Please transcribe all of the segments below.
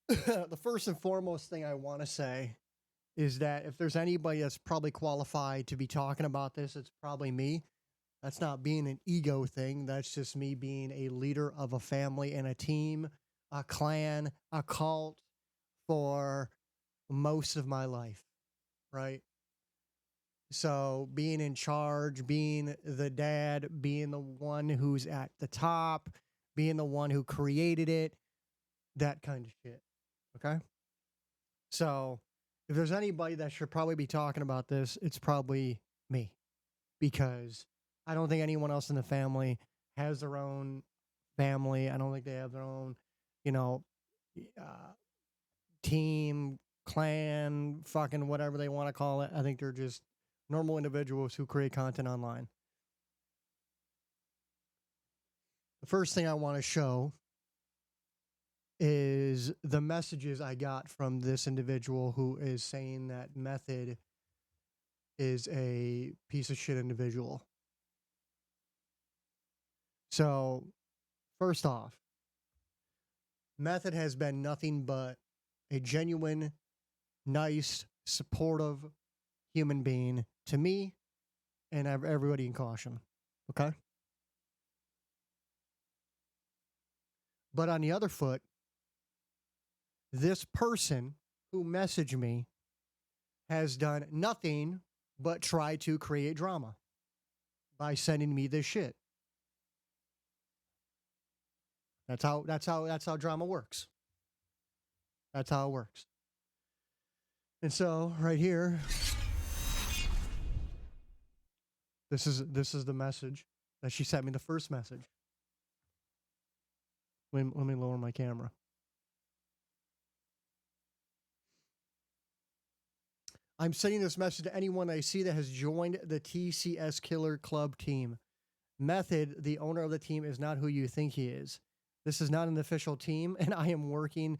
The first and foremost thing I want to say is that if there's anybody that's probably qualified to be talking about this, it's probably me. That's not being an ego thing. That's just me being a leader of a family and a team, a clan, a cult for most of my life, right? So being in charge, being the dad, being the one who's at the top, being the one who created it, that kind of shit. Okay. So if there's anybody that should probably be talking about this, it's probably me because I don't think anyone else in the family has their own family. I don't think they have their own, you know, uh, team, clan, fucking whatever they want to call it. I think they're just normal individuals who create content online. The first thing I want to show is the messages I got from this individual who is saying that Method is a piece of shit individual. So, first off, Method has been nothing but a genuine, nice, supportive human being to me and everybody in caution. Okay? But on the other foot, this person who messaged me has done nothing but try to create drama by sending me this shit. That's how drama works. That's how it works. And so right here, this is the message that she sent me, the first message. Let me lower my camera. I'm sending this message to anyone I see that has joined the TCS Killer Club team. Method, the owner of the team, is not who you think he is. This is not an official team, and I am working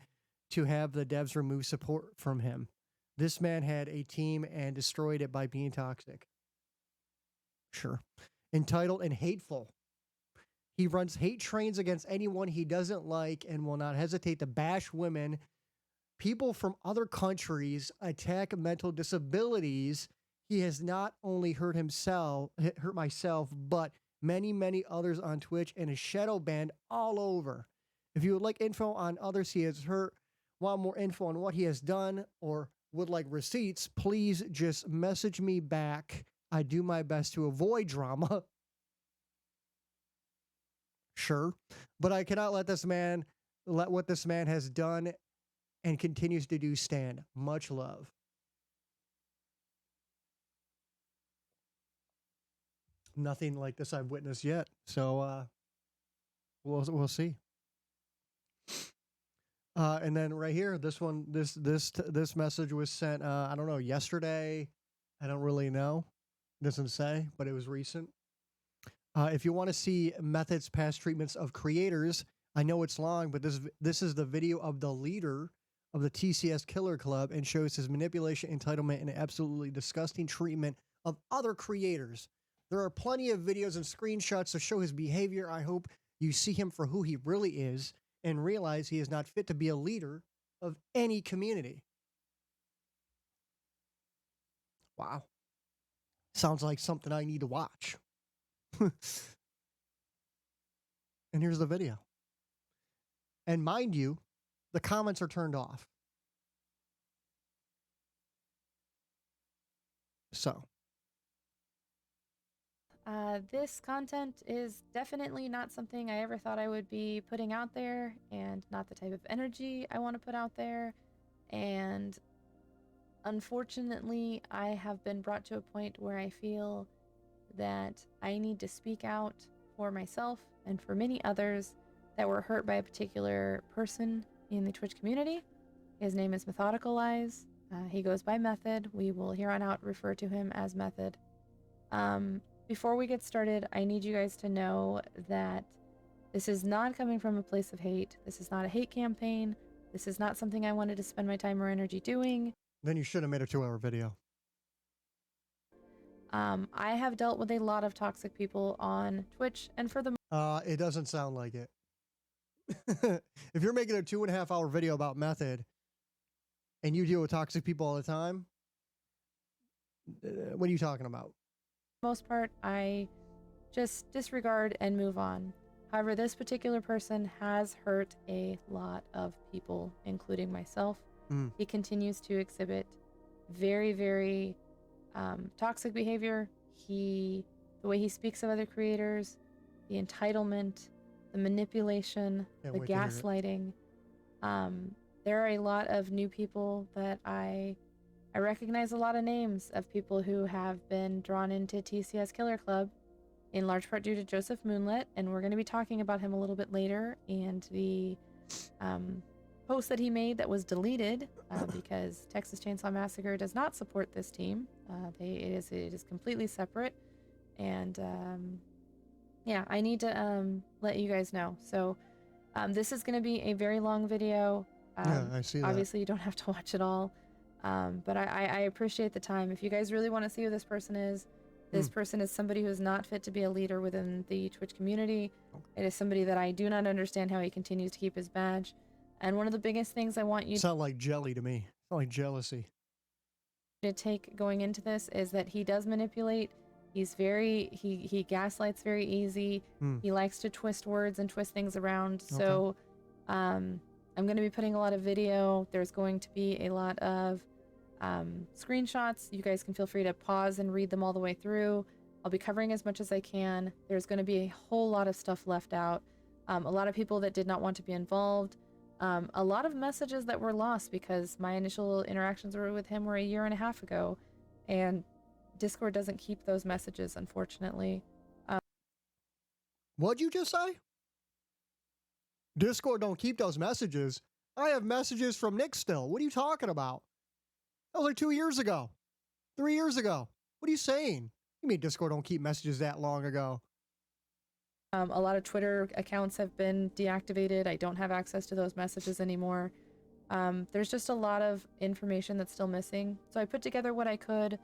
to have the devs remove support from him. This man had a team and destroyed it by being toxic. Sure. Entitled and hateful. He runs hate trains against anyone he doesn't like and will not hesitate to bash women, people from other countries, attack mental disabilities. He has not only hurt myself, but many others on Twitch and is shadow banned all over. If you would like info on others he has hurt, want more info on what he has done, or would like receipts, please just message me back. I do my best to avoid drama. Sure. But I cannot let what this man has done and continues to do stand. Much love. Nothing like this I've witnessed yet. So we'll see. And then right here, this message was sent. I don't know, yesterday. I don't really know. It doesn't say, but it was recent. If you want to see Method's past treatments of creators, I know it's long, but this is the video of the leader of the TCS Killer Club and shows his manipulation, entitlement, and absolutely disgusting treatment of other creators. There are plenty of videos and screenshots to show his behavior. I hope you see him for who he really is and realize he is not fit to be a leader of any community. Wow. Sounds like something I need to watch. And here's the video. And mind you, the comments are turned off. So. This content is definitely not something I ever thought I would be putting out there, and not the type of energy I want to put out there. And unfortunately, I have been brought to a point where I feel that I need to speak out for myself and for many others that were hurt by a particular person in the Twitch community. His name is Methodicalize. He goes by Method. We will here on out refer to him as Method. Before we get started, I need you guys to know that this is not coming from a place of hate. This is not a hate campaign. This is not something I wanted to spend my time or energy doing. Then you should have made a 2-hour video. I have dealt with a lot of toxic people on Twitch, and for the it doesn't sound like it. If you're making a 2.5 hour video about Method and you deal with toxic people all the time, what are you talking about? Most part, I just disregard and move on. However, this particular person has hurt a lot of people, including myself. He continues to exhibit very, very toxic behavior. The way he speaks of other creators, the entitlement, the manipulation, the gaslighting. There are a lot of new people that I recognize a lot of names of people who have been drawn into TCS Killer Club, in large part due to Joseph Moonlit, and we're going to be talking about him a little bit later, and the post that he made that was deleted because Texas Chainsaw Massacre does not support this team. It is completely separate, and yeah, I need to let you guys know. So this is going to be a very long video. Yeah, I see that. Obviously, you don't have to watch it all, but I appreciate the time. If you guys really want to see who this person is, this person is somebody who is not fit to be a leader within the Twitch community. It is somebody that I do not understand how he continues to keep his badge. And one of the biggest things I want you sound like jelly to me. Sound like jealousy. To take going into this is that he does manipulate. He's he gaslights very easy. He likes to twist words and twist things around. So I'm going to be putting a lot of video. There's going to be a lot of screenshots. You guys can feel free to pause and read them all the way through. I'll be covering as much as I can. There's going to be a whole lot of stuff left out. A lot of people that did not want to be involved. A lot of messages that were lost because my initial interactions with him were 1.5 years ago, and Discord doesn't keep those messages, unfortunately. What'd you just say? Discord don't keep those messages. I have messages from Nick still. What are you talking about? That was like 2 years ago. 3 years ago. What are you saying? You mean Discord don't keep messages that long ago? A lot of Twitter accounts have been deactivated. I don't have access to those messages anymore. There's just a lot of information that's still missing. So I put together what I could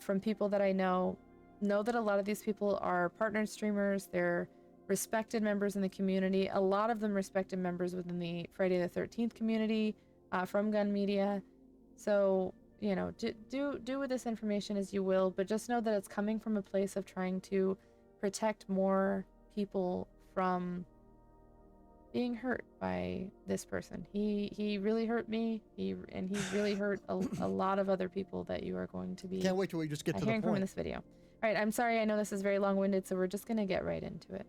from people that I know that a lot of these people are partnered streamers. They're respected members in the community. A lot of them respected members within the Friday the 13th community from Gun Media. So, you know, do with this information as you will, but just know that it's coming from a place of trying to protect more people from being hurt by this person. He really hurt me. He really hurt a lot of other people that you are going to be can't wait till we just get to the hearing point from in this video. All right, I'm sorry. I know this is very long-winded, so we're just gonna get right into it.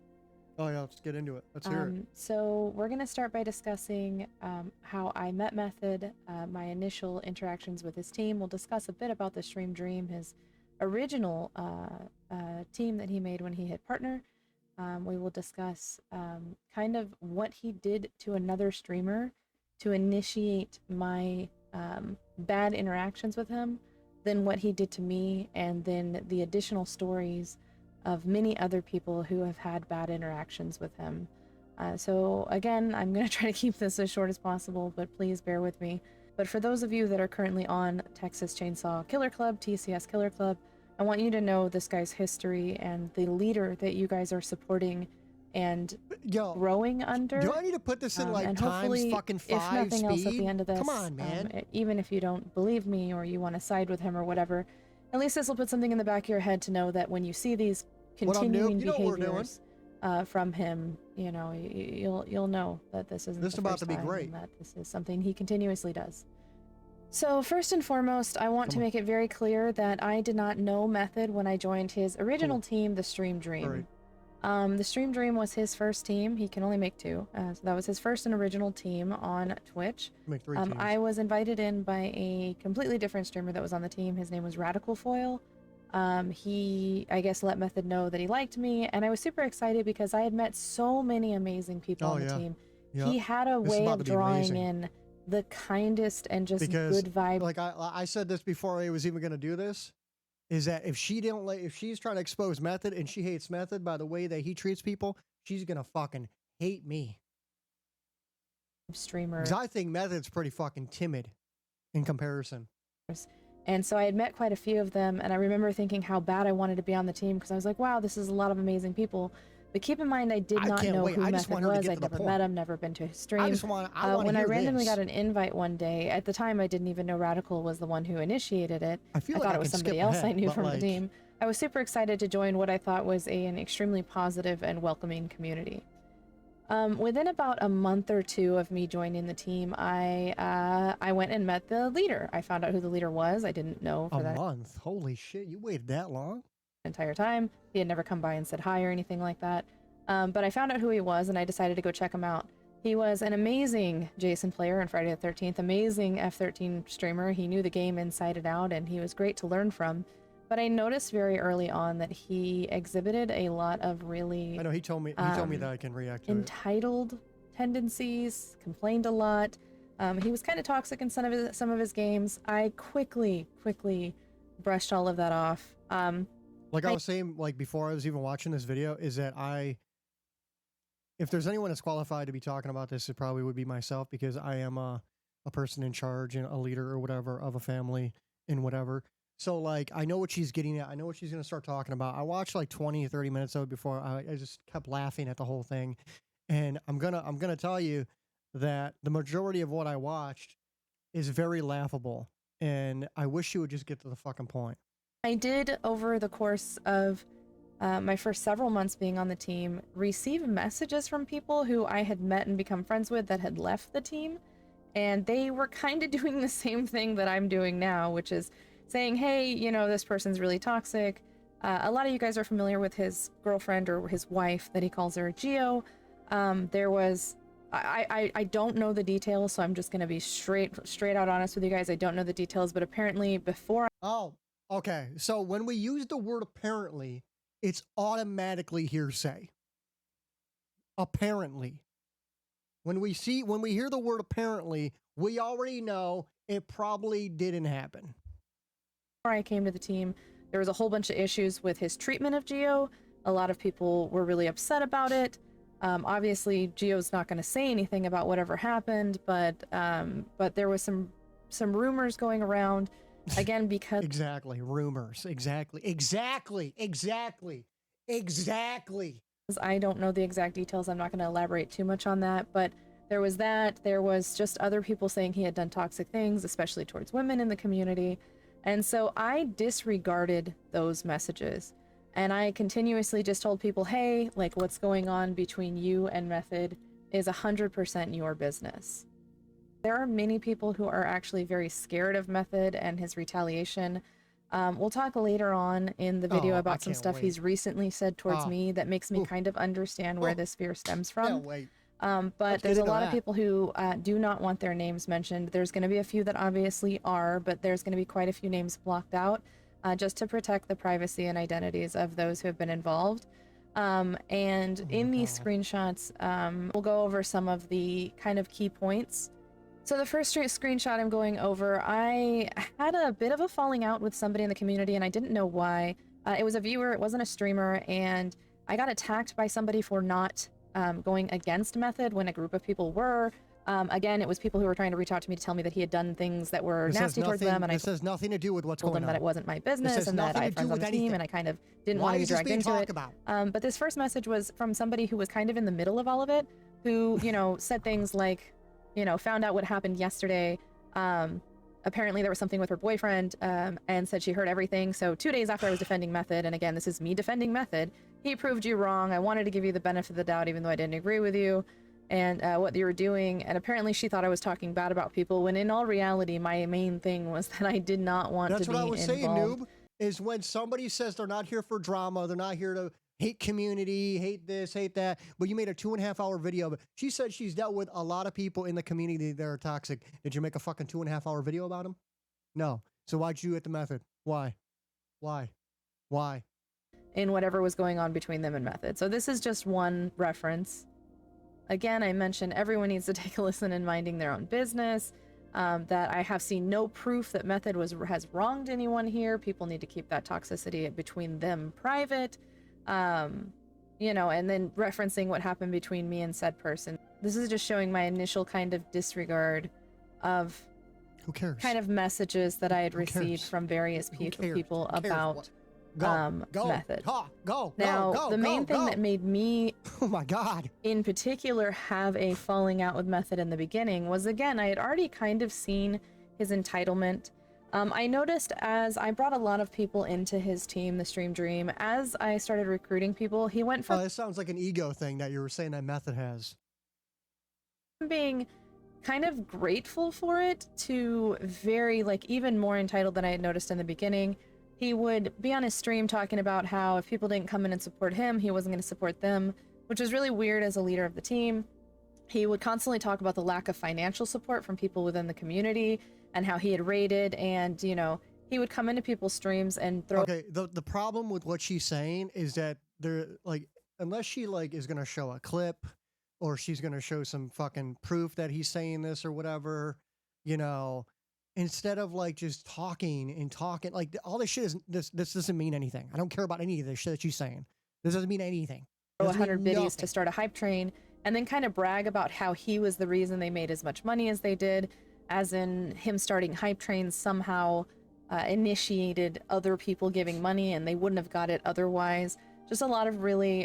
Oh yeah, let's get into it. Let's hear it. So we're gonna start by discussing how I met Method, my initial interactions with his team. We'll discuss a bit about the Stream Dream, his original team that he made when he hit partner. We will discuss kind of what he did to another streamer to initiate my bad interactions with him, then what he did to me, and then the additional stories of many other people who have had bad interactions with him. So again, I'm going to try to keep this as short as possible, but please bear with me. But for those of you that are currently on Texas Chainsaw Killer Club, TCS Killer Club, I want you to know this guy's history and the leader that you guys are supporting and growing under. Do I need to put this in like times fucking 5 if nothing speed? else at the end of this, come on, man. Even if you don't believe me or you want to side with him or whatever, at least this will put something in the back of your head to know that when you see these continuing behaviors from him, you know, you'll know that this isn't the about first to be time great. and that this is something he continuously does. So first and foremost, I want to make it very clear that I did not know Method when I joined his original team, the Stream Dream. The Stream Dream was his first team. He can only make 2. So that was his first and original team on Twitch. Make 3 teams. I was invited in by a completely different streamer that was on the team. His name was Radical Foil. He, I guess, let Method know that he liked me, and I was super excited because I had met so many amazing people on the team. Yep. He had a way of drawing in the kindest and just good vibe. Like I said this before I was even going to do this, is that if she's trying to expose Method and she hates Method by the way that he treats people, she's going to fucking hate me. Streamer. Because I think Method's pretty fucking timid in comparison. And so I had met quite a few of them, and I remember thinking how bad I wanted to be on the team because I was like, wow, this is a lot of amazing people. But keep in mind, I did I not can't know wait. who I just Method want her to was. get I'd to the never point. met him, never been to his stream. I want to When I hear randomly this. got an invite one day, at the time I didn't even know Radical was the one who initiated it. I feel I like thought I it was can somebody skip else ahead, I knew but, from the like, team. I was super excited to join what I thought was an extremely positive and welcoming community. Within about a month or two of me joining the team, I went and met the leader. I found out who the leader was. I didn't know for A that month? Holy shit! You waited that long? entire time. He had never come by and said hi or anything like that. But I found out who he was, and I decided to go check him out. He was an amazing Jason player on Friday the 13th, amazing F13 streamer. He knew the game inside and out, and he was great to learn from. But I noticed very early on that he exhibited a lot of really I know he told me that I can react to it. entitled tendencies, complained a lot. He was kind of toxic in some of his games. I quickly brushed all of that off. Like I was saying, like before I was even watching this video, is that if there's anyone that's qualified to be talking about this, it probably would be myself, because I am a person in charge and a leader or whatever of a family and whatever. So like, I know what she's getting at. I know what she's going to start talking about. I watched like 20, 30 minutes of it before I just kept laughing at the whole thing. And I'm going to tell you that the majority of what I watched is very laughable. And I wish she would just get to the fucking point. I did, over the course of my first several months being on the team, receive messages from people who I had met and become friends with that had left the team. And they were kind of doing the same thing that I'm doing now, which is saying, hey, you know, this person's really toxic. A lot of you guys are familiar with his girlfriend or his wife that he calls her, Geo. There was, I don't know the details, so I'm just going to be straight out honest with you guys. I don't know the details, but apparently before. Oh, okay. So when we use the word apparently, it's automatically hearsay. Apparently. When we hear the word apparently, we already know it probably didn't happen. I came to the team, there was a whole bunch of issues with his treatment of Geo. A lot of people were really upset about it. Obviously, Geo's not going to say anything about whatever happened, but there was some rumors going around, again, because exactly, rumors, exactly. I don't know the exact details. I'm not going to elaborate too much on that, but there was that. There was just other people saying he had done toxic things, especially towards women in the community. And so I disregarded those messages, and I continuously just told people, hey, like, what's going on between you and Method is 100% your business. There are many people who are actually very scared of Method and his retaliation. We'll talk later on in the video about some stuff he's recently said towards me that makes me kind of understand where this fear stems from. Can't wait. But there's a lot of people who do not want their names mentioned. There's going to be a few that obviously are, but there's going to be quite a few names blocked out just to protect the privacy and identities of those who have been involved. And in these screenshots, we'll go over some of the kind of key points. So the first screenshot I'm going over, I had a bit of a falling out with somebody in the community, and I didn't know why. It was a viewer, it wasn't a streamer, and I got attacked by somebody for not going against Method when a group of people were. Again, it was people who were trying to reach out to me to tell me that he had done things that were nasty towards them, and this has nothing to do with what's told going them on. that it wasn't my business and that I had friends on the team, and I kind of didn't want to be dragged into it. But this first message was from somebody who was kind of in the middle of all of it, who, you know, said things like, you know, found out what happened yesterday. Apparently there was something with her boyfriend, and said she heard everything. So 2 days after I was defending Method, and again, this is me defending Method, he proved you wrong. I wanted to give you the benefit of the doubt, even though I didn't agree with you and what you were doing. And apparently she thought I was talking bad about people, when in all reality, my main thing was that I did not want to be involved. That's what I was saying, noob, is when somebody says they're not here for drama, they're not here to hate community, hate this, hate that, but you made a 2.5-hour video. But she said she's dealt with a lot of people in the community that are toxic. Did you make a fucking 2.5-hour video about them? No. So why'd you hit the Method? Why? In whatever was going on between them and Method. So this is just one reference. Again, I mentioned everyone needs to take a listen in minding their own business. That I have seen no proof that Method has wronged anyone here. People need to keep that toxicity between them private. You know, and then referencing what happened between me and said person. This is just showing my initial kind of disregard of who cares? Kind of messages that I had received from various people about Method. Go. Now, the main thing that made me, oh my God, in particular, have a falling out with Method in the beginning was, again, I had already kind of seen his entitlement. I noticed as I brought a lot of people into his team, the Stream Dream, as I started recruiting people, he went from this sounds like an ego thing that you were saying that Method has. Being kind of grateful for it to very, like, even more entitled than I had noticed in the beginning. He would be on his stream talking about how if people didn't come in and support him, he wasn't going to support them, which was really weird as a leader of the team. He would constantly talk about the lack of financial support from people within the community and how he had raided, and, you know, he would come into people's streams and throw... Okay, the problem with what she's saying is that they're, like, unless she, like, is going to show a clip or she's going to show some fucking proof that he's saying this or whatever, you know, instead of, like, just talking, like, all this shit is, this doesn't mean anything. I don't care about any of this shit that she's saying. This doesn't mean anything. 100 biddies to start a hype train, and then kind of brag about how he was the reason they made as much money as they did, as in him starting hype trains somehow initiated other people giving money and they wouldn't have got it otherwise. Just a lot of really,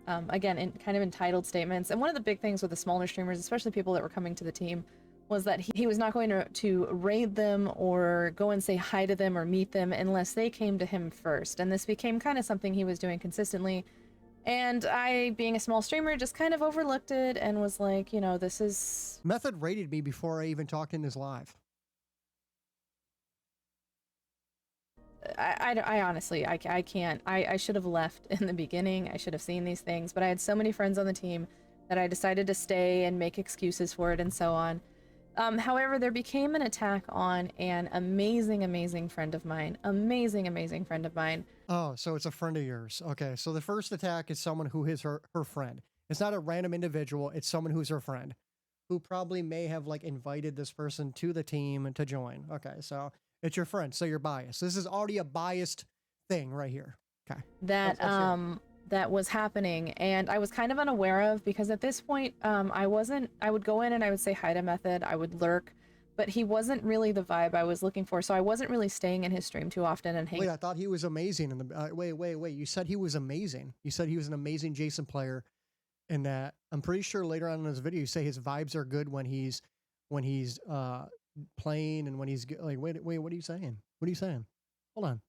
again, kind of entitled statements. And one of the big things with the smaller streamers, especially people that were coming to the team, was that he was not going to raid them or go and say hi to them or meet them unless they came to him first. And this became kind of something he was doing consistently. And I, being a small streamer, just kind of overlooked it and was like, you know, this is... Method rated me before I even talked in his live. I honestly, I can't. I should have left in the beginning. I should have seen these things. But I had so many friends on the team that I decided to stay and make excuses for it and so on. However, there became an attack on an amazing friend of mine. Amazing friend of mine. Oh, so it's a friend of yours. Okay, so the first attack is someone who is her friend. It's not a random individual. It's someone who's her friend, who probably may have, like, invited this person to the team to join. Okay, so it's your friend, so you're biased. This is already a biased thing right here. Okay. That was happening, and I was kind of unaware of, because at this point, I would go in and I would say hi to Method, I would lurk, but he wasn't really the vibe I was looking for, so I wasn't really staying in his stream too often and hanging. Wait, I thought he was amazing. Wait, you said he was amazing. You said he was an amazing Jason player, and that I'm pretty sure later on in this video you say his vibes are good when he's playing and when he's like, wait, what are you saying? What are you saying? Hold on.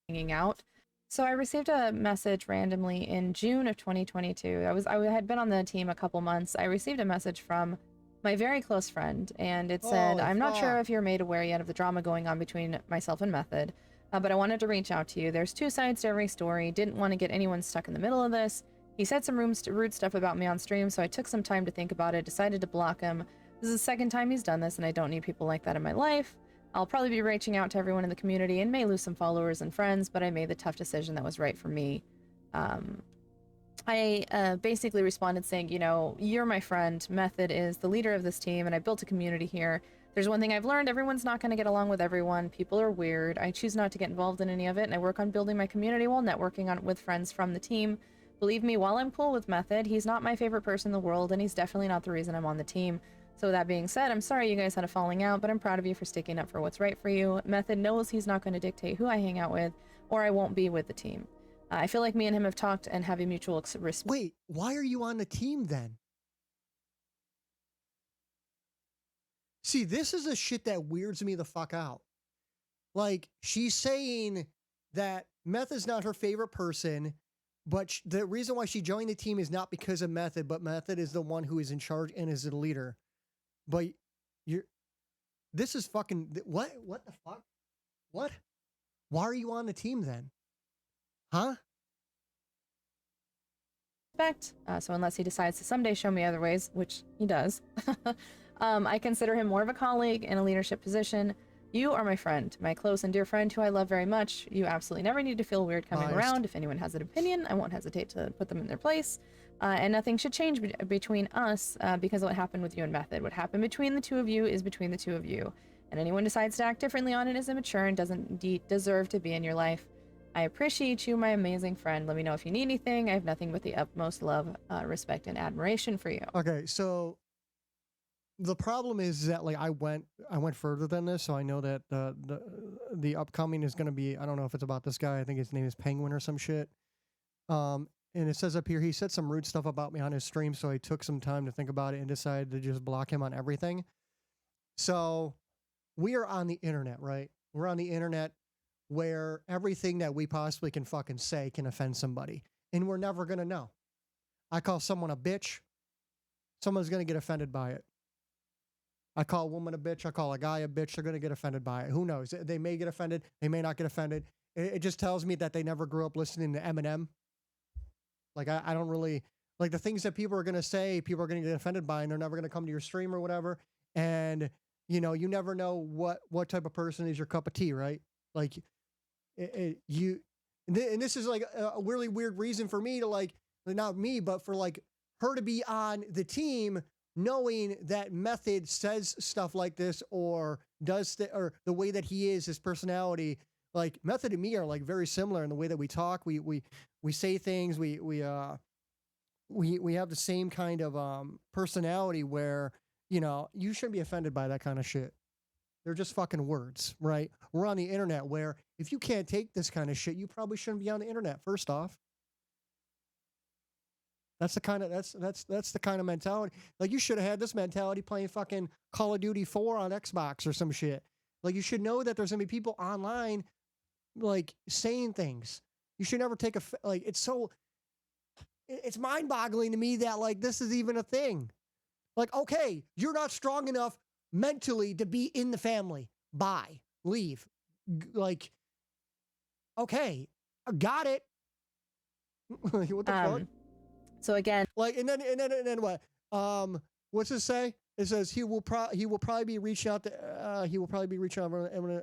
Hanging out. So I received a message randomly in June of 2022. I had been on the team a couple months. I received a message from my very close friend, and it said, I'm not sure if you're made aware yet of the drama going on between myself and Method, but I wanted to reach out to you. There's two sides to every story. Didn't want to get anyone stuck in the middle of this. He said some rude stuff about me on stream, so I took some time to think about it, decided to block him. This is the second time he's done this, and I don't need people like that in my life. I'll probably be reaching out to everyone in the community and may lose some followers and friends, but I made the tough decision that was right for me. I basically responded saying, you know, you're my friend. Method is the leader of this team, and I built a community here. There's one thing I've learned: everyone's not going to get along with everyone. People are weird. I choose not to get involved in any of it, and I work on building my community while networking with friends from the team. Believe me, while I'm cool with Method, he's not my favorite person in the world, and he's definitely not the reason I'm on the team. So that being said, I'm sorry you guys had a falling out, but I'm proud of you for sticking up for what's right for you. Method knows he's not going to dictate who I hang out with, or I won't be with the team. I feel like me and him have talked and have a mutual respect. Wait, why are you on the team then? See, this is the shit that weirds me the fuck out. Like, she's saying that Method's not her favorite person, but the reason why she joined the team is not because of Method, but Method is the one who is in charge and is the leader. But this is fucking, what the fuck? What? Why are you on the team then? Huh? So unless he decides to someday show me other ways, which he does, I consider him more of a colleague in a leadership position. You are my friend, my close and dear friend who I love very much. You absolutely never need to feel weird coming around. If anyone has an opinion, I won't hesitate to put them in their place. And nothing should change between us because of what happened with you and Method. What happened between the two of you is between the two of you. And anyone decides to act differently on it is immature and doesn't indeed deserve to be in your life. I appreciate you, my amazing friend. Let me know if you need anything. I have nothing but the utmost love, respect, and admiration for you. Okay, so the problem is that, like, I went further than this, so I know that the upcoming is going to be, I don't know if it's about this guy. I think his name is Penguin or some shit. And it says up here, he said some rude stuff about me on his stream, so I took some time to think about it and decided to just block him on everything. So we are on the internet, right? We're on the internet where everything that we possibly can fucking say can offend somebody, and we're never going to know. I call someone a bitch, someone's going to get offended by it. I call a woman a bitch, I call a guy a bitch, they're going to get offended by it. Who knows? They may get offended, they may not get offended. It just tells me that they never grew up listening to Eminem. Like, I don't really, like, the things that people are going to say, people are going to get offended by, and they're never going to come to your stream or whatever. And, you know, you never know what type of person is your cup of tea, right? Like, and this is like a really weird reason for me to, like, not me, but for, like, her to be on the team, knowing that Method says stuff like this or does, or the way that he is, his personality. Like, Method and me are, like, very similar in the way that we talk. We say things. We have the same kind of personality where, you know, you shouldn't be offended by that kind of shit. They're just fucking words, right? We're on the internet where if you can't take this kind of shit, you probably shouldn't be on the internet. First off, that's the kind of mentality. Like, you should have had this mentality playing fucking Call of Duty 4 on Xbox or some shit. Like, you should know that there's gonna be people online, like, saying things. You should never take like, it's mind-boggling to me that, like, this is even a thing. Like, okay, you're not strong enough mentally to be in the family. Bye. Leave. Like, okay, got it. What the fuck? So again, like, and then what? What's it say? It says he will probably be reaching out to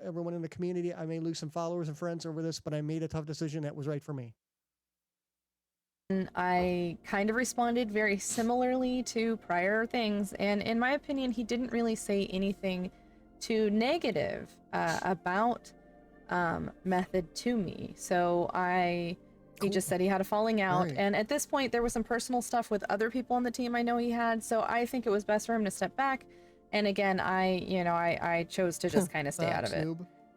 everyone in the community. I may lose some followers and friends over this, but I made a tough decision that was right for me. I kind of responded very similarly to prior things, and in my opinion, he didn't really say anything too negative about Method to me. So he just said he had a falling out, Right. and at this point there was some personal stuff with other people on the team I know he had, so I think it was best for him to step back. And again, I chose to just kind of stay out of it.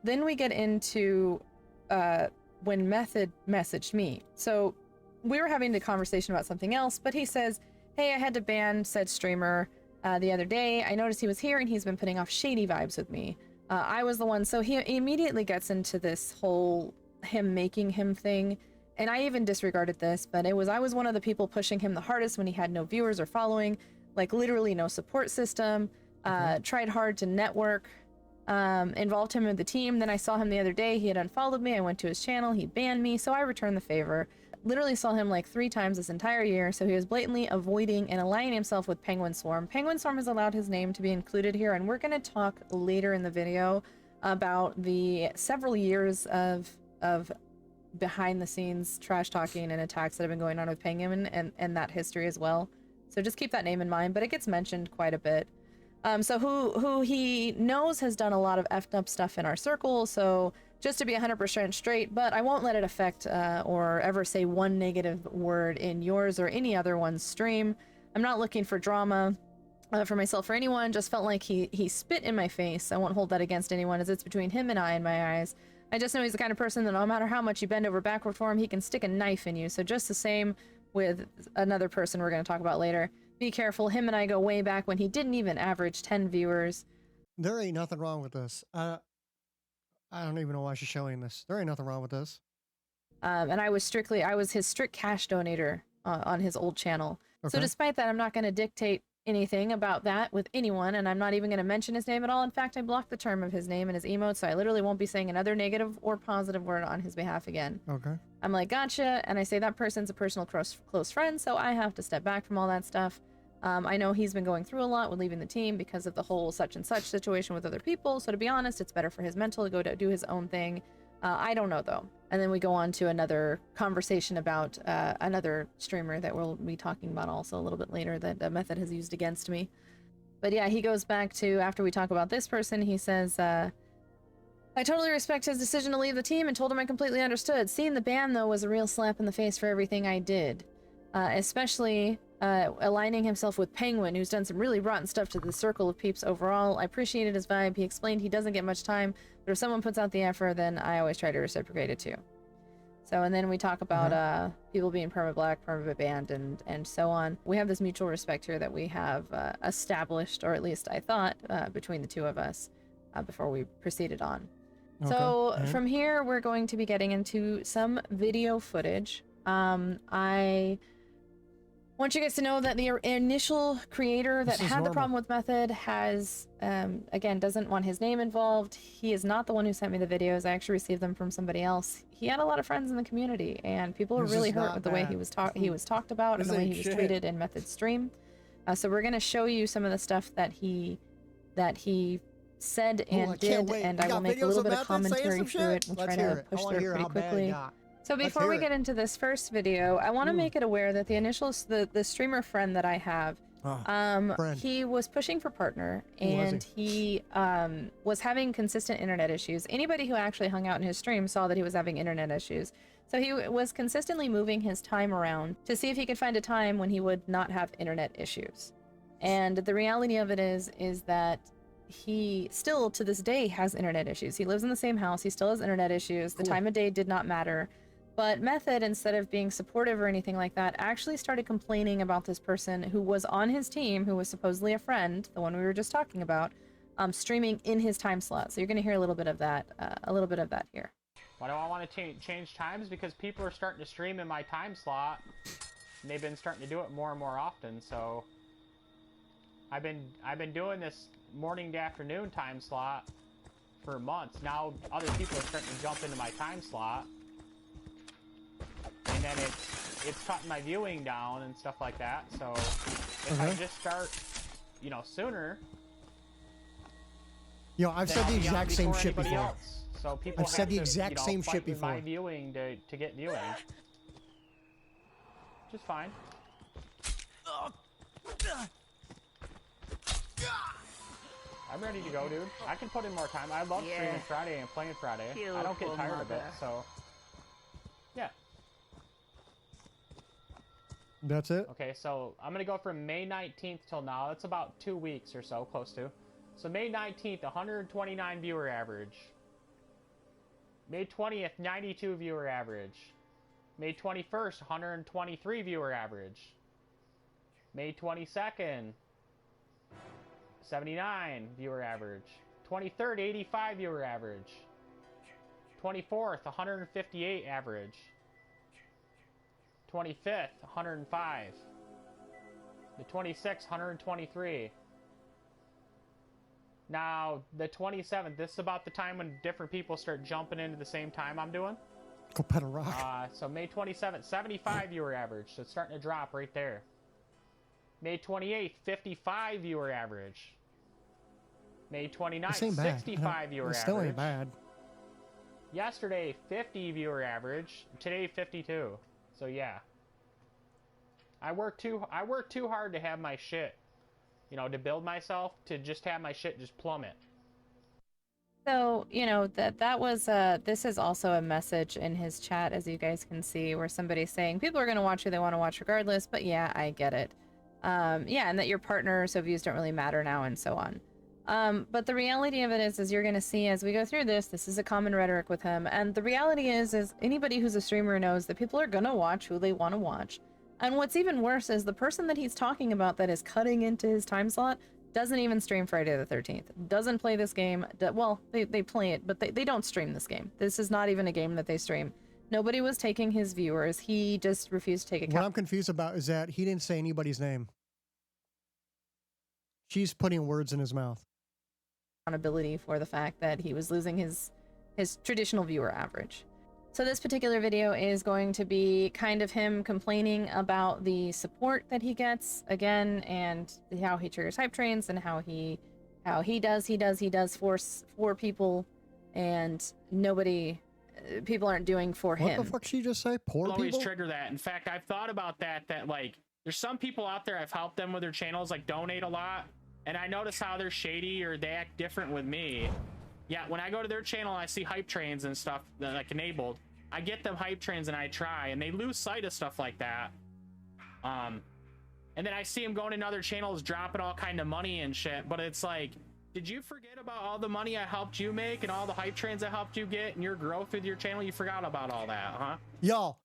Then we get into when Method messaged me. So we were having the conversation about something else, but he says, hey, I had to ban said streamer the other day. I noticed he was here and he's been putting off shady vibes with me. I was the one. So he immediately gets into this whole him making him thing. And I even disregarded this, but I was one of the okay pushing him the hardest when he had no viewers or following, like literally no support system, tried hard to network, involved him in the team. Then I saw him the other day. He had unfollowed me. I went to his channel. He banned me. So I returned the favor. Literally saw him like 3 times this entire year. So he was blatantly avoiding and aligning himself with Penguin Swarm. Penguin Swarm has allowed his name to be included here. And we're going to talk later in the video about the several years of behind the scenes trash talking and attacks that have been going on with Penguin and that history as well. So just keep that name in mind, but it gets mentioned quite a bit. So who he knows has done a lot of effed up stuff in our circle. So just to be 100% straight, but I won't let it affect or ever say one negative word in yours or any other one's stream. I'm not looking for drama for myself or anyone. Just felt like he spit in my face. I won't hold that against anyone, as it's between him and I in my eyes. I just know he's the kind of person that no matter how much you bend over backward for him, he can stick a knife in you. So just the same with another person we're going to talk about later. Be careful. Him and I go way back when he didn't even average 10 viewers. There ain't nothing wrong with this. I don't even know why she's showing this. There ain't nothing wrong with this. And I was his strict cash donator on his old channel. Okay. So despite that, I'm not going to dictate anything about that with anyone, and I'm not even going to mention his name at all. In fact, I blocked the term of his name and his emote, so I literally won't be saying another negative or positive word on his behalf again. Okay. I'm like, gotcha, and I say that person's a personal close friend, so I have to step back from all that stuff. I know he's been going through a lot with leaving the team because of the whole such and such situation with other people, so to be honest, it's better for his mental to go to do his own thing. I don't know, though. And then we go on to another conversation about another streamer that we'll be talking about also a little bit later that Method has used against me. But yeah, he goes back to, after we talk about this person, he says, I totally respect his decision to leave the team and told him I completely understood. Seeing the ban, though, was a real slap in the face for everything I did. Especially aligning himself with Penguin, who's done some really rotten stuff to the circle of peeps overall. I appreciated his vibe. He explained he doesn't get much time, but if someone puts out the effort, then I always try to reciprocate it too. So, and then we talk about people being perma-black, perma-banned, and so on. We have this mutual respect here that we have established, or at least I thought, between the two of us before we proceeded on. Okay. So And? from here, we're going to be getting into some video footage. I want you guys to know that the initial creator that had the problem with Method has, again, doesn't want his name involved. He is not the one who sent me the videos. I actually received them from somebody else. He had a lot of friends in the community, and people were really hurt with the way he was talked about and the way he was treated in Method's stream. So we're going to show you some of the stuff that he said and did, and I will make a little bit of commentary through it and try to push through it pretty quickly. So before we get into this first video, I want to make it aware that the streamer friend that I have, he was pushing for partner, and he was having consistent internet issues. Anybody who actually hung out in his stream saw that he was having internet issues. So he was consistently moving his time around to see if he could find a time when he would not have internet issues. And the reality of it is that he still to this day has internet issues. He lives in the same house. He still has internet issues. The time of day did not matter. But Method, instead of being supportive or anything like that, actually started complaining about this person who was on his team, who was supposedly a friend, the one we were just talking about, streaming in his time slot. So you're going to hear a little bit of that here. Why do I want to change times? Because people are starting to stream in my time slot, and they've been starting to do it more and more often. So I've been doing this morning to afternoon time slot for months. Now other people are starting to jump into my time slot. And then it's cutting my viewing down and stuff like that. So if I just start, sooner. I've said the exact same shit before. Else. So people I've said the exact same shit before. My viewing to get viewing, which is fine. I'm ready to go, dude. I can put in more time. I love streaming Friday and playing Friday. I don't get tired of it, so yeah. That's it? Okay, so I'm going to go from May 19th till now. That's about 2 weeks or so, close to. So May 19th, 129 viewer average. May 20th, 92 viewer average. May 21st, 123 viewer average. May 22nd, 79 viewer average. 23rd, 85 viewer average. 24th, 158 average. 25th, 105. The 26th, 123. Now, the 27th, this is about the time when different people start jumping into the same time I'm doing. Go pet a rock. So May 27th, 75 viewer average. So it's starting to drop right there. May 28th, 55 viewer average. May 29th, 65 viewer average. Still ain't bad. Yesterday, 50 viewer average. Today, 52. So yeah, I work too hard to have my shit, to build myself, to just have my shit just plummet. So, that was, this is also a message in his chat, as you guys can see, where somebody's saying people are going to watch who they want to watch regardless, but yeah, I get it. Yeah, and that your partner, so views don't really matter now, and so on. But the reality of it is you're going to see as we go through this is a common rhetoric with him. And the reality is anybody who's a streamer knows that people are going to watch who they want to watch. And what's even worse is the person that he's talking about that is cutting into his time slot doesn't even stream Friday the 13th. Doesn't play this game. Well, they play it, but they don't stream this game. This is not even a game that they stream. Nobody was taking his viewers. He just refused to take account. What I'm confused about is that he didn't say anybody's name. She's putting words in his mouth. Accountability for the fact that he was losing his traditional viewer average. So this particular video is going to be kind of him complaining about the support that he gets again, and how he triggers hype trains, and how he does force for people, and people aren't doing for him. What the fuck she just say? Poor people? Always trigger that. In fact, I've thought about that like there's some people out there I've helped them with their channels, like donate a lot. And I notice how they're shady or they act different with me. Yeah, when I go to their channel and I see hype trains and stuff like enabled, I get them hype trains and I try, and they lose sight of stuff like that. And And then I see him going in other channels, dropping all kind of money and shit. But it's like, did you forget about all the money I helped you make and all the hype trains I helped you get and your growth with your channel? You forgot about all that, huh? Yo,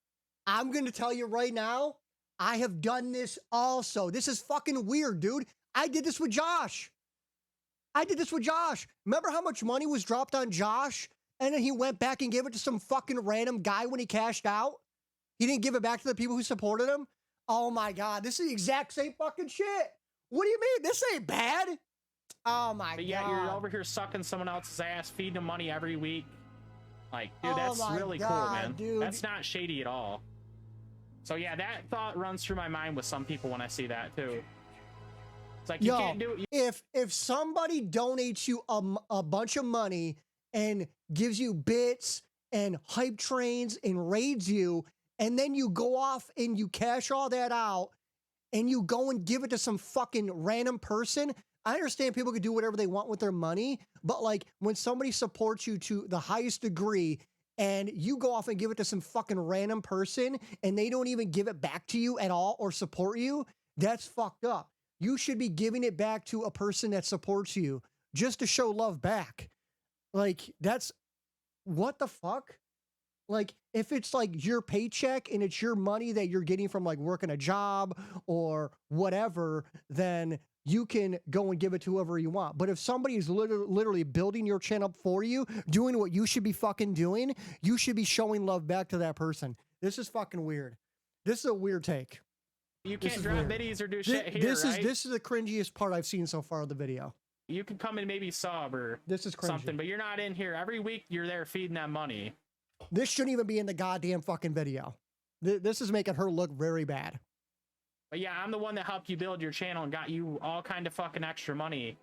I'm going to tell you right now, I have done this also. This is fucking weird, dude. I did this with Josh. Remember how much money was dropped on Josh? And then he went back and gave it to some fucking random guy when he cashed out? He didn't give it back to the people who supported him? Oh my God, this is the exact same fucking shit. What do you mean? This ain't bad. Oh my God. Yeah, you're over here sucking someone else's ass, feeding them money every week. Like, dude, Oh that's my really God, cool, man. dude. That's not shady at all. So yeah, that thought runs through my mind with some people when I see that too. It's like, you Yo, can't do it. if somebody donates you a bunch of money and gives you bits and hype trains and raids you, and then you go off and you cash all that out and you go and give it to some fucking random person. I understand people can do whatever they want with their money, but like when somebody supports you to the highest degree and you go off and give it to some fucking random person and they don't even give it back to you at all or support you, that's fucked up. You should be giving it back to a person that supports you just to show love back. Like, that's what the fuck? Like, if it's like your paycheck and it's your money that you're getting from like working a job or whatever, then you can go and give it to whoever you want. But if somebody is literally building your channel for you, doing what you should be fucking doing, you should be showing love back to that person. This is fucking weird. This is a weird take. You can't drop videos or do shit here, this right? is the cringiest part I've seen so far of the video. You can come and maybe sub or this is cringy. something, but you're not in here every week. You're there feeding that money. This shouldn't even be in the goddamn fucking video. This is making her look very bad. But yeah, I'm the one that helped you build your channel and got you all kind of fucking extra money.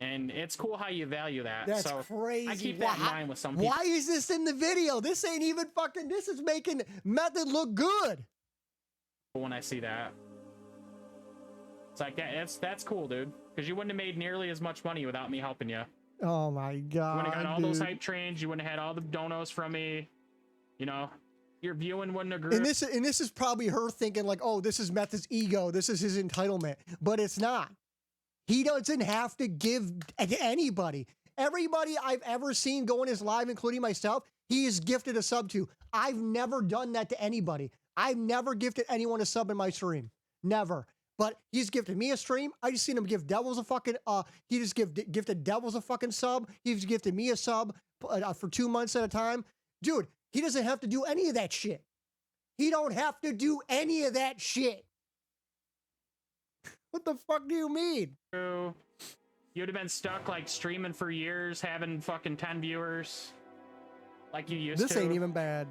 And it's cool how you value that. That's so crazy. I keep that in mind with some people. Why is this in the video? This ain't even fucking, this is making Method look good. When I see that. It's like, that's cool, dude. Because you wouldn't have made nearly as much money without me helping you. Oh my God. You wouldn't have got all those hype trains. You wouldn't have had all the donos from me. You know, your viewing wouldn't have grew. And this is probably her thinking like, oh, this is Method's ego. This is his entitlement. But it's not. He doesn't have to give to anybody. Everybody I've ever seen go in his live, including myself, he is gifted a sub to. I've never done that to anybody. I've never gifted anyone a sub in my stream. Never. But he's gifted me a stream. I just seen him give Devils a fucking, he just gifted Devils a fucking sub. He's gifted me a sub for 2 months at a time. Dude, he doesn't have to do any of that shit. He don't have to do any of that shit. What the fuck do you mean? You would have been stuck like streaming for years, having fucking 10 viewers like you used to. This ain't even bad.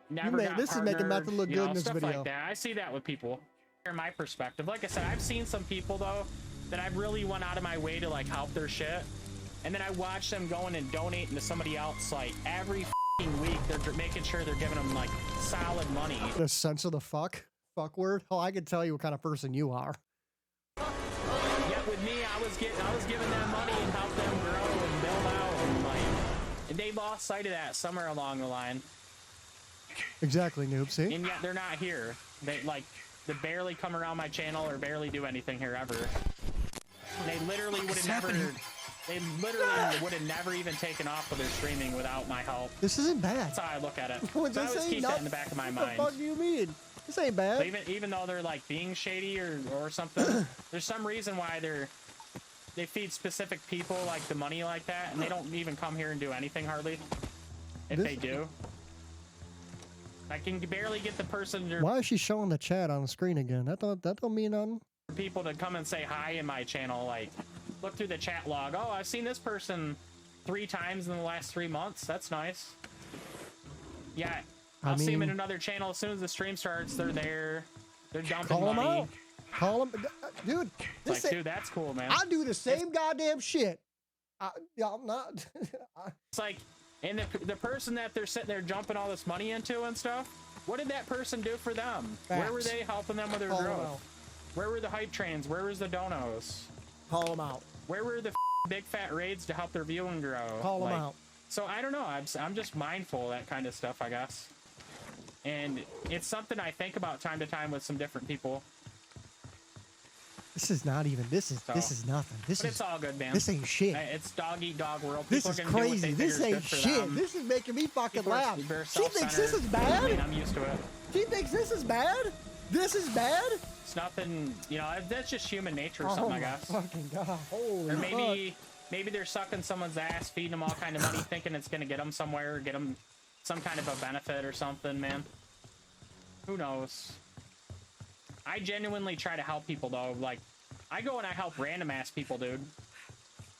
Never got this is making Method look good in this stuff video. like that. I see that with people. In my perspective, like I said, I've seen some people though that I've really went out of my way to like help their shit, and then I watch them going and donating to somebody else like every week. They're making sure they're giving them like solid money. The sense of the fuck word. Oh, I can tell you what kind of person you are. Yet with me, I was giving them money and help them grow and build out, and like, and they lost sight of that somewhere along the line. Exactly, noob. See? And yet they're not here. They barely come around my channel or barely do anything here ever. They literally would have never. They literally would have never even taken off with their streaming without my help. This isn't bad. That's how I look at it. Well, So I always keep that in the back of my mind. What the fuck do you mean? This ain't bad. So even though they're like being shady or something, there's some reason why they feed specific people like the money like that, and they don't even come here and do anything hardly. If they do. I can barely get the person. Why is she showing the chat on the screen again? That don't mean nothing. People to come and say hi in my channel, like look through the chat log. Oh, I've seen this person 3 times in the last 3 months. That's nice. Yeah, I'll see them in another channel as soon as the stream starts. They're there. They're dumping money. Call them out. Call them, dude. Like, dude, that's cool, man. I do the same goddamn shit. I'm not. It's like, and the person that they're sitting there jumping all this money into and stuff, what did that person do for them? Facts. Where were they helping them with their growth? Where were the hype trains? Where was the donos? Call them out. Where were the big fat raids to help their viewing grow? Call them out. So I don't know. I'm just mindful of that kind of stuff, I guess. And it's something I think about time to time with some different people. This is not even. This is nothing. This But is. it's all good, man. This ain't shit. It's dog eat dog world. This People is are gonna do what crazy. they This figure is ain't good for shit. them. This is making me fucking People are laugh. very She thinks this is self-centered. I mean, bad. I'm used to it. She thinks this is bad. This is bad. It's nothing, you know. That's just human nature or Oh something, I my guess. fucking god! Holy Or fuck. maybe they're sucking someone's ass, feeding them all kind of money, thinking it's gonna get them somewhere, or get them some kind of a benefit or something, man. Who knows? I genuinely try to help people though. Like, I go and I help random ass people, dude.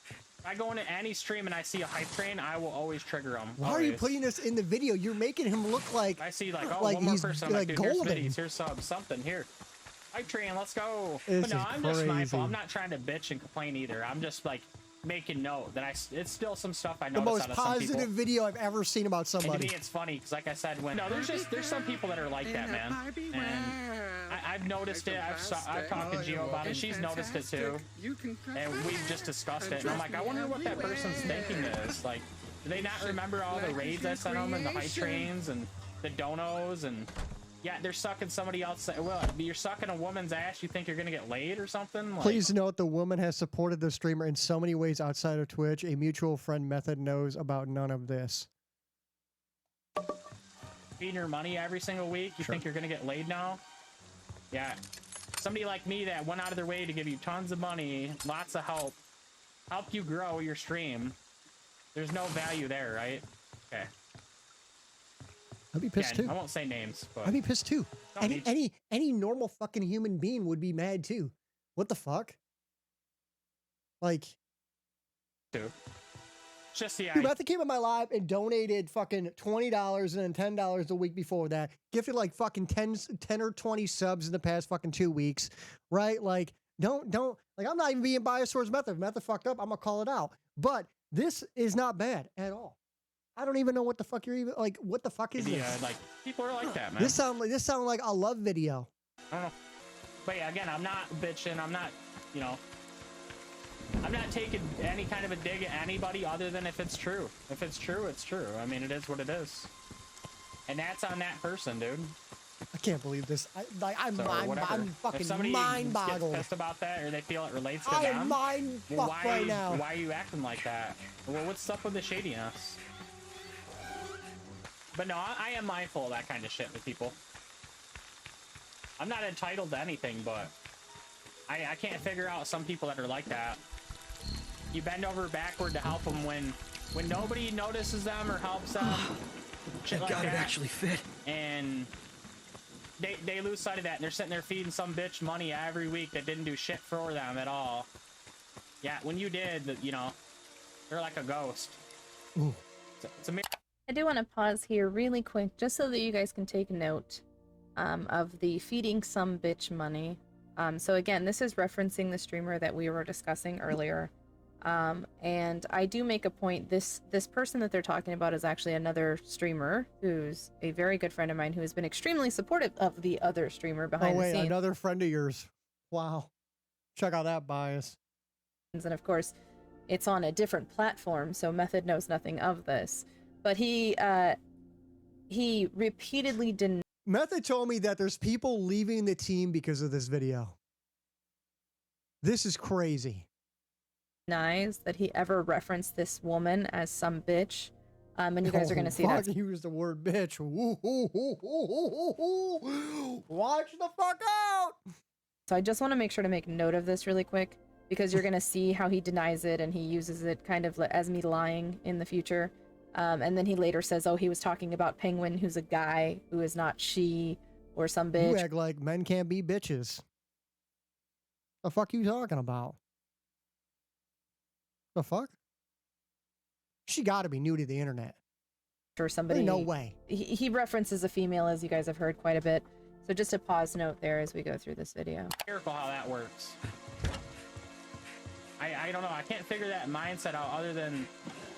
If I go into any stream and I see a hype train, I will always trigger them. Why are you putting this in the video? You're making him look like I see like, oh, like one more he's person. I'm like like, dude, here's golden. biddies, here's something here. Hype train, let's go. This But no, is I'm just mindful. crazy. I'm not trying to bitch and complain either. I'm just like making note that it's still some stuff I the notice most out of some people. positive video I've ever seen about And to somebody. me, it's funny because, like I said, when there's some people that are like that, man. And I've noticed it. I've talked to Gio about it. She's noticed it too, and we've just discussed it. And I'm like, I wonder what that person's thinking is. Like, do they not remember all the raids I sent them and the hype trains and the donos and? Yeah, they're sucking somebody else. Well, you're sucking a woman's ass. You think you're gonna get laid or something? Like, Please note the woman has supported the streamer in so many ways outside of Twitch. A mutual friend Method knows about none of this. feeding her money every single week. You think you're gonna get laid now? Yeah. Somebody like me that went out of their way to give you tons of money, lots of help you grow your stream. There's no value there, right? Okay. I'd be pissed Again, too. I won't say names, but I'd be pissed too. Don't need Any normal fucking human being would be mad too. What the fuck? Like, to. Just the dude, Method came in my live and donated fucking $20 and then $10 the week before that. Gifted like fucking 10 or 20 subs in the past fucking 2 weeks, right? Like, don't like, I'm not even being biased towards Method. If Method fucked up, I'm gonna call it out. But this is not bad at all. I don't even know what the fuck you're even like. What the fuck is this? like people are like that, man. This sound like a love video. I don't know. But yeah, again, I'm not bitching. I'm not, you know, I'm not taking any kind of a dig at anybody other than if it's true. If it's true, it's true. I mean, it is what it is. And that's on that person, dude. I can't believe this. I'm So, whatever. I'm If fucking somebody mind gets boggled. pissed about that or they feel it relates to I them, am mind well, fucked right now. why are you acting like that? Well, what's up with the shadiness? But no, I am mindful of that kind of shit with people. I'm not entitled to anything, but I can't figure out some people that are like that. You bend over backward to help them when nobody notices them or helps them. Shit like that. It actually fit. And they lose sight of that, and they're sitting there feeding some bitch money every week that didn't do shit for them at all. Yeah, when you did, you know, they're like a ghost. Ooh. It's a I do want to pause here really quick just so that you guys can take note of the feeding some bitch money. So again, this is referencing the streamer that we were discussing earlier. And I do make a point, this person that they're talking about is actually another streamer who's a very good friend of mine who has been extremely supportive of the other streamer behind Oh the wait, scenes. another friend of yours. Wow. Check out that bias. And of course, it's on a different platform, so Method knows nothing of this. But he repeatedly Method told me that there's people leaving the team because of this video. This is crazy. denies that he ever referenced this woman as some bitch. And you guys are going to see that. He used the word bitch. Ooh, ooh, ooh, ooh, ooh, ooh. Watch the fuck out. So I just want to make sure to make note of this really quick, because you're going to see how he denies it and he uses it kind of as me lying in the future. And then he later says, oh, he was talking about Penguin, who's a guy who is not she or some bitch. You act like men can't be bitches. The fuck you talking about? The fuck? She got to be new to the internet. Or somebody. There's no way. He references a female, as you guys have heard quite a bit. So just a pause note there as we go through this video. careful how that works. I don't know. I can't figure that mindset out other than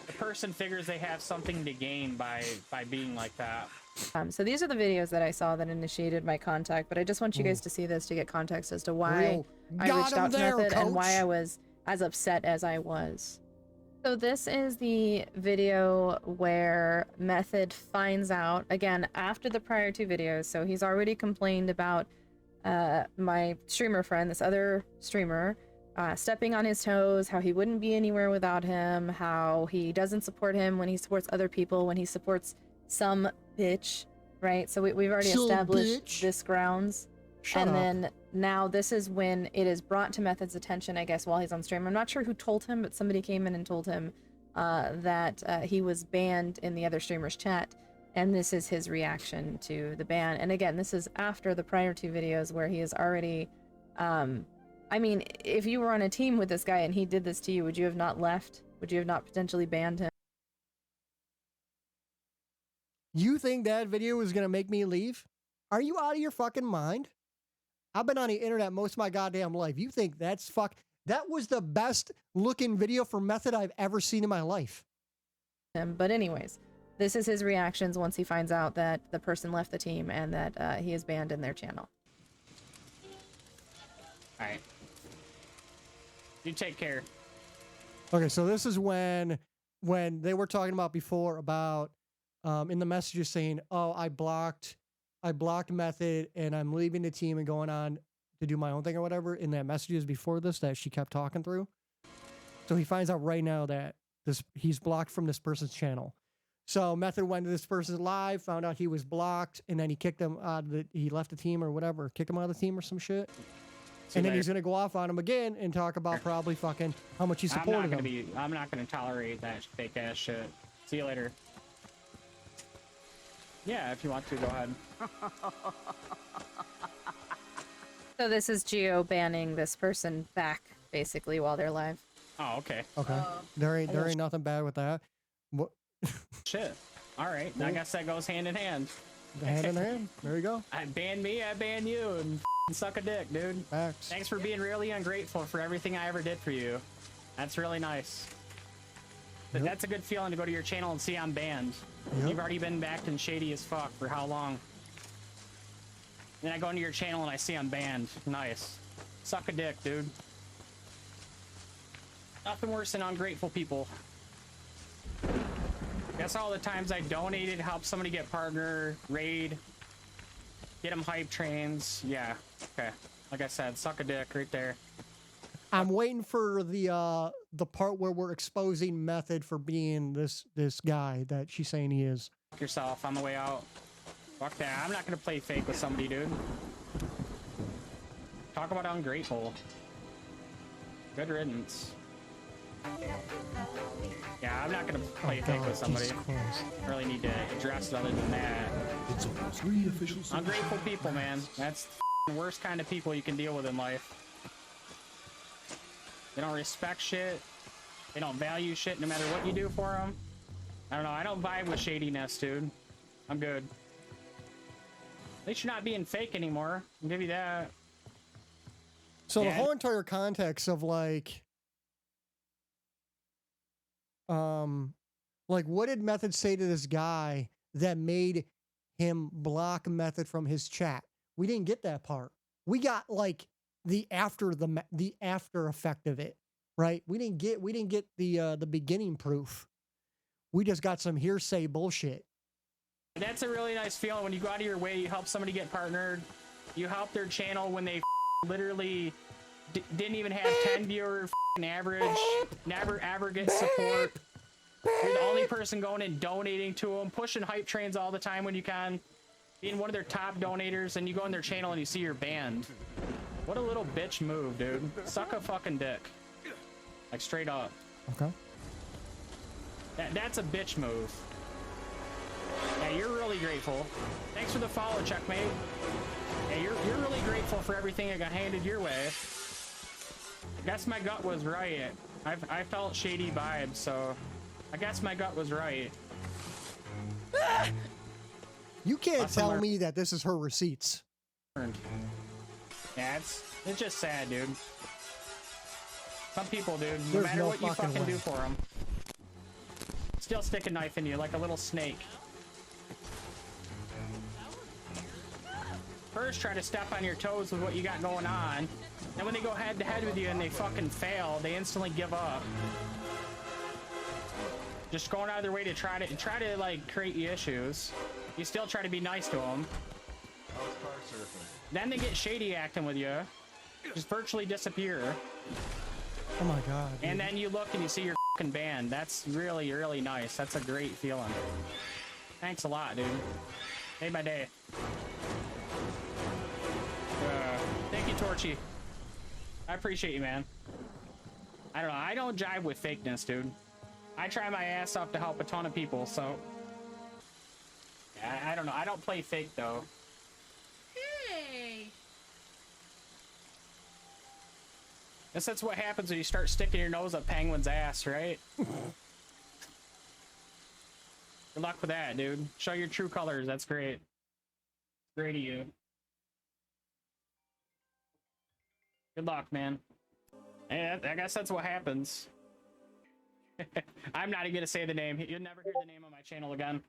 the person figures they have something to gain by being like that. So these are the videos that I saw that initiated my contact, but I just want you guys to see this to get context as to why Real. I Got reached him out to there, Method and coach. why I was as upset as I was. So this is the video where Method finds out, again, after the prior two videos, so he's already complained about my streamer friend, this other streamer, stepping on his toes, how he wouldn't be anywhere without him, how he doesn't support him when he supports other people, when he supports some bitch, right? So we've already Some established bitch. this grounds. Shut up. Then now this is when it is brought to Method's attention, I guess, while he's on stream. I'm not sure who told him, but somebody came in and told him that he was banned in the other streamer's chat. And this is his reaction to the ban. And again, this is after the prior 2 videos where he is already... I mean, if you were on a team with this guy and he did this to you, would you have not left? Would you have not potentially banned him? You think that video is going to make me leave? Are you out of your fucking mind? I've been on the internet most of my goddamn life. You think that's that was the best looking video for Method I've ever seen in my life. But anyways, this is his reactions once he finds out that the person left the team and that he is banned in their channel. All right. You take care. Okay, so this is when they were talking about before about in the messages saying, "Oh, I blocked Method and I'm leaving the team and going on to do my own thing or whatever." In that messages before this that she kept talking through. So he finds out right now that he's blocked from this person's channel. So Method went to this person's live, found out he was blocked, and then he kicked him out of he left the team or whatever, kicked him out of the team or some shit. And then he's gonna go off on him again and talk about probably fucking how much he supported him. I'm not gonna tolerate that fake ass shit. See you later. Yeah, if you want to, go ahead. So this is Geo banning this person back, basically, while they're live. Oh, okay. Okay. There ain't nothing bad with that. What? Shit. All right. I guess that goes hand in hand. Hand in hand. There you go. I ban me, I ban you, and suck a dick, dude. Facts. Thanks for being really ungrateful for everything I ever did for you. That's really nice. But Yep. that's a good feeling to go to your channel and see I'm banned. Yep. You've already been acting shady as fuck for how long? Then I go into your channel and I see I'm banned. Nice. Suck a dick, dude. Nothing worse than ungrateful people. Guess all the times I donated, helped somebody get partner, raid, get them hype trains. Yeah, okay. Like I said, suck a dick right there. I'm waiting for the part where we're exposing Method for being this guy that she's saying he is. Fuck yourself on the way out. Fuck that. I'm not gonna play fake with somebody, dude. Talk about ungrateful. Good riddance. Yeah, I'm not gonna play fake with somebody. Really need to address it other than that. It's a 3 official Ungrateful people, man. That's the worst kind of people you can deal with in life. They don't respect shit. They don't value shit no matter what you do for them. I don't know. I don't vibe with shadiness, dude. I'm good. At least you're not being fake anymore. I'll give you that. So Yeah. the whole entire context of like what did Method say to this guy that made him block Method from his chat? We didn't get that part. We got like the after effect of it, right? We didn't get the beginning proof. We just got some hearsay bullshit. That's a really nice feeling when you go out of your way, you help somebody get partnered, you help their channel when they literally didn't even have 10 viewer average, never ever get support. You're the only person going and donating to them, pushing hype trains all the time when you can, being one of their top donators, and you go on their channel and you see you're banned. What a little bitch move, dude. Suck a fucking dick. Like, straight up. Okay. That's a bitch move. Yeah, you're really grateful. Thanks for the follow, checkmate. Yeah, you're really grateful for everything that got handed your way. I guess my gut was right. I felt shady vibes, so I guess my gut was right. You can't Lesson tell learned. me that this is her receipts. Yeah, it's just sad, dude. Some people, dude, no There's matter no what you fucking fucking way. do for them, still stick a knife in you like a little snake. First, try to step on your toes with what you got going on. And when they go head to head with you and they fucking fail, they instantly give up. Just going out of their way to try to like create you issues. You still try to be nice to them. I was car surfing. Then they get shady acting with you, just virtually disappear, Oh my god. and dude. then you look and you see your fucking band. That's really, really nice. That's a great feeling. Thanks a lot, dude. Made my day. Thank you, Torchy. I appreciate you, man. I don't know. I don't jive with fakeness, dude. I try my ass off to help a ton of people, so... I don't know. I don't play fake, though. Hey! Guess that's what happens when you start sticking your nose up Penguin's ass, right? Good luck with that, dude. Show your true colors. That's great. Great of you. Good luck, man. And I guess that's what happens. I'm not even gonna say the name. You'll never hear the name on my channel again,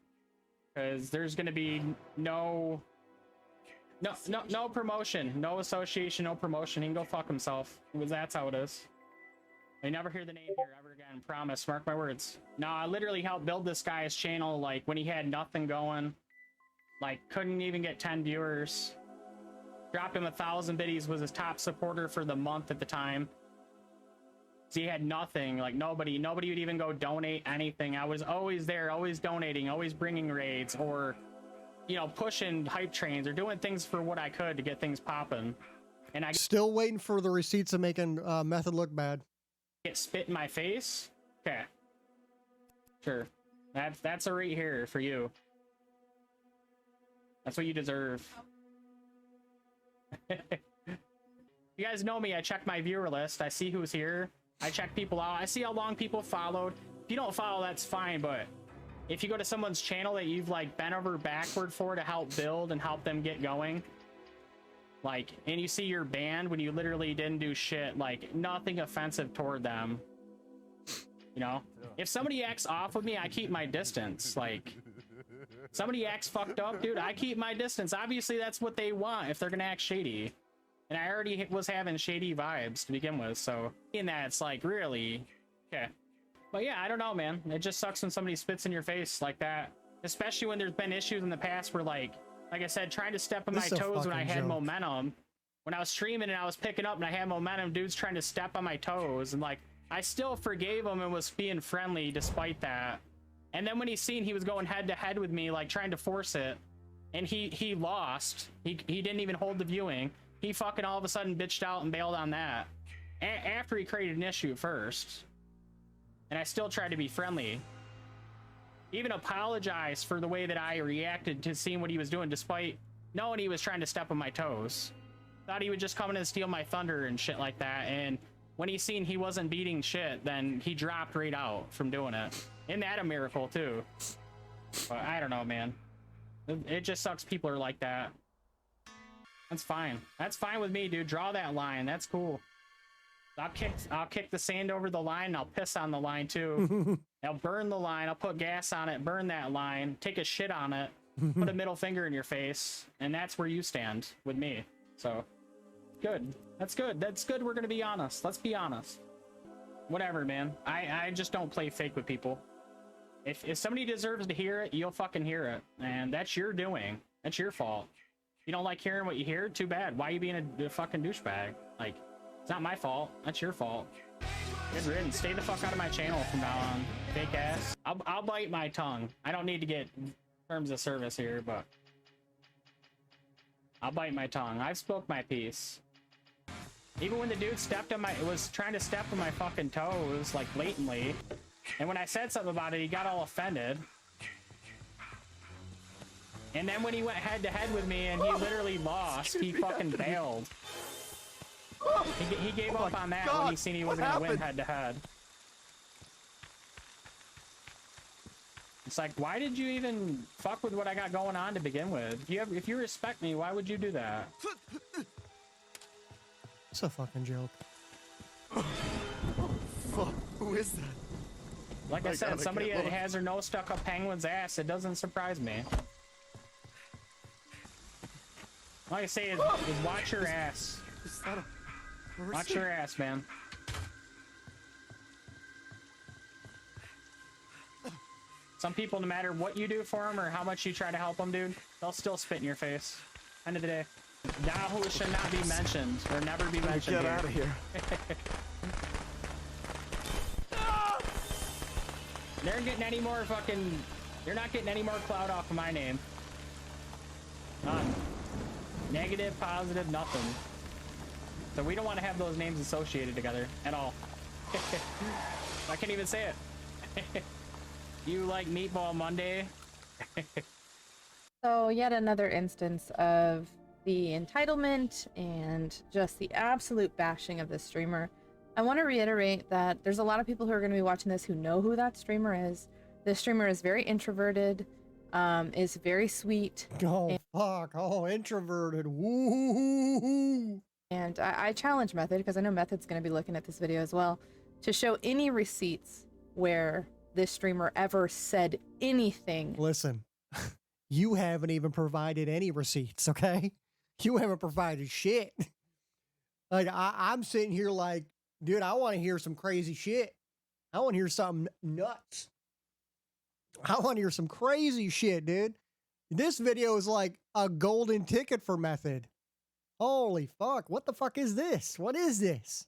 because there's gonna be no promotion, no association, no promotion. He can go fuck himself, because that's how it is. You never hear the name here ever again. Promise. Mark my words. No, I literally helped build this guy's channel, like when he had nothing going, like couldn't even get 10 viewers. Dropped him 1,000 biddies, was his top supporter for the month at the time. So he had nothing, like nobody would even go donate anything. I was always there, always donating, always bringing raids, or, you know, pushing hype trains or doing things for what I could to get things popping. And I Still waiting for the receipts of making Method look bad. get spit in my face. Okay, sure, that's a right here for you. That's what you deserve. You guys know me. I check my viewer list. I see who's here. I check people out. I see how long people followed. If you don't follow, that's fine, but if you go to someone's channel that you've like bent over backward for to help build and help them get going, like, and you see your banned when you literally didn't do shit, like nothing offensive toward them, you know, if somebody acts off with me, I keep my distance. Like, somebody acts fucked up, dude, I keep my distance. Obviously that's what they want if they're gonna act shady, and I already was having shady vibes to begin with, so in that it's like, really, okay. But yeah, I don't know, man. It just sucks when somebody spits in your face like that, especially when there's been issues in the past where, like I said, trying to step on my This is a toes when I fucking had joke. momentum. When I was streaming and I was picking up and I had momentum, dudes trying to step on my toes, and like I still forgave him and was being friendly despite that. And then when he seen he was going head to head with me, like trying to force it, and he lost. He didn't even hold the viewing. He fucking all of a sudden bitched out and bailed on that after he created an issue first. And I still tried to be friendly. Even apologize for the way that I reacted to seeing what he was doing, despite knowing he was trying to step on my toes. Thought he would just come in and steal my thunder and shit like that. And when he seen he wasn't beating shit, then he dropped right out from doing it. Isn't that a miracle too? But I don't know, man. It just sucks people are like that. That's fine. That's fine with me, dude. Draw that line. That's cool. I'll kick the sand over the line, and I'll piss on the line too. I'll burn the line, I'll put gas on it, burn that line, take a shit on it, put a middle finger in your face, and that's where you stand with me. So good. That's good. That's good. We're gonna be honest. Let's be honest. Whatever, man. I just don't play fake with people. If somebody deserves to hear it, you'll fucking hear it. And that's your doing. That's your fault. If you don't like hearing what you hear, too bad. Why are you being a fucking douchebag? Like, it's not my fault. That's your fault. Good riddance. Stay the fuck out of my channel from now on. Fake ass. I'll bite my tongue. I don't need to get terms of service here, but I'll bite my tongue. I've spoke my piece. Even when the dude was trying to step on my fucking toes, like blatantly, and when I said something about it, he got all offended. And then when he went head to head with me and he literally lost, he fucking bailed. He gave up on that when he seen he wasn't gonna win head to head. It's like, why did you even fuck with what I got going on to begin with? If you respect me, why would you do that? It's a fucking joke. Fuck, who is that? Like I said, gotta somebody get that lost. has their nose stuck up Penguin's ass, it doesn't surprise me. All I say is watch your ass. Is that a person? Watch your ass, man. Some people, no matter what you do for them or how much you try to help them, dude, they'll still spit in your face. End of the day. Yahoo should not be mentioned or never be mentioned. Get here. out of here. They're getting any more fucking. You're not getting any more clout off of my name. None. Negative, positive, nothing. So we don't want to have those names associated together at all. I can't even say it. You like Meatball Monday? So yet another instance of the entitlement and just the absolute bashing of this streamer. I want to reiterate that there's a lot of people who are going to be watching this who know who that streamer is. This streamer is very introverted, is very sweet. Oh, fuck. Oh, introverted. Woo. And I challenge Method, because I know Method's going to be looking at this video as well, to show any receipts where this streamer ever said anything. Listen, you haven't even provided any receipts, okay? You haven't provided shit. Like, I'm sitting here like, dude, I want to hear some crazy shit. I want to hear something nuts. I want to hear some crazy shit, dude. This video is like a golden ticket for Method. Holy fuck. What the fuck is this? What is this?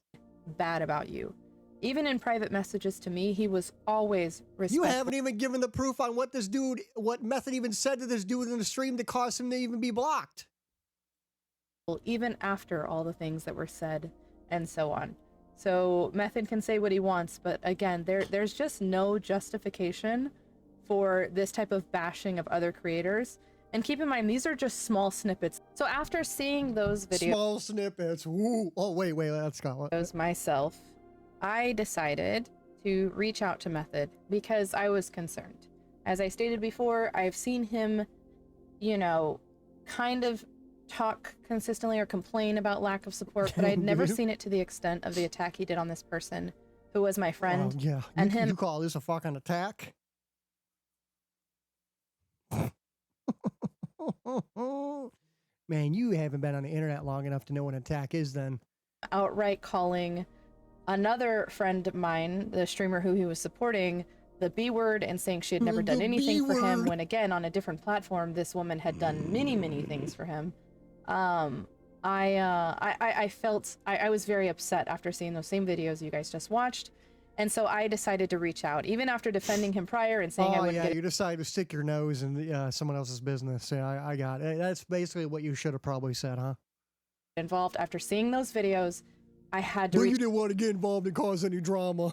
Bad about you. Even in private messages to me, he was always respectful. You haven't even given the proof on what this dude, what Method even said to this dude in the stream to cause him to even be blocked. Even after all the things that were said and so on. So Method can say what he wants, but again, there's just no justification for this type of bashing of other creators. And keep in mind, these are just small snippets. So after seeing those videos, Small snippets. Woo. Oh, wait, let's go. myself, I decided to reach out to Method because I was concerned. As I stated before, I've seen him, you know, kind of talk consistently or complain about lack of support, but I'd never seen it to the extent of the attack he did on this person who was my friend. Yeah, and you call this a fucking attack? Man, you haven't been on the internet long enough to know what an attack is then. Outright calling another friend of mine, the streamer who he was supporting, the B word, and saying she had never done anything for him, when again, on a different platform, this woman had done many things for him. I felt I was very upset after seeing those same videos you guys just watched. And so I decided to reach out, even after defending him prior and saying I wouldn't get you decided to stick your nose in someone else's business. Yeah, I got it. That's basically what you should have probably said, huh? involved. After seeing those videos, I had to Well, reach you didn't want to get involved and cause any drama.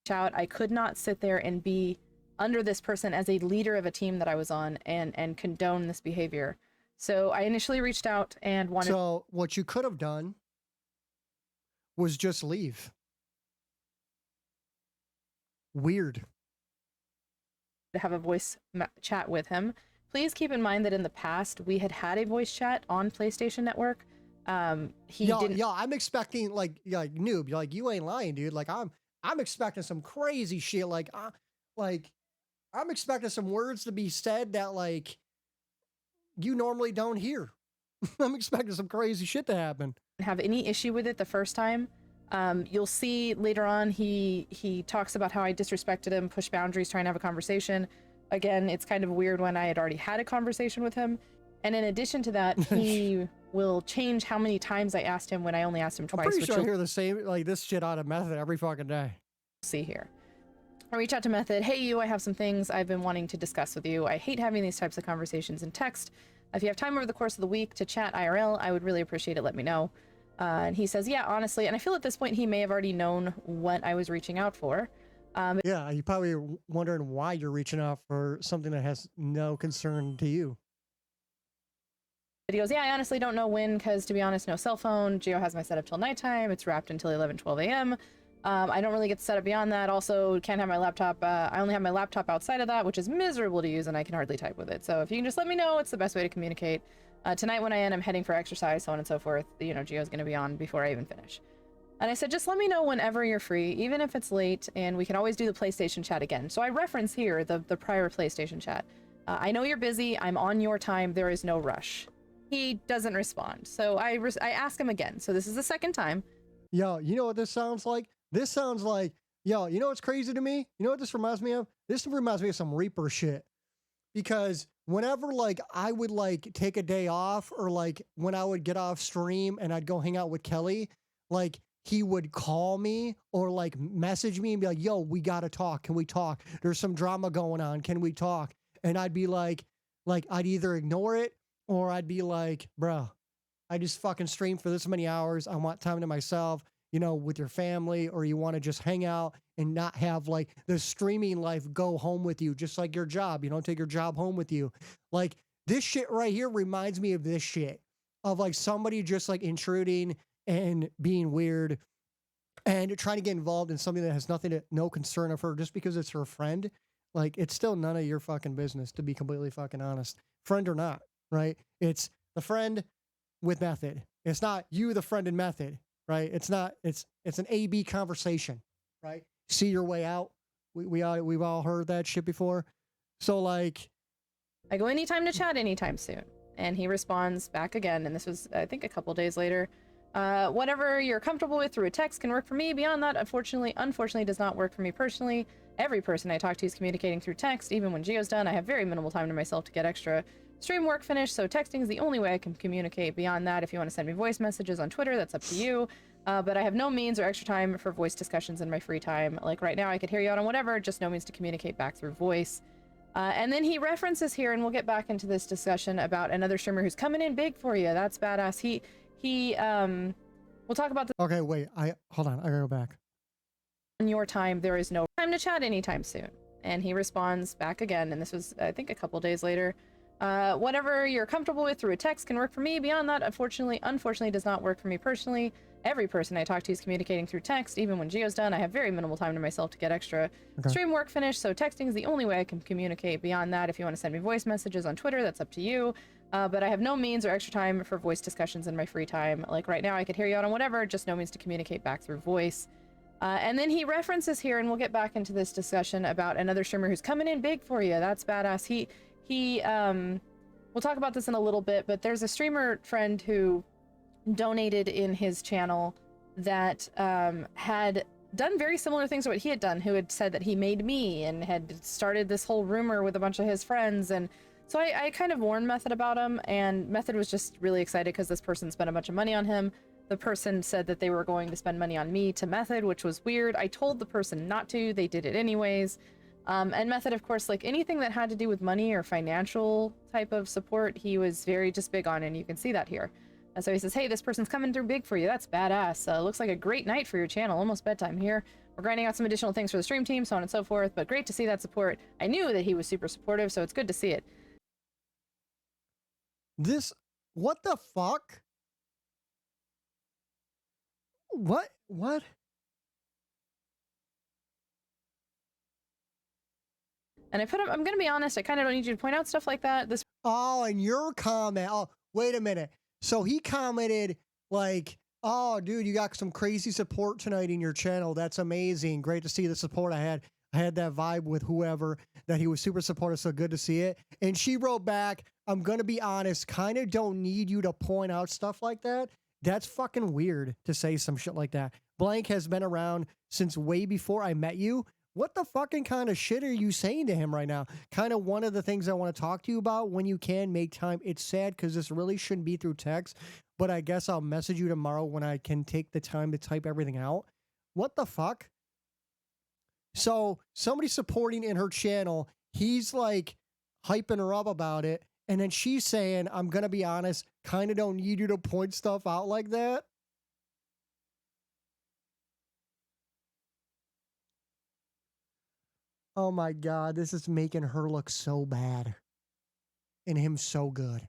out. I could not sit there and be under this person as a leader of a team that I was on and condone this behavior. So I initially reached out and wanted. So what you could have done was just leave. Weird. To have a voice chat with him. Please keep in mind that in the past we had a voice chat on PlayStation Network. He didn't. Yeah, I'm expecting like noob, like you ain't lying, dude. Like I'm expecting some crazy shit. Like I'm expecting some words to be said that like you normally don't hear. I'm expecting some crazy shit to happen. Have any issue with it the first time. You'll see later on he talks about how I disrespected him, pushed boundaries, trying to have a conversation. Again, it's kind of weird when I had already had a conversation with him. And in addition to that, he will change how many times I asked him when I only asked him twice. I'm pretty sure I hear the same, like this shit out of Method every fucking day. See here. I reach out to Method. Hey, you, I have some things I've been wanting to discuss with you. I hate having these types of conversations in text. If you have time over the course of the week to chat IRL, I would really appreciate it. Let me know. And he says, yeah, honestly, and I feel at this point he may have already known what I was reaching out for. Yeah, you probably are wondering why you're reaching out for something that has no concern to you. He goes, yeah, I honestly don't know when, because to be honest, no cell phone. Geo has my setup till nighttime. It's wrapped until 11:12 a.m. I don't really get to set up beyond that. Also, can't have my laptop. I only have my laptop outside of that, which is miserable to use, and I can hardly type with it. So if you can just let me know, it's the best way to communicate. Tonight when I end, I'm heading for exercise, so on and so forth. You know, Geo's going to be on before I even finish. And I said, just let me know whenever you're free, even if it's late, and we can always do the PlayStation chat again. So I reference here the prior PlayStation chat. I know you're busy. I'm on your time. There is no rush. He doesn't respond. So I ask him again. So this is the second time. Yo, you know what this sounds like? This sounds like, yo, you know what's crazy to me? You know what this reminds me of? This reminds me of some Reaper shit. Because whenever like I would like take a day off or like when I would get off stream and I'd go hang out with Kelly, like he would call me or like message me and be like, yo, we got to talk. Can we talk? There's some drama going on. Can we talk? And I'd be like I'd either ignore it or I'd be like, bro, I just fucking streamed for this many hours. I want time to myself, you know, with your family, or you want to just hang out and not have like the streaming life go home with you, just like your job. You don't take your job home with you. Like this shit right here reminds me of this shit of like somebody just like intruding and being weird and trying to get involved in something that has no concern of her just because it's her friend. Like it's still none of your fucking business, to be completely fucking honest, friend or not, right? It's the friend with Method. It's not you, the friend in Method, right? It's an A-B conversation, right? See your way out. We've all heard that shit before. So like, I go anytime to chat anytime soon. And he responds back again. And this was, I think, a couple days later. Whatever you're comfortable with through a text can work for me. Beyond that, unfortunately does not work for me personally. Every person I talk to is communicating through text. Even when Geo's done, I have very minimal time to myself to get extra stream work finished. So texting is the only way I can communicate. Beyond that, if you want to send me voice messages on Twitter, that's up to you. But I have no means or extra time for voice discussions in my free time. Like right now, I could hear you out on whatever, just no means to communicate back through voice. And then he references here, and we'll get back into this discussion about another streamer who's coming in big for you. That's badass. We'll talk about this. okay, wait, hold on, I gotta go back. In your time, there is no time to chat anytime soon. And he responds back again, and this was, I think, a couple days later. Whatever you're comfortable with through a text can work for me. Beyond that, unfortunately does not work for me personally. Every person I talk to is communicating through text. Even when Geo's done, I have very minimal time to myself to get extra stream work finished. So texting is the only way I can communicate. Beyond that, if you want to send me voice messages on Twitter, that's up to you. But I have no means or extra time for voice discussions in my free time. Like right now, I could hear you out on whatever, just no means to communicate back through voice. And then he references here, and we'll get back into this discussion about another streamer who's coming in big for you. That's badass. We'll talk about this in a little bit, but there's a streamer friend who donated in his channel that had done very similar things to what he had done, who had said that he made me and had started this whole rumor with a bunch of his friends. And so I kind of warned Method about him, and Method was just really excited because this person spent a bunch of money on him. The person said that they were going to spend money on me to Method, which was weird. I told the person not to. They did it anyways. And Method, of course, like anything that had to do with money or financial type of support, he was very just big on, and you can see that here. And so he says, hey, this person's coming through big for you. That's badass. Looks like a great night for your channel. Almost bedtime here. We're grinding out some additional things for the stream team, so on and so forth. But great to see that support. I knew that he was super supportive, so it's good to see it. What the fuck? What? And I'm gonna be honest, I kind of don't need you to point out stuff like that. Oh, and your comment. Oh, wait a minute. So he commented like, oh, dude, you got some crazy support tonight in your channel. That's amazing. Great to see the support. I had that vibe with whoever that he was super supportive. So good to see it. And she wrote back, I'm going to be honest, kind of don't need you to point out stuff like that. That's fucking weird to say some shit like that. Blank has been around since way before I met you. What the fucking kind of shit are you saying to him right now? Kind of one of the things I want to talk to you about when you can make time. It's sad because this really shouldn't be through text, but I guess I'll message you tomorrow when I can take the time to type everything out. What the fuck? So somebody supporting in her channel, he's like hyping her up about it. And then she's saying, I'm going to be honest, kind of don't need you to point stuff out like that. Oh my God, this is making her look so bad and him so good.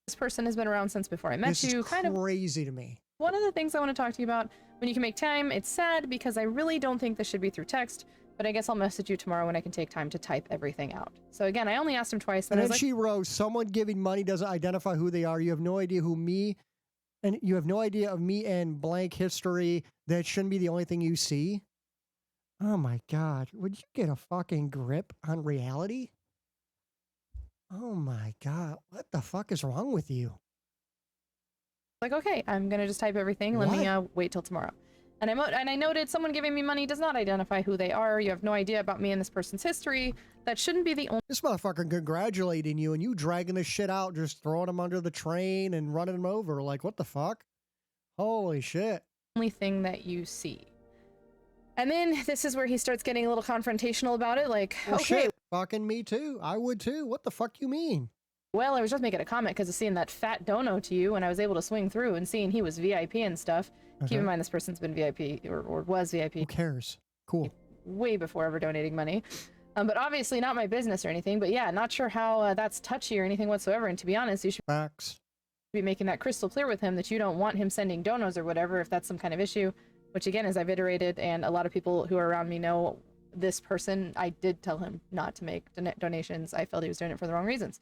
This person has been around since before I met you. This is crazy to me. One of the things I want to talk to you about, when you can make time, it's sad because I really don't think this should be through text, but I guess I'll message you tomorrow when I can take time to type everything out. So again, I only asked him twice. And then she wrote, someone giving money doesn't identify who they are. You have no idea you have no idea of me and blank history. That shouldn't be the only thing you see. Oh my God. Would you get a fucking grip on reality? Oh my God. What the fuck is wrong with you? Like, okay, I'm going to just type everything. Let me wait till tomorrow. And I noted someone giving me money does not identify who they are. You have no idea about me and this person's history. That shouldn't be the This motherfucker congratulating you and you dragging this shit out, just throwing him under the train and running him over. Like, what the fuck? Holy shit. only thing that you see. And then this is where he starts getting a little confrontational about it. Like, Well, okay, shit. Fucking me too. I would too. What the fuck you mean? well, I was just making a comment because of seeing that fat dono to you and I was able to swing through and seeing he was VIP and stuff. Keep in Okay. mind this person's been VIP or was Who VIP cares? Cool. way before ever donating money. But obviously not my business or anything. But yeah, not sure how that's touchy or anything whatsoever. And to be honest, you should Facts. be making that crystal clear with him that you don't want him sending donos or whatever if that's some kind of issue. Which again, as I've iterated, and a lot of people who are around me know this person, I did tell him not to make donations. I felt he was doing it for the wrong reasons.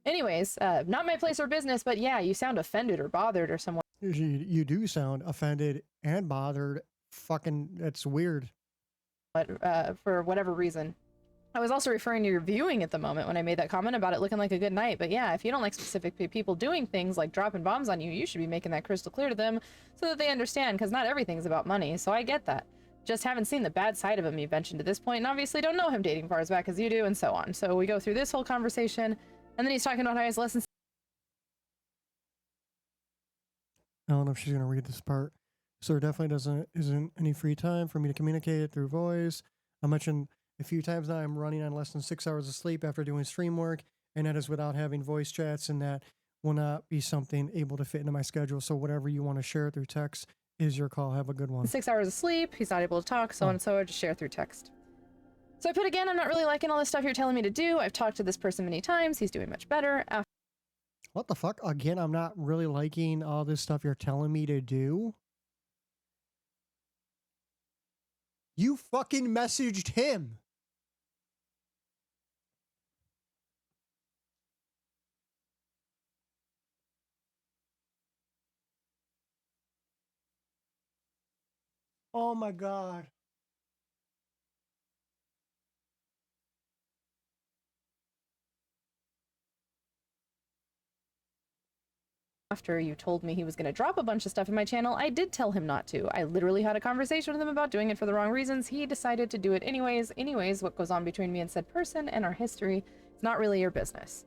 Anyways, not my place or business, but yeah, you sound offended or bothered or someone. You do sound offended and bothered. Fucking, that's weird. For whatever reason. I was also referring to your viewing at the moment when I made that comment about it looking like a good night. But yeah, if you don't like specific people doing things like dropping bombs on you, you should be making that crystal clear to them so that they understand, because not everything's about money. So I get that. Just haven't seen the bad side of him you've mentioned to this point, and obviously don't know him dating far as back as you do, and so on. So we go through this whole conversation, and then he's talking about how his lessons. I don't know if she's gonna read this part. So there definitely isn't any free time for me to communicate through voice. I mentioned a few times now I'm running on less than 6 hours of sleep after doing stream work, and that is without having voice chats, and that will not be something able to fit into my schedule. So whatever you want to share through text is your call. Have a good one. 6 hours of sleep, he's not able to talk, so on and so on, just share through text. So I put again, I'm not really liking all this stuff you're telling me to do. I've talked to this person many times, he's doing much better. What the fuck? Again, I'm not really liking all this stuff you're telling me to do. You fucking messaged him. Oh my God. After you told me he was going to drop a bunch of stuff in my channel, I did tell him not to. I literally had a conversation with him about doing it for the wrong reasons. He decided to do it anyways. Anyways, what goes on between me and said person and our history is not really your business.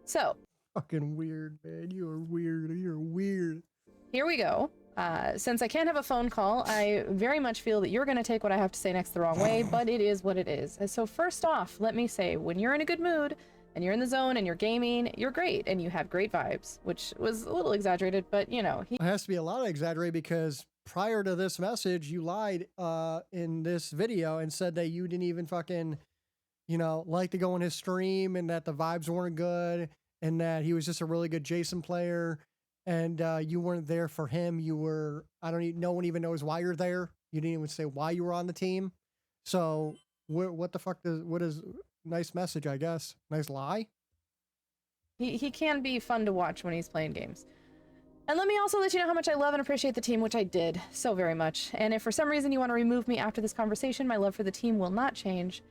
So, Fucking weird, man. You're weird. You're weird. here we go. Since I can't have a phone call, I very much feel that you're going to take what I have to say next the wrong way, but it is what it is. And so first off, let me say, when you're in a good mood, and you're in the zone and you're gaming, you're great and you have great vibes, which was a little exaggerated, but you know, It has to be a lot of exaggerated because prior to this message, you lied in this video and said that you didn't even fucking, like to go on his stream and that the vibes weren't good and that he was just a really good Jason player and you weren't there for him. You were, no one even knows why you're there. You didn't even say why you were on the team. So what the fuck what is... Nice message, I guess. Nice lie. he can be fun to watch when he's playing games. And let me also let you know how much I love and appreciate the team, which I did so very much. And if for some reason you want to remove me after this conversation, my love for the team will not change.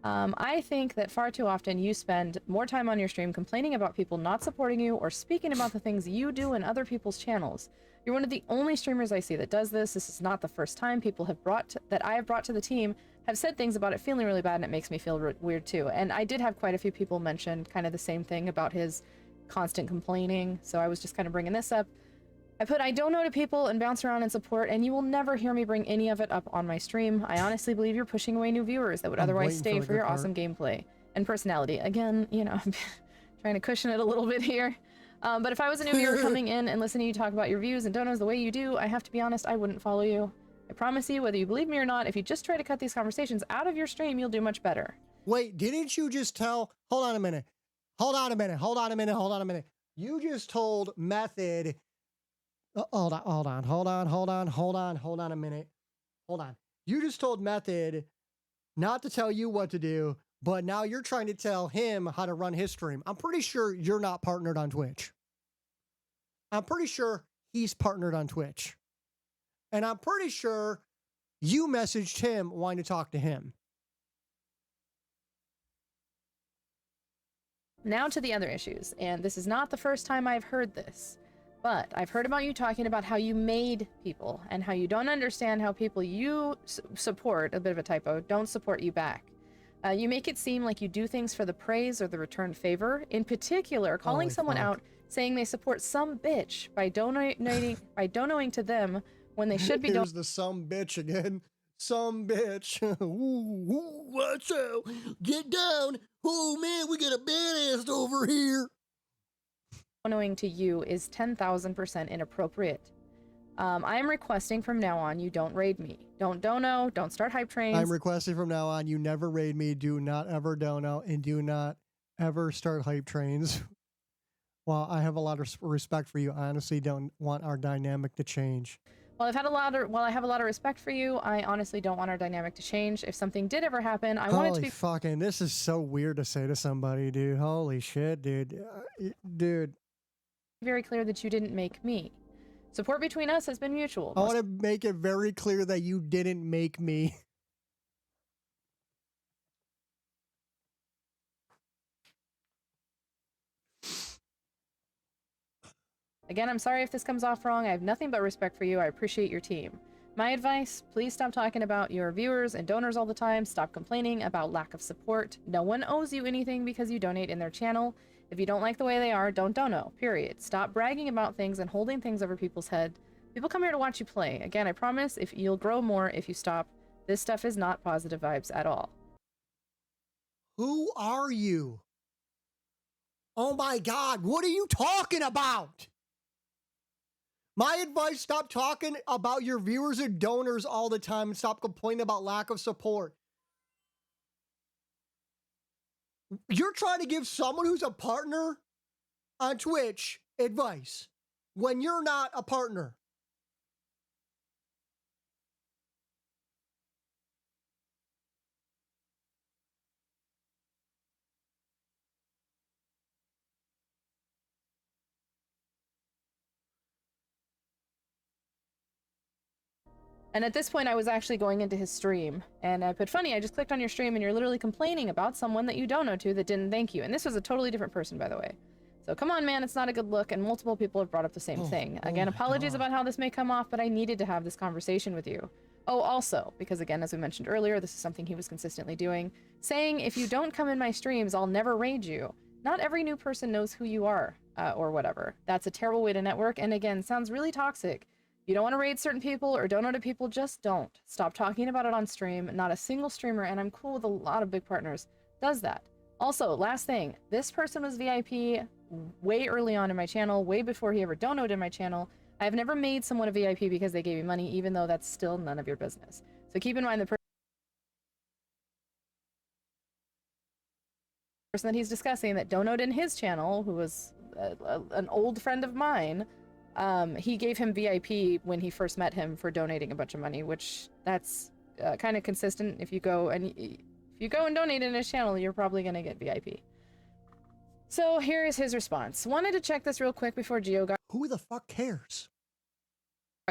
I think that far too often you spend more time on your stream complaining about people not supporting you or speaking about the things you do in other people's channels. You're one of the only streamers I see that does this. This is not the first time people have that I have brought to the team have said things about it feeling really bad, and it makes me feel weird too. And I did have quite a few people mention kind of the same thing about his constant complaining, so I was just kind of bringing this up. I don't know to people and bounce around and support, and you will never hear me bring any of it up on my stream. I honestly believe you're pushing away new viewers that would otherwise stay for your awesome gameplay and personality. Again, I'm trying to cushion it a little bit here. But if I was a new viewer coming in and listening to you talk about your views and donos the way you do, I have to be honest, I wouldn't follow you. I promise you, whether you believe me or not, if you just try to cut these conversations out of your stream, you'll do much better. Wait, didn't you just tell... Hold on a minute. You just told Method... Hold on a minute. Hold on. You just told Method not to tell you what to do, but now you're trying to tell him how to run his stream. I'm pretty sure you're not partnered on Twitch. I'm pretty sure he's partnered on Twitch. And I'm pretty sure you messaged him wanting to talk to him. Now to the other issues, and this is not the first time I've heard this. But I've heard about you talking about how you made people and how you don't understand how people you support, a bit of a typo, don't support you back. You make it seem like you do things for the praise or the returned favor. In particular, calling Holy someone fuck. out saying they support some bitch by donating to them when they should be donating. Here's the some bitch again. Some bitch. Ooh, ooh, watch out. Get down. Oh man, we got a badass over here. Donating to you is 10,000% inappropriate. I am requesting from now on you don't raid me. Don't dono, don't start hype trains. I'm requesting from now on you never raid me, do not ever dono, and do not ever start hype trains. While I have a lot of respect for you, I honestly don't want our dynamic to change. While I have a lot of respect for you, I honestly don't want our dynamic to change. If something did ever happen, I want it to be fucking, this is so weird to say to somebody, dude. Holy shit, dude. Dude. very clear that you didn't make me. Support between us has been mutual. I want to make it very clear that you didn't make me. Again, I'm sorry if this comes off wrong. I have nothing but respect for you. I appreciate your team. My advice, please stop talking about your viewers and donors all the time. Stop complaining about lack of support. No one owes you anything because you donate in their channel. If you don't like the way they are, don't dono, period. Stop bragging about things and holding things over people's head. People come here to watch you play. Again, I promise if you'll grow more if you stop. This stuff is not positive vibes at all. Who are you? Oh my God, what are you talking about? My advice, stop talking about your viewers and donors all the time and stop complaining about lack of support. You're trying to give someone who's a partner on Twitch advice when you're not a partner. And at this point, I was actually going into his stream, and I put, funny, I just clicked on your stream, and you're literally complaining about someone that you don't know to that didn't thank you. And this was a totally different person, by the way. So come on, man, it's not a good look, and multiple people have brought up the same thing. Again, apologies about how this may come off, but I needed to have this conversation with you. Oh, also, because again, as we mentioned earlier, this is something he was consistently doing, saying, if you don't come in my streams, I'll never raid you. Not every new person knows who you are, or whatever. That's a terrible way to network, and again, sounds really toxic. You don't want to raid certain people or donate to people, just don't. Stop talking about it on stream. Not a single streamer, and I'm cool with a lot of big partners, does that. Also, last thing, this person was VIP way early on in my channel, way before he ever donated in my channel. I have never made someone a VIP because they gave me money, even though that's still none of your business. So keep in mind the person that he's discussing that donated in his channel, who was an old friend of mine, he gave him VIP when he first met him for donating a bunch of money, which that's kind of consistent. If you go and donate in his channel, you're probably going to get VIP. So here is his response. Wanted to check this real quick before Geo got Who the fuck cares?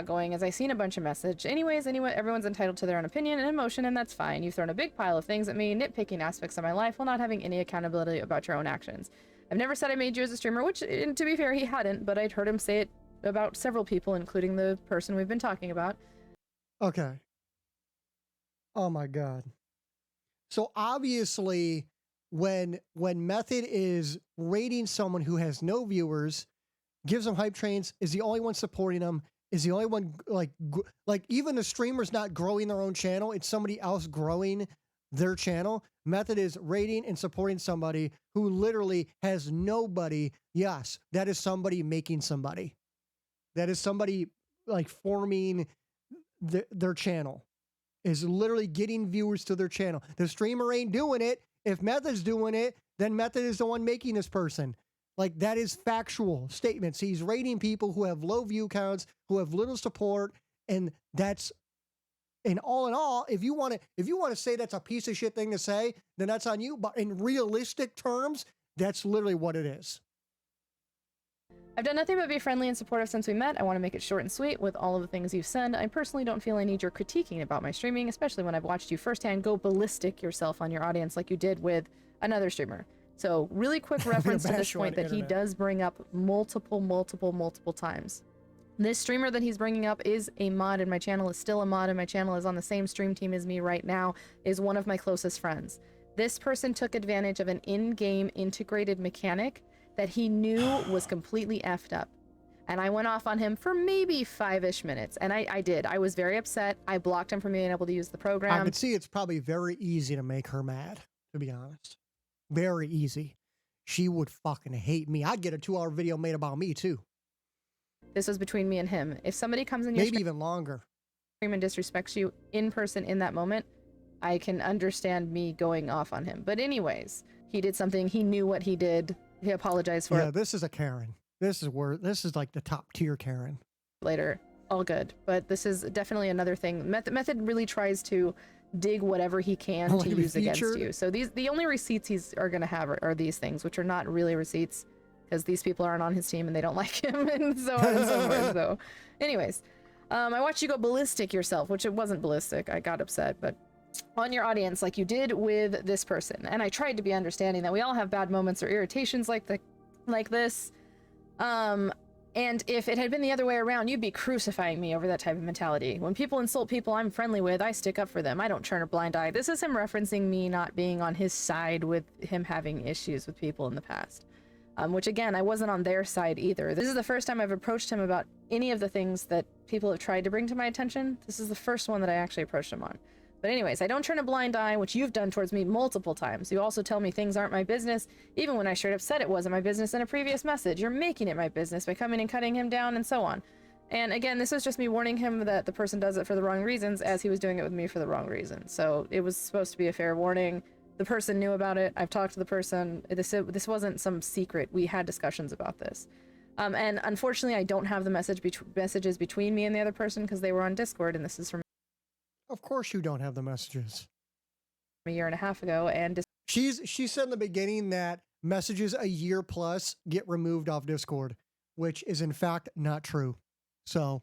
going, as I seen a bunch of message. Anyways, everyone's entitled to their own opinion and emotion, and that's fine. You've thrown a big pile of things at me, nitpicking aspects of my life while not having any accountability about your own actions. I've never said I made you as a streamer, which, to be fair, he hadn't, but I'd heard him say it about several people, including the person we've been talking about. Okay. Oh my God. So obviously, when Method is rating someone who has no viewers, gives them hype trains, is the only one supporting them, is the only one like even the streamer's not growing their own channel, it's somebody else growing their channel. Method is rating and supporting somebody who literally has nobody. Yes, that is somebody making somebody. That is somebody like forming their channel, is literally getting viewers to their channel. The streamer ain't doing it. If Method's doing it, then Method is the one making this person. Like, that is factual statements. He's rating people who have low view counts, who have little support, and that's, and all in all, if you want to say that's a piece of shit thing to say, then that's on you. But in realistic terms, that's literally what it is. I've done nothing but be friendly and supportive since we met. I want to make it short and sweet with all of the things you've said. I personally don't feel I need your critiquing about my streaming, especially when I've watched you firsthand go ballistic yourself on your audience like you did with another streamer. So really quick reference to this bash you on point that he internet. does bring up multiple times. This streamer that he's bringing up is a mod in my channel, is still a mod in my channel, is on the same stream team as me right now, is one of my closest friends. This person took advantage of an in-game integrated mechanic that he knew was completely effed up. And I went off on him for maybe 5-ish minutes. And I did. I was very upset. I blocked him from being able to use the I program. could see it's probably very easy to make her mad, to be honest. Very easy. She would fucking hate me. I'd get a 2-hour video made about me too. This was between me and him. If somebody comes in your Maybe even longer. stream and disrespects you in person in that moment, I can understand me going off on him. But anyways, he did something. He knew what he did. He apologized for Yeah, it this is a Karen. This is like the top tier Karen. later. All good. But this is definitely another thing. Method really tries to dig whatever he can Like to to be use against featured? you. So the only receipts he's are gonna have are these things, which are not really receipts, because these people aren't on his team and they don't like him, and so on and so forth. So, anyways, I watched you go ballistic yourself, which it wasn't ballistic. I got upset, but on your audience, like you did with this person, and I tried to be understanding that we all have bad moments or irritations like this. And if it had been the other way around, you'd be crucifying me over that type of mentality. When people insult people I'm friendly with, I stick up for them. I don't turn a blind eye. This is him referencing me not being on his side with him having issues with people in the past. Which again, I wasn't on their side either. This is the first time I've approached him about any of the things that people have tried to bring to my attention. This is the first one that I actually approached him on. But anyways, I don't turn a blind eye, which you've done towards me multiple times. You also tell me things aren't my business, even when I straight up said it wasn't my business in a previous message. You're making it my business by coming and cutting him down and so on. And again, this was just me warning him that the person does it for the wrong reasons, as he was doing it with me for the wrong reason. So it was supposed to be a fair warning. The person knew about it. I've talked to the person. This wasn't some secret. We had discussions about this. And unfortunately, I don't have the messages between me and the other person because they were on Discord, and this is from Of course you don't have the messages. a year and a half ago. And She said in the beginning that messages a year plus get removed off Discord, which is in fact not true. So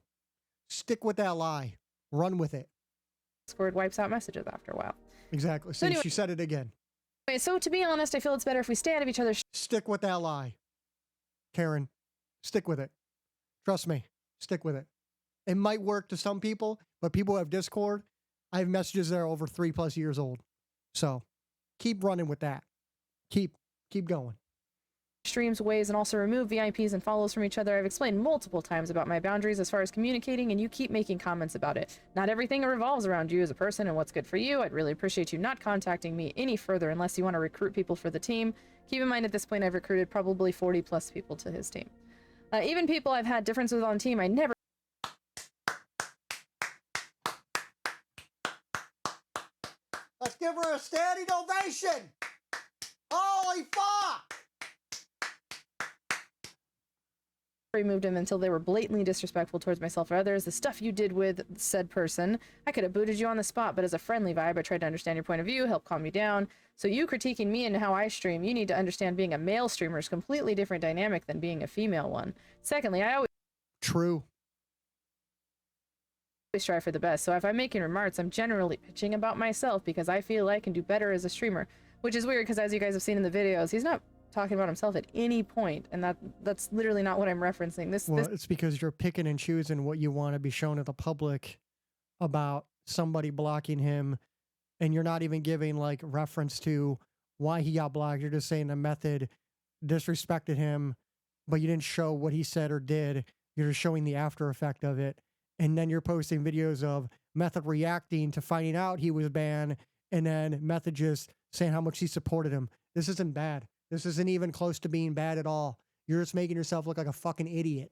stick with that lie. Run with it. Discord wipes out messages after a while. Exactly. So See, anyway- she said it again. Anyway, so to be honest, I feel it's better if we stay out of each other's Stick with that lie. Karen, stick with it. Trust me, stick with it. It might work to some people, but people who have Discord, I have messages that are over 3+ years old. So keep running with that. Keep going. streams, ways, and also remove VIPs and follows from each other. I've explained multiple times about my boundaries as far as communicating, and you keep making comments about it. Not everything revolves around you as a person and what's good for you. I'd really appreciate you not contacting me any further unless you want to recruit people for the team. Keep in mind, at this point, I've recruited probably 40+ people to his team. Even people I've had differences with on team, I never Let's give her a standing ovation. Holy fuck! removed him until they were blatantly disrespectful towards myself or others. The stuff you did with said person, I could have booted you on the spot, but as a friendly vibe, I tried to understand your point of view, help calm you down. So you critiquing me and how I stream, you need to understand being a male streamer is completely different dynamic than being a female one. Secondly, I always True. strive for the best. So if I'm making remarks, I'm generally pitching about myself because I feel I can do better as a streamer, which is weird because as you guys have seen in the videos, he's not talking about himself at any point, and that's literally not what I'm referencing. Well, it's because you're picking and choosing what you want to be shown to the public about somebody blocking him, and you're not even giving like reference to why he got blocked. You're just saying the method disrespected him, but you didn't show what he said or did. You're just showing the after effect of it. And then you're posting videos of Method reacting to finding out he was banned, and then Method just saying how much he supported him. This isn't bad. This isn't even close to being bad at all. You're just making yourself look like a fucking idiot.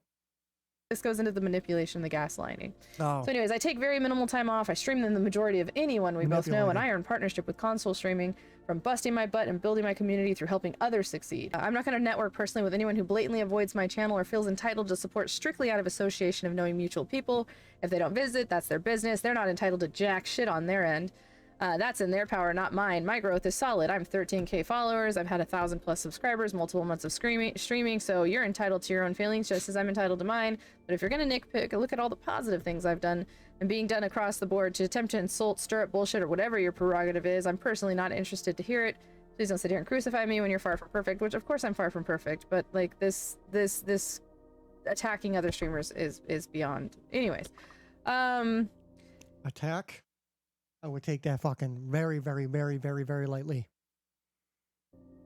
This goes into the manipulation, the gaslighting. Oh. So anyways, I take very minimal time off. I stream than the majority of anyone we both know, and Manipulating. I earn partnership with console streaming from busting my butt and building my community through helping others succeed. I'm not going to network personally with anyone who blatantly avoids my channel or feels entitled to support strictly out of association of knowing mutual people. If they don't visit, that's their business. They're not entitled to jack shit on their end. That's in their power, not mine. My growth is solid. I'm 13K followers. I've had 1,000+ subscribers, multiple months of streaming. So you're entitled to your own feelings just as I'm entitled to mine. But if you're going to nitpick, look at all the positive things I've done and being done across the board to attempt to insult, stir up bullshit, or whatever your prerogative is. I'm personally not interested to hear it. Please don't sit here and crucify me when you're far from perfect, which of course I'm far from perfect, but like this attacking other streamers is beyond. Anyways. Attack? I would take that fucking very, very, very, very, very lightly.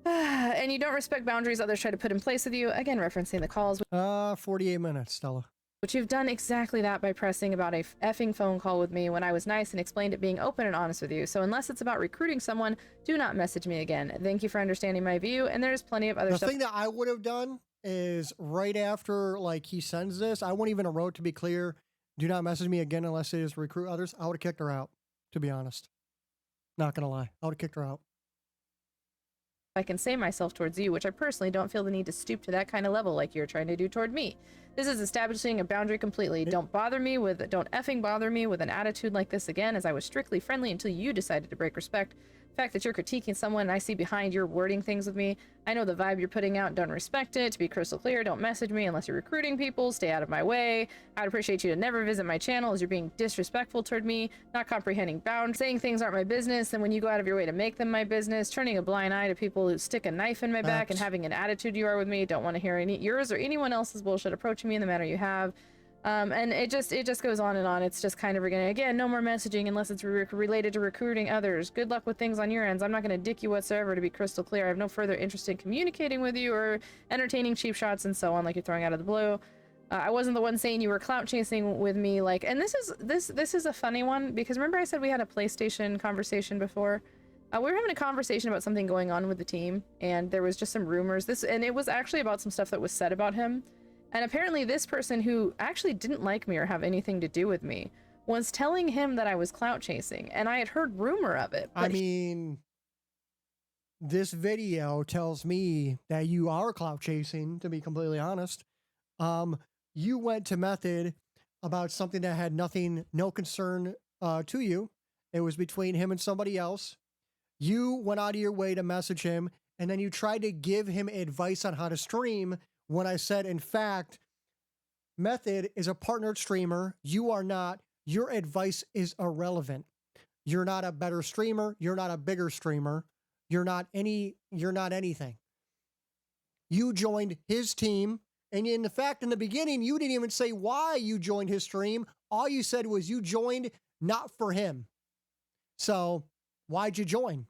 And you don't respect boundaries others try to put in place with you. Again, referencing the calls. 48 minutes, Stella. But you've done exactly that by pressing about a effing phone call with me when I was nice and explained it being open and honest with you. So unless it's about recruiting someone, do not message me again. Thank you for understanding my view, and there's plenty of other stuff. The thing that I would have done is right after, like, he sends this, I wouldn't even have wrote, to be clear, do not message me again unless it is recruit others. I would have kicked her out, to be honest. Not gonna lie. I would have kicked her out. I can say myself towards you, which I personally don't feel the need to stoop to that kind of level like you're trying to do toward me. This is establishing a boundary completely. Don't effing bother me with an attitude like this again, as I was strictly friendly until you decided to break respect. The fact that you're critiquing someone and I see behind your wording things with me. I know the vibe you're putting out and don't respect it. To be crystal clear, don't message me unless you're recruiting people. Stay out of my way. I'd appreciate you to never visit my channel as you're being disrespectful toward me, not comprehending bounds, saying things aren't my business, and when you go out of your way to make them my business, turning a blind eye to people who stick a knife in my back and having an attitude you are with me. Don't want to hear any yours or anyone else's bullshit approaching me in the manner you have. And it just goes on and on. It's just kind of again, no more messaging unless it's related to recruiting others. Good luck with things on your ends. I'm not going to dick you whatsoever, to be crystal clear. I have no further interest in communicating with you or entertaining cheap shots and so on, like you're throwing out of the blue. I wasn't the one saying you were clout chasing with me, like, and this is a funny one, because remember I said we had a PlayStation conversation before? We were having a conversation about something going on with the team, and there was just some rumors. And it was actually about some stuff that was said about him. And apparently this person, who actually didn't like me or have anything to do with me, was telling him that I was clout chasing, and I had heard rumor of it. I mean, this video tells me that you are clout chasing, to be completely honest. You went to Method about something that had no concern to you. It was between him and somebody else. You went out of your way to message him, and then you tried to give him advice on how to stream, when I said, in fact, Method is a partnered streamer. You are not. Your advice is irrelevant. You're not a better streamer. You're not a bigger streamer. You're not anything. You joined his team. And in fact, in the beginning, you didn't even say why you joined his stream. All you said was you joined not for him. So why'd you join?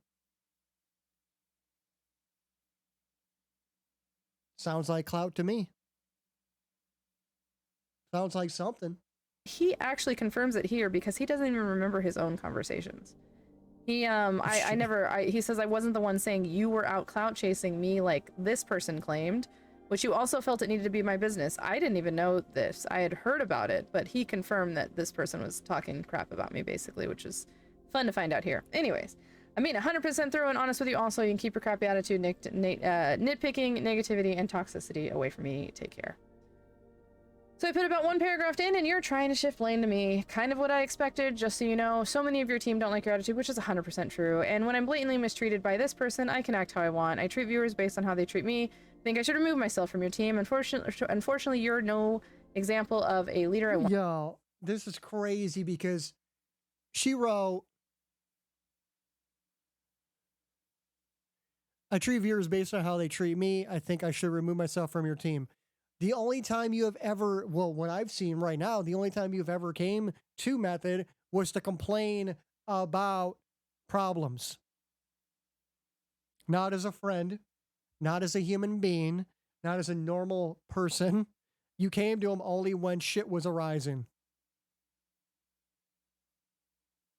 Sounds like clout to me. Sounds like something. He actually confirms it here because he doesn't even remember his own conversations. He he says I wasn't the one saying you were out clout chasing me like this person claimed, which you also felt it needed to be my business. I didn't even know this. I had heard about it, but he confirmed that this person was talking crap about me, basically, which is fun to find out here. Anyways, I mean, 100% thorough and honest with you. Also, you can keep your crappy attitude, nitpicking, negativity, and toxicity away from me. Take care. So I put about one paragraph in, and you're trying to shift blame to me. Kind of what I expected, just so you know. So many of your team don't like your attitude, which is 100% true. And when I'm blatantly mistreated by this person, I can act how I want. I treat viewers based on how they treat me. I think I should remove myself from your team. Unfortunately, you're no example of a leader I want. Yo, this is crazy because she wrote, I treat viewers based on how they treat me. I think I should remove myself from your team. The only time you have ever, well, what I've seen right now, the only time you've ever came to Method was to complain about problems. Not as a friend, not as a human being, not as a normal person. You came to him only when shit was arising.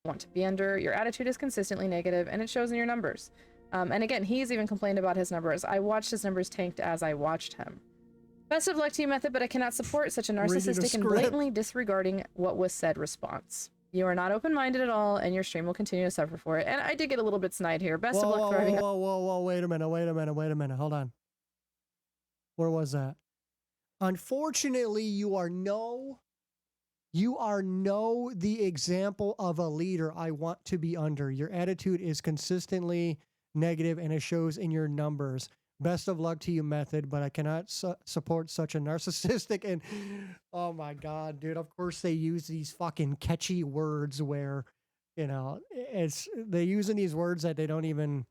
Want to be under. Your attitude is consistently negative, and it shows in your numbers. And again, he's even complained about his numbers. I watched his numbers tanked as I watched him. Best of luck to you, Method, but I cannot support such a narcissistic and blatantly disregarding what was said response. You are not open-minded at all, and your stream will continue to suffer for it. And I did get a little bit snide here. Best of luck thriving. Whoa, wait a minute. Hold on. Where was that? Unfortunately, you are the example of a leader I want to be under. Your attitude is consistently negative, and it shows in your numbers. Best of luck to you, Method, but I cannot support such a narcissistic and, oh my God, dude, of course they use these fucking catchy words where, you know, they're using these words that they don't even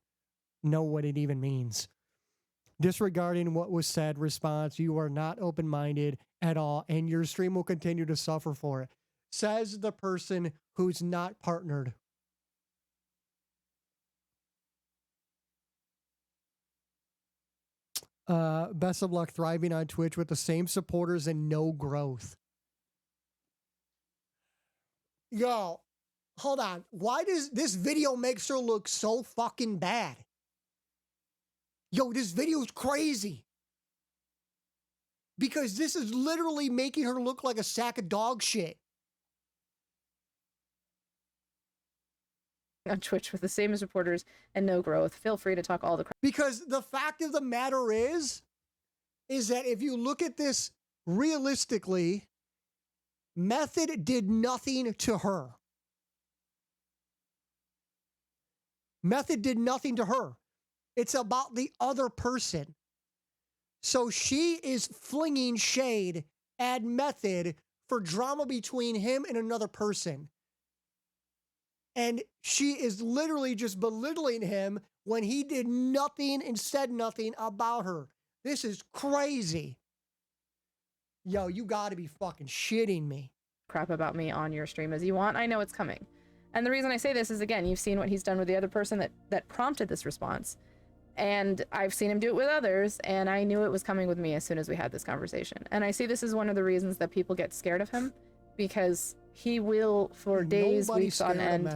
know what it even means. Disregarding what was said, response, you are not open-minded at all, and your stream will continue to suffer for it. Says the person who's not partnered. Best of luck thriving on Twitch with the same supporters and no growth. Yo, hold on. Why does this video makes her look so fucking bad? Yo, this video's crazy. Because this is literally making her look like a sack of dog shit. On Twitch with the same as reporters and no growth. Feel free to talk all the crap. Because the fact of the matter is that if you look at this realistically, Method did nothing to her. Method did nothing to her. It's about the other person. So she is flinging shade at Method for drama between him and another person. And she is literally just belittling him when he did nothing and said nothing about her. This is crazy. Yo, you gotta be fucking shitting me. Crap about me on your stream as you want. I know it's coming. And the reason I say this is, again, you've seen what he's done with the other person that prompted this response. And I've seen him do it with others, and I knew it was coming with me as soon as we had this conversation. And I see this as one of the reasons that people get scared of him, because he will, for days, weeks on end,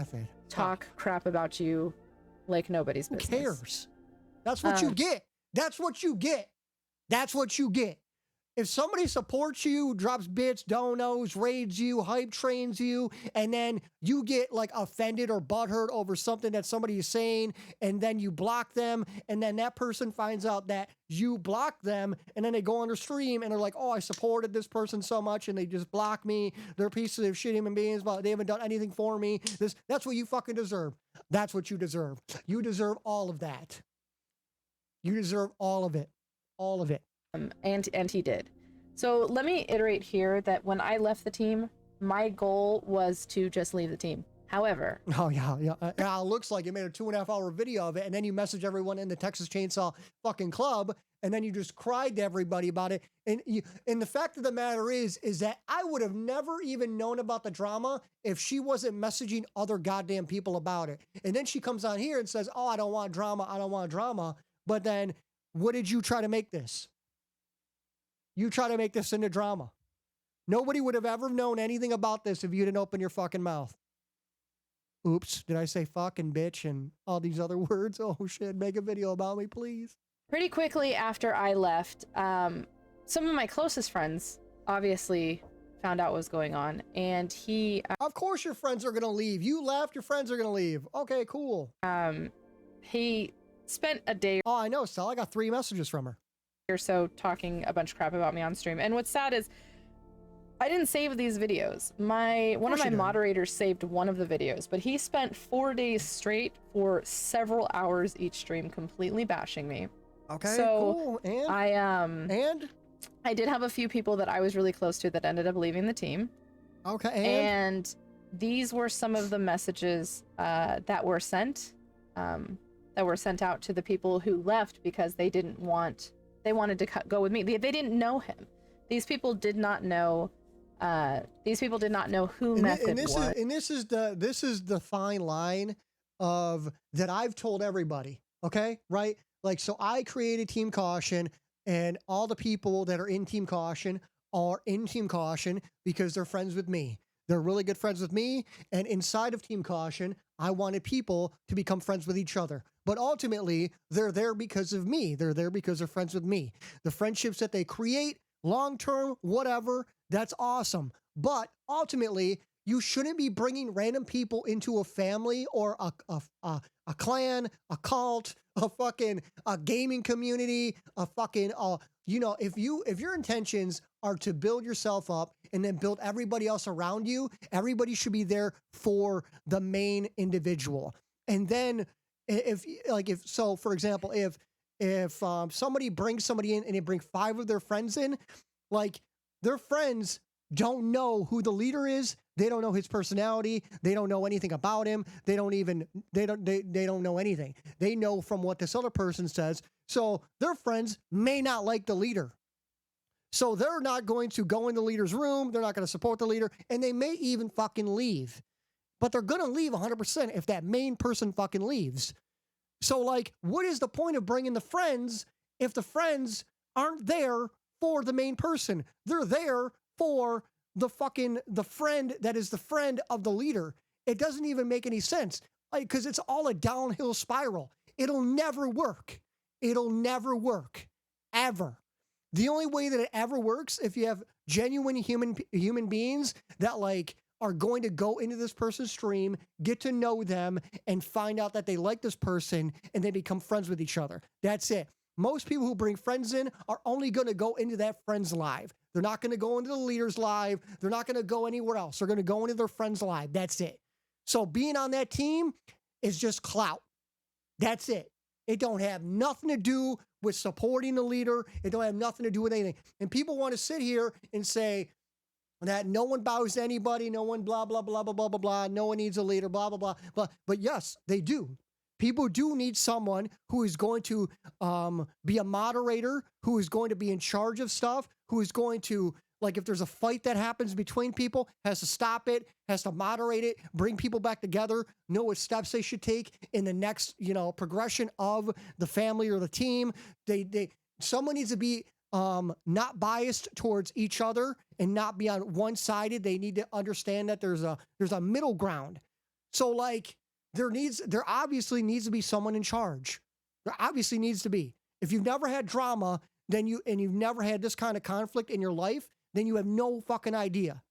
talk crap about you like nobody's business. Who cares? That's what you get. That's what you get. That's what you get. If somebody supports you, drops bits, donos, raids you, hype trains you, and then you get like offended or butthurt over something that somebody is saying, and then you block them, and then that person finds out that you blocked them, and then they go on their stream and they're like, oh, I supported this person so much, and they just block me. They're pieces of shit human beings, but they haven't done anything for me. That's what you fucking deserve. That's what you deserve. You deserve all of that. You deserve all of it. All of it. And he did. So let me iterate here that when I left the team, my goal was to just leave the team. However, it looks like you made a 2.5 hour video of it, and then you message everyone in the Texas Chainsaw fucking club, and then you just cried to everybody about it. And the fact of the matter is that I would have never even known about the drama if she wasn't messaging other goddamn people about it. And then she comes on here and says, oh, I don't want drama. I don't want drama. But then what did you try to make this? You try to make this into drama. Nobody would have ever known anything about this if you didn't open your fucking mouth. Oops, did I say fucking bitch and all these other words? Oh shit, make a video about me, please. Pretty quickly after I left, some of my closest friends obviously found out what was going on, and he... Of course your friends are gonna leave. You left, your friends are gonna leave. Okay, cool. He spent a day... Oh, I know, Sal. I got 3 messages from her. Or so talking a bunch of crap about me on stream. And what's sad is I didn't save these videos. One of my moderators saved one of the videos, but he spent 4 days straight for several hours each stream completely bashing me. Okay, so cool. And I did have a few people that I was really close to that ended up leaving the team. Okay, and these were some of the messages that were sent out to the people who left because they didn't want... They wanted to go with me. They didn't know him. These people did not know. Who Method was. And this is the fine line of that I've told everybody. Okay, right? Like, so I created Team Caution, and all the people that are in Team Caution are in Team Caution because they're friends with me. They're really good friends with me, and inside of Team Caution, I wanted people to become friends with each other. But ultimately, they're there because of me. They're there because they're friends with me. The friendships that they create, long-term, whatever, that's awesome. But ultimately, you shouldn't be bringing random people into a family or a clan, a cult, a gaming community, if your intentions are to build yourself up and then build everybody else around you, everybody should be there for the main individual. And then for example, if somebody brings somebody in and they bring 5 of their friends in, like, their friends don't know who the leader is. They don't know his personality. They don't know anything about him. They don't know anything. They know from what this other person says. So their friends may not like the leader. So they're not going to go in the leader's room. They're not going to support the leader. And they may even fucking leave. But they're going to leave 100% if that main person fucking leaves. So, like, what is the point of bringing the friends if the friends aren't there for the main person? They're there for the friend that is the friend of the leader. It doesn't even make any sense, because it's all a downhill spiral. It'll never work. It'll never work, ever. The only way that it ever works, if you have genuine human beings that, like, are going to go into this person's stream, get to know them, and find out that they like this person, and they become friends with each other. That's it. Most people who bring friends in are only going to go into that friend's live. They're not going to go into the leader's live. They're not going to go anywhere else. They're going to go into their friend's live. That's it. So being on that team is just clout. That's it. It don't have nothing to do with supporting the leader. It don't have nothing to do with anything. And people want to sit here and say that no one bows to anybody, no one blah, blah, blah, blah, blah, blah, blah, no one needs a leader, blah, blah, blah, blah. But yes, they do. People do need someone who is going to be a moderator, who is going to be in charge of stuff, who is going to, like, if there's a fight that happens between people, has to stop it, has to moderate it, bring people back together, know what steps they should take in the next, progression of the family or the team. Someone needs to be not biased towards each other and not be on one-sided. They need to understand that there's a middle ground. So, like, there obviously needs to be someone in charge. There obviously needs to be. If you've never had drama, you've never had this kind of conflict in your life, then you have no fucking idea.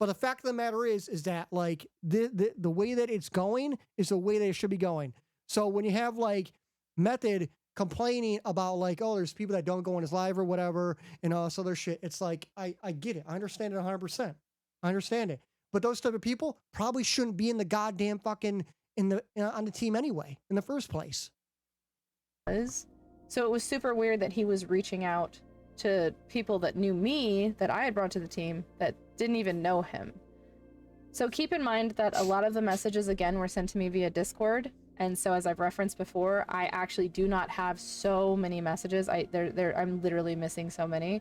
But the fact of the matter is that, like, the way that it's going is the way that it should be going. So when you have, like, Method complaining about, like, oh, there's people that don't go on his live or whatever and all this other shit, it's like, I get it. I understand it 100%. I understand it. But those type of people probably shouldn't be in the goddamn fucking on the team anyway, in the first place. So it was super weird that he was reaching out to people that knew me, that I had brought to the team, that didn't even know him. So keep in mind that a lot of the messages, again, were sent to me via Discord. And so, as I've referenced before, I actually do not have so many messages. I'm literally missing so many.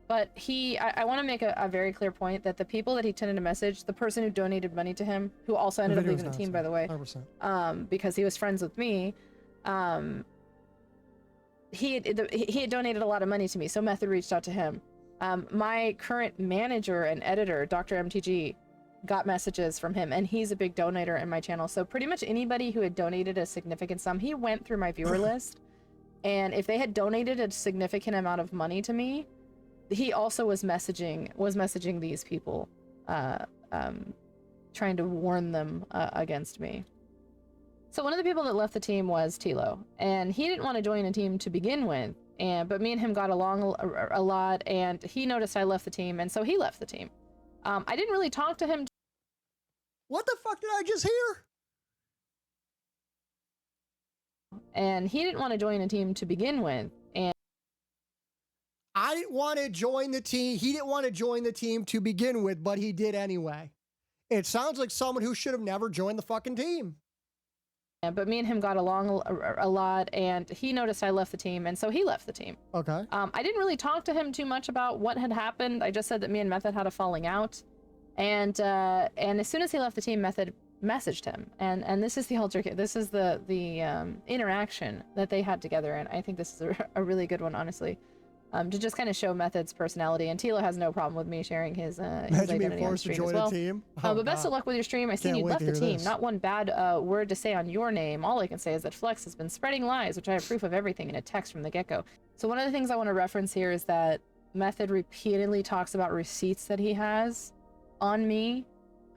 But I want to make a very clear point that the people that he tended to message, the person who donated money to him, who also ended up leaving the team, by the way, 100%. Because he was friends with me, he had donated a lot of money to me, so Method reached out to him. My current manager and editor, Dr. MTG, got messages from him, and he's a big donator in my channel. So pretty much anybody who had donated a significant sum, he went through my viewer list, and if they had donated a significant amount of money to me, he also was messaging these people, trying to warn them against me. So one of the people that left the team was Tilo, and he didn't want to join a team to begin with, but me and him got along a lot, and he noticed I left the team, and so he left the team. I didn't really talk to him. What the fuck did I just hear? And he didn't want to join a team to begin with, and I didn't want to join the team. He didn't want to join the team to begin with, but he did anyway. It sounds like someone who should have never joined the fucking team. But me and him got along a lot, and he noticed I left the team, and so he left the team. Okay. I didn't really talk to him too much about what had happened. I just said that me and Method had a falling out, and as soon as he left the team, Method messaged him, and this is the interaction that they had together, and I think this is a really good one, honestly. To just kind of show Method's personality, and Tilo has no problem with me sharing his identity on stream as well. But best of luck with your stream. I seen you left the team. Not one bad word to say on your name. All I can say is that Flex has been spreading lies, which I have proof of everything in a text from the get-go. So one of the things I want to reference here is that Method repeatedly talks about receipts that he has on me.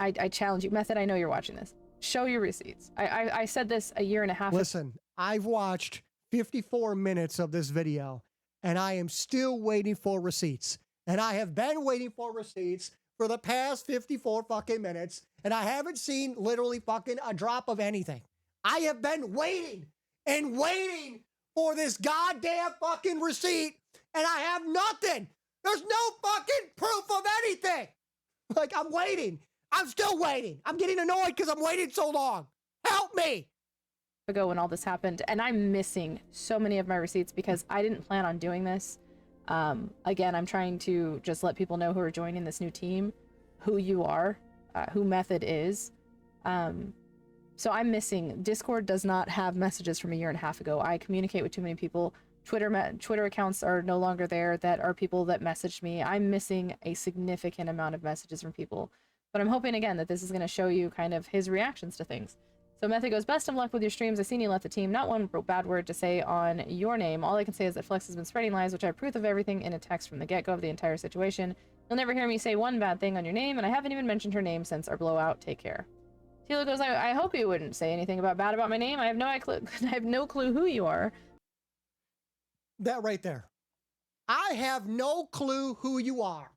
I challenge you, Method, I know you're watching this. Show your receipts. I said this a year and a half ago. Listen, I've watched 54 minutes of this video, and I am still waiting for receipts. And I have been waiting for receipts for the past 54 fucking minutes, and I haven't seen literally fucking a drop of anything. I have been waiting and waiting for this goddamn fucking receipt, and I have nothing. There's no fucking proof of anything. Like, I'm waiting. I'm still waiting. I'm getting annoyed because I'm waiting so long. Help me. Ago when all this happened, and I'm missing so many of my receipts because I didn't plan on doing this. Again, I'm trying to just let people know who are joining this new team, who you are, who Method is. So I'm missing. Discord does not have messages from a year and a half ago. I communicate with too many people. Twitter accounts are no longer there that are people that messaged me. I'm missing a significant amount of messages from people. But I'm hoping, again, that this is going to show you kind of his reactions to things. So Method goes, best of luck with your streams. I seen you left the team. Not one bad word to say on your name. All I can say is that Flex has been spreading lies, which I have proof of everything in a text from the get-go of the entire situation. You'll never hear me say one bad thing on your name, and I haven't even mentioned her name since our blowout. Take care. Tila goes, I hope you wouldn't say anything bad about my name. I have no clue who you are. That right there. I have no clue who you are.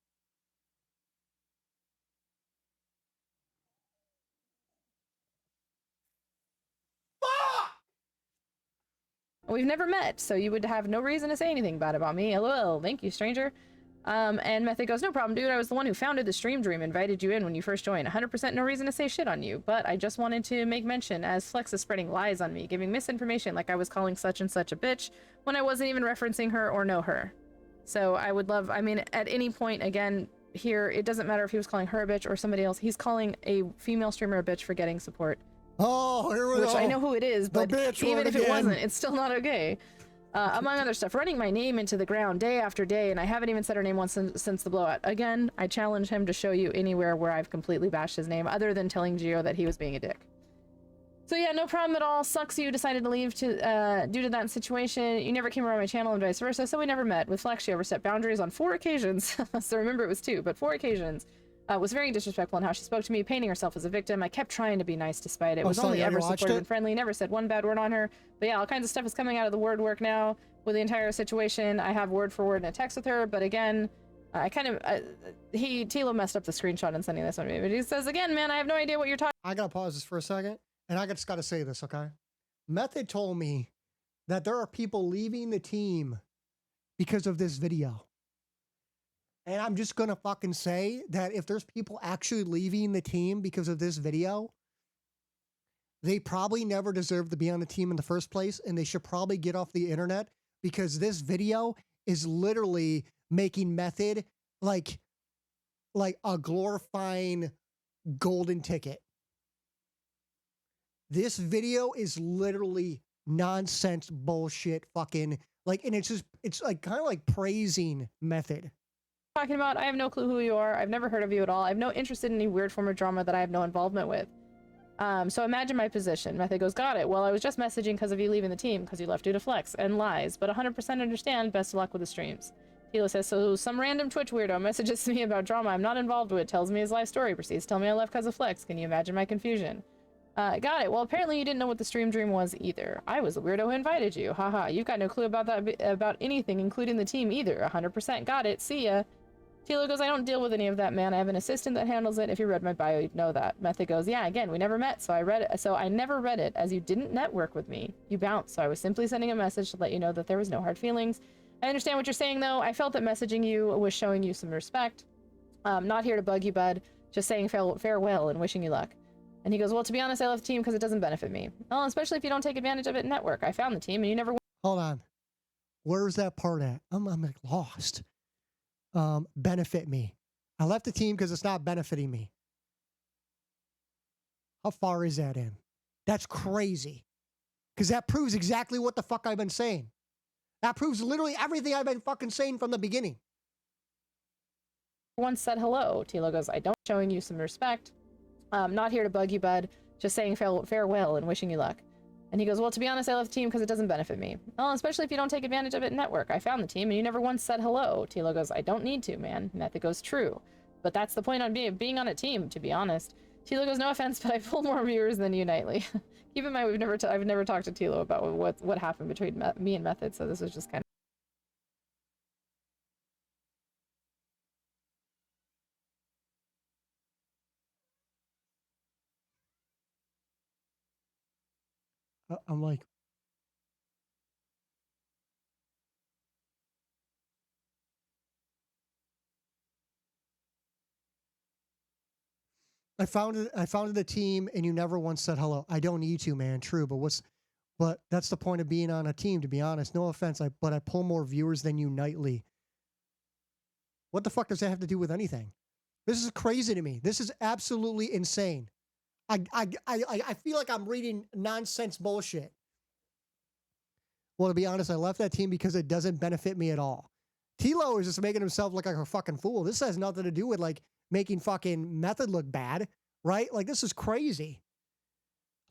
We've never met, so you would have no reason to say anything bad about me. LOL, thank you, stranger. And Method goes, no problem, dude. I was the one who founded the Stream Dream, invited you in when you first joined. 100% no reason to say shit on you, but I just wanted to make mention as Flex is spreading lies on me, giving misinformation like I was calling such and such a bitch when I wasn't even referencing her or know her. So I would love, I mean, at any point, again, here, it doesn't matter if he was calling her a bitch or somebody else. He's calling a female streamer a bitch for getting support. Oh, here we go. Which I know who it is, but even if it wasn't, it's still not okay. Among other stuff, running my name into the ground day after day, and I haven't even said her name once since the blowout. Again, I challenge him to show you anywhere where I've completely bashed his name, other than telling Gio that he was being a dick. So yeah, no problem at all. Sucks you decided to leave due to that situation. You never came around my channel and vice versa, so we never met. With Flex, she overstepped boundaries on 4 occasions. So remember it was 2, but 4 occasions. Was very disrespectful in how she spoke to me, painting herself as a victim. I kept trying to be nice despite it. Was only ever supportive and friendly, never said one bad word on her. But yeah, all kinds of stuff is coming out of the word work now with the entire situation. I have word for word in a text with her, but again, Tilo messed up the screenshot and sending this one to me. But he says, again, man, I have no idea what you're talking. I gotta pause this for a second, and I just gotta say this, okay? Method told me that there are people leaving the team because of this video. And I'm just gonna fucking say that if there's people actually leaving the team because of this video, they probably never deserved to be on the team in the first place, and they should probably get off the internet because this video is literally making Method like a glorifying golden ticket. This video is literally nonsense bullshit fucking like, and it's like kind of like praising Method. Talking about, I have no clue who you are. I've never heard of you at all. I have no interest in any weird form of drama that I have no involvement with. So imagine my position. Method goes, got it. Well, I was just messaging because of you leaving the team because you left due to Flex and lies, but 100% understand. Best of luck with the streams. Tila says, so some random Twitch weirdo messages me about drama I'm not involved with, tells me his life story, proceeds to tell me I left because of Flex. Can you imagine my confusion? Got it. Well, apparently you didn't know what the Stream Dream was either. I was the weirdo who invited you. Haha, you've got no clue about that, about anything, including the team either. 100% got it. See ya. Tilo goes, I don't deal with any of that, man. I have an assistant that handles it. If you read my bio, you'd know that. Method goes, yeah, again, we never met, so I never read it, as you didn't network with me. You bounced, so I was simply sending a message to let you know that there was no hard feelings. I understand what you're saying, though. I felt that messaging you was showing you some respect. Not here to bug you, bud. Just saying farewell and wishing you luck. And he goes, well, to be honest, I left the team because it doesn't benefit me. Well, especially if you don't take advantage of it in network. I found the team, and you never... Hold on. Where's that part at? I'm like lost. Benefit me. I left the team because it's not benefiting me. How far is that in? That's crazy. Because that proves exactly what the fuck I've been saying. That proves literally everything I've been fucking saying from the beginning. Once said hello. Tilo goes, I don't showing you some respect. Not here to bug you, bud. Just saying farewell and wishing you luck. And he goes, well, to be honest, I left the team because it doesn't benefit me. Well, especially if you don't take advantage of it in network. I found the team, and you never once said hello. Tilo goes, I don't need to, man. Method goes, true. But that's the point on being on a team, to be honest. Tilo goes, no offense, but I pull more viewers than you nightly. Keep in mind, I've never talked to Tilo about what happened between me and Method, so this was just kind of... I'm like, I founded a team, and you never once said hello. I don't need to, man. True, but that's the point of being on a team. To be honest, no offense, but I pull more viewers than you nightly. What the fuck does that have to do with anything? This is crazy to me. This is absolutely insane. I feel like I'm reading nonsense bullshit. Well, to be honest, I left that team because it doesn't benefit me at all. Tilo is just making himself look like a fucking fool. This has nothing to do with like making fucking Method look bad, right? Like, this is crazy.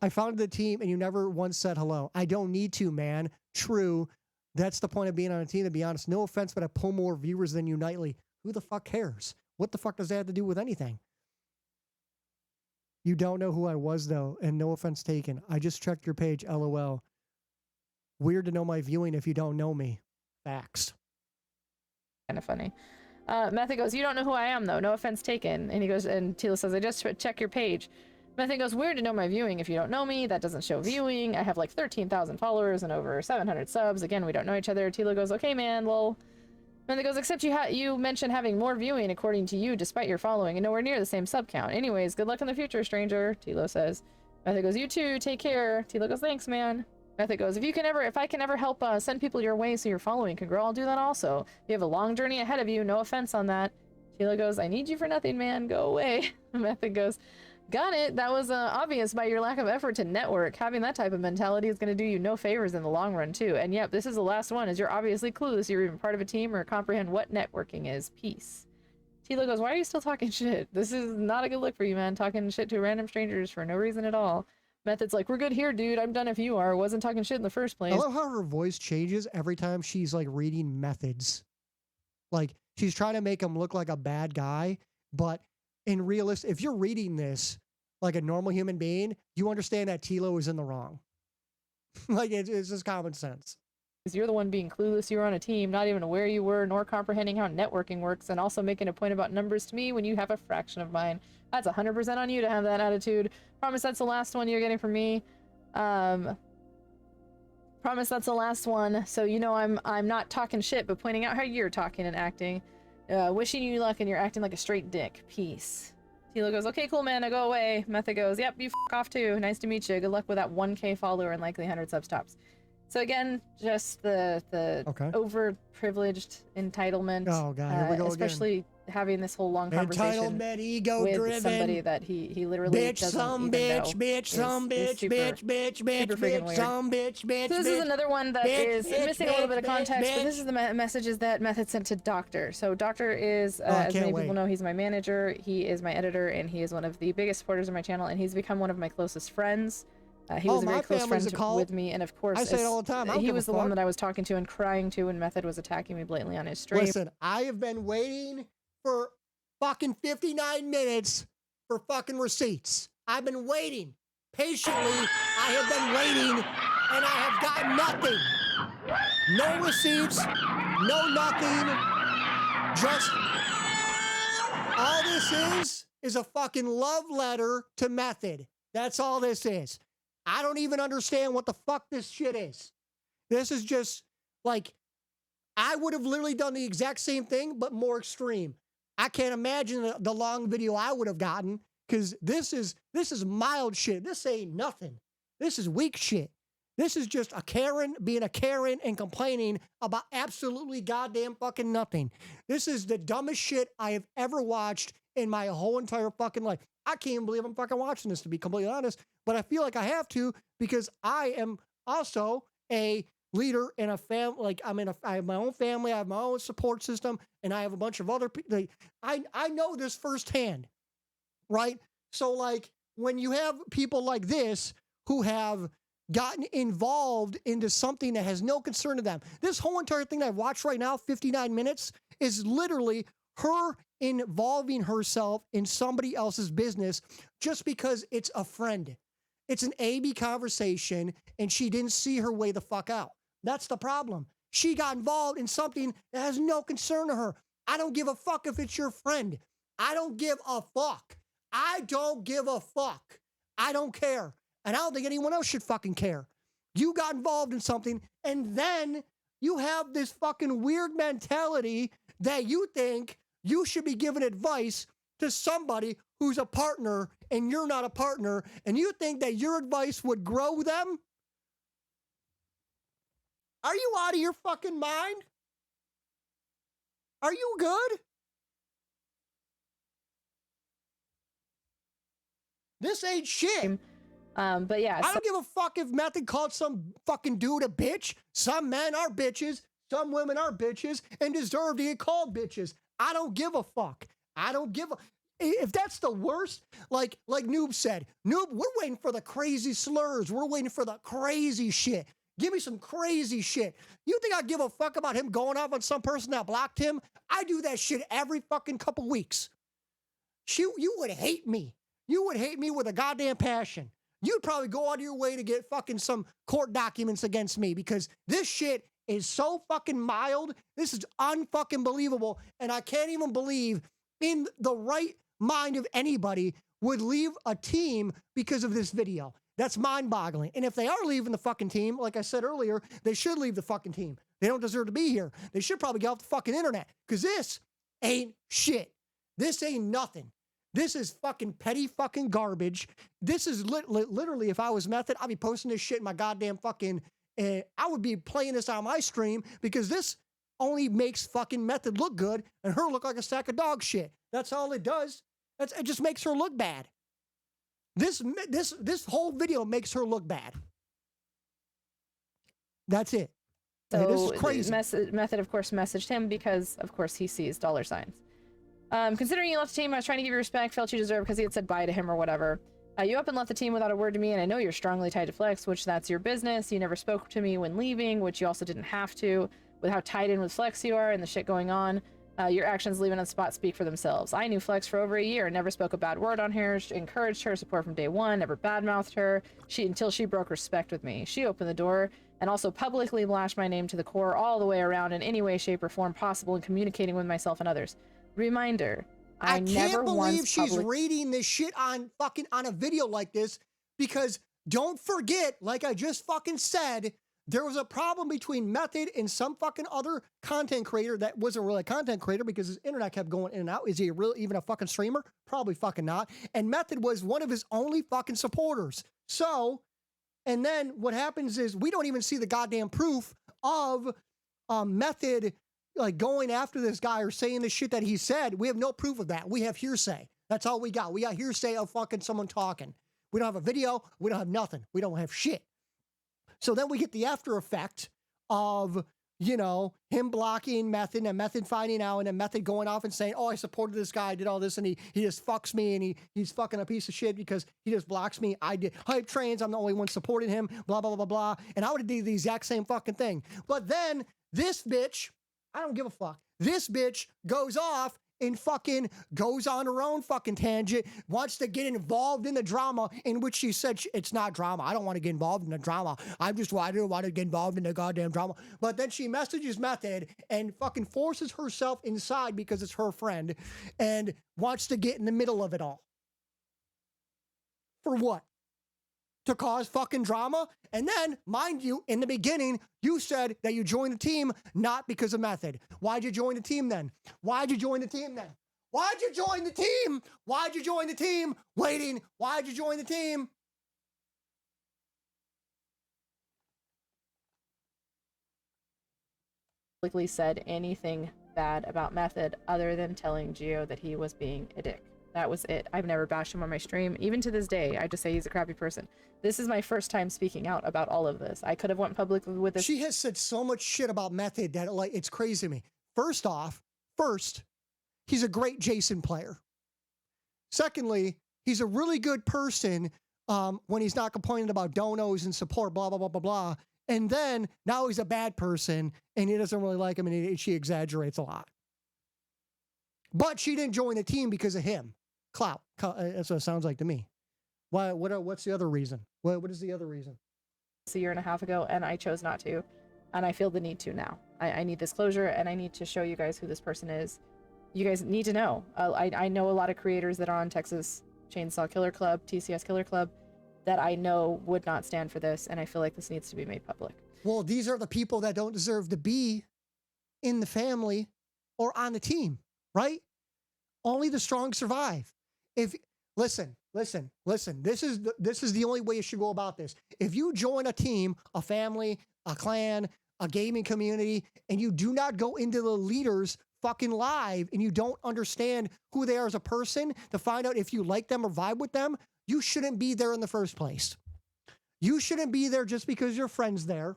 I founded the team and you never once said hello. I don't need to, man. True. That's the point of being on a team, to be honest. No offense, but I pull more viewers than you nightly. Who the fuck cares? What the fuck does that have to do with anything? You don't know who I was, though, and no offense taken. I just checked your page, LOL. Weird to know my viewing if you don't know me. Facts. Kind of funny. Method goes, you don't know who I am, though. No offense taken. And he goes, and Tilo says, I just check your page. Method goes, weird to know my viewing if you don't know me. That doesn't show viewing. I have like 13,000 followers and over 700 subs. Again, we don't know each other. Tilo goes, okay, man, lol. Method goes, except you mentioned having more viewing according to you despite your following and nowhere near the same sub count. Anyways, good luck in the future, stranger. Tilo says. Method goes, you too, take care. Tilo goes, thanks, man. Method goes, if I can ever help send people your way so your following can grow, I'll do that also. You have a long journey ahead of you, no offense on that. Tilo goes, I need you for nothing, man, go away. Method goes, got it. That was obvious by your lack of effort to network. Having that type of mentality is going to do you no favors in the long run, too. And yep, this is the last one, as you're obviously clueless you're even part of a team or comprehend what networking is. Peace. Tilo goes, why are you still talking shit? This is not a good look for you, man. Talking shit to random strangers for no reason at all. Method's like, we're good here, dude. I'm done if you are. Wasn't talking shit in the first place. I love how her voice changes every time she's like reading Methods. Like, she's trying to make him look like a bad guy, but in realistic, if you're reading this like a normal human being, you understand that Tilo is in the wrong. Like, it's just common sense. You're the one being clueless. You were on a team, not even aware you were, nor comprehending how networking works, and also making a point about numbers to me when you have a fraction of mine. That's 100% on you to have that attitude. Promise that's the last one you're getting from me. Promise that's the last one. So you know I'm not talking shit, but pointing out how you're talking and acting. Wishing you luck, and you're acting like a straight dick. Peace. Tilo goes, okay, cool, man, I go away. Method goes, yep, you f*** off too. Nice to meet you. Good luck with that 1K follower and likely 100 subs tops. So again, just the Okay. overprivileged entitlement. Oh, God, here we go especially again. Having this whole long conversation Entitlement, ego with driven. somebody that he literally Bitch, doesn't some even bitch, know bitch, some is bitch, super, bitch, bitch, bitch, super freaking bitch, weird. some bitch, bitch, So this bitch, is another one that bitch, is bitch, missing a little bit of bitch, context, but bitch. this is the messages that Method sent to Doctor. So Doctor is, I as can't many wait. people know, he's my manager, he is my editor, and he is one of the biggest supporters of my channel, and he's become one of my closest friends. He was a my very close family's friend a cult. with me, and of course, I say it all the time. I don't he give a was the one fuck. that I was talking to and crying to when Method was attacking me blatantly on his stream. Listen, I have been waiting for fucking 59 minutes for fucking receipts. I've been waiting. Patiently, I have been waiting, and I have gotten nothing. No receipts, no nothing. Just, all this is a fucking love letter to Method. That's all this is. I don't even understand what the fuck this shit is. This is just, like, I would have literally done the exact same thing, but more extreme. I can't imagine the long video I would have gotten, because this is mild shit. This ain't nothing. This is weak shit. This is just a Karen being a Karen and complaining about absolutely goddamn fucking nothing. This is the dumbest shit I have ever watched in my whole entire fucking life. I can't even believe I'm fucking watching this, to be completely honest, but I feel like I have to, because I am also a leader in a family. Like, I have my own family, I have my own support system, and I have a bunch of other people. I know this firsthand, right? So, like, when you have people like this who have gotten involved into something that has no concern to them, this whole entire thing that I've watched right now, 59 minutes, is literally her involving herself in somebody else's business just because it's a friend. It's an A-B conversation, and she didn't see her way the fuck out. That's the problem. She got involved in something that has no concern to her. I don't give a fuck if it's your friend. I don't give a fuck. I don't give a fuck. I don't care. And I don't think anyone else should fucking care. You got involved in something, and then you have this fucking weird mentality that you think you should be giving advice to somebody who's a partner and you're not a partner, and you think that your advice would grow them? Are you out of your fucking mind? Are you good? This ain't shit. But yeah, I don't give a fuck if Method called some fucking dude a bitch. Some men are bitches. Some women are bitches and deserve to get called bitches. I don't give a fuck. I don't give a... If that's the worst, like Noob said, Noob, we're waiting for the crazy slurs. We're waiting for the crazy shit. Give me some crazy shit. You think I give a fuck about him going off on some person that blocked him? I do that shit every fucking couple weeks. You would hate me. You would hate me with a goddamn passion. You'd probably go out of your way to get fucking some court documents against me because this shit is so fucking mild. This is unfucking believable. And I can't even believe in the right mind of anybody would leave a team because of this video. That's mind-boggling. And if they are leaving the fucking team, like I said earlier, they should leave the fucking team. They don't deserve to be here. They should probably get off the fucking internet because this ain't shit. This ain't nothing. This is fucking petty fucking garbage. This is literally, if I was Method, I'd be posting this shit in my goddamn fucking, I would be playing this on my stream because this only makes fucking Method look good and her look like a sack of dog shit. That's all it does. It just makes her look bad. This whole video makes her look bad. That's it. So this is crazy. Method, of course, messaged him because, of course, he sees dollar signs. Considering you left the team, I was trying to give you respect, felt you deserve because he had said bye to him or whatever. You up and left the team without a word to me, and I know you're strongly tied to Flex, which that's your business. You never spoke to me when leaving, which you also didn't have to, with how tied in with Flex you are and the shit going on. Your actions leaving on the spot speak for themselves. I knew Flex for over a year and never spoke a bad word on her, encouraged her support from day one, never badmouthed her until she broke respect with me. She opened the door and also publicly lashed my name to the core all the way around in any way, shape, or form possible in communicating with myself and others. Reminder, I can't believe she's reading this shit on a video like this because don't forget, like I just fucking said, there was a problem between Method and some fucking other content creator that wasn't really a content creator because his internet kept going in and out. Is he even a fucking streamer? Probably fucking not. And Method was one of his only fucking supporters. So, and then what happens is we don't even see the goddamn proof of Method like going after this guy or saying the shit that he said. We have no proof of that. We have hearsay. That's all we got. We got hearsay of fucking someone talking. We don't have a video. We don't have nothing. We don't have shit. So then we get the after effect of, you know, him blocking Method and Method finding out and then Method going off and saying, oh, I supported this guy, I did all this, and he just fucks me and he's fucking a piece of shit because he just blocks me. I did hype trains. I'm the only one supporting him, blah, blah, blah, blah. And I would have did the exact same fucking thing. But then this bitch, I don't give a fuck. This bitch goes off and fucking goes on her own fucking tangent, wants to get involved in the drama in which she said it's not drama. I don't want to get involved in the drama. I don't want to get involved in the goddamn drama. But then she messages Method and fucking forces herself inside because it's her friend and wants to get in the middle of it all. For what? To cause fucking drama? And then, mind you, in the beginning, you said that you joined the team not because of Method. Why'd you join the team then? Why'd you join the team then? Why'd you join the team? Why'd you join the team? Waiting. Why'd you join the team? Publicly said anything bad about Method other than telling Gio that he was being a dick. That was it. I've never bashed him on my stream. Even to this day, I just say he's a crappy person. This is my first time speaking out about all of this. I could have went public with this. She has said so much shit about Method that like it's crazy to me. First, he's a great Jason player. Secondly, he's a really good person when he's not complaining about donos and support, blah, blah, blah, blah, blah. And then now he's a bad person and he doesn't really like him and she exaggerates a lot. But she didn't join the team because of him. Clout. That's what it sounds like to me. Why? What's the other reason? What is the other reason? A year and a half ago, and I chose not to, and I feel the need to now. I need this closure, and I need to show you guys who this person is. You guys need to know. I know a lot of creators that are on Texas Chainsaw Killer Club, TCS Killer Club, that I know would not stand for this, and I feel like this needs to be made public. Well, these are the people that don't deserve to be in the family or on the team, right? Only the strong survive. listen. This is the only way you should go about this. If you join a team, a family, a clan, a gaming community, and you do not go into the leaders fucking live and you don't understand who they are as a person to find out if you like them or vibe with them, you shouldn't be there in the first place. You shouldn't be there just because your friend's there.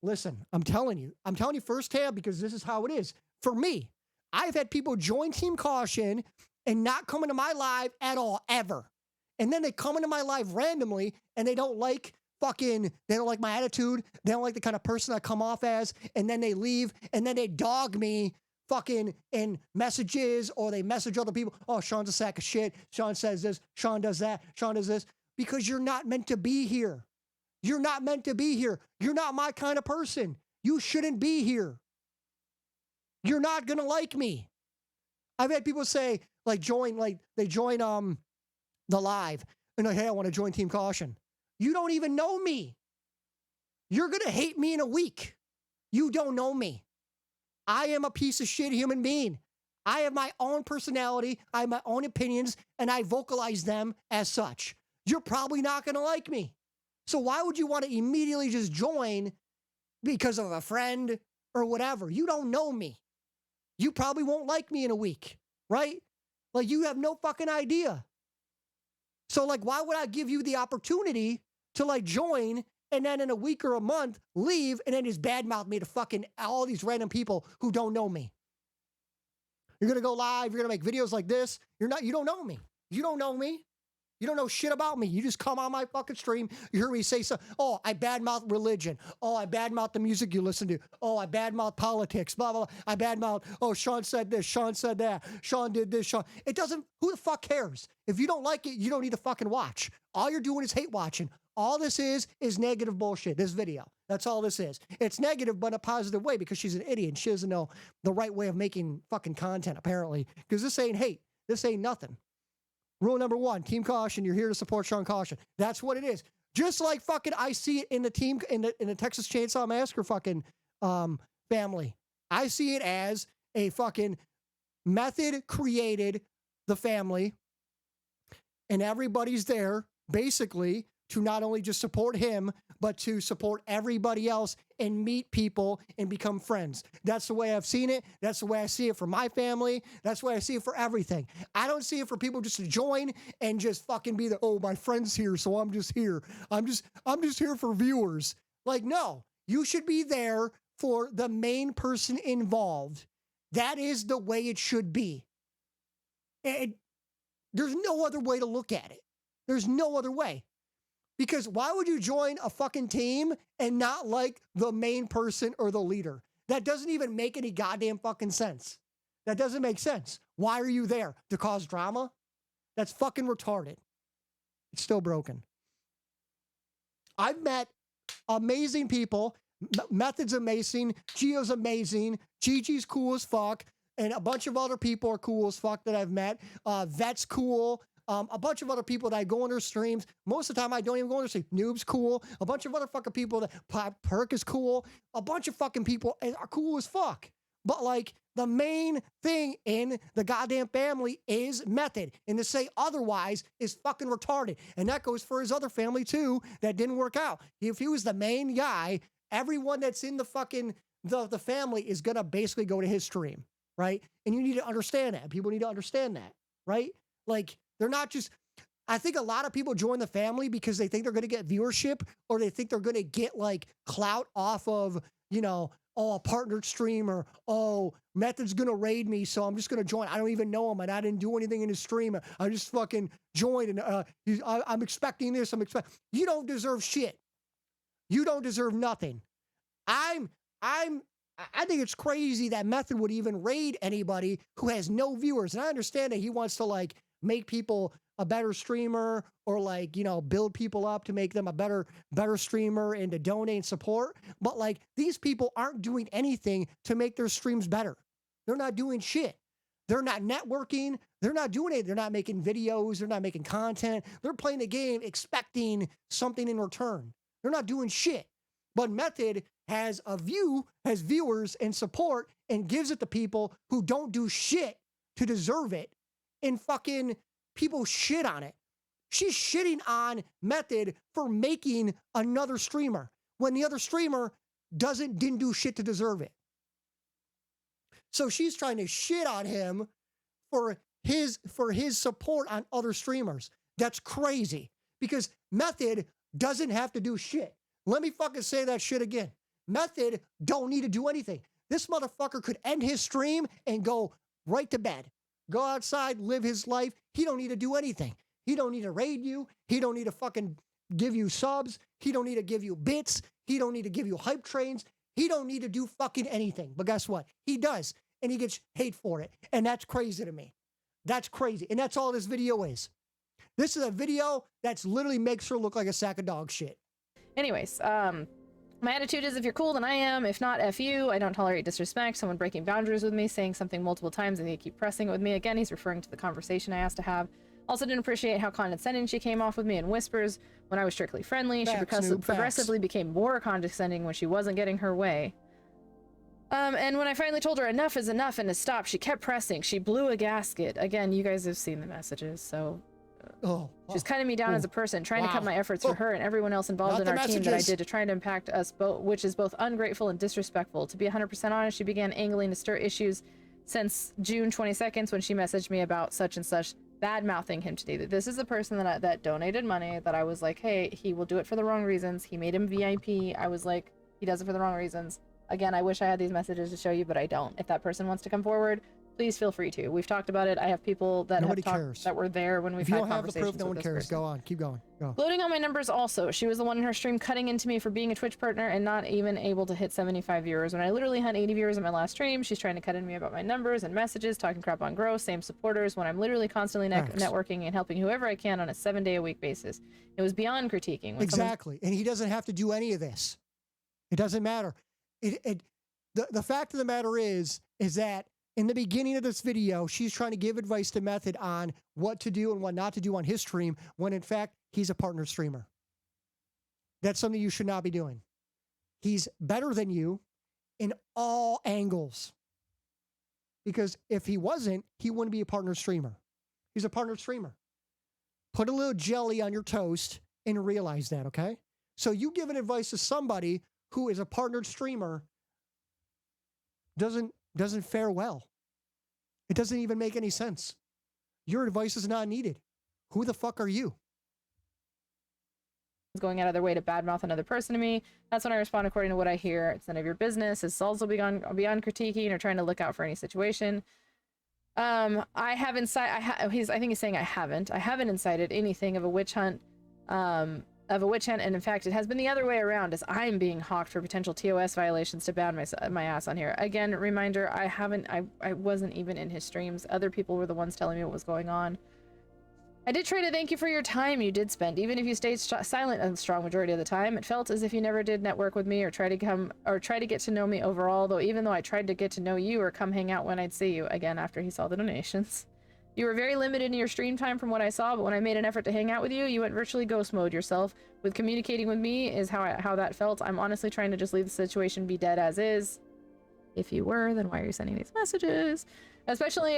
Listen, I'm telling you firsthand because this is how it is. For me, I've had people join Team Caution and not come into my live at all, ever. And then they come into my live randomly and they don't like my attitude. They don't like the kind of person I come off as. And then they leave and then they dog me fucking in messages or they message other people. Oh, Shawn's a sack of shit. Shawn says this. Shawn does that. Shawn does this. Because you're not meant to be here. You're not meant to be here. You're not my kind of person. You shouldn't be here. You're not going to like me. I've had people say, they join the live and like, hey, I want to join Team Caution. You don't even know me. You're going to hate me in a week. You don't know me. I am a piece of shit human being. I have my own personality. I have my own opinions and I vocalize them as such. You're probably not going to like me. So why would you want to immediately just join because of a friend or whatever? You don't know me. You probably won't like me in a week, right? Like you have no fucking idea. So like, why would I give you the opportunity to like join and then in a week or a month leave and then just badmouth me to fucking all these random people who don't know me? You're going to go live. You're going to make videos like this. You don't know me. You don't know me. You don't know shit about me. You just come on my fucking stream. You hear me say something. Oh, I badmouth religion. Oh, I badmouth the music you listen to. Oh, I badmouth politics. Blah, blah, blah. I badmouth, oh, Shawn said this. Shawn said that. Shawn did this. Shawn. It doesn't, who the fuck cares? If you don't like it, you don't need to fucking watch. All you're doing is hate watching. All this is negative bullshit, this video. That's all this is. It's negative, but in a positive way because she's an idiot and she doesn't know the right way of making fucking content, apparently. Because this ain't hate. This ain't nothing. Rule number 1, Team Caution, you're here to support Shawn Caution. That's what it is. Just like fucking I see it in the team, in the Texas Chainsaw Massacre fucking family. I see it as a fucking Method created the family and everybody's there basically to not only just support him, but to support everybody else and meet people and become friends. That's the way I've seen it. That's the way I see it for my family. That's the way I see it for everything. I don't see it for people just to join and just fucking be oh, my friend's here, so I'm just here. I'm just here for viewers. Like, no, you should be there for the main person involved. That is the way it should be. And there's no other way to look at it. There's no other way. Because why would you join a fucking team and not like the main person or the leader? That doesn't even make any goddamn fucking sense. That doesn't make sense. Why are you there? To cause drama? That's fucking retarded. It's still broken. I've met amazing people. Method's amazing. Gio's amazing. Gigi's cool as fuck. And a bunch of other people are cool as fuck that I've met. Vet's cool. A bunch of other people that I go on their streams. Most of the time, I don't even go on their stream. Noob's cool. A bunch of other fucking people that Perk is cool. A bunch of fucking people are cool as fuck. But like the main thing in the goddamn family is Method. And to say otherwise is fucking retarded. And that goes for his other family too that didn't work out. If he was the main guy, everyone that's in the fucking the family is gonna basically go to his stream, right? And you need to understand that. People need to understand that, right? Like, they're not just, I think a lot of people join the family because they think they're going to get viewership or they think they're going to get like clout off of, you know, oh, a partnered stream or, oh, Method's going to raid me, so I'm just going to join. I don't even know him and I didn't do anything in his stream. I just fucking joined and I'm expecting this. You don't deserve shit. You don't deserve nothing. I think it's crazy that Method would even raid anybody who has no viewers. And I understand that he wants to like make people a better streamer or like, you know, build people up to make them a better streamer and to donate and support. But like these people aren't doing anything to make their streams better. They're not doing shit. They're not networking. They're not doing it. They're not making videos. They're not making content. They're playing the game expecting something in return. They're not doing shit. But Method has viewers and support and gives it to people who don't do shit to deserve it and fucking people shit on it. She's shitting on Method for making another streamer when the other streamer didn't do shit to deserve it. So she's trying to shit on him for his support on other streamers. That's crazy because Method doesn't have to do shit. Let me fucking say that shit again. Method don't need to do anything. This motherfucker could end his stream and go right to bed. Go outside, live his life. He don't need to do anything. He don't need to raid you. He don't need to fucking give you subs. He don't need to give you bits. He don't need to give you hype trains. He don't need to do fucking anything. But guess what? He does. And he gets hate for it. And that's crazy to me. That's crazy. And that's all this video is. This is a video that's literally makes her look like a sack of dog shit. Anyways, my attitude is if you're cool, then I am. If not, F you. I don't tolerate disrespect, someone breaking boundaries with me, saying something multiple times, and they keep pressing it with me. Again, he's referring to the conversation I asked to have. Also didn't appreciate how condescending she came off with me in whispers when I was strictly friendly. She progressively became more condescending when she wasn't getting her way. And when I finally told her enough is enough and to stop, she kept pressing. She blew a gasket. Again, you guys have seen the messages, so... She's cutting me down as a person, trying to cut my efforts for her and everyone else involved in our team that I did to try to impact us both, which is both ungrateful and disrespectful. To be 100% honest, she began angling to stir issues since June 22nd when she messaged me about such and such, bad-mouthing him today. This is the person that donated money that I was like, hey, he will do it for the wrong reasons. He made him VIP. I was like, he does it for the wrong reasons. Again, I wish I had these messages to show you, but I don't. If that person wants to come forward, please feel free to. We've talked about it. I have people that have talked that were there when we've had conversations. If you don't have the proof, no one cares. Go on. Keep going. Go. Loading on my numbers also. She was the one in her stream cutting into me for being a Twitch partner and not even able to hit 75 viewers. When I literally had 80 viewers in my last stream, she's trying to cut into me about my numbers and messages, talking crap on growth, same supporters, when I'm literally constantly networking and helping whoever I can on a 7-day-a-week basis. It was beyond critiquing. Exactly. And he doesn't have to do any of this. It doesn't matter. The fact of the matter is that in the beginning of this video, she's trying to give advice to Method on what to do and what not to do on his stream, when in fact, he's a partner streamer. That's something you should not be doing. He's better than you in all angles. Because if he wasn't, he wouldn't be a partner streamer. He's a partner streamer. Put a little jelly on your toast and realize that, okay? So you giving advice to somebody who is a partnered streamer doesn't fare well. It doesn't even make any sense. Your advice is not needed. Who the fuck are you? Going out of their way to badmouth another person to me. That's when I respond according to what I hear. It's none of your business. It's also beyond critiquing or trying to look out for any situation. I haven't I think he's saying I haven't incited anything of a witch hunt. And in fact, it has been the other way around, as I'm being hawked for potential TOS violations to ban my ass on here. Again, reminder, I wasn't even in his streams. Other people were the ones telling me what was going on. I did try to thank you for your time you did spend, even if you stayed silent a strong majority of the time. It felt as if you never did network with me or try to get to know me overall, though even though I tried to get to know you or come hang out when I'd see you, again, after he saw the donations. You were very limited in your stream time from what I saw, but when I made an effort to hang out with you, you went virtually ghost mode yourself. With communicating with me is how that felt. I'm honestly trying to just leave the situation be dead as is. If you were, then why are you sending these messages? Especially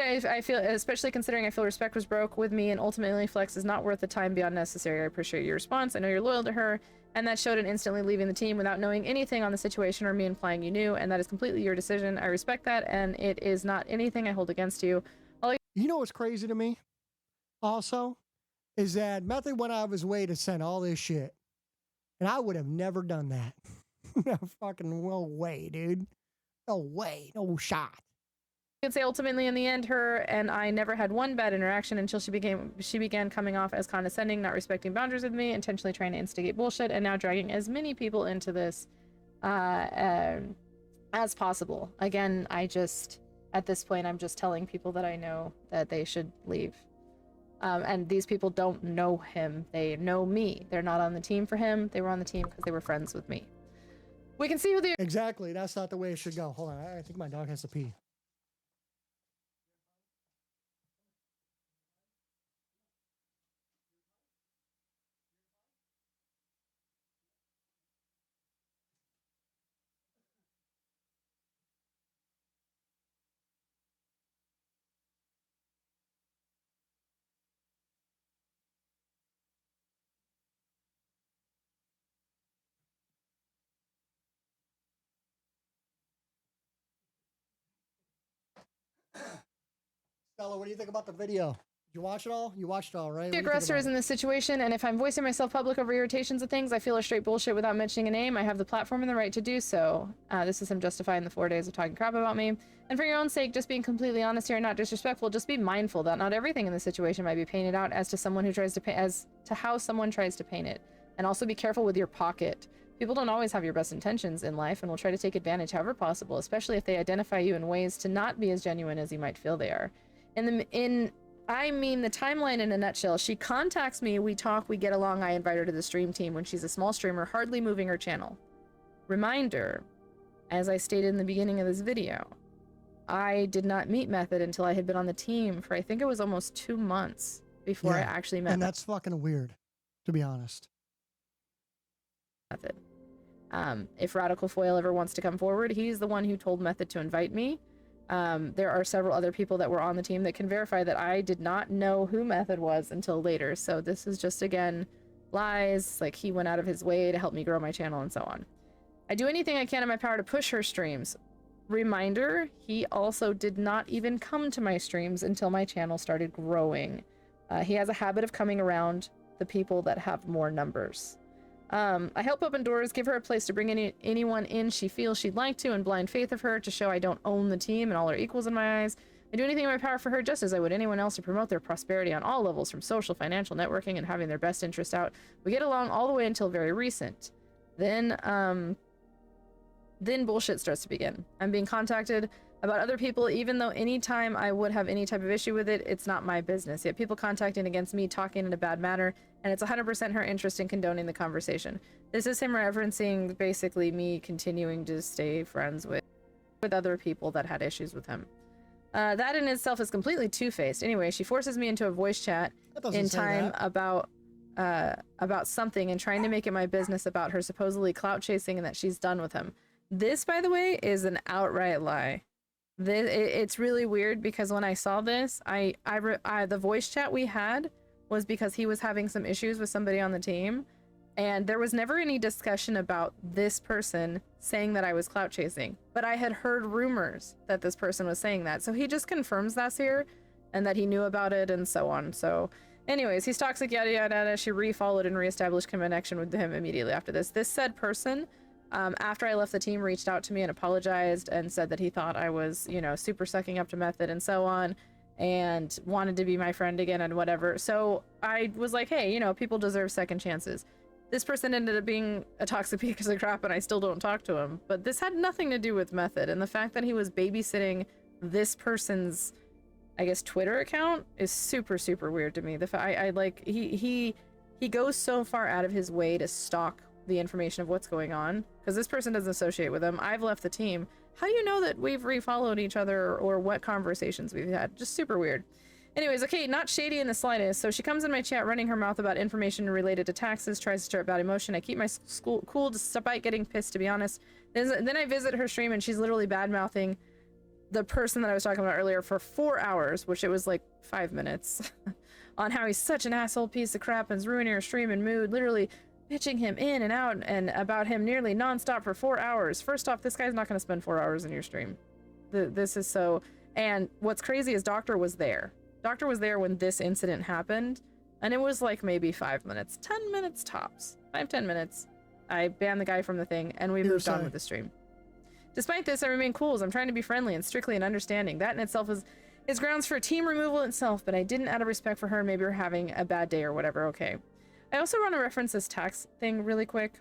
considering I feel respect was broke with me and ultimately Flex is not worth the time beyond necessary. I appreciate your response. I know you're loyal to her, and that showed in instantly leaving the team without knowing anything on the situation or me implying you knew, and that is completely your decision. I respect that, and it is not anything I hold against you. You know what's crazy to me also is that Method went out of his way to send all this shit. And I would have never done that. No fucking way, dude. No way. No shot. I could say ultimately in the end, her and I never had one bad interaction until she began coming off as condescending, not respecting boundaries with me, intentionally trying to instigate bullshit, and now dragging as many people into this as possible. Again, at this point, I'm just telling people that I know that they should leave. And these people don't know him. They know me. They're not on the team for him. They were on the team because they were friends with me. We can see who the... Exactly. That's not the way it should go. Hold on. I think my dog has to pee. Stella, what do you think about the video? You watch it all? You watched it all, right? The aggressor is in this situation, and if I'm voicing myself public over irritations of things, I feel are straight bullshit without mentioning a name. I have the platform and the right to do so. This is him justifying the 4 days of talking crap about me. And for your own sake, just being completely honest here and not disrespectful, just be mindful that not everything in the situation might be painted out as to someone who tries to as to how someone tries to paint it. And also be careful with your pocket. People don't always have your best intentions in life and will try to take advantage however possible, especially if they identify you in ways to not be as genuine as you might feel they are. I mean the timeline in a nutshell. She contacts me, we talk, we get along, I invite her to the stream team when she's a small streamer, hardly moving her channel. Reminder, as I stated in the beginning of this video, I did not meet Method until I had been on the team for I think it was almost 2 months before I actually met And that's fucking weird, to be honest. Method. If Radical Foil ever wants to come forward, he's the one who told Method to invite me. There are several other people that were on the team that can verify that I did not know who Method was until later. So this is just, again, lies. Like, he went out of his way to help me grow my channel and so on. I do anything I can in my power to push her streams. Reminder, he also did not even come to my streams until my channel started growing. He has a habit of coming around the people that have more numbers. I help open doors, give her a place to bring anyone in she feels she'd like to, and blind faith of her to show I don't own the team and all are equals in my eyes. I do anything in my power for her just as I would anyone else to promote their prosperity on all levels, from social, financial, networking, and having their best interest out. We get along all the way until very recent. Then bullshit starts to begin. I'm being contacted about other people, even though anytime I would have any type of issue with it, it's not my business. Yet people contacting against me, talking in a bad manner, and it's 100% her interest in condoning the conversation. This is him referencing basically me continuing to stay friends with other people that had issues with him. That in itself is completely two-faced. Anyway, she forces me into a voice chat in time about something and trying to make it my business about her supposedly clout chasing and that she's done with him. This, by the way, is an outright lie. It's really weird because when I saw this, the voice chat we had was because he was having some issues with somebody on the team, and there was never any discussion about this person saying that I was clout chasing, but I had heard rumors that this person was saying that, so he just confirms that's here and that he knew about it and so on. So anyways, he's toxic, yada yada yada. She refollowed and reestablished connection with him immediately after this. This said person, after I left the team, reached out to me and apologized and said that he thought I was, you know, super sucking up to Method and so on, and wanted to be my friend again and whatever. So I was like, hey, you know, people deserve second chances. This person ended up being a toxic piece of crap and I still don't talk to him. But this had nothing to do with Method, and the fact that he was babysitting this person's, I guess, Twitter account is super, super weird to me. He goes so far out of his way to stalk the information of what's going on, because this person doesn't associate with him. I've left the team. How do you know that we've refollowed each other or what conversations we've had? Just super weird. Anyways, okay, not shady in the slightest. So she comes in my chat running her mouth about information related to taxes, tries to start bad emotion. I keep my cool despite getting pissed, to be honest. Then I visit her stream and she's literally bad-mouthing the person that I was talking about earlier for 4 hours, which it was like 5 minutes, on how he's such an asshole piece of crap and is ruining her stream and mood, literally pitching him in and out and about him nearly nonstop for 4 hours. First off, this guy's not going to spend 4 hours in your stream. This is so... And what's crazy is Doctor was there. Doctor was there when this incident happened, and it was like maybe 5 minutes. 10 minutes tops. 5-10 minutes. I banned the guy from the thing, and we moved on with the stream. Despite this, I remain cool as I'm trying to be friendly and strictly and understanding. That in itself is grounds for team removal itself, but I didn't out of respect for her. Maybe we're having a bad day or whatever. Okay. I also want to reference this tax thing really quick.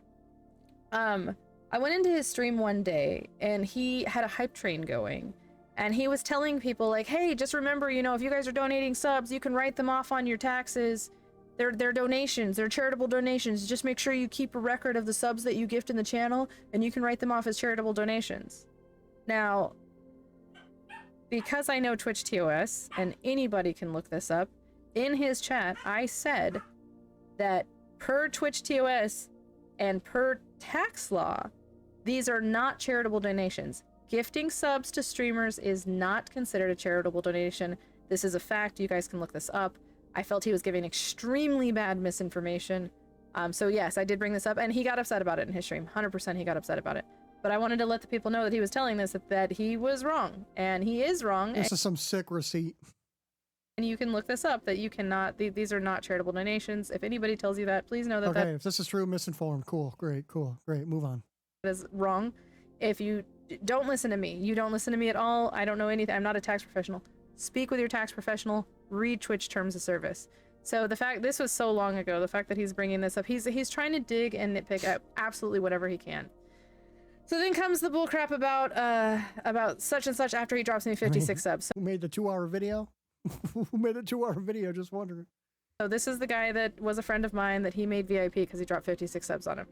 I went into his stream one day and he had a hype train going, and he was telling people like, hey, just remember, you know, if you guys are donating subs, you can write them off on your taxes. They're donations, they're charitable donations. Just make sure you keep a record of the subs that you gift in the channel and you can write them off as charitable donations. Now, because I know Twitch TOS and anybody can look this up, in his chat, I said that per Twitch TOS and per tax law, these are not charitable donations. Gifting subs to streamers is not considered a charitable donation. This is a fact. You guys can look this up. I felt he was giving extremely bad misinformation. So yes, I did bring this up, and he got upset about it in his stream. 100% he got upset about it. But I wanted to let the people know that he was telling this, that he was wrong, and he is wrong. This is some sick receipt. And you can look this up, that you cannot, these are not charitable donations. If anybody tells you that, please know that Okay, if this is true, misinformed. Cool, great, move on. that is wrong. If you don't listen to me, you don't listen to me at all. I don't know anything. I'm not a tax professional. Speak with your tax professional. Read Twitch terms of service. So the fact, this was so long ago, the fact that he's bringing this up, he's trying to dig and nitpick at absolutely whatever he can. So then comes the bullcrap about such and such after he drops me 56 subs. Who made the 2-hour video? Who made the 2-hour video? Just wondering. So this is the guy that was a friend of mine that he made VIP because he dropped 56 subs on him.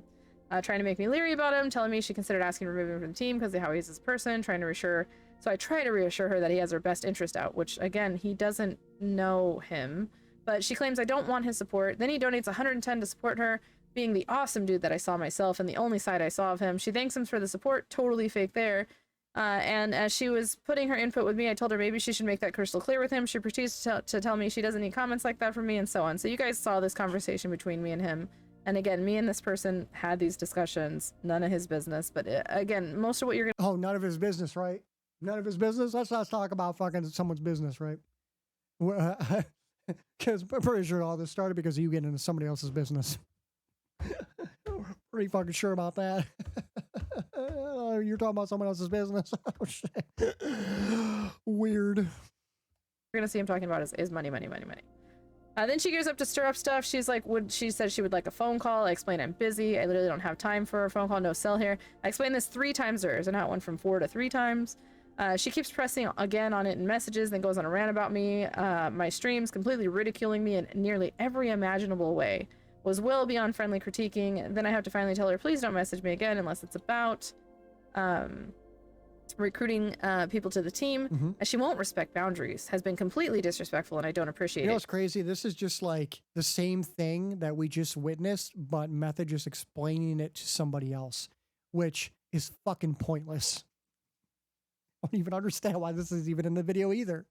Trying to make me leery about him, telling me she considered asking to remove him from the team because of how he is as a person, trying to reassure. So I try to reassure her that he has her best interest out, which again, he doesn't know him, but she claims I don't want his support. Then he donates 110 to support her, being the awesome dude that I saw myself and the only side I saw of him. She thanks him for the support, totally fake there. And as she was putting her input with me, I told her maybe she should make that crystal clear with him. She proceeds to tell me she doesn't need comments like that from me and so on. So you guys saw this conversation between me and him. And again, me and this person had these discussions, none of his business. But again, most of what you're going to... Oh, none of his business, right? None of his business? Let's not talk about fucking someone's business, right? Because I'm pretty sure all this started because of you getting into somebody else's business. Pretty fucking sure about that. You're talking about someone else's business. Oh, shit. Weird. You're going to see him talking about is money, money, money, money. Then she goes up to stir up stuff. She's like, she said she would like a phone call. I explained I'm busy. I literally don't have time for a phone call. No cell here. I explained this 3 times to her, and how it went from 4 to 3 times. She keeps pressing again on it in messages, then goes on a rant about me, my streams, completely ridiculing me in nearly every imaginable way. Was well beyond friendly critiquing. Then I have to finally tell her, please don't message me again unless it's about recruiting people to the team. As she won't respect boundaries, has been completely disrespectful, and I don't appreciate You know it. what's crazy? This is just like the same thing that we just witnessed, but Method just explaining it to somebody else, which is fucking pointless. I don't even understand why this is even in the video either.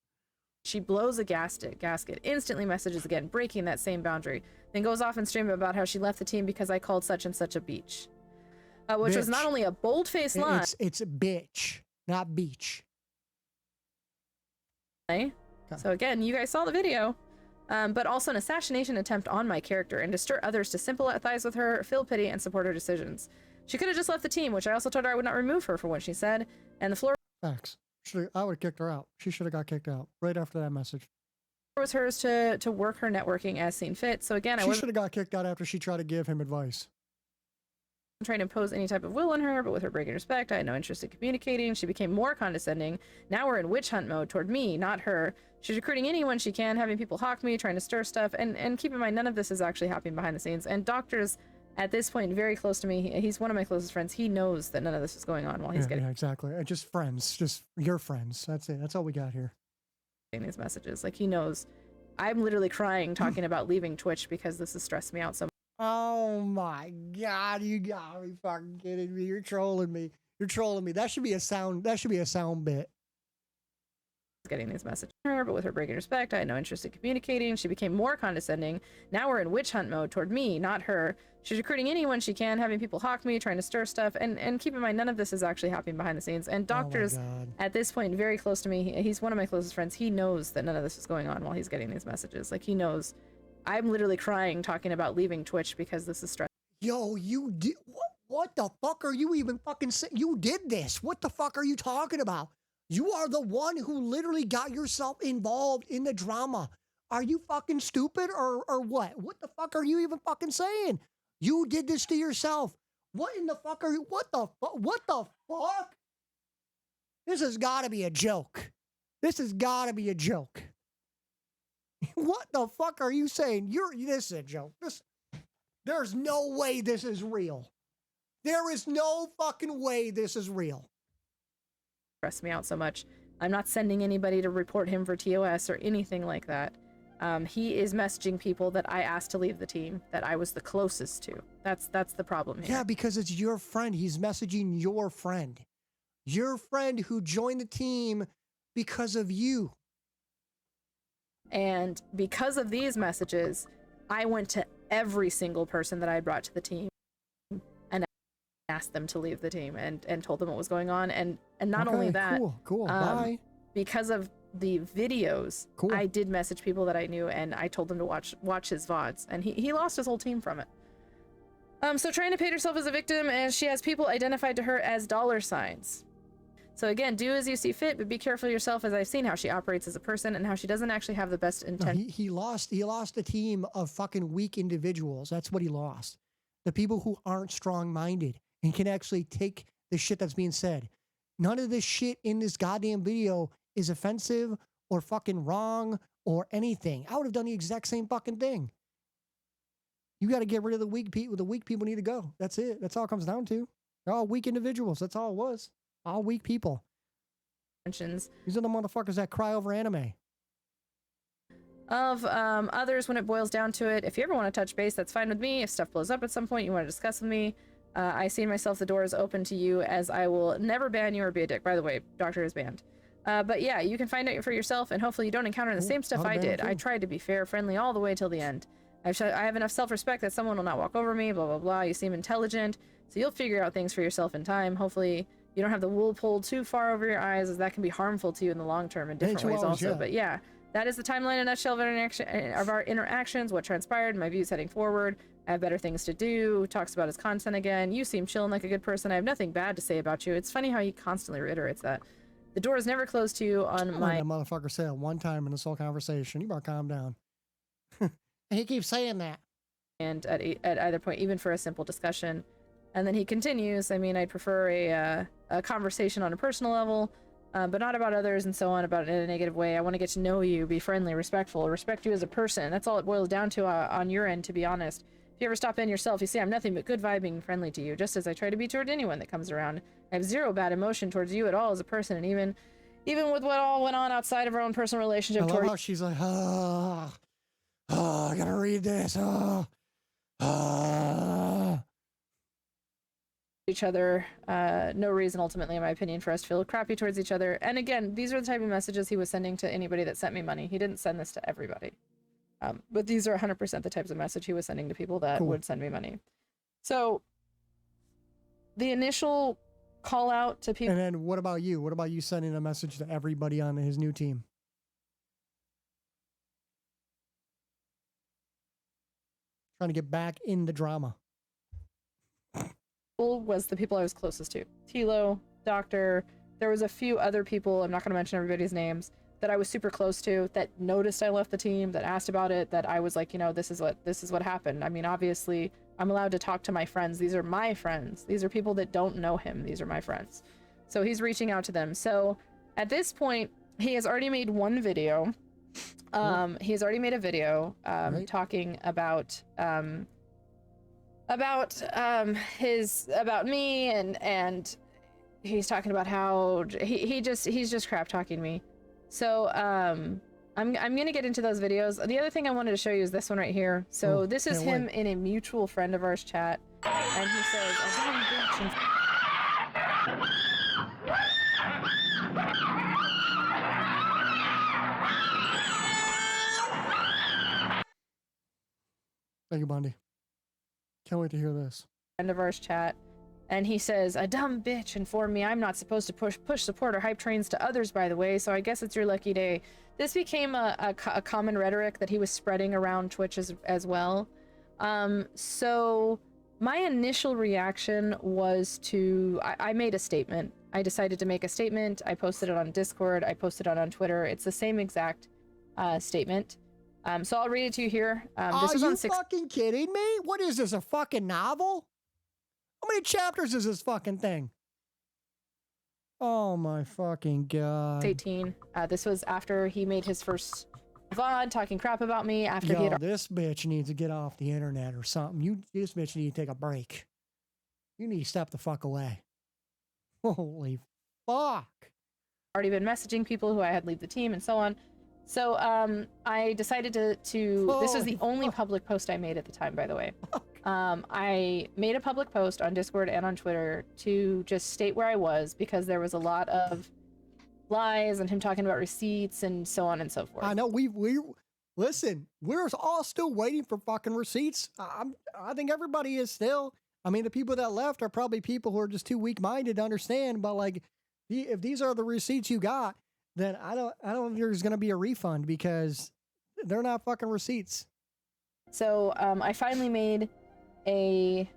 She blows a gasket, instantly messages again, breaking that same boundary, then goes off and stream about how she left the team because I called such and such a beach. Which was not only a bold-faced lie. It's a bitch, not beach. Okay. So again, you guys saw the video, but also an assassination attempt on my character and to stir others to sympathize with her, feel pity, and support her decisions. She could have just left the team, which I also told her I would not remove her for what she said, and the floor Facts. I would have kicked her out. She should have got kicked out right after that message. was hers to work her networking as seen fit. So again, I She wasn't should have got kicked out after she tried to give him advice. trying to impose any type of will on her, but with her breaking respect, I had no interest in communicating. She became more condescending. Now we're in witch hunt mode toward me, not her. She's recruiting anyone she can, having people hawk me, trying to stir stuff, and keep in mind, none of this is actually happening behind the scenes. And doctors, at this point, very close to me, he's one of my closest friends. He knows that none of this is going on while he's getting exactly. Just friends, just your friends. That's it. That's all we got here. these messages. Like, he knows. I'm literally crying talking about leaving Twitch because this has stressed me out so much. Oh my God, you gotta be fucking kidding me. You're trolling me. You're trolling me. That should be a sound bit. Getting these messages from her, but with her breaking respect, I had no interest in communicating. She became more condescending. Now we're in witch hunt mode toward me, not her. She's recruiting anyone she can, having people hawk me, trying to stir stuff, and keep in mind, none of this is actually happening behind the scenes. And doctors, at this point, very close to me, he's one of my closest friends. He knows that none of this is going on while he's getting these messages. Like, he knows. I'm literally crying talking about leaving Twitch because this is stressful. Yo, you did what the fuck are you even fucking saying? You did this. What the fuck are you talking about? You are the one who literally got yourself involved in the drama. Are you fucking stupid or what? What the fuck are you even fucking saying? You did this to yourself. What in the fuck are you? What the fuck? What the fuck? This has got to be a joke. This has got to be a joke. What the fuck are you saying? This is a joke. There's no way this is real. There is no fucking way this is real. Stress me out so much. I'm not sending anybody to report him for TOS or anything like that. He is messaging people that I asked to leave the team, that I was the closest to. That's the problem here. Yeah, because it's your friend. He's messaging your friend. Your friend who joined the team because of you. And because of these messages, I went to every single person that I brought to the team and asked them to leave the team and told them what was going on. And not only that, cool. Bye. because of the videos, Cool. I did message people that I knew, and I told them to watch his VODs, and he lost his whole team from it. So trying to paint herself as a victim, as she has people identified to her as $signs. So again, do as you see fit, but be careful yourself, as I've seen how she operates as a person and how she doesn't actually have the best No, intent. he lost a team of fucking weak individuals. That's what he lost. The people who aren't strong-minded and can actually take the shit that's being said. None of this shit in this goddamn video is offensive or fucking wrong or anything. I would have done the exact same fucking thing. You got to get rid of the weak people. The weak people need to go. That's it. That's all it comes down to. They're all weak individuals. That's all it was. All weak people. These are the motherfuckers that cry over anime. Of others, when it boils down to it, if you ever want to touch base, that's fine with me. If stuff blows up at some point, you want to discuss with me, I see myself, the door is open to you, as I will never ban you or be a dick. By the way, Doctor is banned. But yeah, you can find out for yourself, and hopefully you don't encounter the same stuff I did. I tried to be fair, friendly all the way till the end. I have enough self-respect that someone will not walk over me, blah, blah, blah. You seem intelligent, so you'll figure out things for yourself in time. Hopefully you don't have the wool pulled too far over your eyes, as that can be harmful to you in the long term in different ways also. But yeah, that is the timeline in a nutshell of our interactions, what transpired, my views heading forward. I have better things to do. Talks about his content again. You seem chilling like a good person. I have nothing bad to say about you. It's funny how he constantly reiterates that. The door is never closed to you on my... That motherfucker said one time in this whole conversation. You better calm down. And he keeps saying that. And at either point, even for a simple discussion. And then he continues, I mean, I'd prefer a conversation on a personal level, but not about others and so on, about it in a negative way. I want to get to know you, be friendly, respectful, respect you as a person. That's all it boils down to on your end, to be honest. If you ever stop in yourself, you see I'm nothing but good vibing and friendly to you, just as I try to be toward anyone that comes around. I have zero bad emotion towards you at all as a person, and even with what all went on outside of our own personal relationship. I love how she's like, I gotta read this. Each other, no reason ultimately, in my opinion, for us to feel crappy towards each other. And again, these are the type of messages he was sending to anybody that sent me money. He didn't send this to everybody. But these are 100% the types of message he was sending to people that would send me money. So the initial call out to people. And then what about you? What about you sending a message to everybody on his new team? Trying to get back in the drama. Was the people I was closest to. Tilo, Doctor, there was a few other people, I'm not going to mention everybody's names, that I was super close to, that noticed I left the team, that asked about it, that I was like, you know, this is what happened. I mean, obviously, I'm allowed to talk to my friends. These are my friends. These are people that don't know him. These are my friends. So he's reaching out to them. So at this point, he has already made one video. He has already made a video talking about me, and he's talking about how he's just crap talking me. So I'm gonna get into those videos. The other thing I wanted to show you is this one right here. So this is him in a mutual friend of ours chat, and he says, Thank you, Bondi. Can't wait to hear this. Friend of ours chat, and he says, a dumb bitch informed me I'm not supposed to push support or hype trains to others, by the way, so I guess it's your lucky day. This became a common rhetoric that he was spreading around Twitch as well. So my initial reaction was I made a statement. I decided to make a statement. I posted it on Discord. I posted it on Twitter. It's the same exact statement. So I'll read it to you here. This was on fucking kidding me? What is this, a fucking novel? How many chapters is this fucking thing? Oh my fucking god. 18. This was after he made his first VOD talking crap about me. After he had this bitch needs to get off the internet or something. This bitch needs to take a break. You need to step the fuck away. Holy fuck. already been messaging people who I had leave the team and so on. So I decided to this was the only public post I made at the time, by the way. I made a public post on Discord and on Twitter to just state where I was, because there was a lot of lies and him talking about receipts and so on and so forth. I know we listen, we're all still waiting for fucking receipts. I think everybody is still. I mean, the people that left are probably people who are just too weak-minded to understand, but like, if these are the receipts you got, then I don't know if there's gonna be a refund because they're not fucking receipts. So I finally made a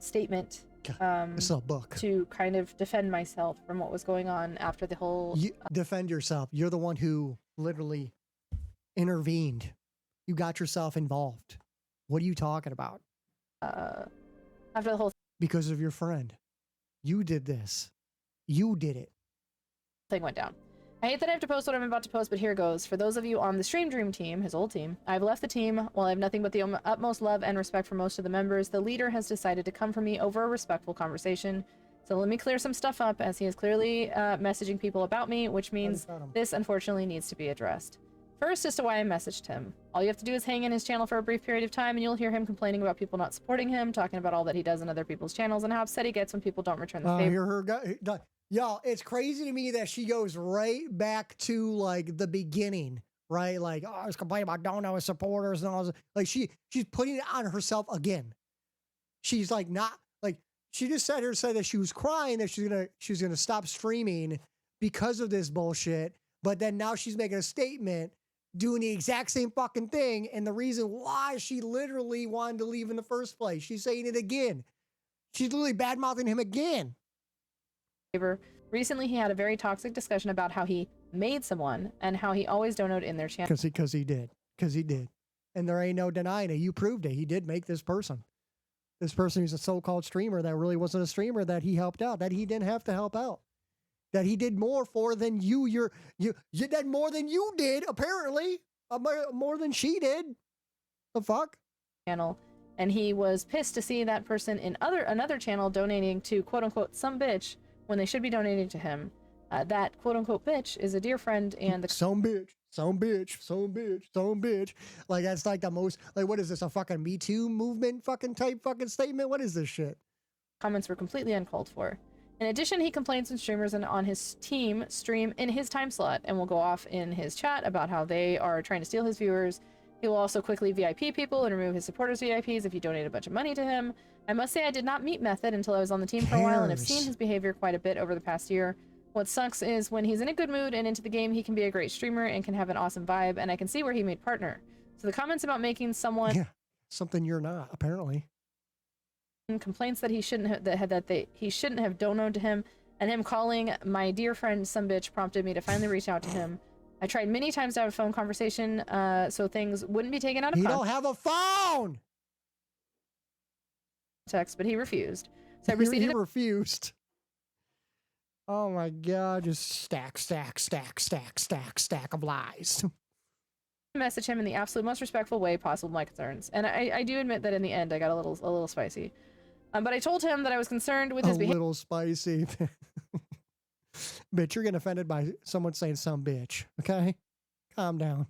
statement It's a book. to kind of defend myself from what was going on after the whole. You defend yourself. You're the one who literally intervened. You got yourself involved. What are you talking about? After the whole Because of your friend. You did this. You did it. thing went down. I hate that I have to post what I'm about to post, but here goes. For those of you on the Stream Dream team, his old team, I've left the team. While I have nothing but the utmost love and respect for most of the members, the leader has decided to come for me over a respectful conversation. So let me clear some stuff up, as he is clearly messaging people about me, which means this unfortunately needs to be addressed. First, as to why I messaged him. All you have to do is hang in his channel for a brief period of time and you'll hear him complaining about people not supporting him, talking about all that he does in other people's channels, and how upset he gets when people don't return the favor. Hear her go. Y'all, it's crazy to me that she goes right back to like the beginning, right? Like, oh, I was complaining about don't know his supporters and all this. Like she's putting it on herself again. She's like not like she just said that she was crying that she's gonna stop streaming because of this bullshit. But then now she's making a statement doing the exact same fucking thing. And the reason why she literally wanted to leave in the first place, she's saying it again. She's literally bad-mouthing him again. Recently, he had a very toxic discussion about how he made someone and how he always donated in their channel. Because he did. And there ain't no denying it. You proved it. He did make this person. This person who's a so-called streamer that really wasn't a streamer that he helped out, that he didn't have to help out. That he did more for than you did more than you did, apparently. More than she did. The fuck? Channel, and he was pissed to see that person in another channel donating to quote-unquote some bitch when they should be donating to him. That quote-unquote bitch is a dear friend and the some bitch. Like that's like the most, like what is this, a fucking Me Too movement fucking type fucking statement? What is this shit? Comments were completely uncalled for. In addition, he complains when streamers and on his team stream in his time slot and will go off in his chat about how they are trying to steal his viewers. He will also quickly VIP people and remove his supporters VIPs if you donate a bunch of money to him. I must say I did not meet Method until I was on the team for a while and have seen his behavior quite a bit over the past year. What sucks is when he's in a good mood and into the game, he can be a great streamer and can have an awesome vibe, and I can see where he made partner. So the comments about making someone... Yeah, something you're not, apparently. Complaints that he shouldn't have, he shouldn't have donoed to him, and him calling my dear friend some bitch prompted me to finally reach out to him. I tried many times to have a phone conversation so things wouldn't be taken out of context. You don't have a phone! But he refused. So I proceeded he refused. Oh my god, just stack of lies. Message him in the absolute most respectful way possible my concerns. And I do admit that in the end I got a little spicy. But I told him that I was concerned with his behavior. A little spicy. Bitch, you're getting offended by someone saying some bitch, okay? Calm down.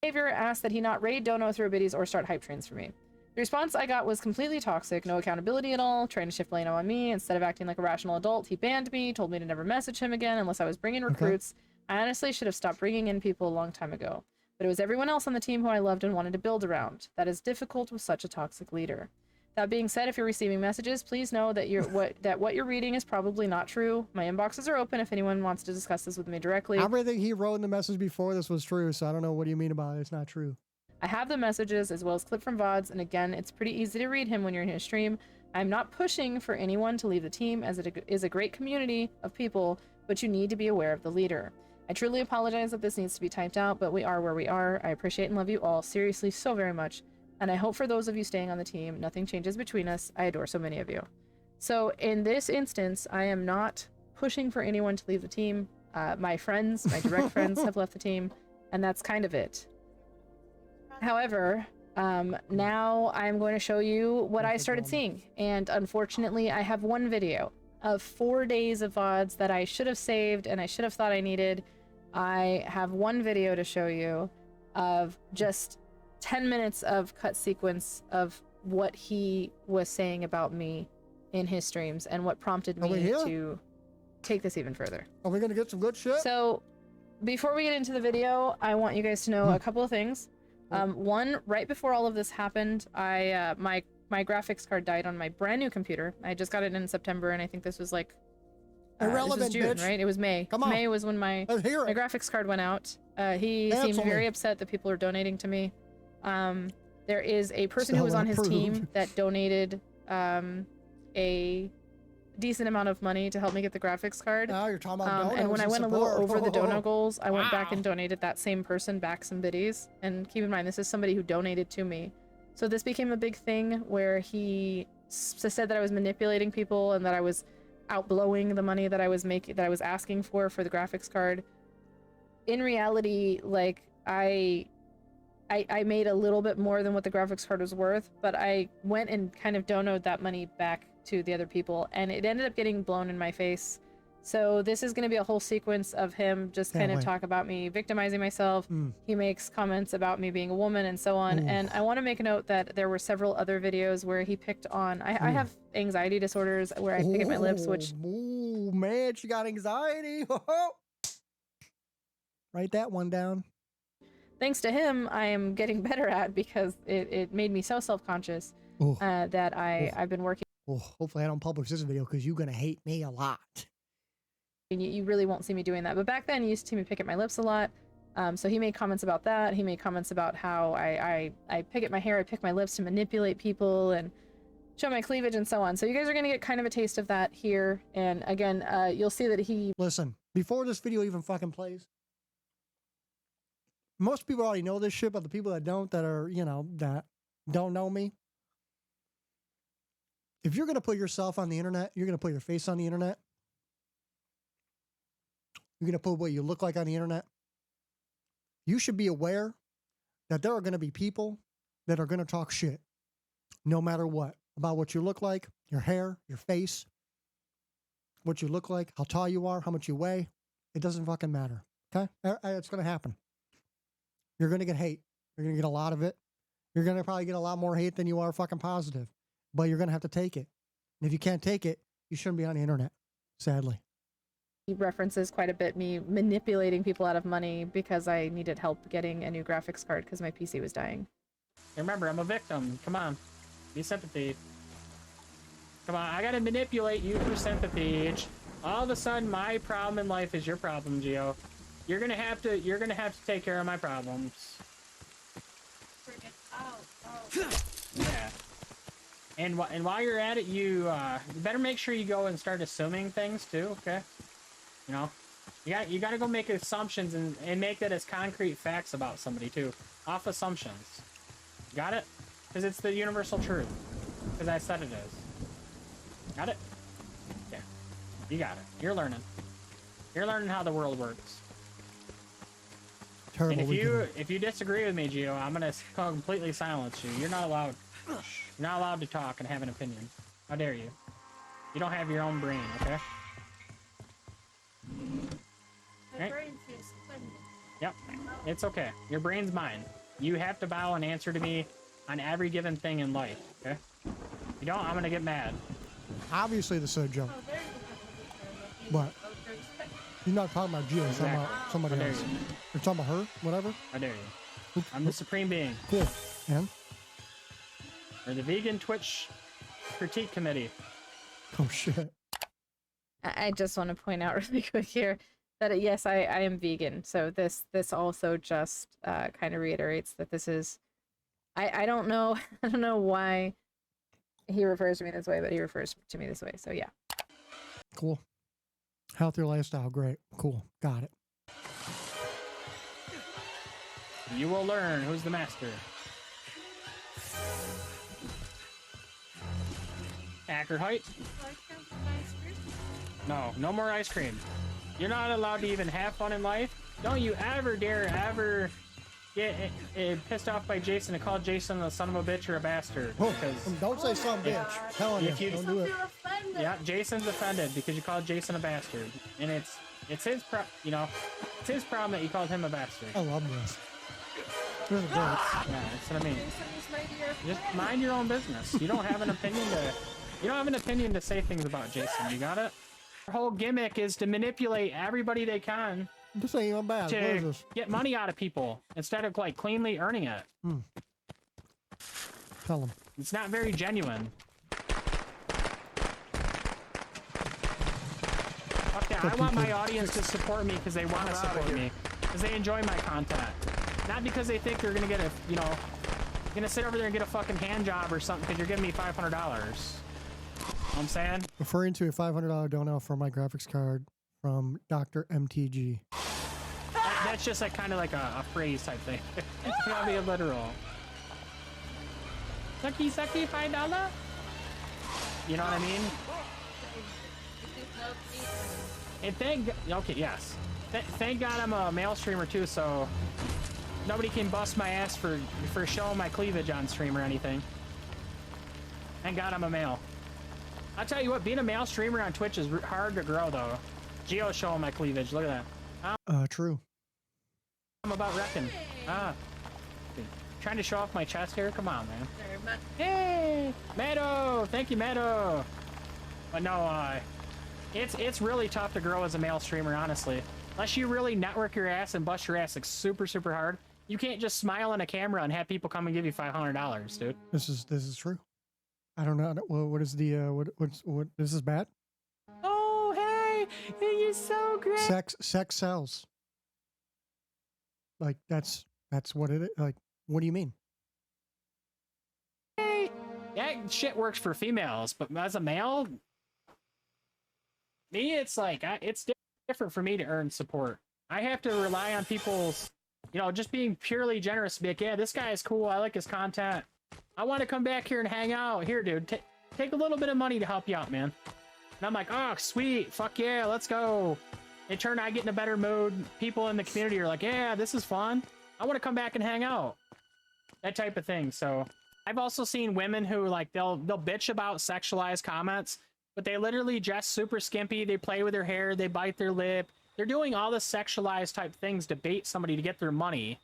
Asked that he not raid, dono, throw biddies, or start hype trains for me. The response I got was completely toxic, no accountability at all, trying to shift blame on me. Instead of acting like a rational adult, he banned me, told me to never message him again unless I was bringing recruits. I honestly should have stopped bringing in people a long time ago. But it was everyone else on the team who I loved and wanted to build around. That is difficult with such a toxic leader. That being said, if you're receiving messages, please know that what you're reading is probably not true. My inboxes are open if anyone wants to discuss this with me directly. Everything he wrote in the message before this was true, so I don't know what do you mean about it. It's not true. I have the messages as well as clip from VODs, and again, it's pretty easy to read him when you're in his stream. I'm not pushing for anyone to leave the team, as it is a great community of people, but you need to be aware of the leader. I truly apologize that this needs to be typed out, but we are where we are. I appreciate and love you all, seriously, so very much. And I hope for those of you staying on the team, nothing changes between us. I adore so many of you. So in this instance, I am not pushing for anyone to leave the team. My friends, my direct friends have left the team, and that's kind of it. However, now I'm going to show you what I started seeing. And unfortunately, I have one video of 4 days of VODs that I should have saved and I should have thought I needed. I have one video to show you of just 10 minutes of cut sequence of what he was saying about me in his streams and what prompted me to take this even further. Are we going to get some good shit? So before we get into the video, I want you guys to know a couple of things. One, right before all of this happened, my graphics card died on my brand new computer. I just got it in September, and I think this was like this Irrelevant, was June, bitch. right? It was May. Come on. May was when my Let's hear my it. graphics card went out. He Cancel seemed very me. upset that people are donating to me. There is a person Still who was on his approved. team that donated a decent amount of money to help me get the graphics card. Now you're talking about donos And when I and went a little support. over the dono goals, I went back Wow. and donated that same person back some biddies. And keep in mind, this is somebody who donated to me. So this became a big thing where he said that I was manipulating people and that I was outblowing the money that I was asking for the graphics card. In reality, like I made a little bit more than what the graphics card was worth, but I went and kind of donoed that money back to the other people, and it ended up getting blown in my face. So this is going to be a whole sequence of him just Can't kind of wait. talk about me victimizing myself. Mm. He makes comments about me being a woman and so on. Ooh. And I want to make a note that there were several other videos where he picked on. I have anxiety disorders where I pick at my lips, which Ooh, man, she got anxiety. Write that one down. thanks to him, I am getting better at because it made me so self-conscious Ooh. that I've been working. Oh, hopefully I don't publish this video because you're going to hate me a lot. And you really won't see me doing that. But back then, you used to see me pick at my lips a lot. So he made comments about that. He made comments about how I pick at my hair, I pick my lips to manipulate people and show my cleavage and so on. So you guys are going to get kind of a taste of that here. And again, you'll see that he... Listen, before this video even fucking plays, most people already know this shit, but the people that don't, that are, you know, that don't know me, if you're going to put yourself on the internet, you're going to put your face on the internet, you're going to put what you look like on the internet, you should be aware that there are going to be people that are going to talk shit, no matter what, about what you look like, your hair, your face, what you look like, how tall you are, how much you weigh. It doesn't fucking matter, okay? It's going to happen. You're going to get hate. You're going to get a lot of it. You're going to probably get a lot more hate than you are fucking positive. But you're going to have to take it. And if you can't take it, you shouldn't be on the internet, sadly. He references quite a bit me manipulating people out of money because I needed help getting a new graphics card because my PC was dying. Remember, I'm a victim. Come on. Be sympathy. Come on, I gotta manipulate you for sympathy. All of a sudden, my problem in life is your problem, Gio. You're gonna have to take care of my problems. Yeah. And while you're at it, you better make sure you go and start assuming things too. Okay. You know, you gotta go make assumptions and make that as concrete facts about somebody too, off assumptions. Got it? Because it's the universal truth. Because I said it is. Got it? Yeah. You got it. You're learning. You're learning how the world works. Terrible. And weekend. if you disagree with me, Gio, I'm gonna completely silence you. You're not allowed. You're not allowed to talk and have an opinion. How dare you? You don't have your own brain, okay? My brain feels suspended. Yep. It's okay. Your brain's mine. You have to bow and answer to me on every given thing in life, okay? If you don't, I'm gonna get mad. Obviously, this is a joke. Oh, there's a But you're not talking about Gio. You're talking about Exactly. somebody How dare else. you? You're talking about her, whatever. How dare you? I'm the supreme being. Cool. And? Or the vegan Twitch critique committee. Oh, shit. I just want to point out really quick here that yes, I am vegan. So this also just kind of reiterates that this is. I don't know why he refers to me this way, but he refers to me this way. So yeah. Cool. Healthier lifestyle. Great. Cool. Got it. You will learn who's the master. Accurate height? No more ice cream. You're not allowed to even have fun in life. Don't you ever dare get pissed off by Jason and call Jason a son of a bitch or a bastard. Oh, Because don't say some bitch. Telling you, if you- don't do it. yeah, Jason's offended because you called Jason a bastard, and it's his it's his problem that you called him a bastard. I love this. This is great. Yeah, that's what I mean. Just mind your own business. You don't have an opinion to say things about Jason. You got it? Our whole gimmick is to manipulate everybody they can This ain't even bad. What is to this? get money out of people instead of like cleanly earning it. Tell him. It's not very genuine. Yeah, I want my audience to support me because they want to support me, because they enjoy my content, not because they think they're gonna get a, you know, gonna sit over there and get a fucking hand job or something because you're giving me $500. You know what I'm saying? Referring to a $500 donut for my graphics card from Dr. MTG. That's just like kind of like a phrase type thing. It's gotta be a literal. Sucky, sucky, $5? You know what I mean? And okay, yes. Thank God I'm a male streamer too, so nobody can bust my ass for showing my cleavage on stream or anything. Thank God I'm a male. I'll tell you what, being a male streamer on Twitch is hard to grow though. Geo's showing my cleavage, look at that. True. I'm about wrecking. Trying to show off my chest here? Come on, man. Hey! Meadow! Thank you, Meadow! But no, it's really tough to grow as a male streamer, honestly. Unless you really network your ass and bust your ass like super, super hard. You can't just smile in a camera and have people come and give you $500, dude. This is true. I don't know. What is the what? This is bad. Oh, hey! You're so great! Sex sells. Like that's what it is. Like, what do you mean? Hey! That shit works for females, but as a male, me, it's like it's different for me to earn support. I have to rely on people's, you know, just being purely generous to be like, yeah, this guy is cool. I like his content. I want to come back here and hang out. Here, dude, take a little bit of money to help you out, man. And I'm like, oh, sweet. Fuck yeah, let's go. In turn, I get in a better mood. People in the community are like, yeah, this is fun. I want to come back and hang out. That type of thing. So I've also seen women who like, they'll bitch about sexualized comments, but they literally dress super skimpy. They play with their hair. They bite their lip. They're doing all the sexualized type things to bait somebody to get their money.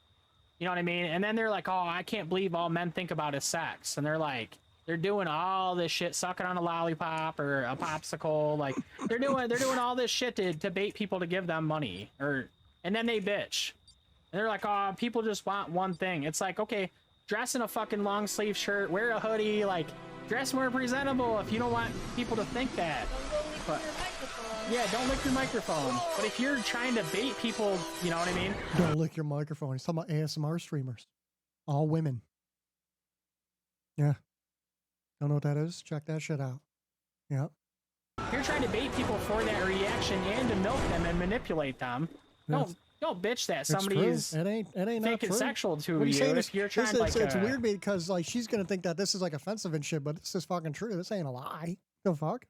You know what I mean? And then they're like, oh, I can't believe all men think about is sex. And they're like, they're doing all this shit, sucking on a lollipop or a popsicle. Like they're doing all this shit to bait people to give them money. And then they bitch. And they're like, oh, people just want one thing. It's like, okay, dress in a fucking long sleeve shirt, wear a hoodie, like dress more presentable if you don't want people to think that. But, yeah, don't lick your microphone. But if you're trying to bait people, you know what I mean? Don't lick your microphone. He's talking about ASMR streamers. All women. Yeah. Don't know what that is? Check that shit out. Yeah. If you're trying to bait people for that reaction and to milk them and manipulate them, don't bitch that somebody's it ain't thinking sexual to what you. If you're trying it's weird because like she's gonna think that this is like offensive and shit, but this is fucking true. This ain't a lie. The fuck?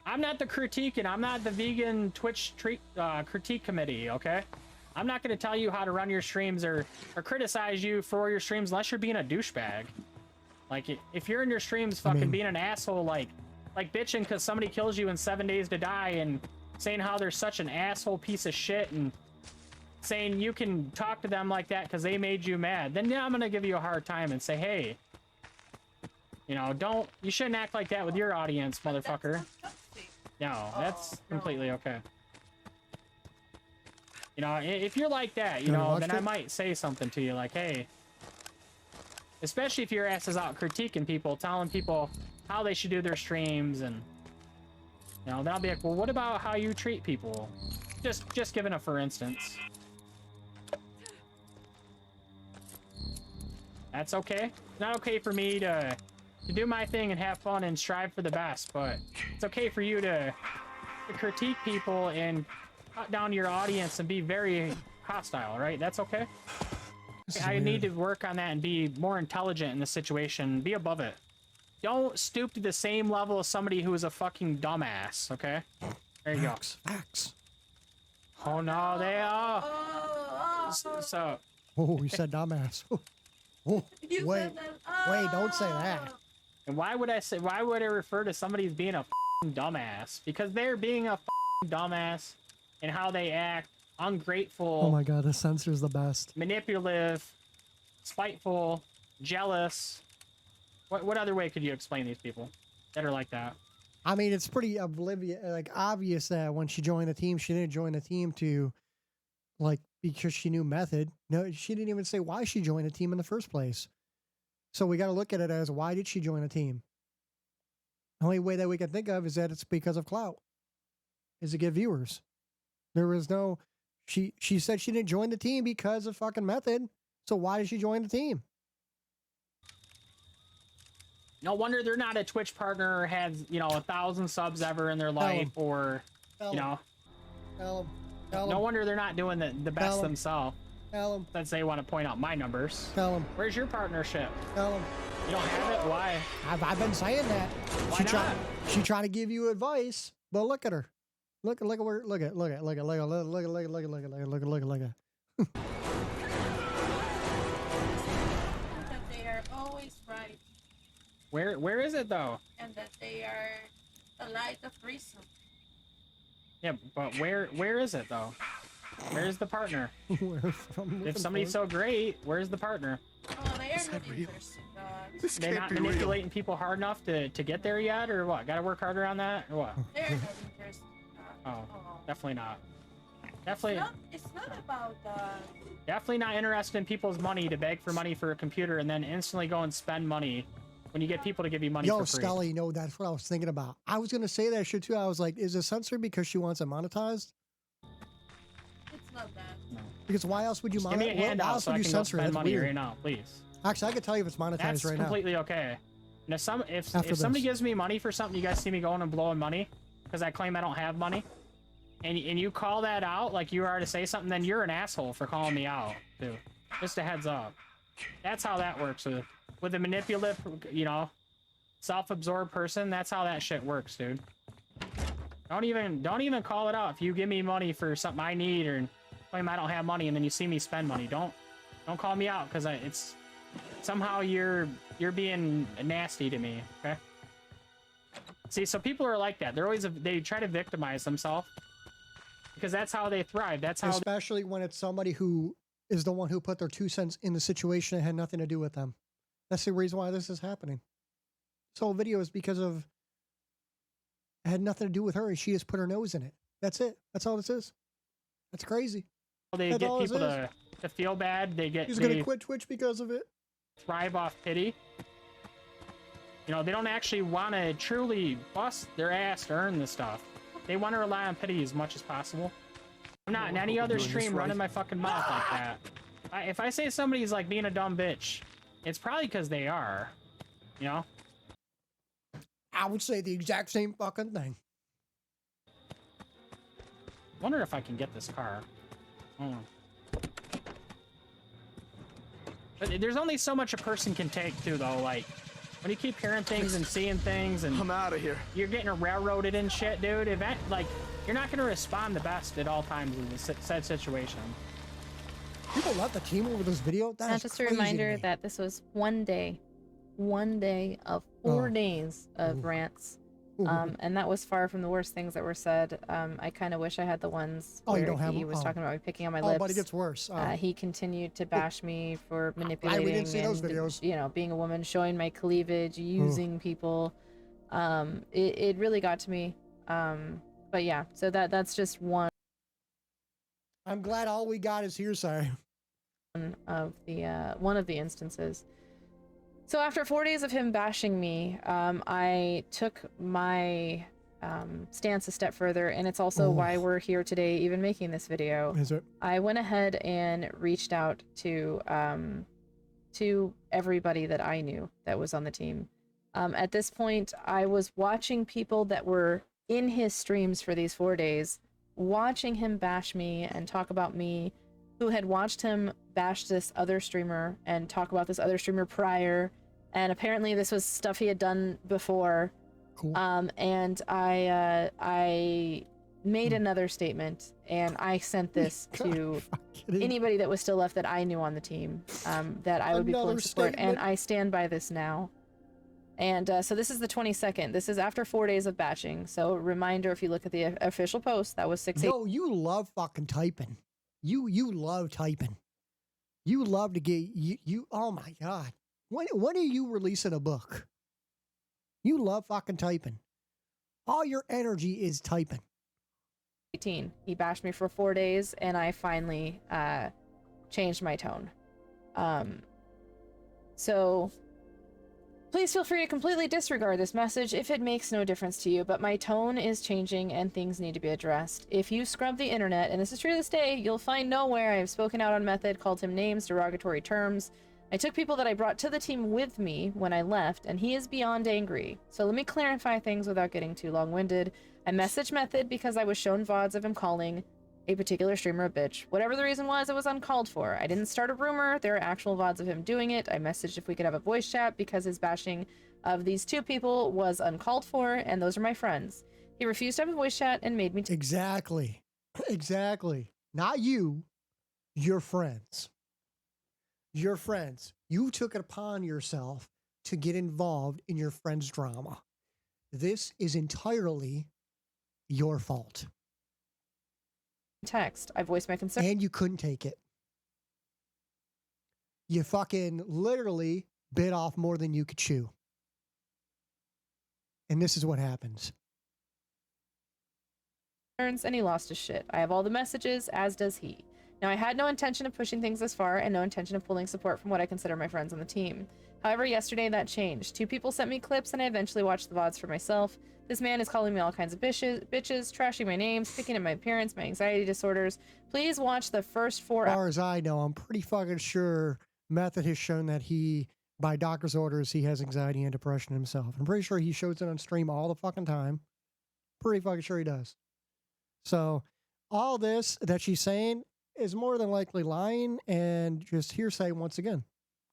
I'm not the critique, and I'm not the vegan Twitch critique committee, okay? I'm not going to tell you how to run your streams or criticize you for your streams unless you're being a douchebag. Like, if you're in your streams fucking being an asshole, like bitching because somebody kills you in 7 days to die and saying how they're such an asshole piece of shit and saying you can talk to them like that because they made you mad, then yeah, I'm going to give you a hard time and say, hey, you know, you shouldn't act like that with your audience, motherfucker. No, that's completely okay. You know, if you're like that, you know, then I might say something to you like, hey, especially if your ass is out critiquing people, telling people how they should do their streams, and, you know, then I'll be like, well, what about how you treat people? Just giving a for instance. That's okay. It's not okay for me to do my thing and have fun and strive for the best, but it's okay for you to critique people and cut down your audience and be very hostile, right? That's okay. I need to work on that and be more intelligent in the situation. Be above it. Don't stoop to the same level as somebody who is a fucking dumbass, okay? There you go. Facts. Oh no, they are. So. Oh, you said dumbass. Oh, wait, don't say that. And why would I refer to somebody as being a f***ing dumbass? Because they're being a f***ing dumbass in how they act, ungrateful. Oh my god, the censor's the best. Manipulative, spiteful, jealous. What other way could you explain these people that are like that? I mean, it's pretty obvious that when she joined the team, she didn't join the team to, like, because she knew Method. No, she didn't even say why she joined the team in the first place. So we got to look at it as, why did she join a team? The only way that we can think of is that it's because of clout. is to get viewers. There was no, she said she didn't join the team because of fucking Method. So why did she join the team? No wonder they're not a Twitch partner or has, you know, 1,000 subs ever in their life, or, you know. Tell No him. wonder they're not doing the best Tell 'em. themselves. Tell him. Since they want to point out my numbers. Tell him. Where's your partnership? Tell him. You don't have it? Why? I've been saying that. Why she not? She tried to give you advice, but look at her. Look at where. Look at. That they are always right Where is it though? and that they are the light of reason. Yeah, but where is it though? Where's the partner? Where from? If somebody's so great, where's the partner? Oh, they are Is not that real? interesting, dog. This They're can't not be real. manipulating people hard enough to get there yet, or what? Gotta work harder on that, or what? They are not interesting. Oh, Oh. definitely not. Definitely, It's not about definitely not interested in people's money to beg for money for a computer and then instantly go and spend money when you get people to give you money Yo, for free. Stella, you know, that's what I was thinking about. I was gonna say that shit too. I was like, is it censored because she wants it monetized? it's not that. Because why else would you Just give me a monetize? Why handout else so I would you can go censor it? spend That's money weird. right now, please. Actually, I could tell you if it's monetized That's right now. completely okay. And if After somebody this. gives me money for something, you guys see me going and blowing money because I claim I don't have money, and you call that out like you are to say something, then you're an asshole for calling me out too. Just a heads up. That's how that works with a manipulative, you know, self-absorbed person. That's how that shit works, dude. Don't even call it out if you give me money for something I need or claim I don't have money, and then you see me spend money. Don't call me out because it's somehow you're being nasty to me. Okay. See, so people are like that. They try to victimize themselves because that's how they thrive. That's how Especially when it's somebody who is the one who put their 2 cents in the situation and had nothing to do with them. That's the reason why this is happening. This whole video is because of it had nothing to do with her, and she just put her nose in it. That's it. That's all this is. That's crazy. they That's get all this people is. to feel bad. They He's gonna quit Twitch because of it. thrive off pity. You know, they don't actually want to truly bust their ass to earn this stuff. They want to rely on pity as much as possible. I'm not in any other doing this stream right. running my fucking mouth like that. If I say somebody's like being a dumb bitch, it's probably because they are. You know? I would say the exact same fucking thing. Wonder if I can get this car. But there's only so much a person can take too, though. Like, when you keep hearing things and seeing things and I'm out of here. you're getting railroaded and shit, dude. Like, you're not gonna respond the best at all times in the said situation. People left the team over this video. That Now, is just a crazy to reminder me. that this was one day of 4 Oh. days of rants. Ooh. And that was far from the worst things that were said. I kind of wish I had the ones Oh, you where don't have he them? was Oh. talking about me picking on my Oh, lips. but it gets worse. He continued to bash me for manipulating see those and, videos. you know, being a woman, showing my cleavage, using people. It really got to me. But yeah, so that's just one I'm glad all we got is hearsay. of the instances. So after 4 days of him bashing me, I took my stance a step further, and it's also why we're here today, even making this video. Is it? I went ahead and reached out to everybody that I knew that was on the team. At this point, I was watching people that were in his streams for these 4 days, watching him bash me and talk about me, who had watched him bash this other streamer and talk about this other streamer prior, and apparently this was stuff he had done before. Cool. And I made another statement, and I sent this to anybody that was still left that I knew on the team, that I would be Another pulling support, and statement. I stand by this now. And so this is the 22nd. This is after 4 days of batching. So reminder, if you look at the official post, that was 6 No, you love fucking typing. You love typing. You love to get you. Oh my god! When are you releasing a book? You love fucking typing. All your energy is typing. 18. He bashed me for 4 days, and I finally changed my tone. So Please feel free to completely disregard this message if it makes no difference to you, but my tone is changing and things need to be addressed. If you scrub the internet, and this is true to this day, you'll find nowhere I have spoken out on Method, called him names, derogatory terms. I took people that I brought to the team with me when I left, and he is beyond angry. So let me clarify things without getting too long-winded. I messaged Method because I was shown VODs of him calling a particular streamer a bitch. Whatever the reason was, it was uncalled for. I didn't start a rumor. There are actual VODs of him doing it. I messaged if we could have a voice chat because his bashing of these two people was uncalled for, and those are my friends. He refused to have a voice chat and made me Exactly. Exactly. Not you, your friends. Your friends. You took it upon yourself to get involved in your friend's drama. This is entirely your fault. text. I voiced my concern. And you couldn't take it. You fucking literally bit off more than you could chew. And this is what happens. And he lost his shit. I have all the messages, as does he. Now, I had no intention of pushing things this far and no intention of pulling support from what I consider my friends on the team. However, yesterday that changed. 2 people sent me clips and I eventually watched the VODs for myself. This man is calling me all kinds of bitches, trashing my names, picking at my appearance, my anxiety disorders. Please watch the first 4 hours. As far as I know, I'm pretty fucking sure Method has shown that he, by doctor's orders, he has anxiety and depression himself. I'm pretty sure he shows it on stream all the fucking time. Pretty fucking sure he does. So all this that she's saying is more than likely lying and just hearsay once again,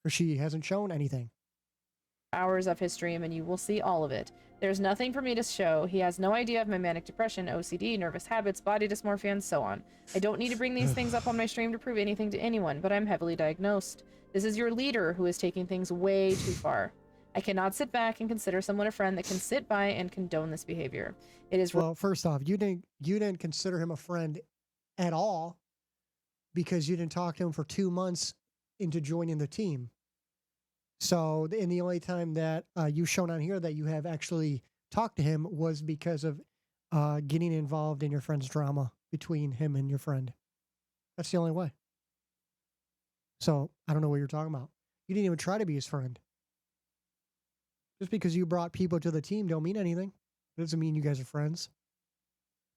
because she hasn't shown anything. Hours of his stream and you will see all of it. There's nothing for me to show. He has no idea of my manic depression, OCD, nervous habits, body dysmorphia, and so on. I don't need to bring these things up on my stream to prove anything to anyone, but I'm heavily diagnosed. This is your leader who is taking things way too far. I cannot sit back and consider someone a friend that can sit by and condone this behavior. It is well. First off, you didn't consider him a friend at all because you didn't talk to him for 2 months into joining the team. So, and the only time that you've shown on here that you have actually talked to him was because of getting involved in your friend's drama between him and your friend. That's the only way. So I don't know what you're talking about. You didn't even try to be his friend. Just because you brought people to the team don't mean anything. It doesn't mean you guys are friends.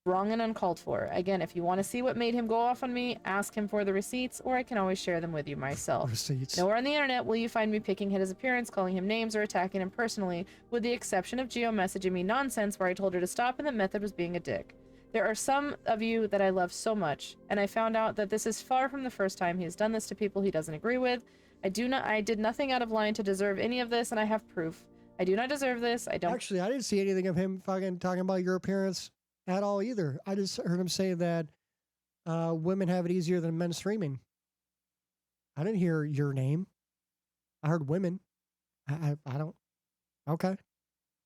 Wrong and uncalled for. Again, if you want to see what made him go off on me, ask him for the receipts, or I can always share them with you myself. Receipts. Nowhere on the internet will you find me picking at his appearance, calling him names, or attacking him personally, with the exception of Geo messaging me nonsense where I told her to stop and that Method was being a dick. There are some of you that I love so much, and I found out that this is far from the first time he has done this to people he doesn't agree with. I did nothing out of line to deserve any of this, and I have proof. I do not deserve this. I don't. Actually, I didn't see anything of him fucking talking about your appearance at all either. I just heard him say that women have it easier than men streaming. I didn't hear your name. I heard women. I don't. Okay.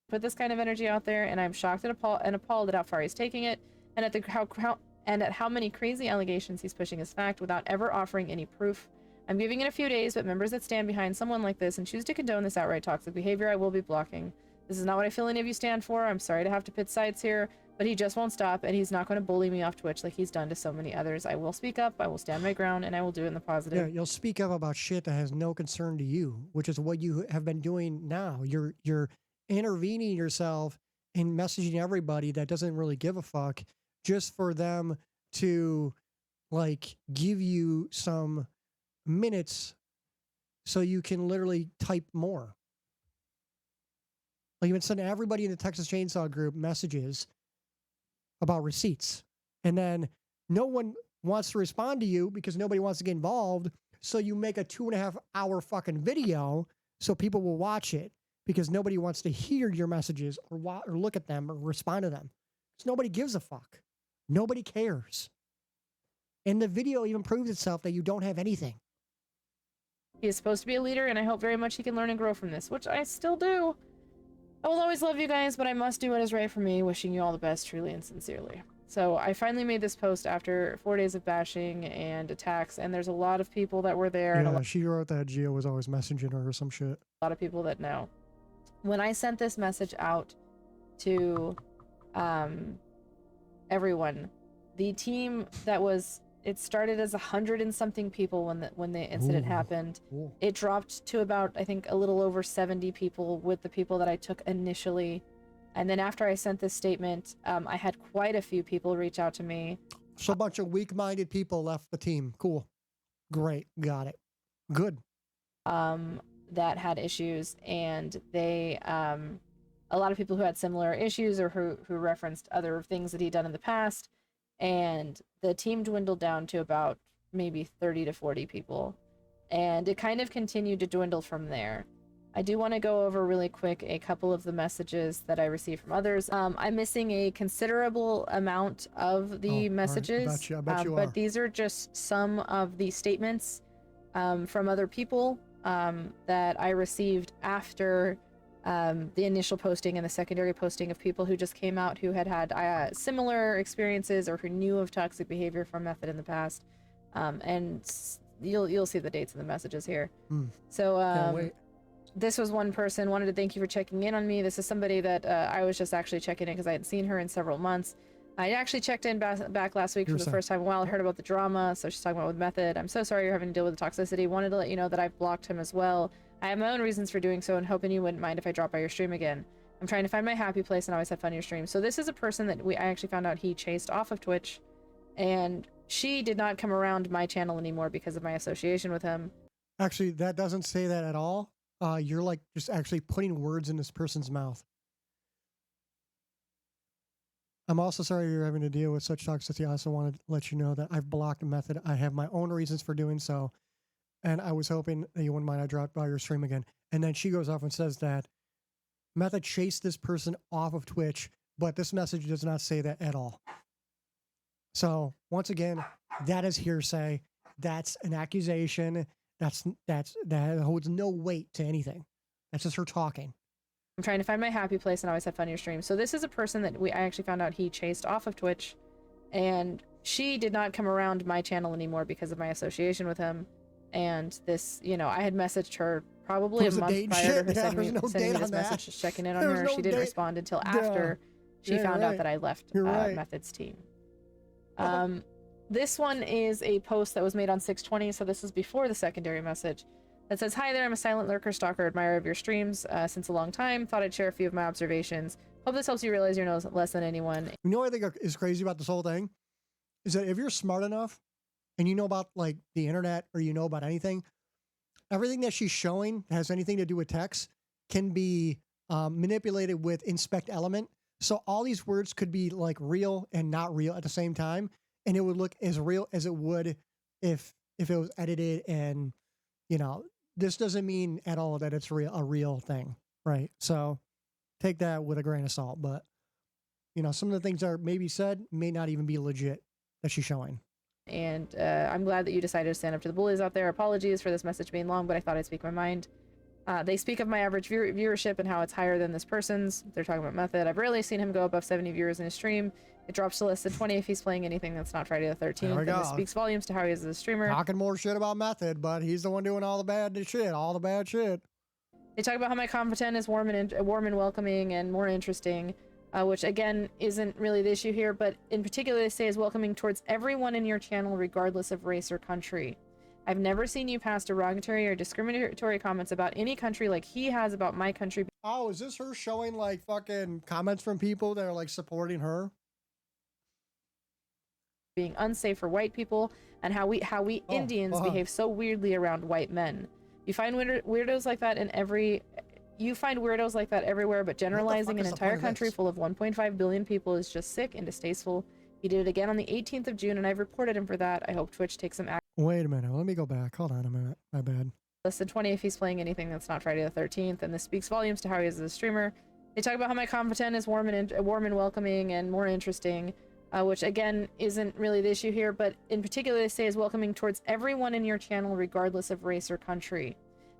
Put this kind of energy out there, and I'm shocked and appalled at how far he's taking it, and at how many crazy allegations he's pushing as fact without ever offering any proof. I'm giving it a few days, but members that stand behind someone like this and choose to condone this outright toxic behavior, I will be blocking. This is not what I feel any of you stand for. I'm sorry to have to pit sides here, but he just won't stop, and he's not going to bully me off Twitch like he's done to so many others. I will speak up, I will stand my ground, and I will do it in the positive. Yeah, you'll speak up about shit that has no concern to you, which is what you have been doing now. You're intervening yourself and messaging everybody that doesn't really give a fuck just for them to like give you some minutes so you can literally type more. Like you've been sending everybody in the Texas Chainsaw group messages about receipts, and then no one wants to respond to you because nobody wants to get involved, so you make a 2.5 hour fucking video so people will watch it because nobody wants to hear your messages or look at them or respond to them. Because nobody gives a fuck. Nobody cares. And the video even proves itself that you don't have anything. He is supposed to be a leader, and I hope very much he can learn and grow from this, which I still do. I will always love you guys, but I must do what is right for me, wishing you all the best, truly and sincerely. So I finally made this post after 4 days of bashing and attacks, and there's a lot of people that were there. Yeah, she wrote that Gio was always messaging her or some shit. A lot of people that know. When I sent this message out to everyone, the team that was it started as 100 and something people when the incident Ooh, happened. cool. It dropped to about, I think, a little over 70 people with the people that I took initially. And then after I sent this statement, I had quite a few people reach out to me. So a bunch of weak-minded people left the team. Cool. Great. Got it. Good. That had issues, and they a lot of people who had similar issues or who referenced other things that he'd done in the past, and the team dwindled down to about maybe 30 to 40 people, and it kind of continued to dwindle from there. I do want to go over really quick a couple of the messages that I received from others. I'm missing a considerable amount of the messages, I bet you are. but these are just some of the statements from other people that I received after the initial posting and the secondary posting of people who just came out who had similar experiences or who knew of toxic behavior from Method in the past. And you'll see the dates in the messages here. So Can't wait. this was one person wanted to thank you for checking in on me. This is somebody that I was just actually checking in because I hadn't seen her in several months. I actually checked in back last week for the first time in a while. I heard about the drama, so she's talking about with Method. I'm so sorry you're having to deal with the toxicity. Wanted to let you know that I've blocked him as well. I have my own reasons for doing so and hoping you wouldn't mind if I drop by your stream again. I'm trying to find my happy place and always have fun in your stream. So this is a person that I actually found out he chased off of Twitch, and she did not come around my channel anymore because of my association with him. Actually, that doesn't say that at all. You're like just actually putting words in this person's mouth. I'm also sorry you're having to deal with such toxicity. I also wanted to let you know that I've blocked Method. I have my own reasons for doing so. And I was hoping that you wouldn't mind I dropped by your stream again. And then she goes off and says that Method chased this person off of Twitch, but this message does not say that at all. So once again, that is hearsay. That's an accusation. That holds no weight to anything. That's just her talking. I'm trying to find my happy place and always have fun in your stream. So this is a person that I actually found out he chased off of Twitch, and she did not come around my channel anymore because of my association with him. And this, I had messaged her probably a month prior to her sending me this message, just checking in on her. She didn't respond until after she found out that I left Method's team. This one is a post that was made on 6/20, so this is before the secondary message. That says, "Hi there, I'm a silent lurker, stalker, admirer of your streams since a long time. Thought I'd share a few of my observations. Hope this helps you realize you're no less than anyone." You know what I think is crazy about this whole thing? Is that if you're smart enough and you know about like the internet or you know about anything, everything that she's showing that has anything to do with text can be manipulated with inspect element. So all these words could be like real and not real at the same time. And it would look as real as it would if it was edited. And, this doesn't mean at all that it's a real thing, right? So take that with a grain of salt. But, some of the things that are maybe said may not even be legit that she's showing. And I'm glad that you decided to stand up to the bullies out there. Apologies for this message being long, but I thought I'd speak my mind. They speak of my average viewership and how it's higher than this person's. They're talking about Method. I've rarely seen him go above 70 viewers in his stream. It drops to less than 20 if he's playing anything that's not Friday the 13th. And this speaks volumes to how he is as a streamer. Talking more shit about Method, but he's the one doing all the bad shit. They talk about how my content is warm and welcoming and more interesting, which again isn't really the issue here, but in particular they say is welcoming towards everyone in your channel regardless of race or country. I've never seen you pass derogatory or discriminatory comments about any country like he has about my country. Oh, is this her showing like fucking comments from people that are like supporting her? Being unsafe for white people and how we Indians behave so weirdly around white men. You find weirdos like that everywhere, but generalizing an entire country full of 1.5 billion people is just sick and distasteful. He did it again on the 18th of June, and I've reported him for that. I hope Twitch takes some action. Wait a minute. Let me go back. Hold on a minute. My bad. Less than 20 if he's playing anything that's not Friday the 13th, and this speaks volumes to how he is as a streamer. They talk about how my content is warm and welcoming and more interesting, which again isn't really the issue here, but in particular they say is welcoming towards everyone in your channel regardless of race or country.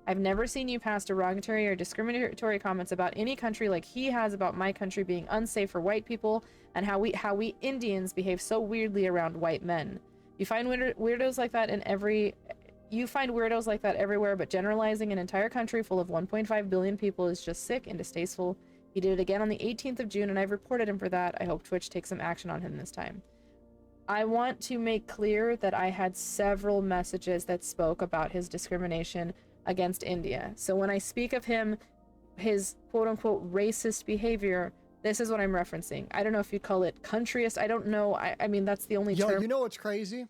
I've never seen you pass derogatory or discriminatory comments about any country like he has about my country being unsafe for white people and how we Indians behave so weirdly around white men. You find weirdos like that everywhere, but generalizing an entire country full of 1.5 billion people is just sick and distasteful. He did it again on the 18th of June, and I've reported him for that. I hope Twitch takes some action on him this time. I want to make clear that I had several messages that spoke about his discrimination against India. So when I speak of him, his quote-unquote racist behavior, this is what I'm referencing. I don't know if you call it countryist. I don't know. I mean, that's the only term. You know what's crazy?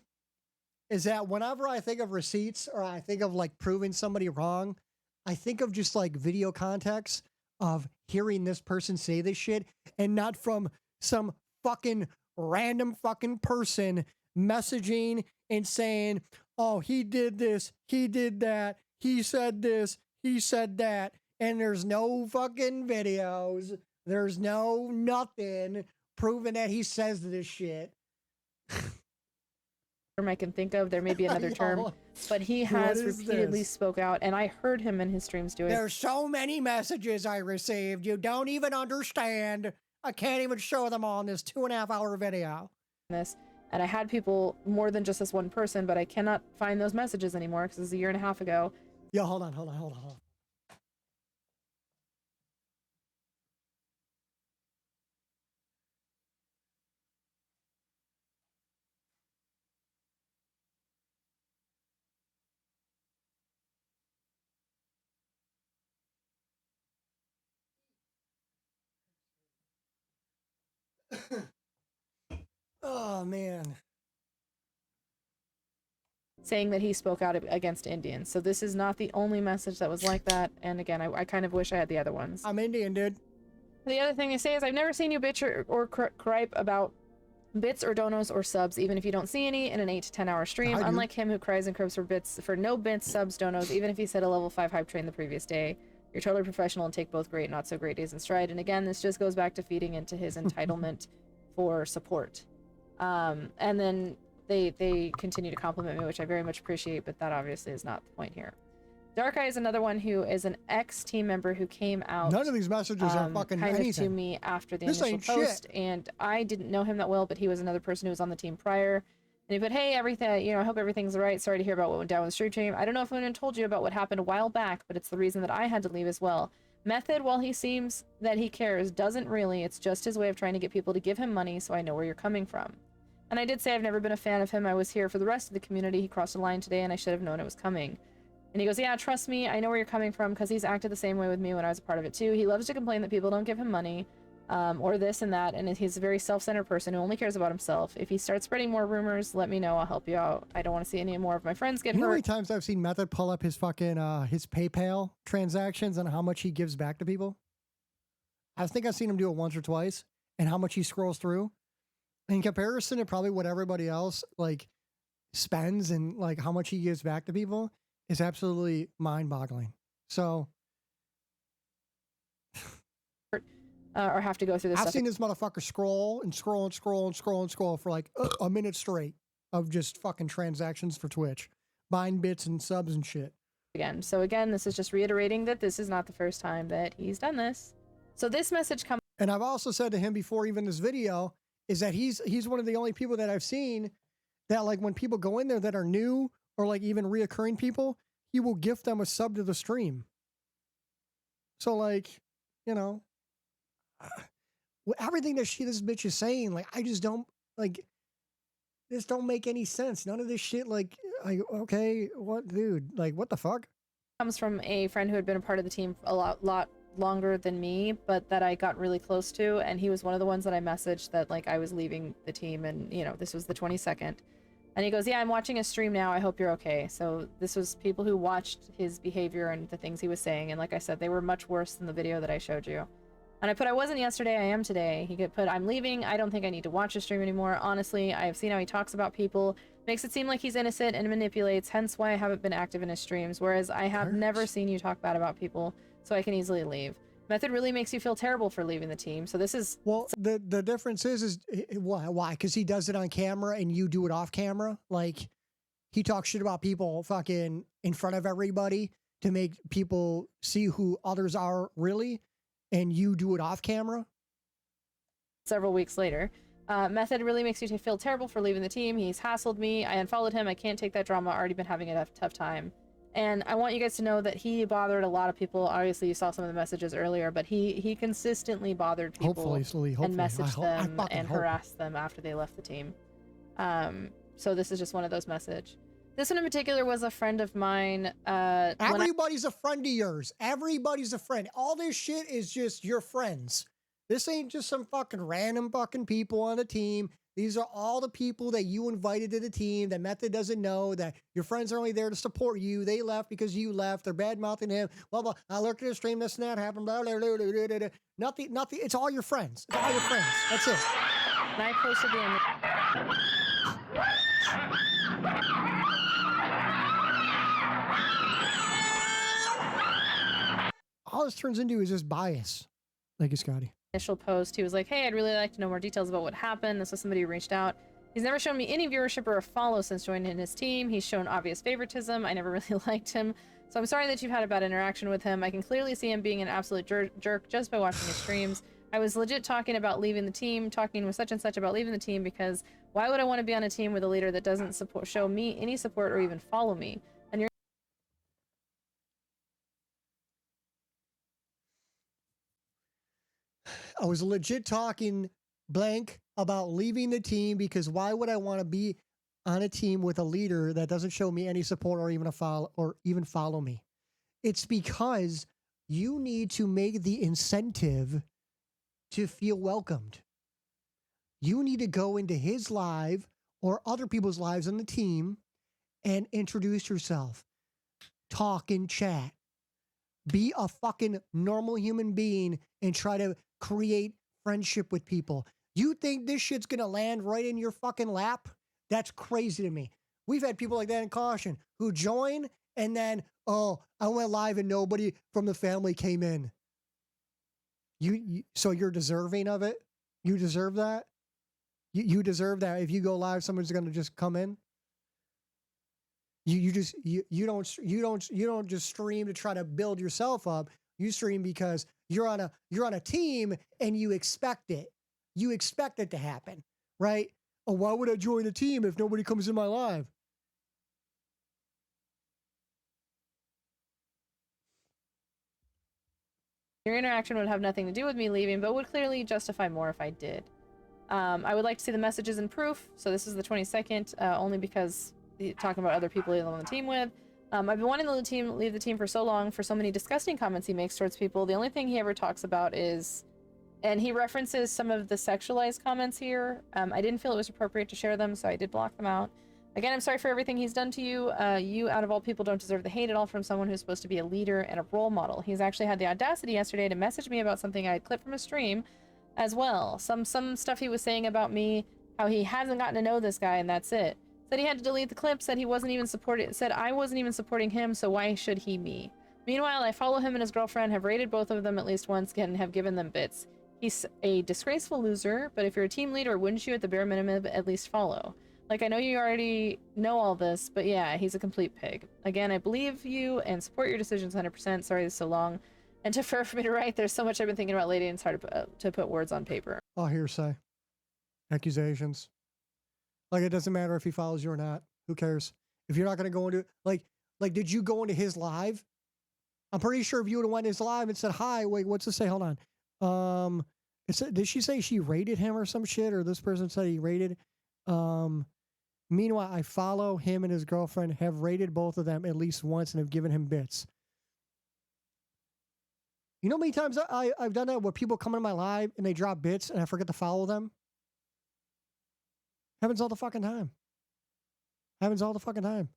Is that whenever I think of receipts or I think of like proving somebody wrong, I think of just like video context of hearing this person say this shit and not from some fucking random fucking person messaging and saying, oh, he did this, he did that, he said this, he said that, and there's no fucking videos, there's no nothing proving that he says this shit. I can think of, there may be another term, but he has repeatedly spoke out, and I heard him in his streams do it. There's so many messages I received, you don't even understand. I can't even show them all in this 2.5 hour video. This, and I had people, more than just this one person, but I cannot find those messages anymore because it was a 1.5 years ago. Yo, hold on. Oh, man. Saying that he spoke out against Indians. So this is not the only message that was like that. And again, I kind of wish I had the other ones. I'm Indian, dude. The other thing they say is, I've never seen you bitch or gripe about bits or donos or subs, even if you don't see any in an 8 to 10 hour stream. Unlike him who cries and croaks for bits, for no bits, subs, donos, even if he said a level 5 hype train the previous day. You're totally professional and take both great, not so great days in stride. And again, this just goes back to feeding into his entitlement for support. And then they continue to compliment me, which I very much appreciate, but that obviously is not the point here. Dark Eye is another one who is an ex-team member who came out. None of these messages are fucking kind anything. of to me after the initial post, and I didn't know him that well, but he was another person who was on the team prior. And he put, hey, everything, you know, I hope everything's all right. Sorry to hear about what went down with the stream team. I don't know if anyone told you about what happened a while back, but it's the reason that I had to leave as well. Method, while he seems that he cares, doesn't really. It's just his way of trying to get people to give him money, so I know where you're coming from. And I did say I've never been a fan of him. I was here for the rest of the community. He crossed the line today, and I should have known it was coming. And he goes, yeah, trust me, I know where you're coming from, because he's acted the same way with me when I was a part of it too. He loves to complain that people don't give him money, or this and that, and he's a very self-centered person who only cares about himself. If he starts spreading more rumors, let me know, I'll help you out. I don't want to see any more of my friends get hurt. You know how many times I've seen Method pull up his fucking, his PayPal transactions and how much he gives back to people? I think I've seen him do it once or twice, and how much he scrolls through. In comparison to probably what everybody else, like, spends and, like, how much he gives back to people is absolutely mind-boggling. So... or have to go through this I've stuff. seen this motherfucker scroll and scroll and scroll and scroll and scroll for like a minute straight of just fucking transactions for Twitch, buying bits and subs and shit. Again, so again, this is just reiterating that this is not the first time that he's done this. So this message comes. And I've also said to him before even this video is that he's one of the only people that I've seen that, like, when people go in there that are new or like even reoccurring people, he will gift them a sub to the stream. So, like, you know, everything that this bitch is saying, like, I just don't, like, this don't make any sense. None of this shit, like, okay, what, dude, like, what the fuck? Comes from a friend who had been a part of the team a lot longer than me, but that I got really close to, and he was one of the ones that I messaged that, like, I was leaving the team, and, you know, this was the 22nd. And he goes, yeah, I'm watching a stream now, I hope you're okay. So this was people who watched his behavior and the things he was saying, and like I said, they were much worse than the video that I showed you. And I put, I wasn't yesterday, I am today. He could put, I'm leaving, I don't think I need to watch the stream anymore. Honestly, I have seen how he talks about people. Makes it seem like he's innocent and manipulates, hence why I haven't been active in his streams. Whereas I have never seen you talk bad about people, so I can easily leave. Method really makes you feel terrible for leaving the team, so this is... Well, the difference is why? Because he does it on camera and you do it off camera? Like, he talks shit about people fucking in front of everybody to make people see who others are really, and you do it off camera? Several weeks later. Method really makes you feel terrible for leaving the team. He's hassled me. I unfollowed him. I can't take that drama. Already been having a tough time. And I want you guys to know that he bothered a lot of people. Obviously, you saw some of the messages earlier, but he consistently bothered people Hopefully. and messaged them and harassed them after they left the team. So this is just one of those messages. This one in particular was a friend of mine. Everybody's a friend of yours. Everybody's a friend. All this shit is just your friends. This ain't just some fucking random fucking people on the team. These are all the people that you invited to the team that Method doesn't know, that your friends are only there to support you. They left because you left. They're bad-mouthing him. Blah, blah. I looked at the stream, this and that happened. Blah, blah, blah, blah, blah, blah. Nothing. It's all your friends. It's all your friends. That's it. And I posted all this turns into is just bias. Thank you, Scotty. initial post. He was like, hey, I'd really like to know more details about what happened. This was somebody who reached out. He's never shown me any viewership or a follow since joining his team. He's shown obvious favoritism. I never really liked him. So I'm sorry that you've had a bad interaction with him. I can clearly see him being an absolute jerk just by watching his streams. I was legit talking about leaving the team, talking with such and such about leaving the team, because why would I want to be on a team with a leader that doesn't show me any support or even follow me? And you're I was legit talking blank about leaving the team because why would I want to be on a team with a leader that doesn't show me any support or even follow me? It's because you need to make the incentive to feel welcomed. You need to go into his live or other people's lives on the team and introduce yourself. Talk and chat. Be a fucking normal human being and try to create friendship with people. You think this shit's gonna land right in your fucking lap? That's crazy to me. We've had people like that in Caution who join and then, oh, I went live and nobody from the family came in. So you're deserving of it? You deserve that? You deserve that. If you go live, someone's gonna just come in. You don't just stream to try to build yourself up. You stream because you're on a team and you expect it. You expect it to happen, right? Oh, why would I join a team if nobody comes in my live? Your interaction would have nothing to do with me leaving, but would clearly justify more if I did. I would like to see the messages and proof. So this is the 22nd, only because talking about other people he's on the team with. I've been wanting to leave the team for so long for so many disgusting comments he makes towards people. The only thing he ever talks about is, and he references some of the sexualized comments here. I didn't feel it was appropriate to share them, so I did block them out. Again, I'm sorry for everything he's done to you. You, out of all people, don't deserve the hate at all from someone who's supposed to be a leader and a role model. He's actually had the audacity yesterday to message me about something I had clipped from a stream as well. Some stuff he was saying about me, how he hasn't gotten to know this guy, and that's it. Said he had to delete the clip, said he wasn't even said I wasn't even supporting him, so why should he me? Meanwhile, I follow him and his girlfriend, have rated both of them at least once, and have given them bits. He's a disgraceful loser, but if you're a team leader, wouldn't you at the bare minimum at least follow? Like, I know you already know all this, but yeah, he's a complete pig. Again, I believe you and support your decisions 100%. Sorry it's so long. And for me to write, there's so much I've been thinking about lately, and it's hard to put words on paper. All hearsay. Accusations. Like, it doesn't matter if he follows you or not. Who cares? If you're not going to go into, like, did you go into his live? I'm pretty sure if you would have went to his live and said, hi, wait, what's this say? Hold on. Did she say she rated him or some shit? Or this person said he rated? Meanwhile, I follow him and his girlfriend, have rated both of them at least once and have given him bits. You know how many times I've done that where people come into my live and they drop bits and I forget to follow them? Happens all the fucking time. Happens all the fucking time.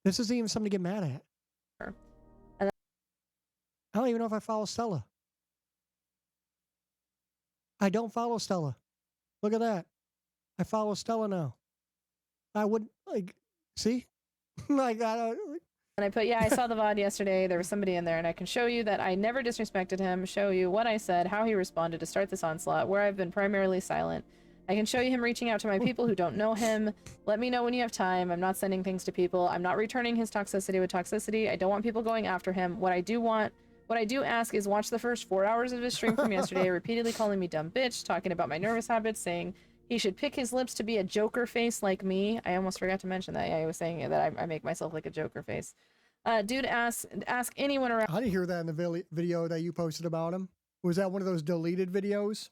This isn't even something to get mad at. And I don't even know if I follow Stella. I don't follow Stella. Look at that. I follow Stella now. I wouldn't, like, see? Like, I don't... And I put, yeah, I saw the VOD yesterday. There was somebody in there, and I can show you that I never disrespected him, show you what I said, how he responded to start this onslaught, where I've been primarily silent. I can show you him reaching out to my people who don't know him. Let me know when you have time. I'm not sending things to people. I'm not returning his toxicity with toxicity. I don't want people going after him. What I do ask is watch the first 4 hours of his stream from yesterday, repeatedly calling me dumb bitch, talking about my nervous habits, saying he should pick his lips to be a Joker face like me. I almost forgot to mention that. Yeah, I was saying that I make myself like a Joker face. Dude, ask anyone around. I didn't hear that in the video that you posted about him. Was that one of those deleted videos?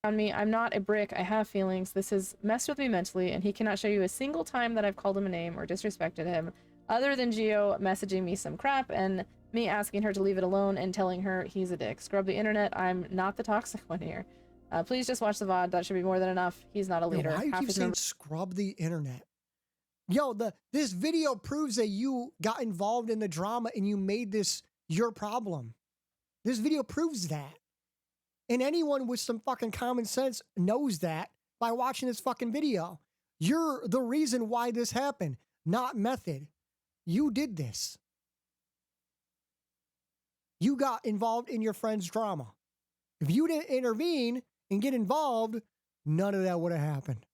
on me. I'm not a brick. I have feelings. This has messed with me mentally, and he cannot show you a single time that I've called him a name or disrespected him, other than Gio messaging me some crap and me asking her to leave it alone and telling her he's a dick. Scrub the internet. I'm not the toxic one here. Please just watch the VOD. That should be more than enough. He's not a leader. Yo, why do you Half keep his saying members scrub the internet? Yo, this video proves that you got involved in the drama and you made this your problem. This video proves that. And anyone with some fucking common sense knows that by watching this fucking video. You're the reason why this happened, not Method. You did this. You got involved in your friend's drama. If you didn't intervene and get involved, none of that would have happened.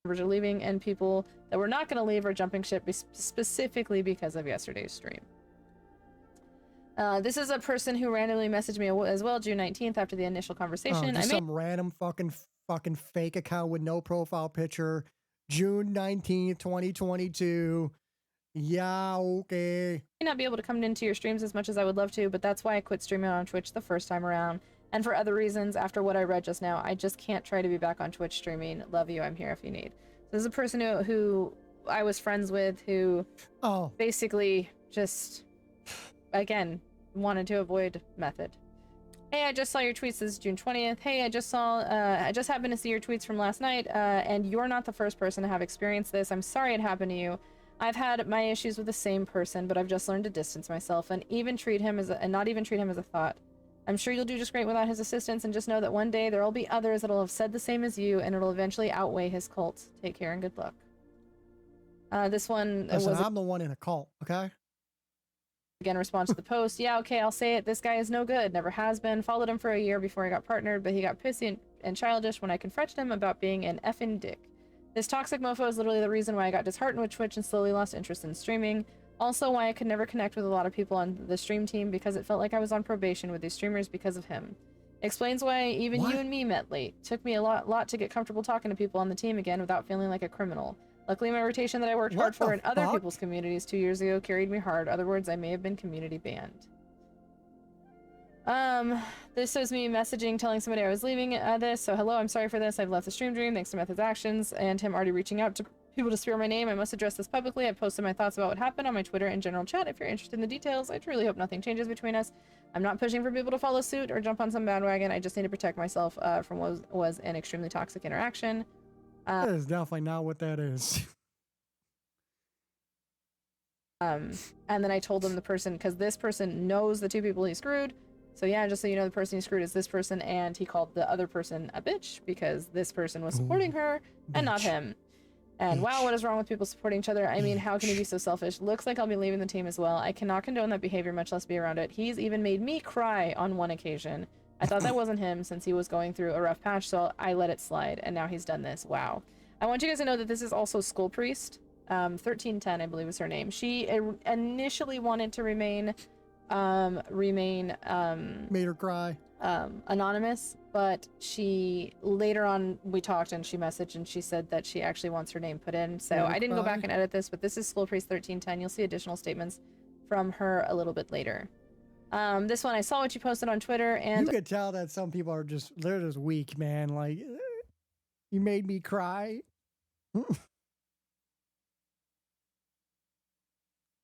are leaving, and people that were not going to leave are jumping ship specifically because of yesterday's stream. This is a person who randomly messaged me as well, June 19th, after the initial conversation. Just some random fucking fake account with no profile picture. June 19th, 2022. Yeah, okay. I may not be able to come into your streams as much as I would love to, but that's why I quit streaming on Twitch the first time around. And for other reasons, after what I read just now, I just can't try to be back on Twitch streaming. Love you, I'm here if you need. So this is a person who I was friends with who basically just, again, wanted to avoid Method. Hey, I just saw your tweets. This is June 20th. Hey, I just happened to see your tweets from last night, and you're not the first person to have experienced this. I'm sorry it happened to you. I've had my issues with the same person, but I've just learned to distance myself and not even treat him as a thought. I'm sure you'll do just great without his assistance, and just know that one day there will be others that'll have said the same as you, and it'll eventually outweigh his cult. Take care and good luck. This one Listen, I'm the one in a cult, okay? Again, response to the post. Yeah, okay, I'll say it. This guy is no good. Never has been. Followed him for a year before I got partnered, but he got pissy and childish when I confronted him about being an effing dick. This toxic mofo is literally the reason why I got disheartened with Twitch and slowly lost interest in streaming. Also why I could never connect with a lot of people on the stream team, because it felt like I was on probation with these streamers because of him. Explains why even you and me met late. Took me a lot to get comfortable talking to people on the team again without feeling like a criminal. Luckily, my rotation that I worked hard for in other people's communities 2 years ago carried me hard. Other words, I may have been community banned. This was me messaging, telling somebody I was leaving this. So hello, I'm sorry for this. I've left the stream dream thanks to Method's actions and him already reaching out to people to spare my name. I must address this publicly. I've posted my thoughts about what happened on my Twitter and general chat. If you're interested in the details, I truly hope nothing changes between us. I'm not pushing for people to follow suit or jump on some bandwagon. I just need to protect myself from what was an extremely toxic interaction. That is definitely not what that is. And then I told him the person, because this person knows the two people he screwed. So yeah, just so you know, the person he screwed is this person, and he called the other person a bitch because this person was supporting her and not him. And wow, what is wrong with people supporting each other? I mean, how can he be so selfish? Looks like I'll be leaving the team as well. I cannot condone that behavior, much less be around it. He's even made me cry on one occasion. I thought that wasn't him since he was going through a rough patch, so I let it slide, and now he's done this. Wow. I want you guys to know that this is also Skull Priest. 1310, I believe is her name. She initially wanted to remain made her cry. Anonymous, but she later on we talked and she messaged and she said that she actually wants her name put in. So I didn't go back and edit this, but this is Skull Priest 1310. You'll see additional statements from her a little bit later. This one, I saw what you posted on Twitter, and you could tell that some people are they're just weak, man. Like, you made me cry.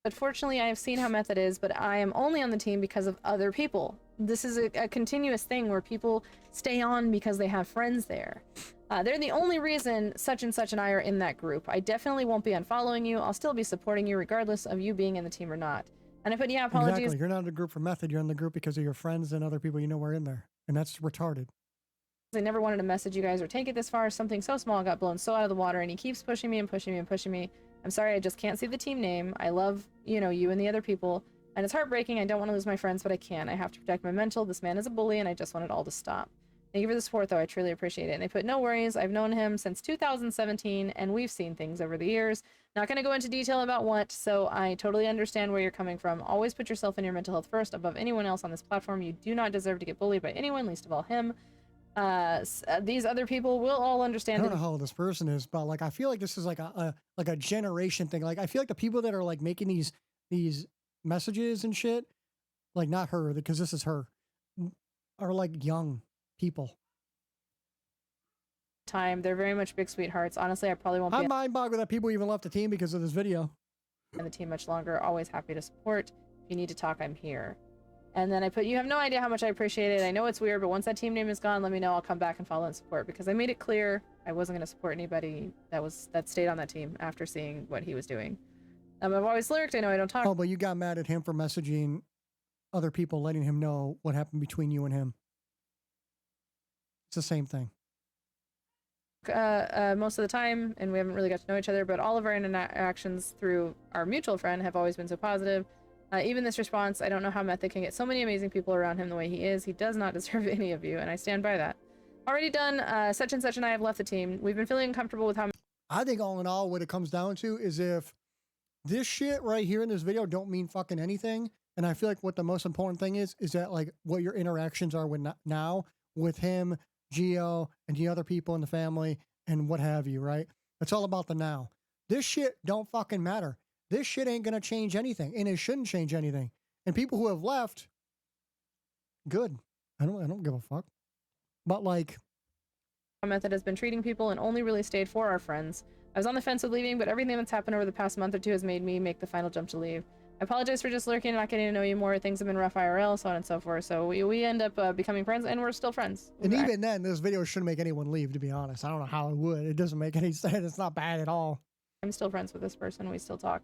But fortunately, I have seen how Method is, but I am only on the team because of other people. This is a continuous thing where people stay on because they have friends there. They're the only reason such and such and I are in that group. I definitely won't be unfollowing you. I'll still be supporting you regardless of you being in the team or not. And I put, yeah, apologies. Exactly. You're not in the group for Method. You're in the group because of your friends and other people you know were in there. And that's retarded. I never wanted to message you guys or take it this far. Something so small got blown so out of the water, and he keeps pushing me and pushing me and pushing me. I'm sorry, I just can't see the team name. I love, you know, you and the other people, and it's heartbreaking. I don't want to lose my friends, but I can't. I have to protect my mental. This man is a bully, and I just want it all to stop. Thank you for the support, though. I truly appreciate it. And they put, no worries. I've known him since 2017, and we've seen things over the years. Not going to go into detail about what, so I totally understand where you're coming from. Always put yourself and your mental health first above anyone else on this platform. You do not deserve to get bullied by anyone, least of all him. These other people will all understand. I don't know how old this person is, but like I feel like this is like a generation thing. Like I feel like the people that are like making these messages and shit, like not her, because this is her, are like young people. time. They're very much big sweethearts. Honestly, I probably won't be I'm mind-boggled that people even left the team because of this video. on the team much longer. Always happy to support. If you need to talk, I'm here. And then I put, you have no idea how much I appreciate it. I know it's weird, but once that team name is gone, let me know. I'll come back and follow and support, because I made it clear I wasn't going to support anybody that stayed on that team after seeing what he was doing. I've always lurked. I know I don't talk. Oh, but you got mad at him for messaging other people, letting him know what happened between you and him. It's the same thing. Most of the time, and we haven't really got to know each other, but all of our interactions through our mutual friend have always been so positive. Even this response, I don't know how Method can get so many amazing people around him the way he is. He does not deserve any of you, and I stand by that. Already done. Such and such and I have left the team. We've been feeling uncomfortable with how I think all in all, what it comes down to is if this shit right here in this video don't mean fucking anything, and I feel like what the most important thing is that like what your interactions are with now with him, Gio, and the other people in the family and what have you, right? It's all about the now. This shit don't fucking matter. This shit ain't gonna change anything, and it shouldn't change anything. And people who have left, good. I don't give a fuck. But like, Method has been treating people and only really stayed for our friends. I was on the fence with leaving, but everything that's happened over the past month or two has made me make the final jump to leave. I apologize for just lurking and not getting to know you more. Things have been rough IRL, so on and so forth. So we end up becoming friends, and we're still friends. and even then, this video shouldn't make anyone leave, to be honest. I don't know how it would. It doesn't make any sense. It's not bad at all. I'm still friends with this person. We still talk.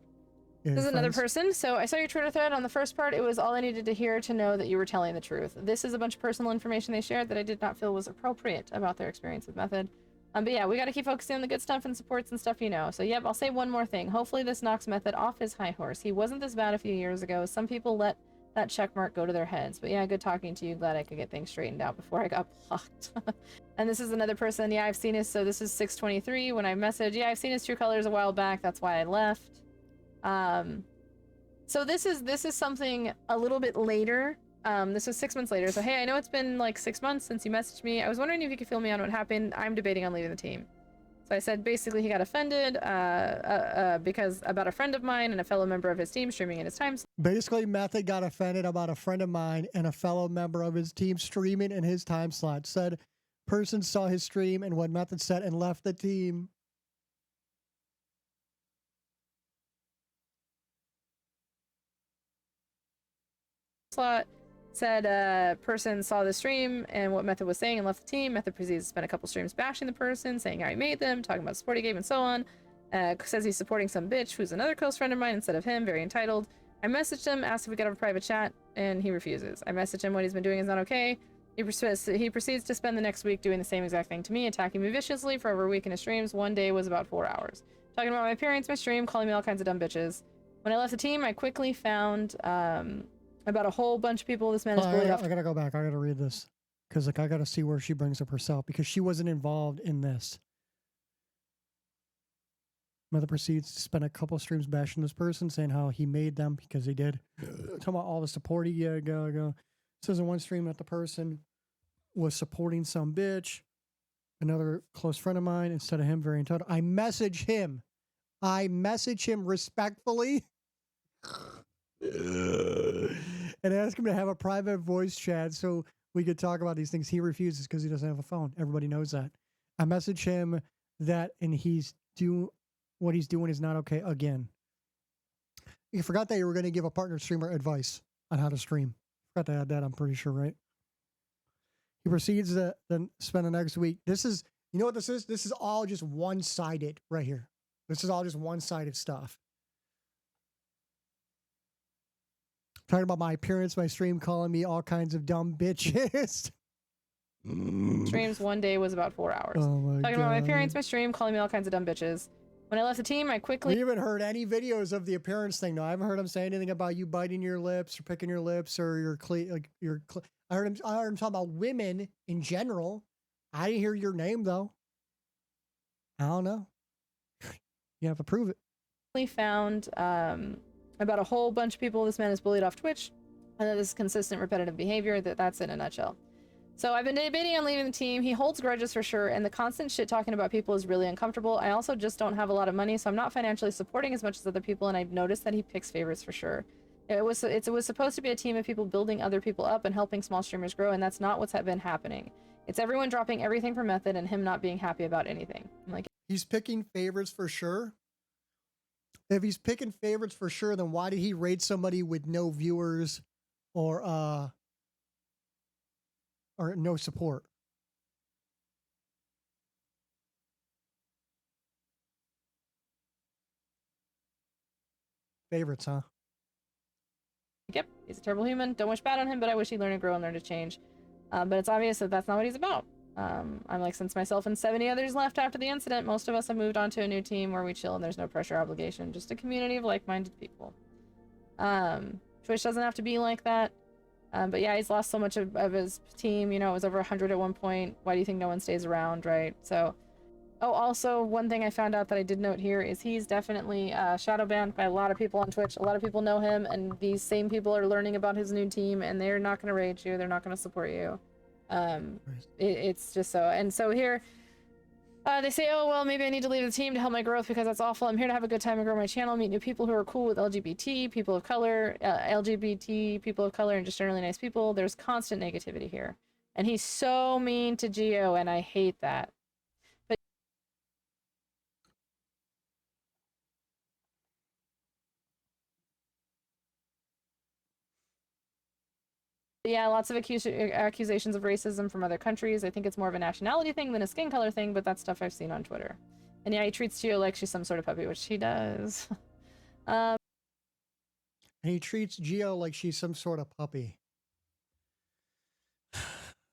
Yeah, This is another friends. person. So I saw your Twitter thread. On the first part, it was all I needed to hear to know that you were telling the truth. This is a bunch of personal information they shared that I did not feel was appropriate about their experience with Method. But yeah, we got to keep focusing on the good stuff and supports and stuff, you know. So yep, I'll say one more thing. Hopefully this knocks Method off his high horse. He wasn't this bad a few years ago. Some people let that check mark go to their heads. But yeah, good talking to you. Glad I could get things straightened out before I got blocked. And this is another person. Yeah, I've seen his. So this is 623 when I messaged. Yeah, I've seen his true colors a while back. That's why I left. So this is something a little bit later. This was 6 months later. So hey, I know it's been like 6 months since you messaged me. I was wondering if you could fill me on what happened. I'm debating on leaving the team. So I said basically he got offended because about a friend of mine and a fellow member of his team streaming in his time. Basically, Method got offended about a friend of mine and a fellow member of his team streaming in his time slot. Said person saw his stream and what Method said and left the team. Slot said person saw the stream and what Method was saying and left the team. Method proceeds to spend a couple streams bashing the person, saying how he made them, talking about supporting game and so on. Says he's supporting some bitch who's another close friend of mine instead of him, very entitled. I messaged him, asked if we could have a private chat, and he refuses. I messaged him what he's been doing is not okay. He proceeds to spend the next week doing the same exact thing to me, attacking me viciously for over a week in his streams. One day was about 4 hours. Talking about my appearance, my stream, calling me all kinds of dumb bitches. When I left the team, I quickly found about a whole bunch of people this man is bullied off. I gotta go back. I gotta read this because like I gotta see where she brings up herself because she wasn't involved in this. Mother proceeds to spend a couple streams bashing this person, saying how he made them because he did. Talking about all the support he go. Says in one stream that the person was supporting some bitch, another close friend of mine, instead of him, very entitled. I message him respectfully and ask him to have a private voice chat so we could talk about these things. He refuses because he doesn't have a phone. Everybody knows that. I message him that, and what he's doing is not okay again. You forgot that you were going to give a partner streamer advice on how to stream. Forgot to add that, I'm pretty sure, right? He proceeds to then spend the next week. This is, you know what this is? This is all just one-sided right here. This is all just one-sided stuff. Talking about my appearance, my stream, calling me all kinds of dumb bitches. Streams one day was about 4 hours. Oh my Talking God. about my appearance, my stream, calling me all kinds of dumb bitches. When I left the team, I quickly... We haven't heard any videos of the appearance thing, though. I haven't heard him say anything about you biting your lips or picking your lips or I heard him talking about women in general. I didn't hear your name, though. I don't know. You have to prove it. Found about a whole bunch of people this man is bullied off Twitch, and that this is consistent repetitive behavior. That's in a nutshell. So I've been debating on leaving the team. He holds grudges for sure, and the constant shit talking about people is really uncomfortable. I also just don't have a lot of money, so I'm not financially supporting as much as other people, and I've noticed that he picks favorites for sure. It was supposed to be a team of people building other people up and helping small streamers grow, and that's not what's been happening. It's everyone dropping everything for Method and him not being happy about anything. I'm like, He's picking favorites for sure. If he's picking favorites for sure, then why did he raid somebody with no viewers or no support? Favorites, huh? yep, he's a terrible human. Don't wish bad on him, but I wish he'd learn to grow and learn to change. But it's obvious that that's not what he's about. I'm like, since myself and 70 others left after the incident, most of us have moved on to a new team where we chill and there's no pressure or obligation, just a community of like-minded people. Twitch doesn't have to be like that. But yeah, he's lost so much of his team. You know, it was over 100 at one point. Why do you think no one stays around, right? So, oh, also, one thing I found out that I did note here is he's definitely shadow banned by a lot of people on Twitch. A lot of people know him, and these same people are learning about his new team, and they're not going to raid you. They're not going to support you. It's just so. And so here, they say, oh, well, maybe I need to leave the team to help my growth because that's awful. I'm here to have a good time and grow my channel, meet new people who are cool with LGBT, people of color, LGBT, people of color, and just generally nice people. There's constant negativity here. And he's so mean to Geo, and I hate that. But yeah, lots of accusations of racism from other countries. I think it's more of a nationality thing than a skin color thing, but that's stuff I've seen on Twitter. And yeah, he treats Geo like she's some sort of puppy, which he does. And he treats Geo like she's some sort of puppy.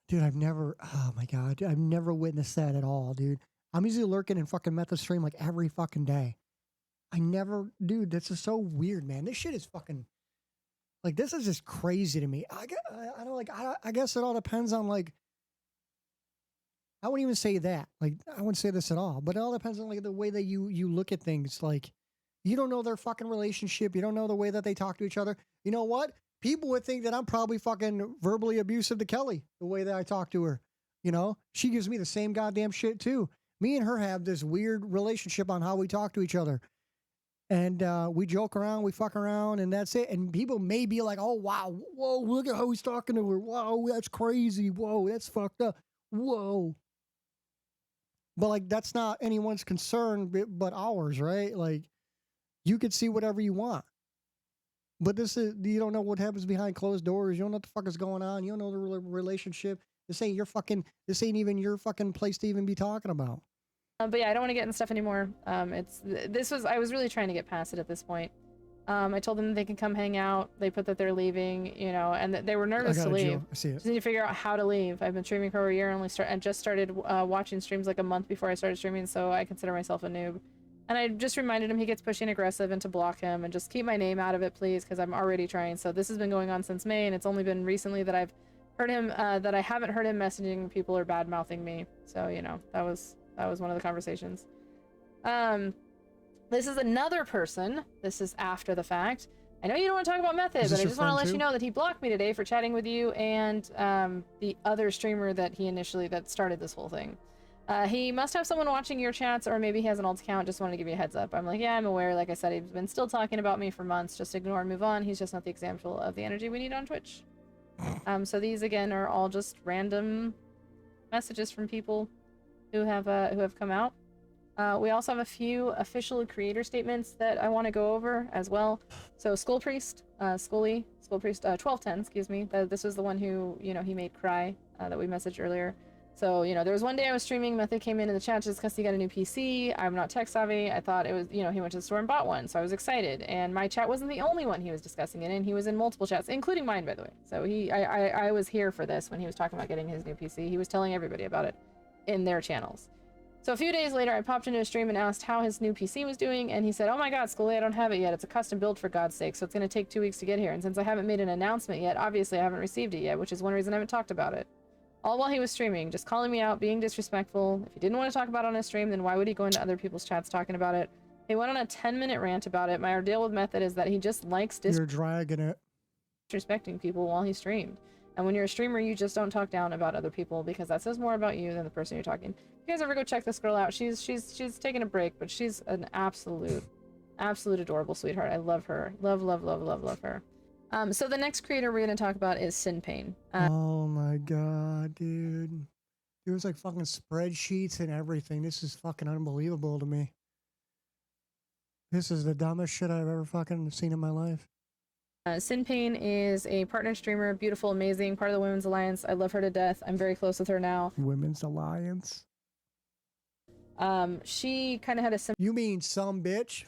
Dude, oh my God, I've never witnessed that at all, dude. I'm usually lurking in fucking Method stream like every fucking day. Dude, this is so weird, man. This shit is fucking, like, this is just crazy to me. I guess it all depends on, like, I wouldn't even say that. Like, I wouldn't say this at all, but it all depends on, like, the way that you look at things. Like, you don't know their fucking relationship. You don't know the way that they talk to each other. You know what? People would think that I'm probably fucking verbally abusive to Kelly, the way that I talk to her. You know, she gives me the same goddamn shit too. Me and her have this weird relationship on how we talk to each other. And we joke around, we fuck around, and that's it. And people may be like, oh, wow, whoa, look at how he's talking to her. Wow, that's crazy. Whoa, that's fucked up. Whoa. But, like, that's not anyone's concern but ours, right? Like, you could see whatever you want. But you don't know what happens behind closed doors. You don't know what the fuck is going on. You don't know the relationship. This ain't even your fucking place to even be talking about. But yeah, I don't want to get in stuff anymore. I was really trying to get past it at this point. I told them that they can come hang out. They put that they're leaving, you know, and that they were nervous to leave. I see it. Just need to figure out how to leave. I've been streaming for over a year and just started watching streams like a month before I started streaming, so I consider myself a noob. And I just reminded him he gets pushy and aggressive and to block him and just keep my name out of it, please, because I'm already trying. So this has been going on since May, and it's only been recently that I've heard him, that I haven't heard him messaging people or bad-mouthing me. So, you know, that was one of the conversations. This is another person. This is after the fact. I know you don't want to talk about Method, but I just want to let you know that he blocked me today for chatting with you and the other streamer that that started this whole thing. He must have someone watching your chats, or maybe he has an alt account. Just wanted to give you a heads up. I'm like, yeah, I'm aware. Like I said, he's been still talking about me for months. Just ignore and move on. He's just not the example of the energy we need on Twitch. So these again are all just random messages from people who have come out. We also have a few official creator statements that I want to go over as well. So Skull Priest, Skull Priest 1210, excuse me. This was the one who, you know, he made cry that we messaged earlier. So, you know, there was one day I was streaming, Method came in the chat just because he got a new PC. I'm not tech savvy. I thought it was, you know, he went to the store and bought one, so I was excited. And my chat wasn't the only one he was discussing it in. He was in multiple chats, including mine, by the way. So I was here for this when he was talking about getting his new PC. He was telling everybody about it in their channels. So a few days later, I popped into a stream and asked how his new PC was doing, and he said, oh my god, Scully, I don't have it yet. It's a custom build, for God's sake, so it's going to take 2 weeks to get here. And since I haven't made an announcement yet, obviously I haven't received it yet, which is one reason I haven't talked about it. All while he was streaming, just calling me out, being disrespectful. If he didn't want to talk about it on his stream, then why would he go into other people's chats talking about it? He went on a 10-minute rant about it. My ordeal with Method is that he just likes You're dragging it. disrespecting people while he streamed. And when you're a streamer, you just don't talk down about other people, because that says more about you than the person you're talking. If you guys ever go check this girl out, she's taking a break, but she's an absolute adorable sweetheart. I love her. Love her. So the next creator we're going to talk about is Sin Pain. Oh my god, dude. There's like fucking spreadsheets and everything. This is fucking unbelievable to me. This is the dumbest shit I've ever fucking seen in my life. Sin Pain is a partner streamer, beautiful, amazing, part of the Women's Alliance. I love her to death. I'm very close with her now. Women's Alliance. She kind of had a You mean some bitch?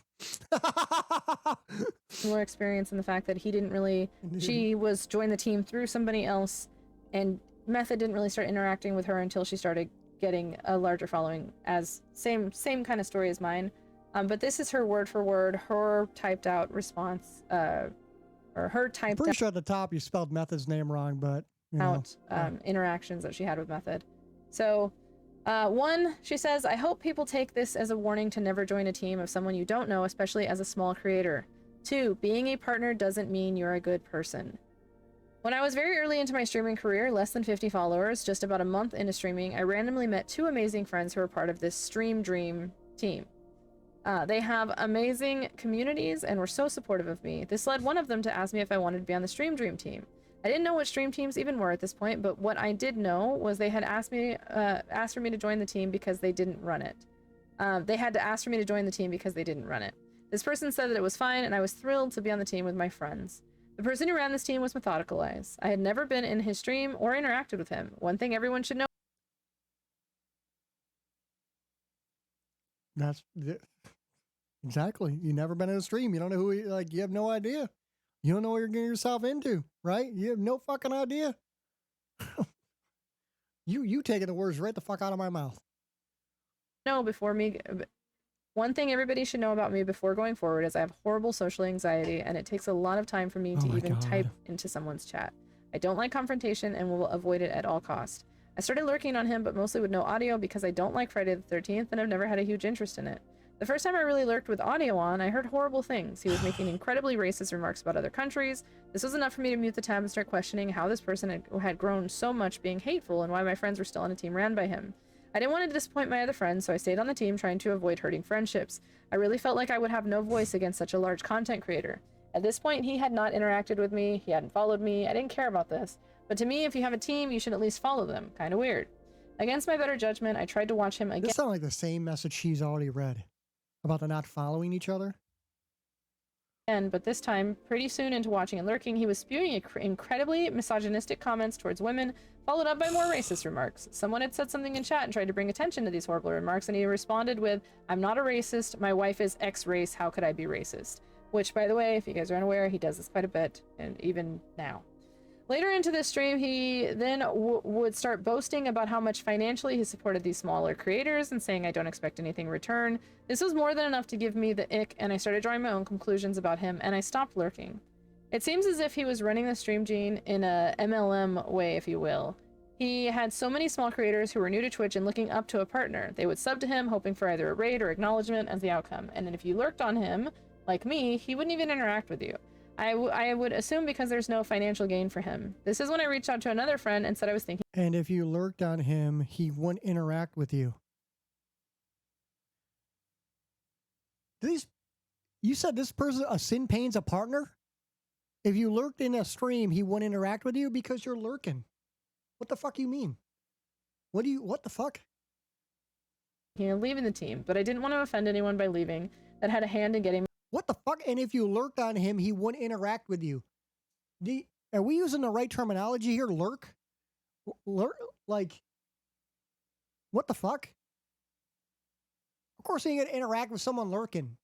similar experience in the fact that he didn't really. She was joined the team through somebody else, and Method didn't really start interacting with her until she started getting a larger following. As same kind of story as mine. But this is her word for word, her typed out response, or her typed Pretty sure at the top you spelled Method's name wrong, but you know. interactions that she had with Method. So, one, she says, I hope people take this as a warning to never join a team of someone you don't know, especially as a small creator. 2, being a partner doesn't mean you're a good person. When I was very early into my streaming career, less than 50 followers, just about a month into streaming, I randomly met 2 amazing friends who were part of this Stream Dream team. They have amazing communities and were so supportive of me. This led one of them to ask me if I wanted to be on the Stream Dream team. I didn't know what stream teams even were at this point, but what I did know was they had asked for me to join the team because they didn't run it. They had to ask for me to join the team because they didn't run it. This person said that it was fine, and I was thrilled to be on the team with my friends. The person who ran this team was Methodicalize. I had never been in his stream or interacted with him. One thing everyone should know. That's exactly. You never been in a stream. You don't know who he, like. You have no idea. You don't know what you're getting yourself into, right? You have no fucking idea. you taking the words right the fuck out of my mouth. No, before me. One thing everybody should know about me before going forward is I have horrible social anxiety, and it takes a lot of time for me to even type into someone's chat. I don't like confrontation and will avoid it at all costs. I started lurking on him, but mostly with no audio because I don't like Friday the 13th, and I've never had a huge interest in it. The first time I really lurked with audio on, I heard horrible things. He was making incredibly racist remarks about other countries. This was enough for me to mute the tab and start questioning how this person had grown so much being hateful and why my friends were still on a team ran by him. I didn't want to disappoint my other friends, so I stayed on the team trying to avoid hurting friendships. I really felt like I would have no voice against such a large content creator. At this point, he had not interacted with me, he hadn't followed me, I didn't care about this. But to me, if you have a team, you should at least follow them. Kinda weird. Against my better judgment, I tried to watch him again. This sounds like the same message she's already read about the not following each other. But this time, pretty soon into watching and lurking, he was spewing incredibly misogynistic comments towards women, followed up by more racist remarks. Someone had said something in chat and tried to bring attention to these horrible remarks, and he responded with, I'm not a racist, my wife is X-race, how could I be racist? Which, by the way, if you guys are unaware, he does this quite a bit, and even now. Later into this stream, he then would start boasting about how much financially he supported these smaller creators and saying I don't expect anything in return. This was more than enough to give me the ick, and I started drawing my own conclusions about him, and I stopped lurking. It seems as if he was running the stream gene in a MLM way, if you will. He had so many small creators who were new to Twitch and looking up to a partner. They would sub to him, hoping for either a raid or acknowledgement as the outcome. And then if you lurked on him, like me, he wouldn't even interact with you. I would assume because there's no financial gain for him. This is when I reached out to another friend and said I was thinking. And if you lurked on him, he wouldn't interact with you. You said this person, a Sin Pain's a partner? If you lurked in a stream, he wouldn't interact with you because you're lurking. What the fuck you mean? What the fuck? Leaving the team, but I didn't want to offend anyone by leaving that had a hand in getting. What the fuck? And if you lurked on him, he wouldn't interact with you. Are we using the right terminology here? Lurk? Lurk? Like, what the fuck? Of course he ain't gonna interact with someone lurking.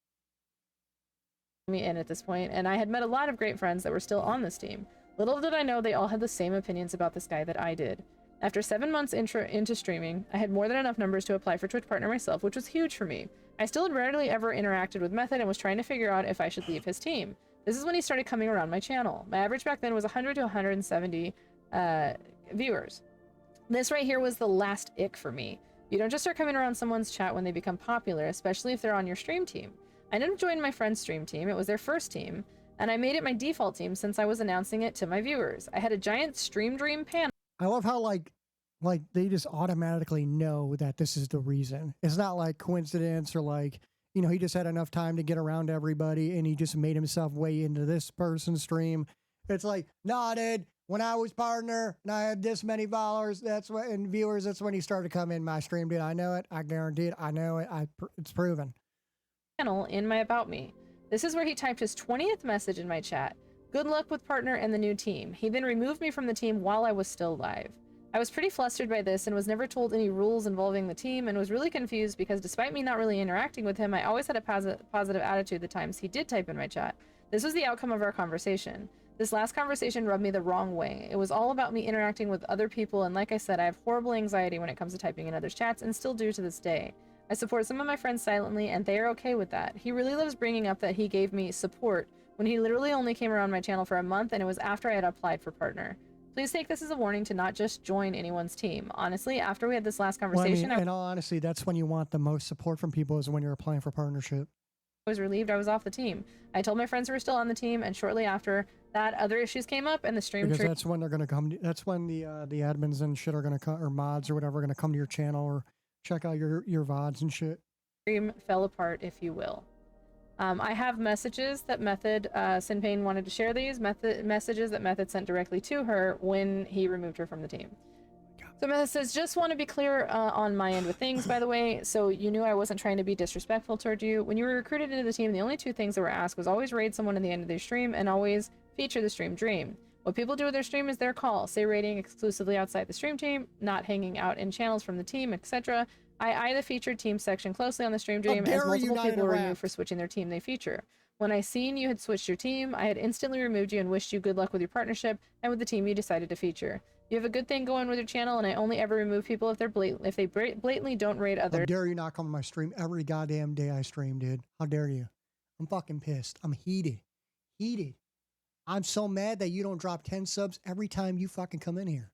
Me in at this point, and I had met a lot of great friends that were still on this team. Little did I know they all had the same opinions about this guy that I did. After 7 months into streaming, I had more than enough numbers to apply for Twitch partner myself, which was huge for me. I still had rarely ever interacted with Method and was trying to figure out if I should leave his team. This is when he started coming around my channel. My average back then was 100 to 170 viewers. This right here was the last ick for me. You don't just start coming around someone's chat when they become popular, especially if they're on your stream team. I ended up joining my friend's stream team. It was their first team, and I made it my default team since I was announcing it to my viewers. I had a giant Stream Dream panel. I love how like they just automatically know that this is the reason. It's not like coincidence or like, you know, he just had enough time to get around everybody and he just made himself way into this person's stream. It's like, nah, dude, when I was partner and I had this many followers, and viewers, that's when he started to come in my stream, dude. I know it. I guarantee it. I know it. It's proven. Channel in my About Me. This is where he typed his 20th message in my chat. Good luck with partner and the new team. He then removed me from the team while I was still live. I was pretty flustered by this and was never told any rules involving the team and was really confused because despite me not really interacting with him, I always had a positive attitude the times he did type in my chat. This was the outcome of our conversation. This last conversation rubbed me the wrong way. It was all about me interacting with other people, and like I said, I have horrible anxiety when it comes to typing in others' chats and still do to this day. I support some of my friends silently, and they are okay with that. He really loves bringing up that he gave me support when he literally only came around my channel for a month, and it was after I had applied for partner. Please take this as a warning to not just join anyone's team. Honestly, after we had this last conversation, in all honesty, that's when you want the most support from people, is when you're applying for partnership. I was relieved I was off the team. I told my friends who were still on the team, and shortly after that, other issues came up, and the stream Because that's when they're going to come. That's when the admins and shit are going to come, or mods or whatever, are going to come to your channel or check out your VODs and shit. Stream fell apart, if you will. I have messages that Method, Sinpain wanted to share these, messages that Method sent directly to her when he removed her from the team. So Method says, just want to be clear on my end with things, by the way, so you knew I wasn't trying to be disrespectful toward you. When you were recruited into the team, the only two things that were asked was always raid someone at the end of their stream and always feature the stream dream. What people do with their stream is their call. Say raiding exclusively outside the stream team, not hanging out in channels from the team, etc. I eye the featured team section closely on the stream dream as multiple people were removed for switching their team they feature. When I seen you had switched your team, I had instantly removed you and wished you good luck with your partnership and with the team you decided to feature. You have a good thing going with your channel, and I only ever remove people if they blatantly don't raid others. How dare you not come to my stream every goddamn day I stream, dude? How dare you? I'm fucking pissed. I'm heated. Heated. I'm so mad that you don't drop 10 subs every time you fucking come in here.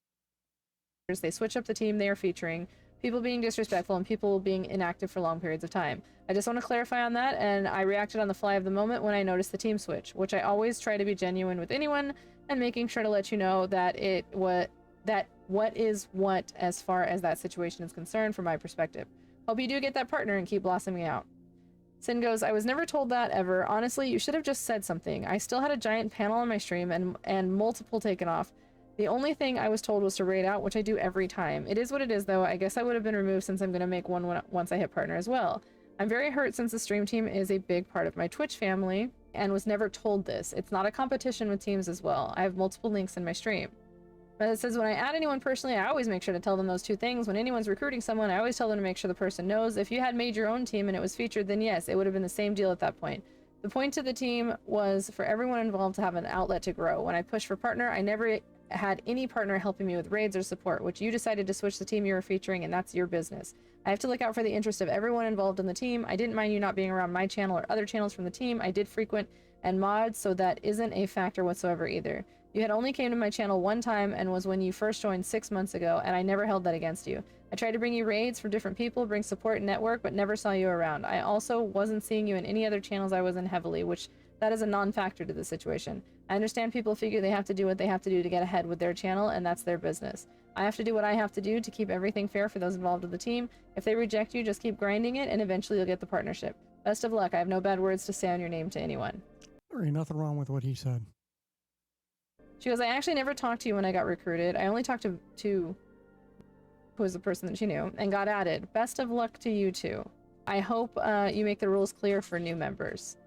They switch up the team they are featuring, people being disrespectful, and people being inactive for long periods of time. I just want to clarify on that, and I reacted on the fly of the moment when I noticed the team switch, which I always try to be genuine with anyone and making sure to let you know that what is what as far as that situation is concerned from my perspective. Hope you do get that partner and keep blossoming out. Sin goes, I was never told that ever. Honestly, you should have just said something. I still had a giant panel on my stream and multiple taken off. The only thing I was told was to raid out, which I do every time. It is what it is, though. I guess I would have been removed since I'm going to make one once I hit partner as well. I'm very hurt since the stream team is a big part of my Twitch family and was never told this. It's not a competition with teams as well. I have multiple links in my stream. But it says, when I add anyone personally, I always make sure to tell them those two things. When anyone's recruiting someone, I always tell them to make sure the person knows. If you had made your own team and it was featured, then yes, it would have been the same deal at that point. The point to the team was for everyone involved to have an outlet to grow. When I pushed for partner, I never had any partner helping me with raids or support, which you decided to switch the team you were featuring, and that's your business. I have to look out for the interest of everyone involved in the team. I didn't mind you not being around my channel or other channels from the team. I did frequent and mod, so that isn't a factor whatsoever either. You had only came to my channel one time and was when you first joined 6 months ago, and I never held that against you. I tried to bring you raids for different people, bring support and network, but never saw you around. I also wasn't seeing you in any other channels I was in heavily, which that is a non-factor to the situation. I understand people figure they have to do what they have to do to get ahead with their channel, and that's their business. I have to do what I have to do to keep everything fair for those involved with the team. If they reject you, just keep grinding it, and eventually you'll get the partnership. Best of luck. I have no bad words to say on your name to anyone. There ain't nothing wrong with what he said. She goes, I actually never talked to you when I got recruited. I only talked to who was the person that she knew and got added. Best of luck to you two. I hope you make the rules clear for new members.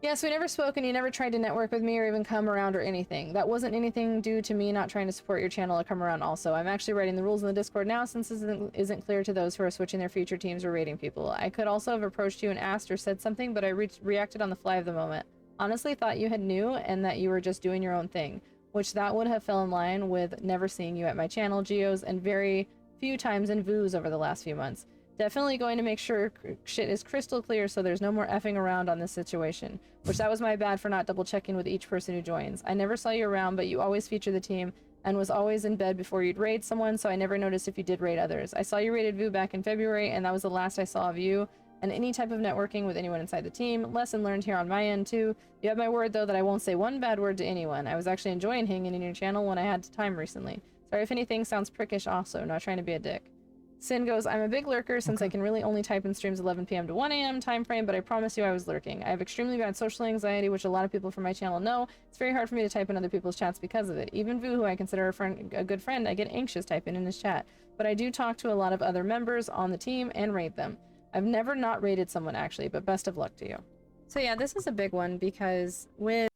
Yes, we never spoke and you never tried to network with me or even come around or anything. That wasn't anything due to me not trying to support your channel or come around also. I'm actually writing the rules in the Discord now since this isn't clear to those who are switching their future teams or raiding people. I could also have approached you and asked or said something, but I reacted on the fly of the moment. Honestly thought you had knew and that you were just doing your own thing, which that would have fell in line with never seeing you at my channel, Geos, and very few times in Voos over the last few months. Definitely going to make sure shit is crystal clear so there's no more effing around on this situation, which that was my bad for not double checking with each person who joins. I never saw you around, but you always feature the team and was always in bed before you'd raid someone, so I never noticed if you did raid others. I saw you raided Voo back in February, and that was the last I saw of you and any type of networking with anyone inside the team. Lesson learned here on my end too. You have my word though that I won't say one bad word to anyone. I was actually enjoying hanging in your channel when I had time recently. Sorry if anything sounds prickish also, not trying to be a dick. Sin goes, I'm a big lurker since I can really only type in streams 11 p.m. to 1 a.m. time frame, but I promise you I was lurking. I have extremely bad social anxiety, which a lot of people from my channel know. It's very hard for me to type in other people's chats because of it. Even Vu, who I consider a good friend, I get anxious typing in his chat. But I do talk to a lot of other members on the team and rate them. I've never not rated someone actually, but best of luck to you. So yeah, this is a big one because with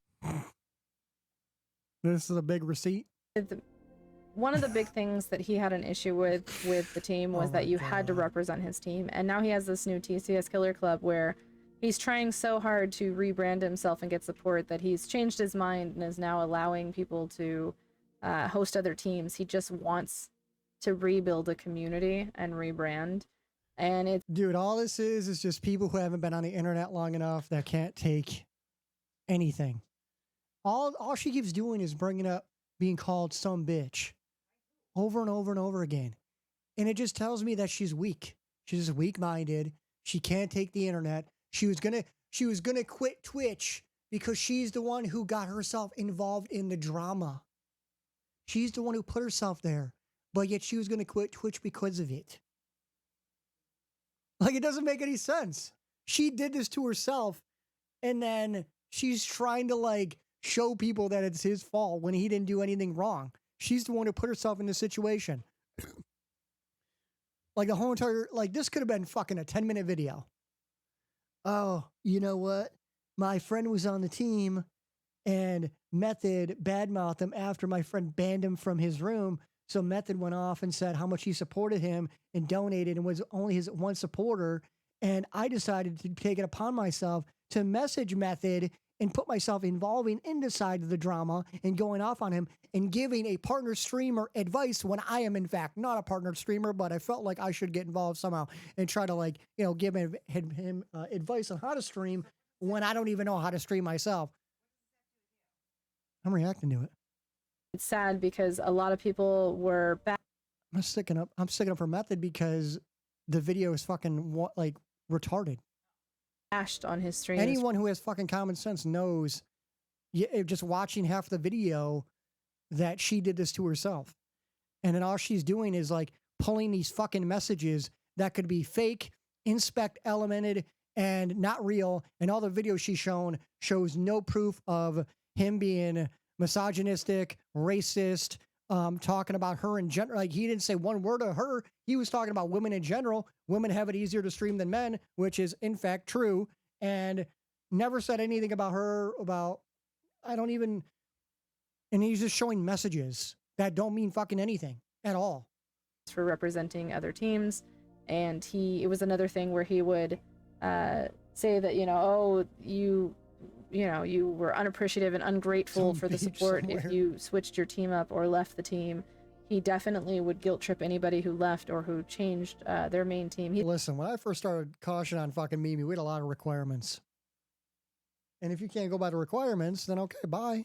This is a big receipt. one of the big things that he had an issue with the team was that you had to represent his team, and now he has this new TCS Killer Club where he's trying so hard to rebrand himself and get support that he's changed his mind and is now allowing people to host other teams. He just wants to rebuild a community and rebrand, and it's Dude, all this is just people who haven't been on the internet long enough that can't take anything. All she keeps doing is bringing up being called some bitch over and over and over again. And it just tells me that she's weak. She's just weak-minded. She can't take the internet. She was gonna quit Twitch because she's the one who got herself involved in the drama. She's the one who put herself there. But yet she was gonna quit Twitch because of it. Like, it doesn't make any sense. She did this to herself, and then she's trying to, like, show people that it's his fault when he didn't do anything wrong. She's the one who put herself in this situation. Like, the whole entire, like, this could have been fucking a 10-minute video. Oh, you know what? My friend was on the team, and Method badmouthed him after my friend banned him from his room. So Method went off and said how much he supported him and donated and was only his one supporter. And I decided to take it upon myself to message Method and put myself involving in the side of the drama and going off on him and giving a partner streamer advice when I am in fact not a partner streamer, but I felt like I should get involved somehow and try to, like, you know, give him advice on how to stream when I don't even know how to stream myself. I'm reacting to it. it's sad because a lot of people were I'm sticking up for Method because the video is fucking like retarded. bashed on his streams. Anyone who has fucking common sense knows, just watching half the video, that she did this to herself. And then all she's doing is, like, pulling these fucking messages that could be fake, inspect elemented, and not real. And all the videos she's shown shows no proof of him being misogynistic, racist, talking about her in general. Like, he didn't say one word of her. He was talking about women in general. Women have it easier to stream than men, which is in fact true. And never said anything about her, and he's just showing messages that don't mean fucking anything at all. For representing other teams, and it was another thing where he would say that, you were unappreciative and ungrateful for the support if you switched your team up or left the team. He definitely would guilt trip anybody who left or who changed their main team. Listen, when I first started Caution on fucking Mimi, we had a lot of requirements. And if you can't go by the requirements, then okay, bye.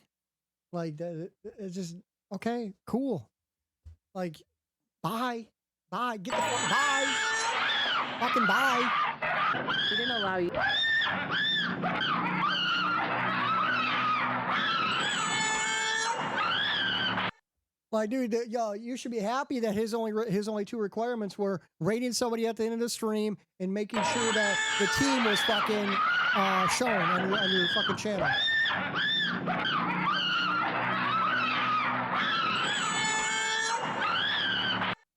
Like, it's just, okay, cool. Like, bye. Bye. Get the fuck, bye. Fucking bye. He didn't allow you. Like, dude, yo, you should be happy that his only two requirements were rating somebody at the end of the stream and making sure that the team was fucking shown on your fucking channel.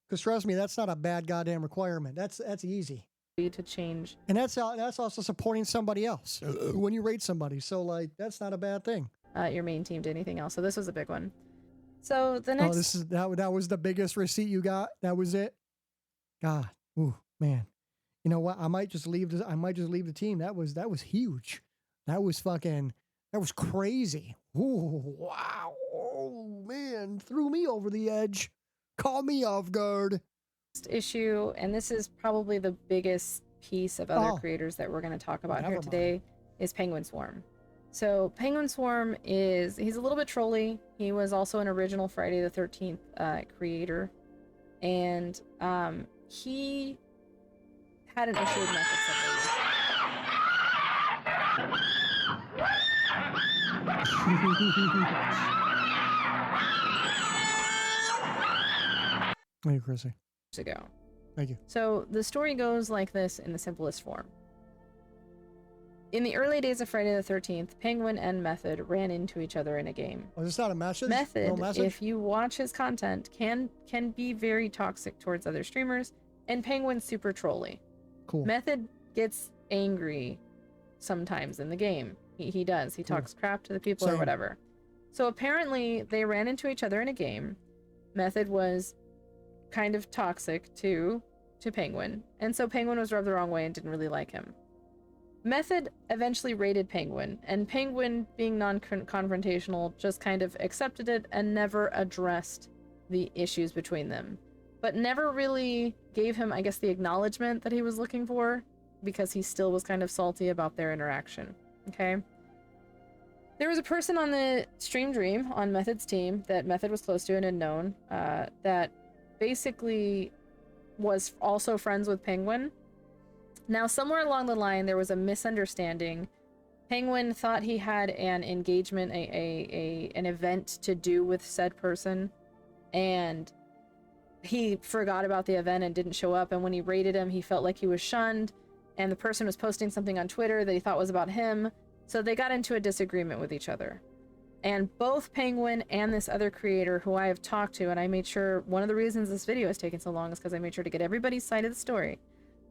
Because trust me, that's not a bad goddamn requirement. That's easy. To change. And that's also supporting somebody else when you rate somebody. So, like, that's not a bad thing. Your main team to anything else. So this was a big one. So the next. Oh, that was the biggest receipt you got. That was it. God, ooh, man. You know what? I might just leave the team. That was huge. That was crazy. Ooh, wow. Oh man, threw me over the edge. Caught me off guard. Issue, and this is probably the biggest piece of other creators that we're going to talk about here today, is Penguin Swarm. So Penguin Swarm he's a little bit trolly. He was also an original Friday the 13th creator, and he had an issue with methods Hey, Chrissy. ago. Thank you. So the story goes like this in the simplest form. In the early days of Friday the 13th, Penguin and Method ran into each other in a game. Was this not a message? Method, No message? if you watch his content, can be very toxic towards other streamers, and Penguin's super trolly. Cool. Method gets angry sometimes in the game. He does. He Cool. talks crap to the people or Same. whatever. So apparently they ran into each other in a game. Method was kind of toxic to Penguin, and so Penguin was rubbed the wrong way and didn't really like him. Method eventually raided Penguin, and Penguin, being non-confrontational, just kind of accepted it and never addressed the issues between them. But never really gave him, I guess, the acknowledgement that he was looking for, because he still was kind of salty about their interaction. Okay? There was a person on the Stream Dream on Method's team that Method was close to and had known, that basically was also friends with Penguin. Now, somewhere along the line, there was a misunderstanding. Penguin thought he had an engagement, an event to do with said person, and he forgot about the event and didn't show up. And when he raided him, he felt like he was shunned, and the person was posting something on Twitter that he thought was about him. So they got into a disagreement with each other. And both Penguin and this other creator who I have talked to, and I made sure, one of the reasons this video has taken so long is because I made sure to get everybody's side of the story.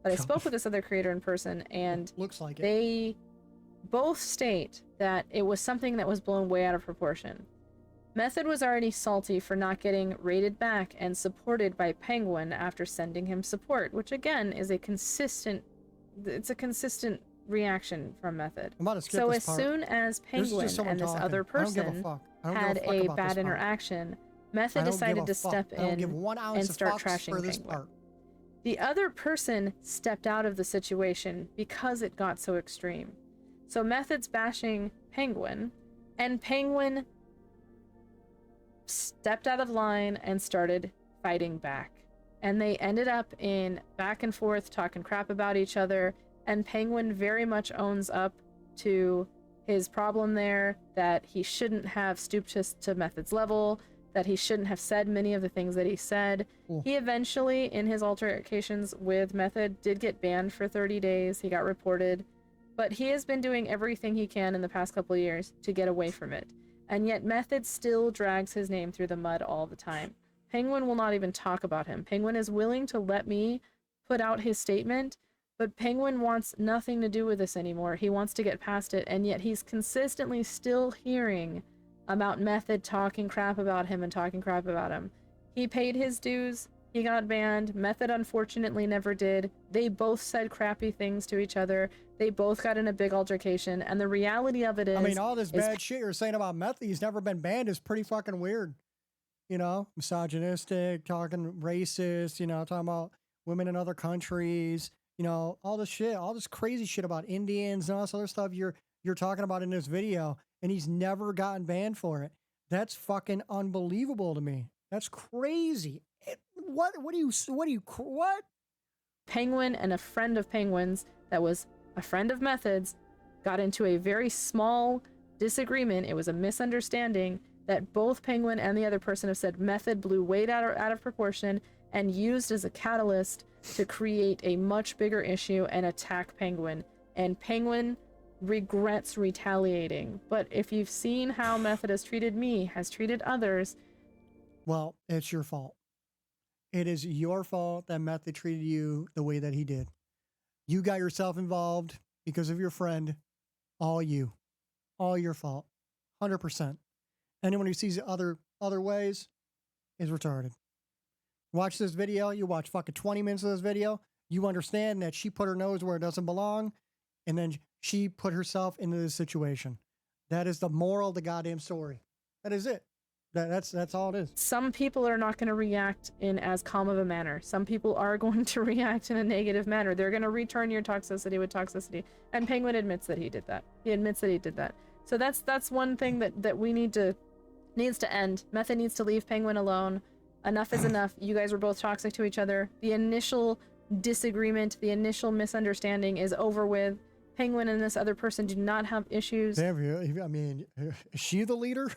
But I spoke with this other creator in person, and looks like they both state that it was something that was blown way out of proportion. Method was already salty for not getting rated back and supported by Penguin after sending him support, which again is a consistent reaction from Method. I'm about to skip So this as part. soon as This is Penguin just someone and this talking. other I don't give a person fuck. I don't give had fuck a about this bad part. interaction, I Method don't give decided a to fuck. step I don't give in 1 ounce and of start fucks trashing for this Penguin. part. The other person stepped out of the situation because it got so extreme. So Method's bashing Penguin, and Penguin stepped out of line and started fighting back. And they ended up in back and forth talking crap about each other, and Penguin very much owns up to his problem there, that he shouldn't have stooped to Method's level, that he shouldn't have said many of the things that he said. Cool. He eventually, in his altercations with Method, did get banned for 30 days. He got reported. But he has been doing everything he can in the past couple of years to get away from it. And yet Method still drags his name through the mud all the time. Penguin will not even talk about him. Penguin is willing to let me put out his statement, but Penguin wants nothing to do with this anymore. He wants to get past it, and yet he's consistently still hearing about Method talking crap about him and talking crap about him. He paid his dues. He got banned. Method unfortunately never did. They both said crappy things to each other. They both got in a big altercation, and the reality of it is... I mean, all this bad shit you're saying about Method, he's never been banned, is pretty fucking weird. You know, misogynistic, talking racist, you know, talking about women in other countries, you know, all this shit, all this crazy shit about Indians and all this other stuff you're talking about in this video, and he's never gotten banned for it. That's fucking unbelievable to me. That's crazy. What? Penguin and a friend of Penguin's that was a friend of Method's got into a very small disagreement. It was a misunderstanding that both Penguin and the other person have said Method blew way out of proportion and used as a catalyst to create a much bigger issue and attack Penguin. And Penguin regrets retaliating. But if you've seen how Method has treated me, has treated others... Well, it's your fault. It is your fault that Method treated you the way that he did. You got yourself involved because of your friend. All you. All your fault. 100%. Anyone who sees it other ways is retarded. Watch this video. You watch fucking 20 minutes of this video. You understand that she put her nose where it doesn't belong, and then she put herself into this situation. That is the moral of the goddamn story. That is it. That's all it is. Some people are not going to react in as calm of a manner. Some people are going to react in a negative manner. They're going to return your toxicity with toxicity. And Penguin admits that he did that. He admits that he did that. So that's one thing that we needs to end. Method needs to leave Penguin alone. Enough is enough. You guys were both toxic to each other. The initial disagreement, the initial misunderstanding is over with. Penguin and this other person do not have issues. I mean, is she the leader?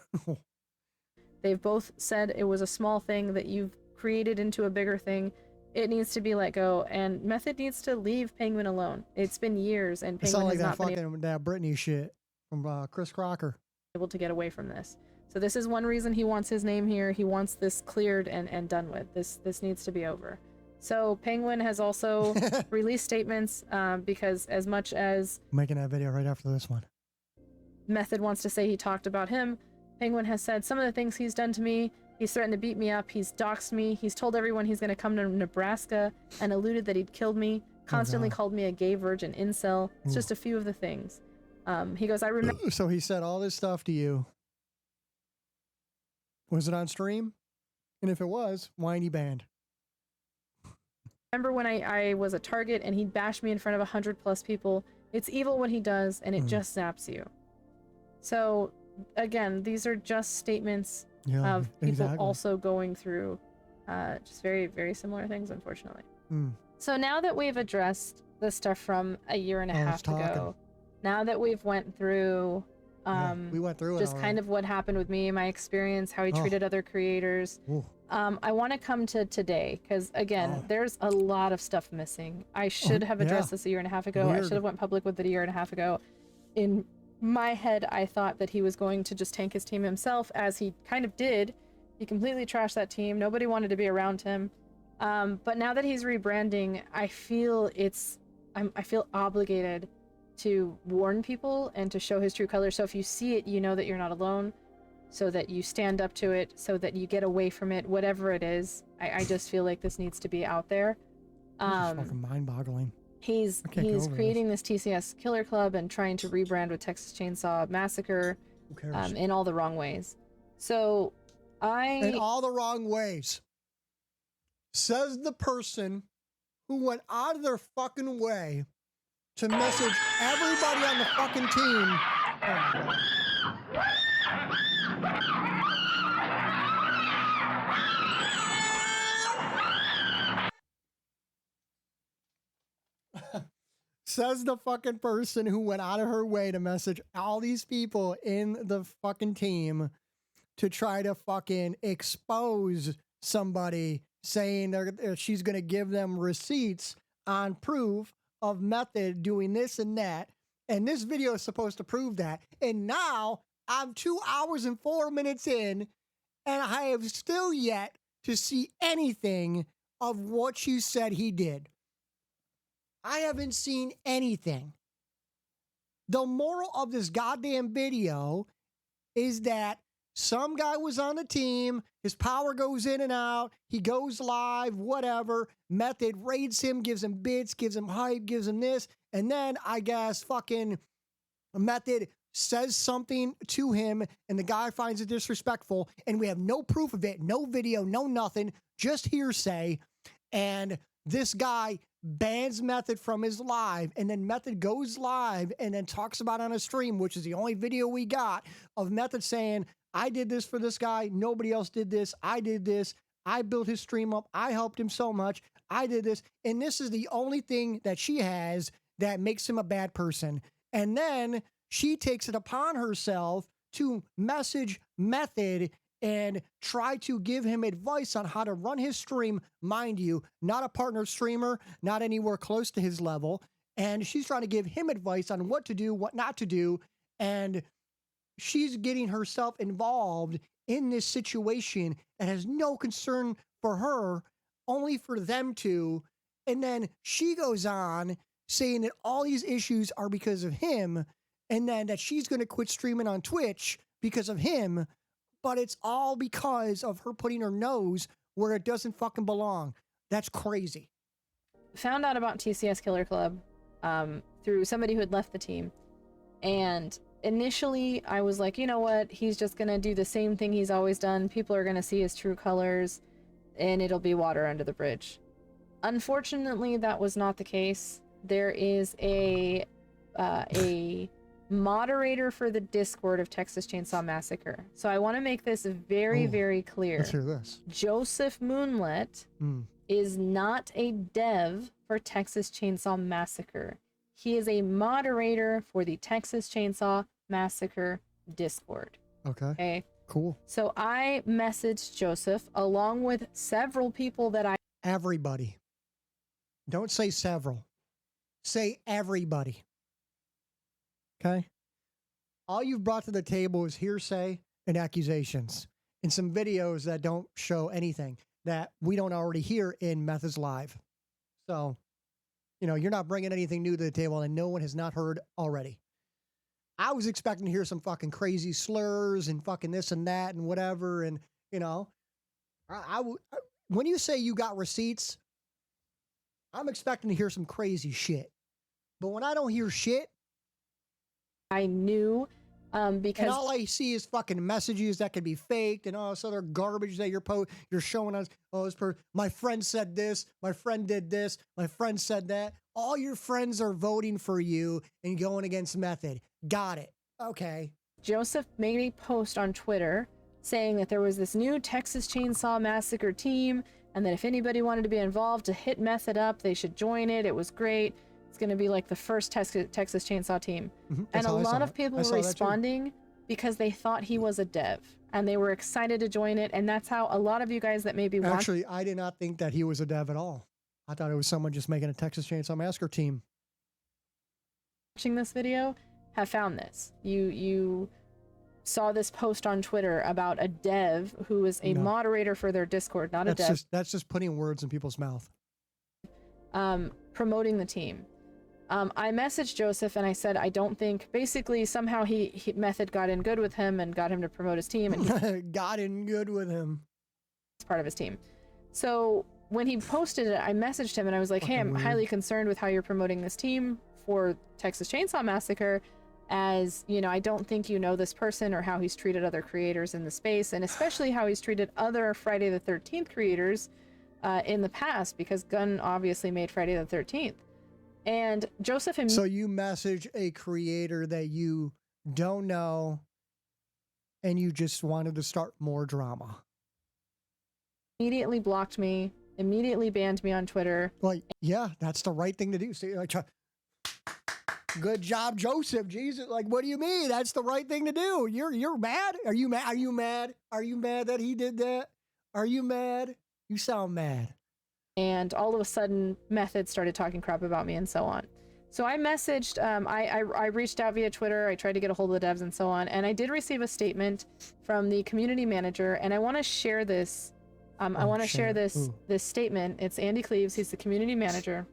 They've both said it was a small thing that you've created into a bigger thing. it needs to be let go, and Method needs to leave Penguin alone. It's been years, and It sounds Penguin like has that not been fucking that Britney shit from Chris Crocker. able to get away from this. So this is one reason he wants his name here. He wants this cleared and done with. This needs to be over. So Penguin has also released statements because as much as Making that video right after this one. Method wants to say he talked about him, Penguin has said some of the things he's done to me. He's threatened to beat me up. He's doxed me. He's told everyone he's going to come to Nebraska and alluded that he'd killed me. Constantly God. called me a gay virgin incel. It's Ooh. just a few of the things. He goes, I remember So he said all this stuff to you. Was it on stream? And if it was, why ain't he banned? when I was a target and he'd bash me in front of 100+ people. It's evil what he does, and it just zaps you. So, again, these are just statements of people also going through just very, very similar things, unfortunately. So now that we've addressed the stuff from a year and a half ago, now that we've went through we went through just kind of what happened with me, my experience, how he treated other creators, I want to come to today, because again, there's a lot of stuff missing. I should have addressed this a year and a half ago. I should have went public with it a year and a half ago. In my head, I thought that he was going to just tank his team himself, as he kind of did. He completely trashed that team. Nobody wanted to be around him. But now that he's rebranding, I feel I feel obligated to warn people and to show his true colors. So if you see it, you know that you're not alone, so that you stand up to it, so that you get away from it, whatever it is. I just feel like this needs to be out there. It's fucking mind-boggling. He's creating this TCS Killer Club and trying to rebrand with Texas Chainsaw Massacre in all the wrong ways. So in all the wrong ways. Says the person who went out of their fucking way to message everybody on the fucking team. Oh Says the fucking person who went out of her way to message all these people in the fucking team to try to fucking expose somebody, saying she's going to give them receipts on proof of Method doing this and that. And this video is supposed to prove that. And now I'm 2 hours and 4 minutes in, and I have still yet to see anything of what she said he did. I haven't seen anything. The moral of this goddamn video is that some guy was on the team, his power goes in and out, he goes live, whatever, Method raids him, gives him bits, gives him hype, gives him this, and then I guess fucking Method says something to him and the guy finds it disrespectful, and we have no proof of it, no video, no nothing, just hearsay, and this guy bans Method from his live, and then Method goes live and then talks about on a stream, which is the only video we got of Method saying, I did this for this guy, nobody else did this, I did this, I built his stream up, I helped him so much, I did this, and this is the only thing that she has that makes him a bad person. And then she takes it upon herself to message Method and try to give him advice on how to run his stream, mind you, not a partner streamer, not anywhere close to his level, and she's trying to give him advice on what to do, what not to do, and she's getting herself involved in this situation that has no concern for her, only for them to. And then she goes on saying that all these issues are because of him, and then that she's going to quit streaming on Twitch because of him, but it's all because of her putting her nose where it doesn't fucking belong. That's crazy. Found out about TCS Killer Club through somebody who had left the team, and initially I was like, you know what, he's just gonna do the same thing he's always done, people are gonna see his true colors, and it'll be water under the bridge. Unfortunately, that was not the case. There is a moderator for the Discord of Texas Chainsaw Massacre, so I want to make this very, very clear. Let's hear this. Joseph Moonlet is not a dev for Texas Chainsaw Massacre. He is a moderator for the Texas Chainsaw Massacre Discord. Okay. Cool. So I messaged Joseph along with several people that Everybody. Don't say several. Say everybody. Okay? All you've brought to the table is hearsay and accusations and some videos that don't show anything that we don't already hear in Methods Live. So, you know, you're not bringing anything new to the table and no one has not heard already. I was expecting to hear some fucking crazy slurs and fucking this and that and whatever. And, you know, when you say you got receipts, I'm expecting to hear some crazy shit. But when I don't hear shit, I knew because and all I see is fucking messages that could be faked and all this other garbage that you're showing us. Oh, my friend said this, my friend did this, my friend said that. All your friends are voting for you and going against Method. Got it. Okay. Joseph made a post on Twitter saying that there was this new Texas Chainsaw Massacre team and that if anybody wanted to be involved to hit Method up, they should join it. It was great. It's going to be like the first Texas Chainsaw team. And a lot of people were responding because they thought he was a dev and they were excited to join it. And that's how a lot of you guys that maybe Actually, I did not think that he was a dev at all. I thought it was someone just making a Texas Chainsaw Massacre team. Watching this video have found this. You saw this post on Twitter about a dev who is a moderator for their Discord, not a dev. That's just putting words in people's mouth. Promoting the team. I messaged Joseph and I said, I don't think, basically somehow he Method got in good with him and got him to promote his team. And got in good with him. It's part of his team. So when he posted it, I messaged him and I was like, hey, I'm highly concerned with how you're promoting this team for Texas Chainsaw Massacre. As, you know, I don't think you know this person or how he's treated other creators in the space, and especially how he's treated other Friday the 13th creators in the past, because Gunn obviously made Friday the 13th. And Joseph So you message a creator that you don't know and you just wanted to start more drama. Immediately blocked me, immediately banned me on Twitter. Like, yeah, that's the right thing to do. See, like, good job, Joseph. Jesus, like, what do you mean? That's the right thing to do. You're mad? Are you mad? Are you mad? Are you mad that he did that? Are you mad? You sound mad. And all of a sudden, Method started talking crap about me and so on. So I messaged, I reached out via Twitter. I tried to get a hold of the devs and so on. And I did receive a statement from the community manager. And I want to share this. I want to share this statement. It's Andy Cleaves. He's the community manager.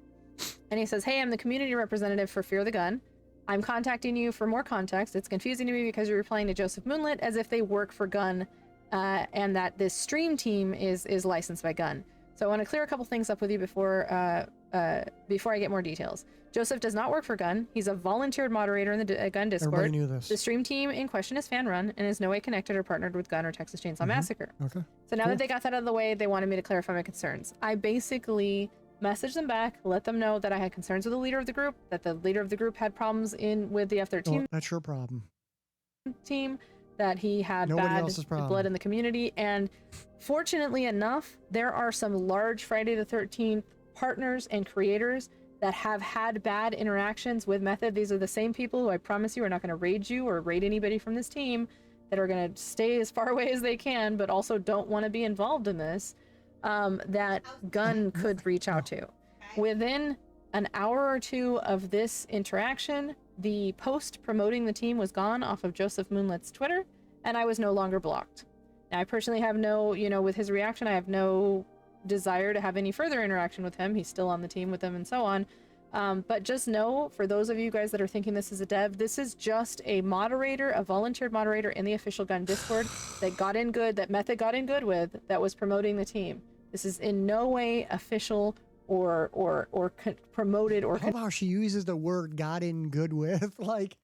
And he says, hey, I'm the community representative for Fear the Gun. I'm contacting you for more context. It's confusing to me because you're replying to Joseph Moonlit as if they work for Gun and that this stream team is licensed by Gun. So I want to clear a couple things up with you before I get more details. Joseph does not work for Gun. He's a volunteered moderator in the Gun Discord. Everybody knew this. The stream team in question is fan-run and is no way connected or partnered with Gun or Texas Chainsaw Massacre. Okay. So now that they got that out of the way, they wanted me to clarify my concerns. I basically messaged them back, let them know that I had concerns with the leader of the group, that the leader of the group had problems with the F-13 that's your problem. team, that he had bad blood in the community. And fortunately enough, there are some large Friday the 13th partners and creators that have had bad interactions with Method. These are the same people who I promise you are not going to raid you or raid anybody from this team, that are going to stay as far away as they can, but also don't want to be involved in this, that Gun could reach out to. Within an hour or two of this interaction, the post promoting the team was gone off of Joseph Moonlit's Twitter, and I was no longer blocked. Now, I personally have no, with his reaction, I have no desire to have any further interaction with him. He's still on the team with them and so on. But just know, for those of you guys that are thinking this is a dev, this is just a moderator, a volunteered moderator in the official Gun Discord that got in good, that Method got in good with, that was promoting the team. This is in no way official or promoted or. How about she uses the word "got in good with"? Like,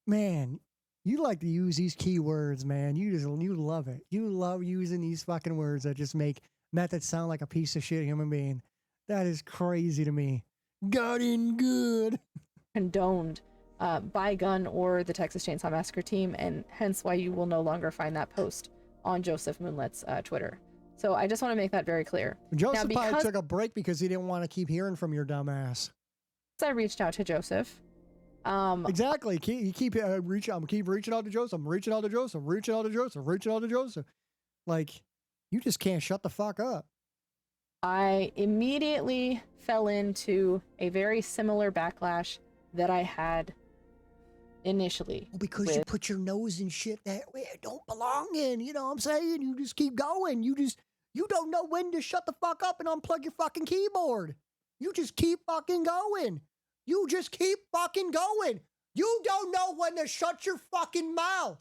man, you like to use these keywords, man. You love it. You love using these fucking words that just make Method sound like a piece of shit human being. That is crazy to me. Got in good. Condoned by Gun or the Texas Chainsaw Massacre team, and hence why you will no longer find that post on Joseph Moonlit's Twitter. So I just want to make that very clear. Joseph probably took a break because he didn't want to keep hearing from your dumb ass. I reached out to Joseph. Exactly. Keep reaching out to Joseph. I'm reaching out to Joseph. Reaching out to Joseph. Reaching out to Joseph. Like, you just can't shut the fuck up. I immediately fell into a very similar backlash that I had initially. Well, because you put your nose in shit that it don't belong in. You know what I'm saying? You just keep going. You don't know when to shut the fuck up and unplug your fucking keyboard. You just keep fucking going. You just keep fucking going. You don't know when to shut your fucking mouth.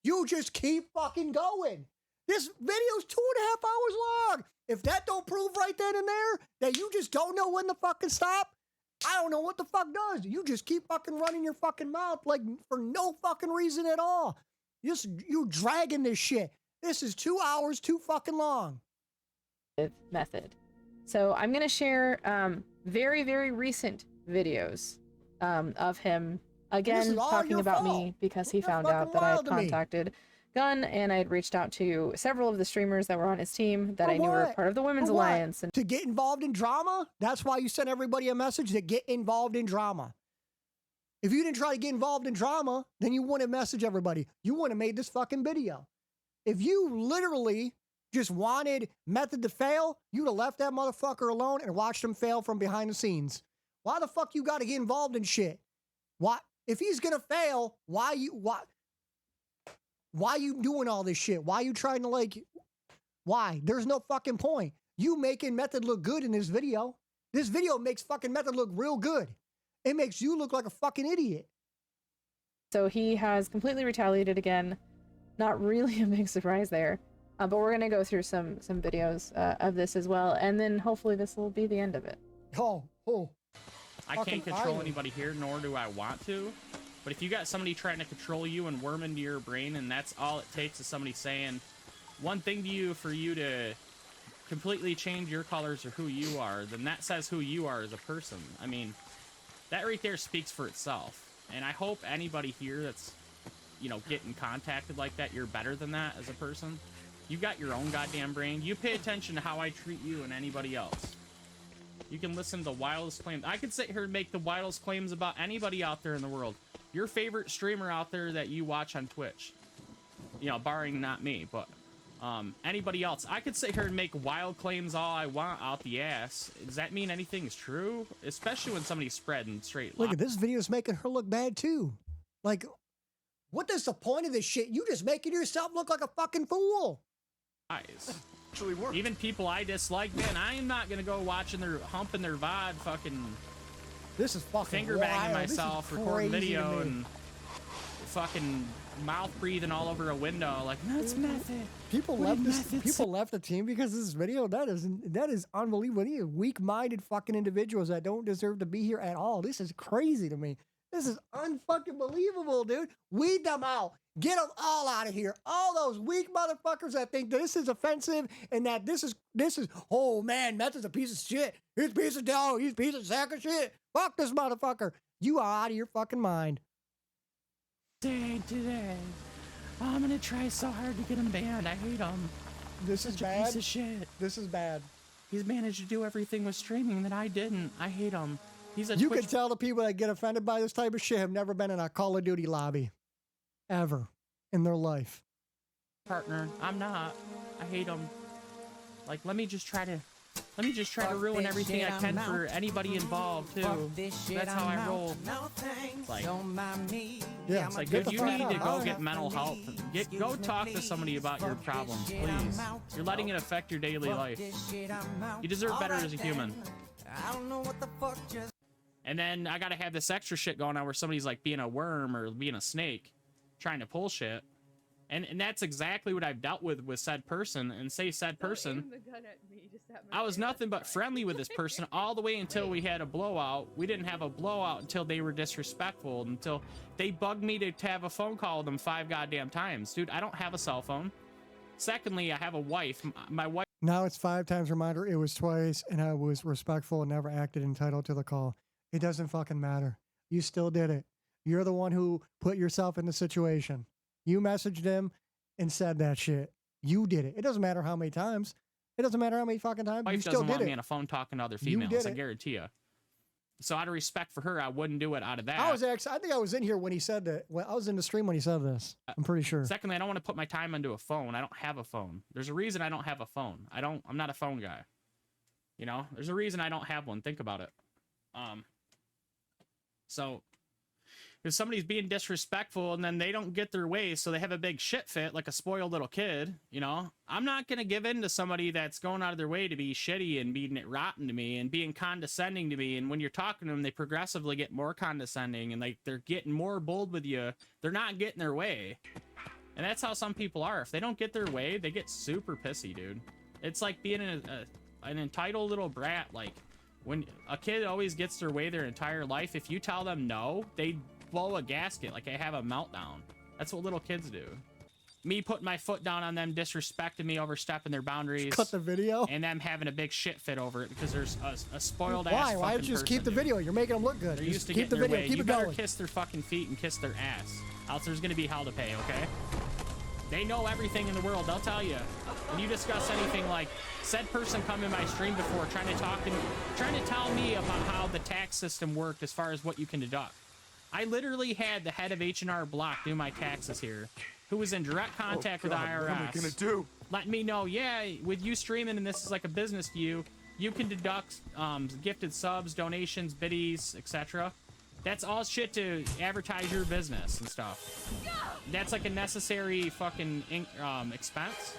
You just keep fucking going. This video's 2.5 hours long. If that don't prove right then and there that you just don't know when to fucking stop, I don't know what the fuck does. You just keep fucking running your fucking mouth like for no fucking reason at all. You're dragging this shit. This is 2 hours too fucking long. Method. So I'm going to share very, very recent videos of him, again, talking about me because he found out that I had contacted Gunn, and I had reached out to several of the streamers that were on his team that I knew were part of the Women's Alliance. And to get involved in drama? That's why you sent everybody a message to get involved in drama. If you didn't try to get involved in drama, then you wouldn't message everybody. You wouldn't have made this fucking video. If you literally just wanted Method to fail, you'd have left that motherfucker alone and watched him fail from behind the scenes. Why the fuck you got to get involved in shit? Why? If he's gonna fail, why you doing all this shit? Why you trying to why? There's no fucking point. You making Method look good in this video. This video makes fucking Method look real good. It makes you look like a fucking idiot. So he has completely retaliated again. Not really a big surprise there. But we're going to go through some videos of this as well. And then hopefully this will be the end of it. Oh. I can't control anybody here, nor do I want to. But if you got somebody trying to control you and worm into your brain, and that's all it takes is somebody saying one thing to you for you to completely change your colors or who you are, then that says who you are as a person. I mean, that right there speaks for itself. And I hope anybody here that's, getting contacted like that, you're better than that as a person. You got your own goddamn brain. You pay attention to how I treat you and anybody else. You can listen to the wildest claims. I could sit here and make the wildest claims about anybody out there in the world. Your favorite streamer out there that you watch on Twitch. Barring not me, but anybody else. I could sit here and make wild claims all I want out the ass. Does that mean anything is true? Especially when somebody's spreading straight lies. Look, this video's making her look bad too. What is the point of this shit? You just making yourself look like a fucking fool. Actually worked. Even people I dislike, man, I am not gonna go watching their humping their VOD, fucking this is fucking finger banging myself, recording video and fucking mouth breathing all over a window like that's Method. People left the team because of this video. That is unbelievable. These are weak-minded fucking individuals that don't deserve to be here at all. This is crazy to me. This is unfucking believable, dude. Weed them out. Get them all out of here. All those weak motherfuckers that think that this is offensive and that this is, oh man, Method's a piece of shit. He's a piece of dog. He's a piece of sack of shit. Fuck this motherfucker. You are out of your fucking mind. Today, I'm gonna try so hard to get him banned. I hate him. This is bad. Piece of shit. This is bad. He's managed to do everything with streaming that I didn't. I hate him. You can tell the people that get offended by this type of shit have never been in a Call of Duty lobby. Ever. In their life. Partner, I'm not. I hate him. Let me just try to ruin everything I can for anybody involved too. That's how I roll. Yeah, it's dude, you need to go get mental health. Go talk to somebody about your problems, please. You're letting it affect your daily life. You deserve better as a human. And then I gotta have this extra shit going on where somebody's being a worm or being a snake, trying to pull shit. And that's exactly what I've dealt with said person. And said person, I was nothing but friendly with this person all the way until we had a blowout. We didn't have a blowout until they were disrespectful, until they bugged me to have a phone call with them 5 goddamn times. Dude, I don't have a cell phone. Secondly, I have a wife. My wife. Now it's 5 times reminder. It was twice, and I was respectful and never acted entitled to the call. It doesn't fucking matter. You still did it. You're the one who put yourself in the situation. You messaged him and said that shit. You did it. It doesn't matter how many times. It doesn't matter how many fucking times. My wife doesn't want me on a phone talking to other females. I guarantee you. So out of respect for her, I wouldn't do it out of that. I think I was in here when he said that. Well, I was in the stream when he said this. I'm pretty sure. Secondly, I don't want to put my time into a phone. I don't have a phone. There's a reason I don't have a phone. I'm not a phone guy. You know, there's a reason I don't have one. Think about it. So if somebody's being disrespectful and then they don't get their way, so they have a big shit fit like a spoiled little kid, you know, I'm not going to give in to somebody that's going out of their way to be shitty and being rotten to me and being condescending to me. And when you're talking to them, they progressively get more condescending and like they're getting more bold with you. They're not getting their way. And that's how some people are. If they don't get their way, they get super pissy, dude. It's like being an entitled little brat. Like when a kid always gets their way their entire life, if you tell them no, they blow a gasket, like they have a meltdown. That's what little kids do. Me putting my foot down on them, disrespecting me, overstepping their boundaries. Cut the video. And them having a big shit fit over it because there's a spoiled ass. Why don't you just keep the video? You're making them look good. They're Just used to keep the getting their video. way. Keep You it better going. kiss their fucking feet and kiss their ass. Else there's gonna be hell to pay, okay? They know everything in the world, they'll tell you. When you discuss anything like, said person come in my stream before trying to tell me about how the tax system worked as far as what you can deduct. I literally had the head of H&R Block do my taxes here, who was in direct contact with the IRS. What am I gonna do? Let me know, yeah, with you streaming and this is like a business view, you can deduct gifted subs, donations, biddies, etc. That's all shit to advertise your business and stuff. That's like a necessary fucking expense.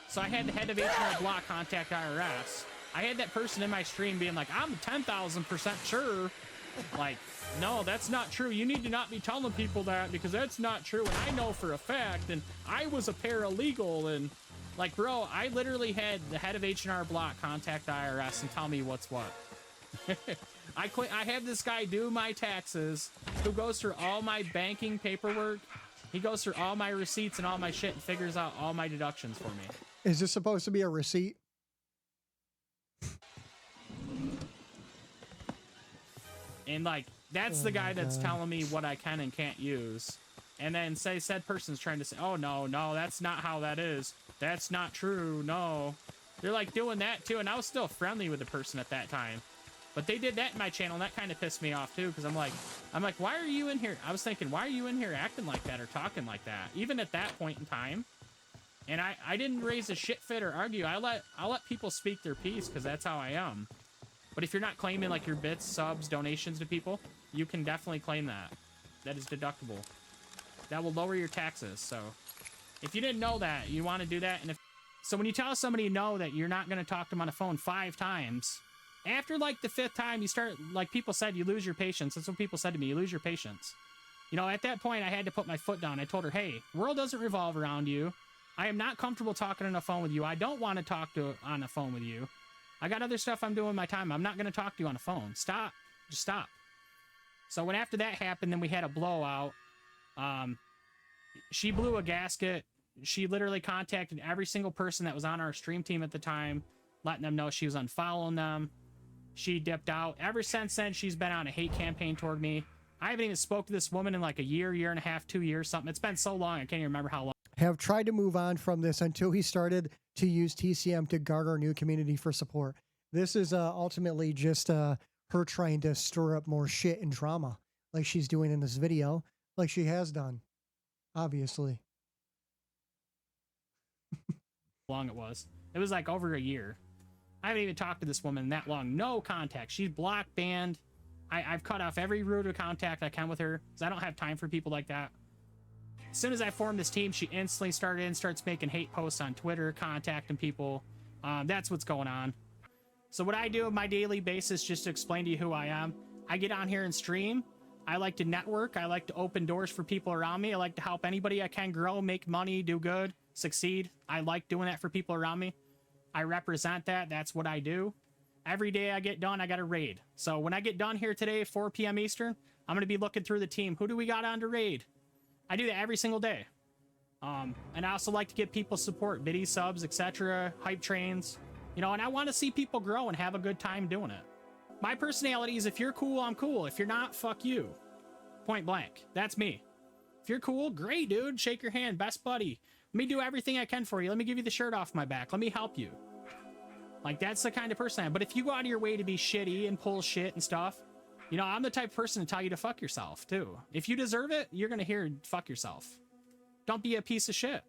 So I had the head of H&R Block contact IRS. I had that person in my stream being like, I'm 10,000% sure. Like, no, that's not true. You need to not be telling people that because that's not true. And I know for a fact, and I was a paralegal. And like, bro, I literally had the head of H&R Block contact IRS and tell me what's what. I have this guy do my taxes, who goes through all my banking paperwork. He goes through all my receipts and all my shit and figures out all my deductions for me. Is this supposed to be a receipt? And like, that's the guy that's telling me what I can and can't use. And then said person's trying to say, oh no, that's not how that is. That's not true, no. They're like doing that too, and I was still friendly with the person at that time. But they did that in my channel, and that kind of pissed me off too, because I'm like, why are you in here? I was thinking, why are you in here acting like that or talking like that? Even at that point in time. And I didn't raise a shit fit or argue. I'll let people speak their piece, because that's how I am. But if you're not claiming like your bits, subs, donations to people, you can definitely claim that. That is deductible. That will lower your taxes. So if you didn't know that, you want to do that. And so when you tell somebody no that you're not going to talk to them on the phone 5 times, after like the 5th time, you start, like people said, you lose your patience. That's what people said to me. You lose your patience. You know, at that point, I had to put my foot down. I told her, hey, world doesn't revolve around you. I am not comfortable talking on the phone with you. I don't want to talk on the phone with you. I got other stuff I'm doing with my time. I'm not going to talk to you on the phone. Stop. Just stop. So when after that happened, then we had a blowout. She blew a gasket. She literally contacted every single person that was on our stream team at the time, letting them know she was unfollowing them. She dipped out. Ever since then, she's been on a hate campaign toward me. I haven't even spoke to this woman in like a year and a half, 2 years, something. It's been so long, I can't even remember how long. Have tried to move on from this until he started to use TCM to garner a new community for support. This is ultimately just her trying to stir up more shit and drama like she's doing in this video, like she has done, obviously. Long it was. It was like over a year. I haven't even talked to this woman that long. No contact. She's blocked, banned. I've cut off every route of contact I can with her because I don't have time for people like that. As soon as I formed this team, she instantly starts making hate posts on Twitter, contacting people. That's what's going on. So what I do on my daily basis, just to explain to you who I am, I get on here and stream. I like to network. I like to open doors for people around me. I like to help anybody I can grow, make money, do good, succeed. I like doing that for people around me. I represent that. That's what I do. Every day I get done, I got a raid. So when I get done here today, 4 p.m. Eastern, I'm going to be looking through the team. Who do we got on to raid? I do that every single day. And I also like to give people support, biddies, subs, etc., hype trains, you know, and I want to see people grow and have a good time doing it. My personality is if you're cool, I'm cool. If you're not, fuck you. Point blank. That's me. If you're cool, great, dude. Shake your hand. Best buddy. Let me do everything I can for you. Let me give you the shirt off my back. Let me help you. Like, that's the kind of person I am. But if you go out of your way to be shitty and pull shit and stuff, you know, I'm the type of person to tell you to fuck yourself, too. If you deserve it, you're going to hear fuck yourself. Don't be a piece of shit,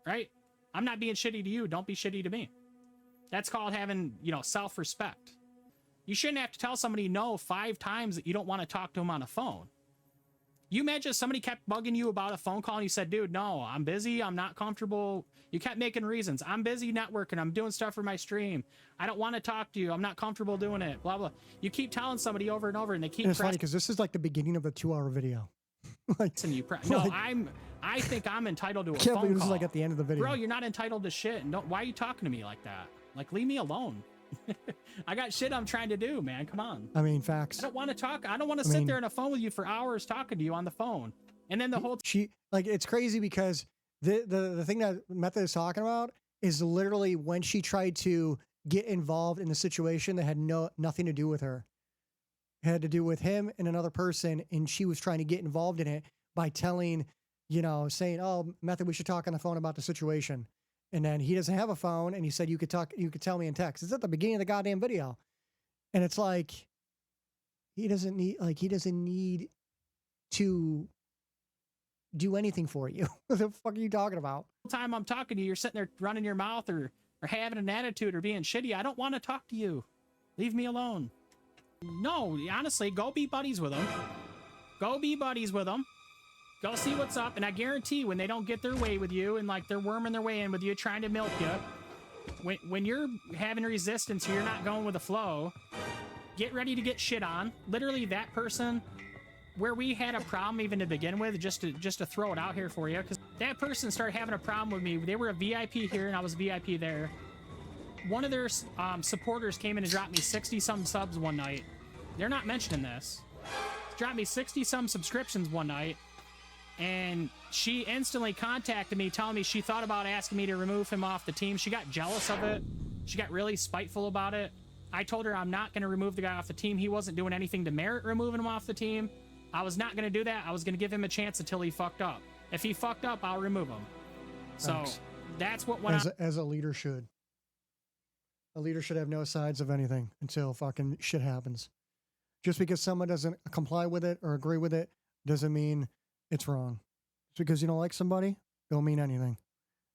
right? I'm not being shitty to you. Don't be shitty to me. That's called having, you know, self-respect. You shouldn't have to tell somebody no 5 times that you don't want to talk to them on a phone. You imagine if somebody kept bugging you about a phone call and you said, dude, no, I'm busy, I'm not comfortable. You kept making reasons. I'm busy networking, I'm doing stuff for my stream. I don't want to talk to you, I'm not comfortable doing it, blah, blah. You keep telling somebody over and over and they keep And it's funny because this is like the beginning of a 2-hour video. Like, no, like, I think I'm entitled to a I can't phone believe this call. is like at the end of the video. Bro, you're not entitled to shit. And why are you talking to me like that? Like, leave me alone. I got shit I'm trying to do, man. Come on. I mean, facts. I don't want to talk. I don't want to sit there on a phone with you for hours talking to you on the phone. And then the whole like, it's crazy because the thing that Method is talking about is literally when she tried to get involved in the situation that had nothing to do with her. It had to do with him and another person, and she was trying to get involved in it by telling, you know, saying, oh, Method, we should talk on the phone about the situation. And then he doesn't have a phone, and he said, you could tell me in text. It's at the beginning of the goddamn video. And it's like, he doesn't need to do anything for you. What the fuck are you talking about? time I'm talking to you, you're sitting there running your mouth or having an attitude or being shitty. I don't want to talk to you. Leave me alone. No, honestly, go be buddies with them. Go be buddies with them. Go see what's up. And I guarantee when they don't get their way with you and like they're worming their way in with you, trying to milk you, when you're having resistance or you're not going with the flow, get ready to get shit on. Literally that person where we had a problem even to begin with, just to throw it out here for you, because that person started having a problem with me. They were a VIP here and I was VIP there. One of their supporters came in and dropped me 60-some subs one night. They're not mentioning this. Dropped me 60-some subscriptions one night, and she instantly contacted me telling me she thought about asking me to remove him off the team. She got jealous of it. She got really spiteful about it. I told her I'm not going to remove the guy off the team. He wasn't doing anything to merit removing him off the team. I was not going to do that. I was going to give him a chance until he fucked up. If he fucked up, I'll remove him. So Thanks. that's what went on. As a leader should. A leader should have no sides of anything until fucking shit happens. Just because someone doesn't comply with it or agree with it doesn't mean it's wrong. Just because you don't like somebody, don't mean anything.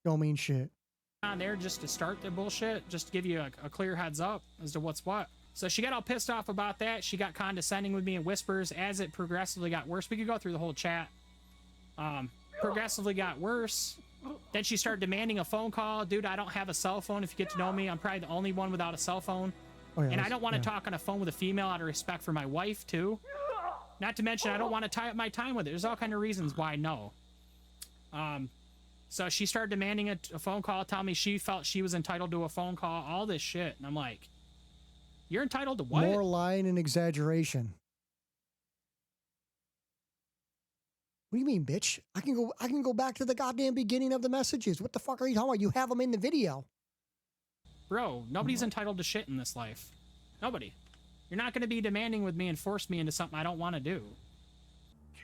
Don't mean shit. On there just to start the bullshit, just to give you a clear heads up as to what's what. So she got all pissed off about that. She got condescending with me in whispers as it progressively got worse. We could go through the whole chat. Progressively got worse. Then she started demanding a phone call. Dude, I don't have a cell phone. If you get to know me, I'm probably the only one without a cell phone. Oh, yeah, and I don't want to talk on a phone with a female out of respect for my wife, too. Not to mention, I don't want to tie up my time with it. There's all kind of reasons why no. So she started demanding a phone call, telling me she felt she was entitled to a phone call, all this shit. And I'm like, you're entitled to what? More lying and exaggeration. What do you mean, bitch? I can go back to the goddamn beginning of the messages. What the fuck are you talking about? You have them in the video. Bro, nobody's entitled to shit in this life. Nobody. You're not going to be demanding with me and force me into something I don't want to do.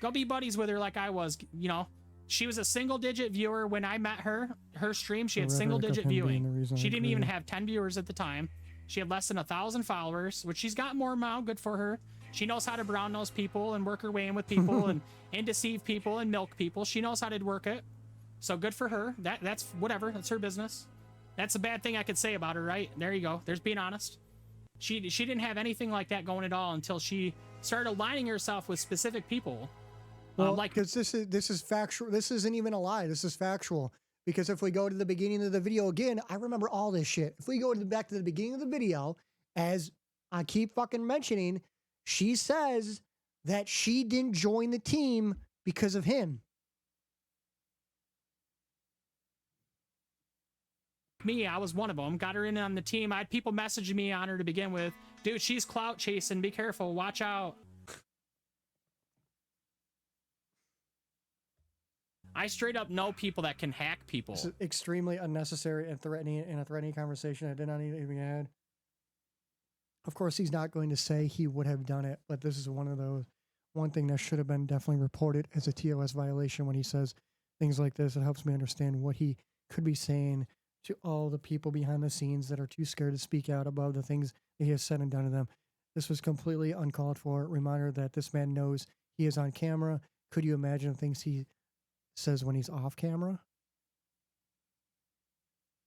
Go be buddies with her like I was. You know, she was a single-digit viewer when I met her. Her stream, she had single-digit viewing. She didn't even have 10 viewers at the time. She had less than 1,000 followers, which she's got more now. Good for her. She knows how to brown nose people and work her way in with people and deceive people and milk people. She knows how to work it. So good for her. That's whatever. That's her business. That's a bad thing I could say about her, right? There you go. There's being honest. She didn't have anything like that going at all until she started aligning herself with specific people. Well, because this is factual. This isn't even a lie. This is factual. Because if we go to the beginning of the video again, I remember all this shit. If we go back to the beginning of the video, as I keep fucking mentioning, she says that she didn't join the team because of him. Me, I was one of them. Got her in on the team. I had people messaging me on her to begin with. Dude, she's clout chasing. Be careful. Watch out. I straight up know people that can hack people. This is extremely unnecessary and threatening in a threatening conversation I did not even had. Of course, he's not going to say he would have done it, but this is one thing that should have been definitely reported as a TOS violation when he says things like this. It helps me understand what he could be saying to all the people behind the scenes that are too scared to speak out above the things that he has said and done to them. This was completely uncalled for. Reminder that this man knows he is on camera. Could you imagine the things he says when he's off camera?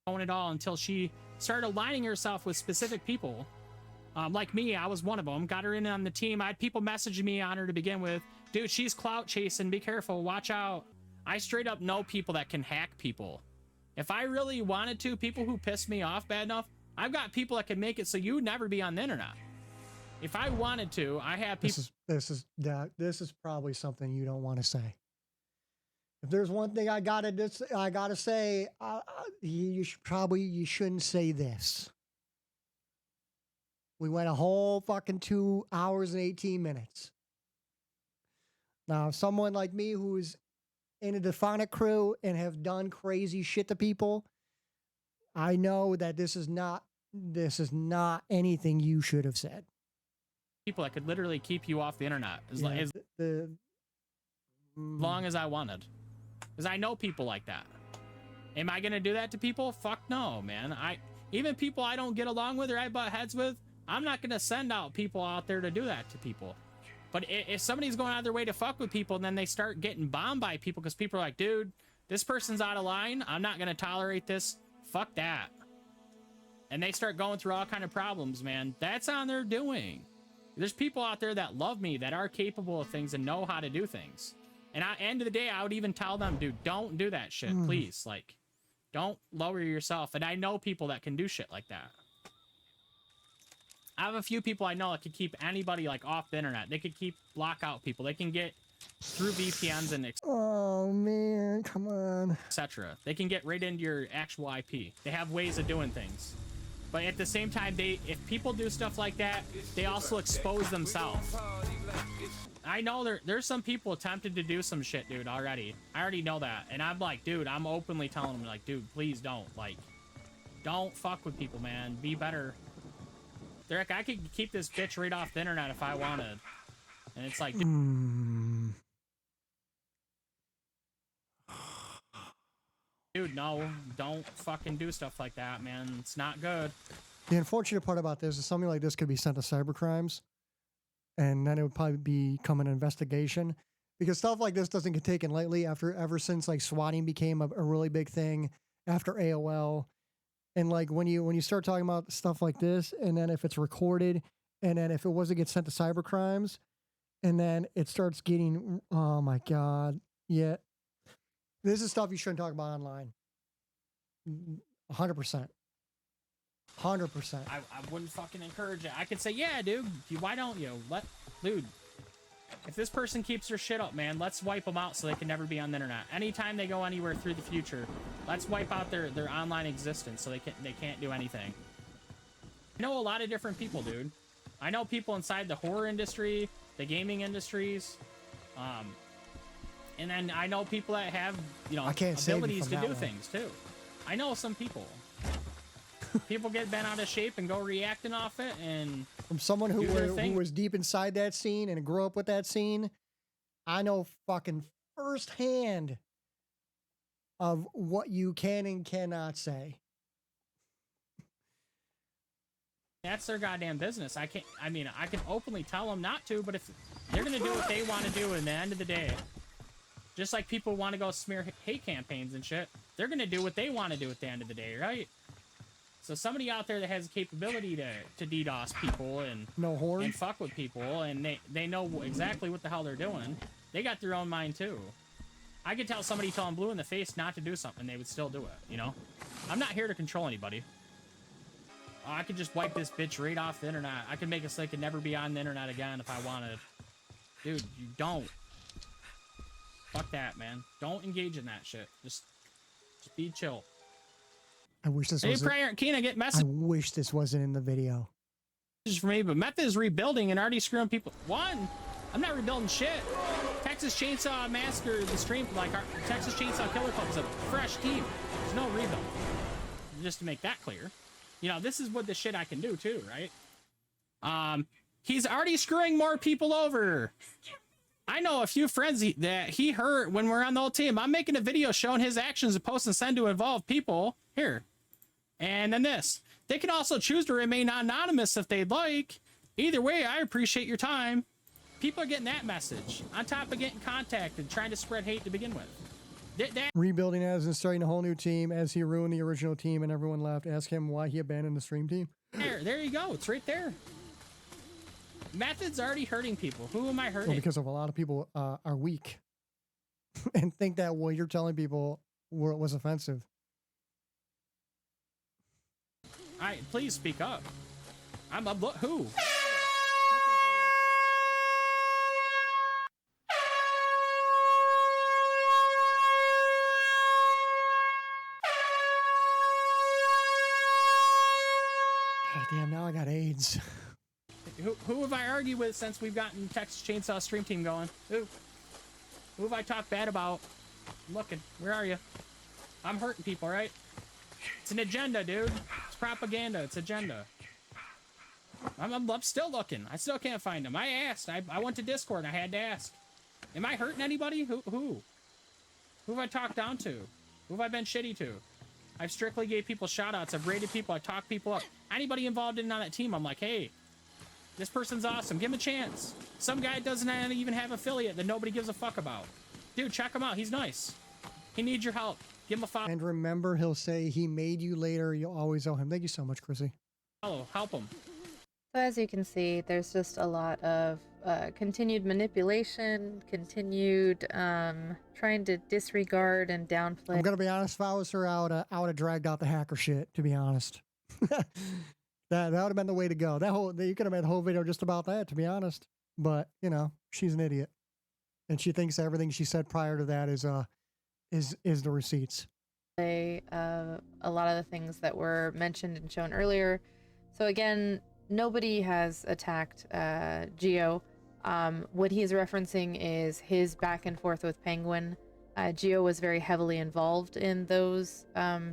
At all until she start aligning herself with specific people. Like me, I was one of them. Got her in on the team. I had people messaging me on her to begin with. Dude, she's clout chasing. Be careful. Watch out. I straight up know people that can hack people. If I really wanted to, people who piss me off bad enough, I've got people that can make it so you would never be on the internet. If I wanted to, I have people. This is probably something you don't want to say. If there's one thing I gotta say, you shouldn't say this. We went a whole fucking 2 hours and 18 minutes. Now, someone like me who's in a Defiant crew and have done crazy shit to people, I know that this is not anything you should have said. People that could literally keep you off the internet as long as I wanted. Because I know people like that. Am I going to do that to people? Fuck no, man. Even people I don't get along with or I butt heads with, I'm not going to send out people out there to do that to people. But if somebody's going out of their way to fuck with people and then they start getting bombed by people because people are like, dude, this person's out of line. I'm not going to tolerate this. Fuck that. And they start going through all kind of problems, man. That's on their doing. There's people out there that love me, that are capable of things and know how to do things. And at the end of the day, I would even tell them, dude, don't do that shit, please. Like, don't lower yourself. And I know people that can do shit like that. I have a few people I know that could keep anybody like off the internet. They could block out people. They can get through VPNs and oh man, come on, etc. They can get right into your actual IP. They have ways of doing things. But at the same time, if people do stuff like that, they also expose themselves. I know there's some people attempted to do some shit, dude, already. I already know that. And I'm like, dude, I'm openly telling them, like, dude, please don't. Like, don't fuck with people, man. Be better. They're like, I could keep this bitch right off the internet if I wanted. And it's like, dude, no, don't fucking do stuff like that, man. It's not good. The unfortunate part about this is something like this could be sent to cybercrimes, and then it would probably become an investigation, because stuff like this doesn't get taken lightly. Ever since like swatting became a really big thing after AOL, and like when you start talking about stuff like this, and then if it's recorded, and then if it wasn't get sent to cybercrimes, and then it starts getting, oh my god, yeah, this is stuff you shouldn't talk about online. 100%. 100%. I wouldn't fucking encourage it. I could say, yeah, dude, why don't you? Dude, if this person keeps their shit up, man, let's wipe them out so they can never be on the internet. Anytime they go anywhere through the future, let's wipe out their online existence so they can't do anything. I know a lot of different people, dude. I know people inside the horror industry, the gaming industries, and then I know people that have, abilities to do things too. I know some people. People get bent out of shape and go reacting off it, and from someone who was deep inside that scene and grew up with that scene, I know fucking firsthand of what you can and cannot say. That's their goddamn business. I can openly tell them not to, but if they're gonna do what they want to do, in the end of the day, just like people want to go smear hate campaigns and shit, they're gonna do what they want to do at the end of the day, right? So somebody out there that has the capability to DDoS people and fuck with people, and they know exactly what the hell they're doing, they got their own mind too. I could tell somebody till I'm blue in the face not to do something, they would still do it, you know? I'm not here to control anybody. I could just wipe this bitch right off the internet. I could make it so they could never be on the internet again if I wanted. Dude, you don't. Fuck that, man. Don't engage in that shit. Just be chill. I wish this was. I wish this wasn't in the video. For me, but Method is rebuilding and already screwing people. One, I'm not rebuilding shit. Texas Chainsaw Massacre, the stream, like our Texas Chainsaw Killer Club is a fresh team. There's no rebuild. Just to make that clear. You know, this is what the shit I can do too, right? He's already screwing more people over. I know a few friends that he hurt when we're on the whole team. I'm making a video showing his actions and post and send to involve people. Here. And then this. They can also choose to remain anonymous if they'd like. Either way, I appreciate your time. People are getting that message. On top of getting contacted, trying to spread hate to begin with. Rebuilding as and starting a whole new team as he ruined the original team and everyone left. Ask him why he abandoned the stream team. There you go. It's right there. Method's already hurting people. Who am I hurting? Well, because of a lot of people are weak and think that what you're telling people was offensive. Please speak up. Who? God damn, now I got AIDS. Who have I argued with since we've gotten Texas Chainsaw Stream Team going? Who have I talked bad about? I'm looking. Where are you? I'm hurting people, right? It's an agenda, dude. It's propaganda. It's agenda. I'm still looking. I still can't find them. I asked. I went to Discord and I had to ask. Am I hurting anybody? Who have I talked down to? Who have I been shitty to? I've strictly gave people shout outs. I've rated people. I talked people up. Anybody involved in on that team, I'm like, hey, this person's awesome. Give him a chance. Some guy doesn't even have affiliate that nobody gives a fuck about. Dude, check him out. He's nice. He needs your help. Give him a follow. And remember, he'll say he made you later. You'll always owe him. Thank you so much, Chrissy. Help him. So as you can see, there's just a lot of continued manipulation, continued trying to disregard and downplay. I'm gonna be honest. If I was her, I would have dragged out the hacker shit. To be honest, that would have been the way to go. You could have made the whole video just about that. To be honest, but you know, she's an idiot, and she thinks everything she said prior to that is the receipts. A lot of the things that were mentioned and shown earlier. So again, nobody has attacked Geo. What he's referencing is his back and forth with Penguin. Geo was very heavily involved in those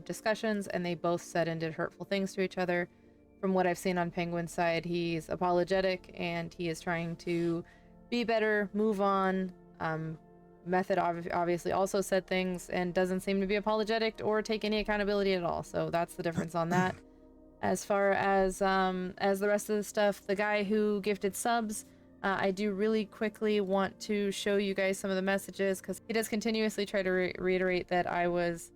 discussions, and they both said and did hurtful things to each other. From what I've seen on Penguin's side, he's apologetic and he is trying to be better, move on. Method obviously also said things and doesn't seem to be apologetic or take any accountability at all. So that's the difference on that. As far as the rest of the stuff, the guy who gifted subs, I do really quickly want to show you guys some of the messages because he does continuously try to reiterate that I was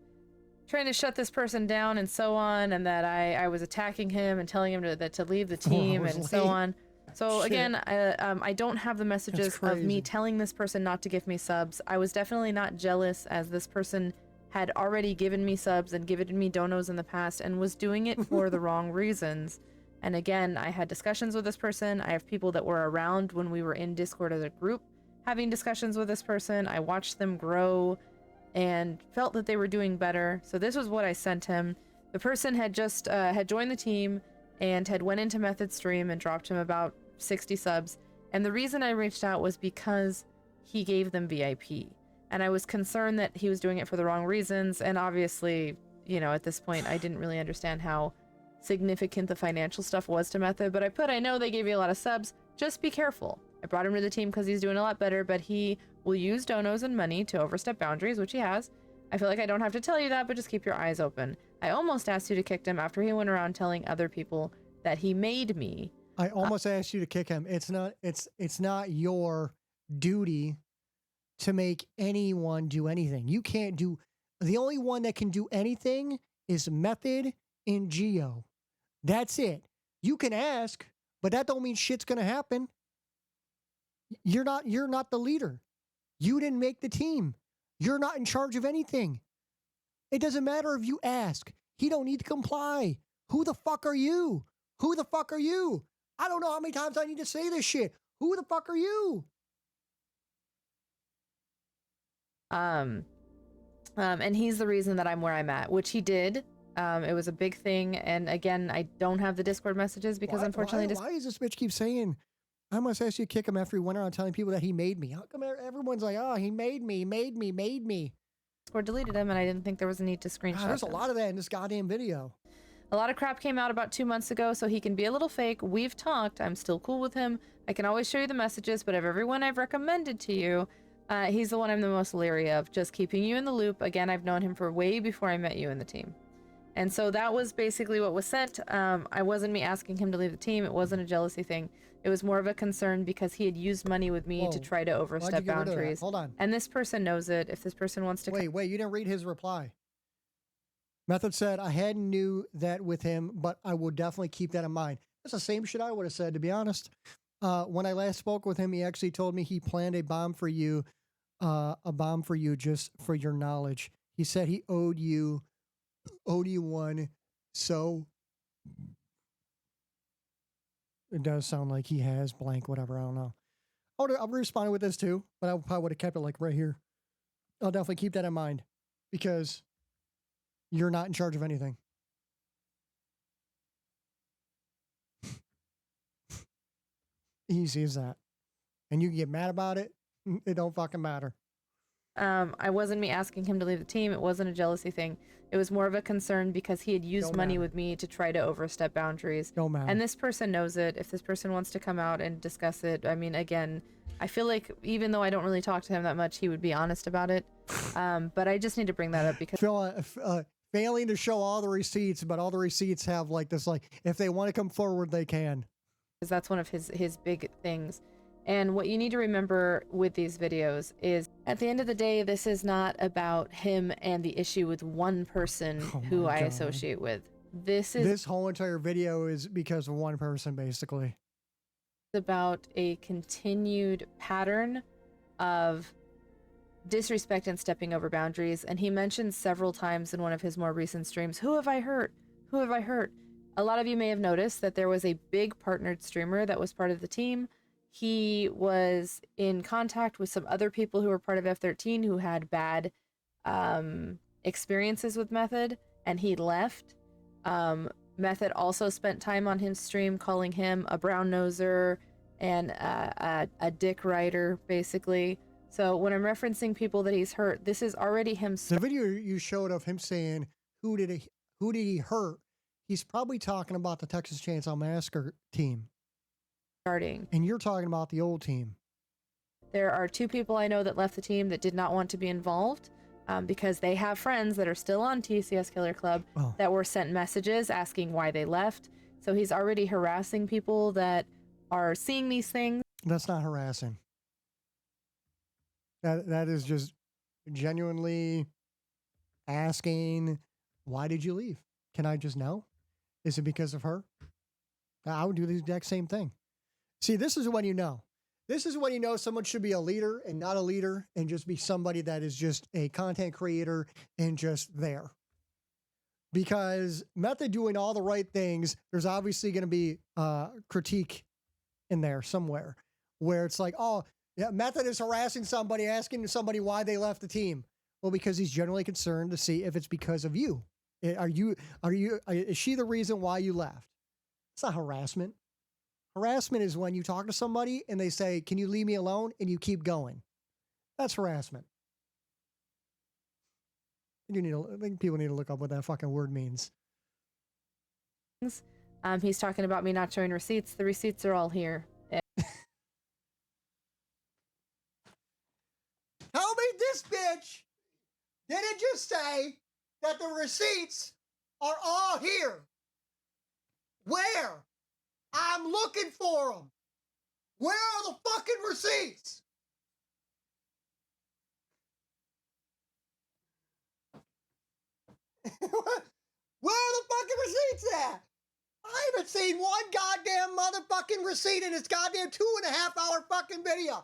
trying to shut this person down and so on, and that I was attacking him and telling him to leave the team and so on. So Shit. again, I don't have the messages of me crazy. telling this person not to give me subs. I was definitely not jealous, as this person had already given me subs and given me donos in the past and was doing it for the wrong reasons. And again, I had discussions with this person. I have people that were around when we were in Discord as a group having discussions with this person. I watched them grow and felt that they were doing better. So this was what I sent him. The person had just had joined the team and had went into Method stream and dropped him about 60 subs. And the reason I reached out was because he gave them VIP. And I was concerned that he was doing it for the wrong reasons. And obviously, you know, at this point, I didn't really understand how significant the financial stuff was to Method. But I know they gave you a lot of subs. Just be careful. I brought him to the team because he's doing a lot better, but he will use donos and money to overstep boundaries, which he has. I feel like I don't have to tell you that, but just keep your eyes open. I almost asked you to kick him after he went around telling other people that he made me. I almost asked you to kick him. It's not your duty to make anyone do anything. You can't do. The only one that can do anything is Method and Geo. That's it. You can ask, but that don't mean shit's gonna happen. You're not the leader. You didn't make the team. You're not in charge of anything. It doesn't matter if you ask. He don't need to comply. Who the fuck are you? Who the fuck are you? I don't know how many times I need to say this shit. Who the fuck are you? And he's the reason that I'm where I'm at, which he did. It was a big thing. And again, I don't have the Discord messages because unfortunately... Why does this bitch keep saying, I must ask you to kick him after he went around telling people that he made me? How come everyone's like, oh, he made me. Discord deleted him, and I didn't think there was a need to screenshot God, there's a him. lot of that in this goddamn video. A lot of crap came out about 2 months ago, so he can be a little fake. We've talked. I'm still cool with him. I can always show you the messages, but of everyone I've recommended to you, he's the one I'm the most leery of, just keeping you in the loop. Again, I've known him for way before I met you in the team. And so that was basically what was sent. I wasn't me asking him to leave the team. It wasn't a jealousy thing. It was more of a concern because he had used money with me to Whoa, try to why'd you overstep get rid of that? boundaries. Hold on. And this person knows it. If this person wants to Wait, you didn't read his reply. Method said, I hadn't knew that with him, but I will definitely keep that in mind. That's the same shit I would have said, to be honest. When I last spoke with him, he actually told me he planned a bomb for you just for your knowledge. He said he owed you one, so it does sound like he has blank, whatever, I don't know. I'll respond with this too, but I probably would have kept it like right here. I'll definitely keep that in mind because you're not in charge of anything. Easy as that. And you can get mad about it. It don't fucking matter. I wasn't me asking him to leave the team. It wasn't a jealousy thing. It was more of a concern because he had used money with me to try to overstep boundaries. Don't matter. And this person knows it. If this person wants to come out and discuss it, I mean, again, I feel like even though I don't really talk to him that much, he would be honest about it. But I just need to bring that up because failing to show all the receipts, but all the receipts have like this, like if they want to come forward, they can. Because that's one of his big things. And what you need to remember with these videos is at the end of the day, this is not about him and the issue with one person who I associate with. This whole entire video is because of one person, basically. About a continued pattern of disrespect and stepping over boundaries. And he mentioned several times in one of his more recent streams, who have I hurt? Who have I hurt? A lot of you may have noticed that there was a big partnered streamer that was part of the team. He was in contact with some other people who were part of F13 who had bad experiences with Method, and he left. Method also spent time on his stream calling him a brown noser and a dick rider, basically. So when I'm referencing people that he's hurt, this is already him. The video you showed of him saying, who did he hurt? He's probably talking about the Texas Chainsaw Massacre team. Starting. And you're talking about the old team. There are 2 people I know that left the team that did not want to be involved because they have friends that are still on TCS Killer Club that were sent messages asking why they left. So he's already harassing people that are seeing these things. That's not harassing. That is just genuinely asking, why did you leave? Can I just know? Is it because of her? I would do the exact same thing. See, this is when you know. This is when you know someone should be a leader and not a leader and just be somebody that is just a content creator and just there. Because Method doing all the right things, there's obviously going to be critique in there somewhere where it's like, oh, yeah, Method is harassing somebody, asking somebody why they left the team. Well, because he's generally concerned to see if it's because of you. Is she the reason why you left? It's not harassment. Harassment is when you talk to somebody and they say, can you leave me alone? And you keep going. That's harassment. I think people need to look up what that fucking word means. He's talking about me not showing receipts. The receipts are all here. Tell me this bitch didn't just say that the receipts are all here. Where? I'm looking for them. Where are the fucking receipts? Where are the fucking receipts at? I haven't seen one goddamn motherfucking receipt in this goddamn 2.5 hour fucking video.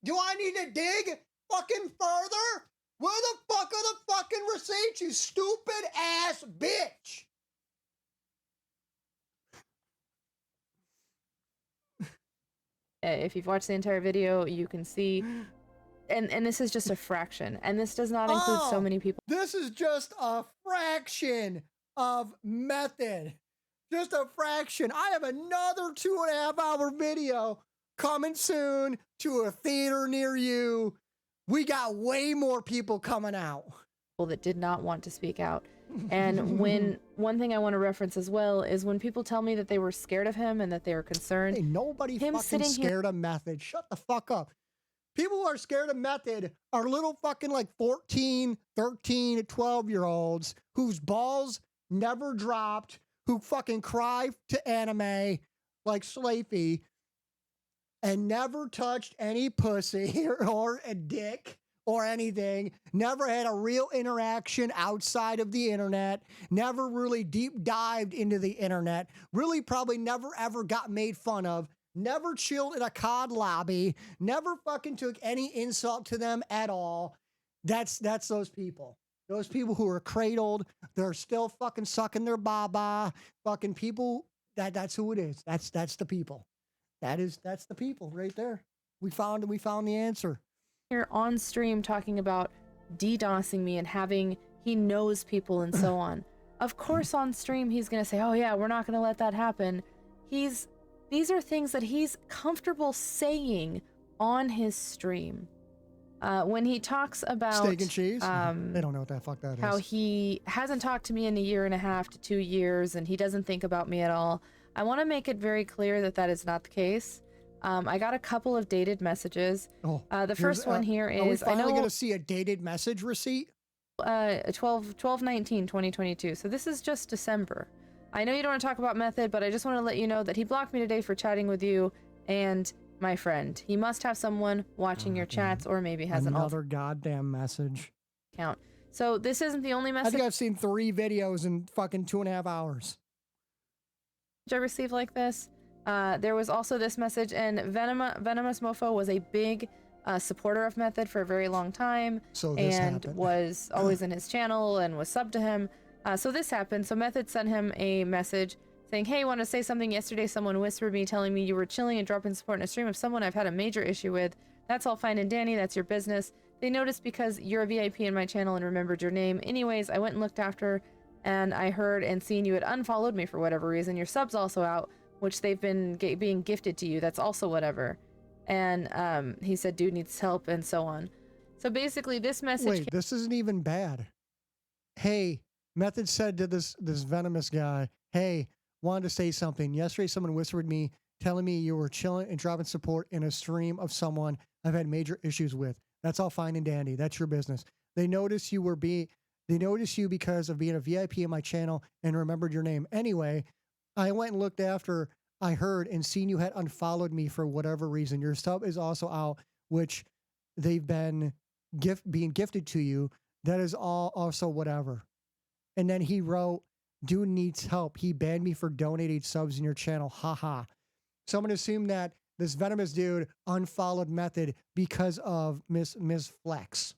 Do I need to dig fucking further? Where the fuck are the fucking receipts, you stupid ass bitch? If you've watched the entire video, you can see, and this is just a fraction, and this does not include so many people. This is just a fraction of Method. Just a fraction. I have another 2.5 hour video coming soon to a theater near you. We got way more people coming out. That did not want to speak out. And one thing I want to reference as well is when people tell me that they were scared of him and that they were concerned. Hey, nobody fucking scared of Method. Shut the fuck up. People who are scared of Method are little fucking like 14, 13, 12-year-olds whose balls never dropped, who fucking cry to anime like Slafey, and never touched any pussy or a dick or anything, never had a real interaction outside of the internet, never really deep dived into the internet, really probably never ever got made fun of, never chilled in a COD lobby, never fucking took any insult to them at all. That's those people. Those people who are cradled, they're still fucking sucking their baba, fucking people. That's who it is. That's the people. That's the people right there. We found the answer. Here on stream talking about DDoSing me and having he knows people and so on. Of course on stream he's gonna say, oh yeah, we're not gonna let that happen. These are things that he's comfortable saying on his stream. When he talks about Steak and cheese? They don't know what the fuck that how is. he hasn't talked to me in 1.5 to 2 years and he doesn't think about me at all. I want to make it very clear that that is not the case. I got a couple of dated messages. Oh, The first one here Are we is, I finally know, going to see a dated message receipt? 12/19/2022. So this is just December. I know you don't want to talk about Method, but I just want to let you know that he blocked me today for chatting with you and my friend. He must have someone watching your chats, or maybe has Another goddamn message. account. So this isn't the only I message think I've seen 3 videos in fucking 2.5 hours. I received like this. There was also this message, and Venomous Mofo was a big supporter of Method for a very long time, So this and happened. was always in his channel and was subbed to him. So this happened. So Method sent him a message saying, hey, want to say something? Yesterday someone whispered me telling me you were chilling and dropping support in a stream of someone I've had a major issue with. That's all fine and dandy, that's your business. They noticed because you're a VIP in my channel and remembered your name. Anyways, I went and looked after, and I heard and seen you had unfollowed me for whatever reason. Your sub's also out, which they've been being gifted to you. That's also whatever. And he said dude needs help and so on. So basically this message Wait, this isn't even bad. Hey, Method said to this venomous guy, hey, wanted to say something. Yesterday someone whispered me telling me you were chilling and dropping support in a stream of someone I've had major issues with. That's all fine and dandy. That's your business. They noticed you because of being a VIP in my channel and remembered your name. Anyway, I went and looked after I heard and seen you had unfollowed me for whatever reason. Your sub is also out, which they've been being gifted to you. That is all also whatever. And then he wrote, dude needs help. He banned me for donating subs in your channel. Haha. So I'm going to assume that this venomous dude unfollowed Method because of Miss Flex.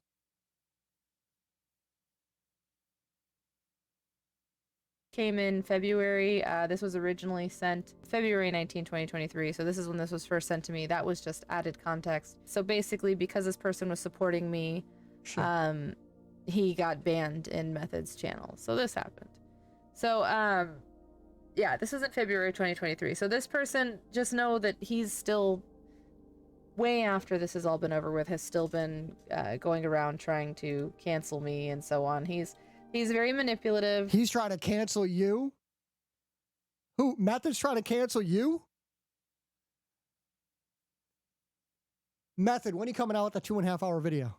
came in February. This was originally sent February 19, 2023. So this is when this was first sent to me. That was just added context. So basically, because this person was supporting me, Sure. he got banned in Method's channel. So this happened. So, yeah, this isn't February 2023. So this person, just know that he's still, way after this has all been over with, has still been going around trying to cancel me and so on. He's very manipulative. He's trying to cancel you? Who? Method's trying to cancel you? Method, when are you coming out with the 2.5 hour video?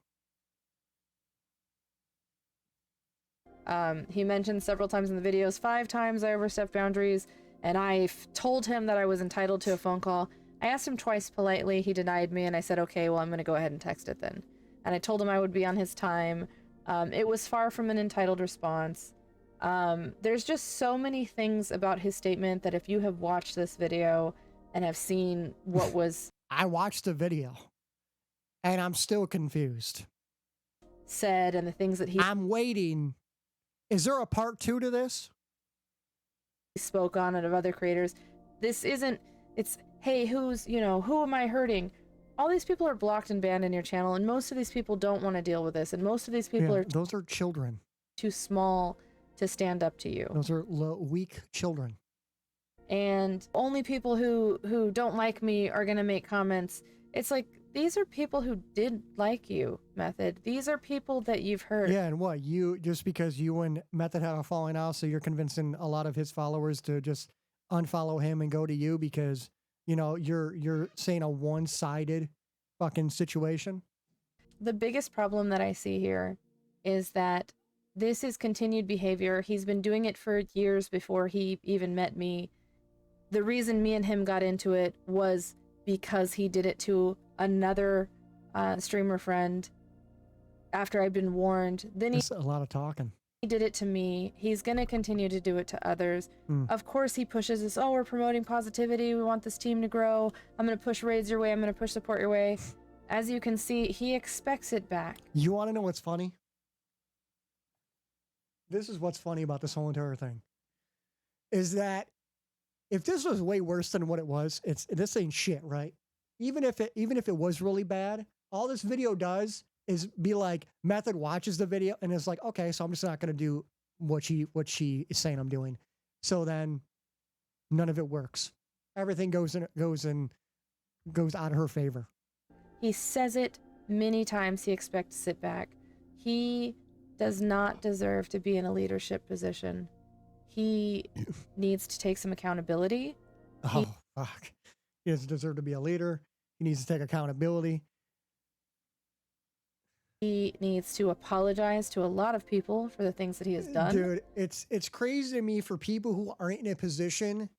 He mentioned several times in the videos, 5 times I overstepped boundaries, and I told him that I was entitled to a phone call. I asked him twice politely. He denied me, and I said, okay, well, I'm going to go ahead and text it then. And I told him I would be on his time. It was far from an entitled response. There's just so many things about his statement that if you have watched this video and have seen what was I watched the video, and I'm still confused. said and the things that he I'm waiting. Is there a part 2 to this? spoke on and of other creators, this isn't, it's, hey, who am I hurting? All these people are blocked and banned in your channel, and most of these people don't want to deal with this, and most of these people are those are children. too small to stand up to you. Those are weak children. And only people who don't like me are going to make comments. It's like, these are people who did like you, Method. These are people that you've hurt. Yeah, and what? You, just because you and Method have a falling out, so you're convincing a lot of his followers to just unfollow him and go to you because, you're saying a one-sided fucking situation? The biggest problem that I see here is that This is continued behavior. He's been doing it for years before he even met me. The reason me and him got into it was because he did it to another streamer friend after I'd been warned. Then That's a lot of talking. he did it to me. He's going to continue to do it to others. Of course, he pushes us. Oh, we're promoting positivity. We want this team to grow. I'm going to push raids your way. I'm going to push support your way. As you can see, he expects it back. You want to know what's funny? This is what's funny about this whole entire thing. Is that if this was way worse than what it was, this ain't shit, right? Even if it was really bad, all this video does is be like, Method watches the video and is like, okay, so I'm just not gonna do what she is saying I'm doing. So then none of it works. Everything goes out of her favor. He says it many times. He expects it back. He does not deserve to be in a leadership position. He needs to take some accountability. Oh, fuck. He doesn't deserve to be a leader. He needs to take accountability. He needs to apologize to a lot of people for the things that he has done. Dude, it's crazy to me for people who aren't in a position,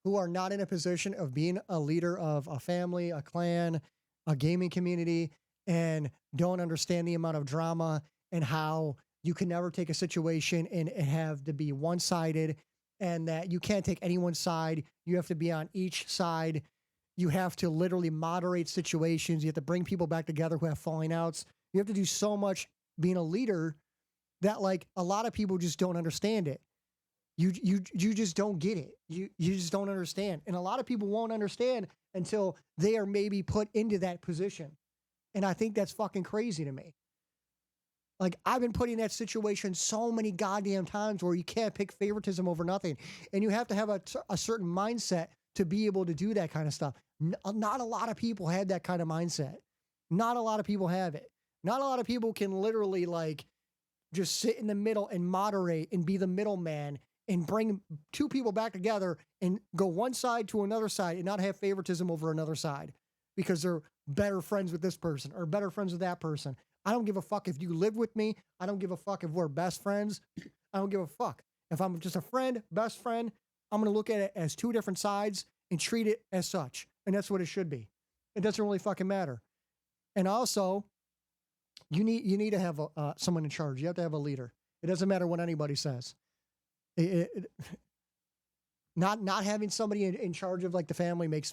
who are not in a position of being a leader of a family, a clan, a gaming community, and don't understand the amount of drama and how you can never take a situation and have to be one-sided, and that you can't take anyone's side. You have to be on each side. You have to literally moderate situations. You have to bring people back together who have falling outs. You have to do so much being a leader that, like, a lot of people just don't understand it. You just don't get it. You just don't understand. And a lot of people won't understand until they are maybe put into that position. And I think that's fucking crazy to me. Like, I've been put in that situation so many goddamn times where you can't pick favoritism over nothing. And you have to have a certain mindset to be able to do that kind of stuff. Not a lot of people have that kind of mindset. Not a lot of people have it. Not a lot of people can literally, like, just sit in the middle and moderate and be the middleman and bring two people back together and go one side to another side and not have favoritism over another side because they're better friends with this person or better friends with that person. I don't give a fuck if you live with me. I don't give a fuck if we're best friends. I don't give a fuck. If I'm just a friend, best friend, I'm going to look at it as two different sides and treat it as such. And that's what it should be. It doesn't really fucking matter. And also, you need to have someone in charge. You have to have a leader. It doesn't matter what anybody says. Not having somebody in charge of, like, the family makes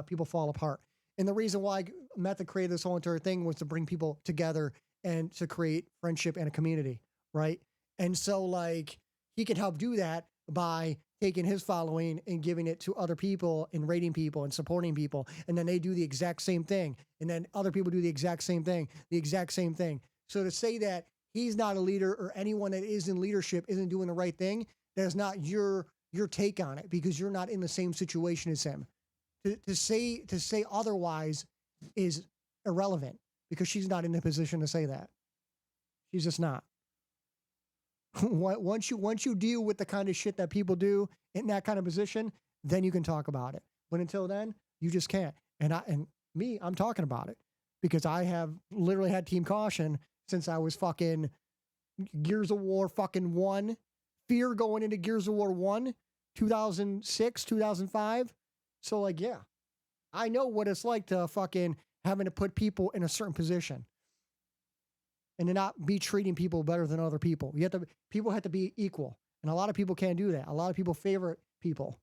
people fall apart. And the reason why Method created this whole entire thing was to bring people together and to create friendship and a community, right? And so, like, he can help do that by taking his following and giving it to other people and rating people and supporting people. And then they do the exact same thing. And then other people do the exact same thing. So to say that he's not a leader or anyone that is in leadership isn't doing the right thing, that's not your take on it, because you're not in the same situation as him. To say otherwise is irrelevant, because she's not in a position to say that. She's just not. Once you deal with the kind of shit that people do in that kind of position, then you can talk about it. But until then, you just can't. And I'm talking about it because I have literally had Team Caution since I was fucking Gears of War fucking 1. Fear going into Gears of War 1, 2006, 2005. So, like, yeah, I know what it's like to fucking having to put people in a certain position and to not be treating people better than other people. People have to be equal. And a lot of people can't do that. A lot of people favorite people.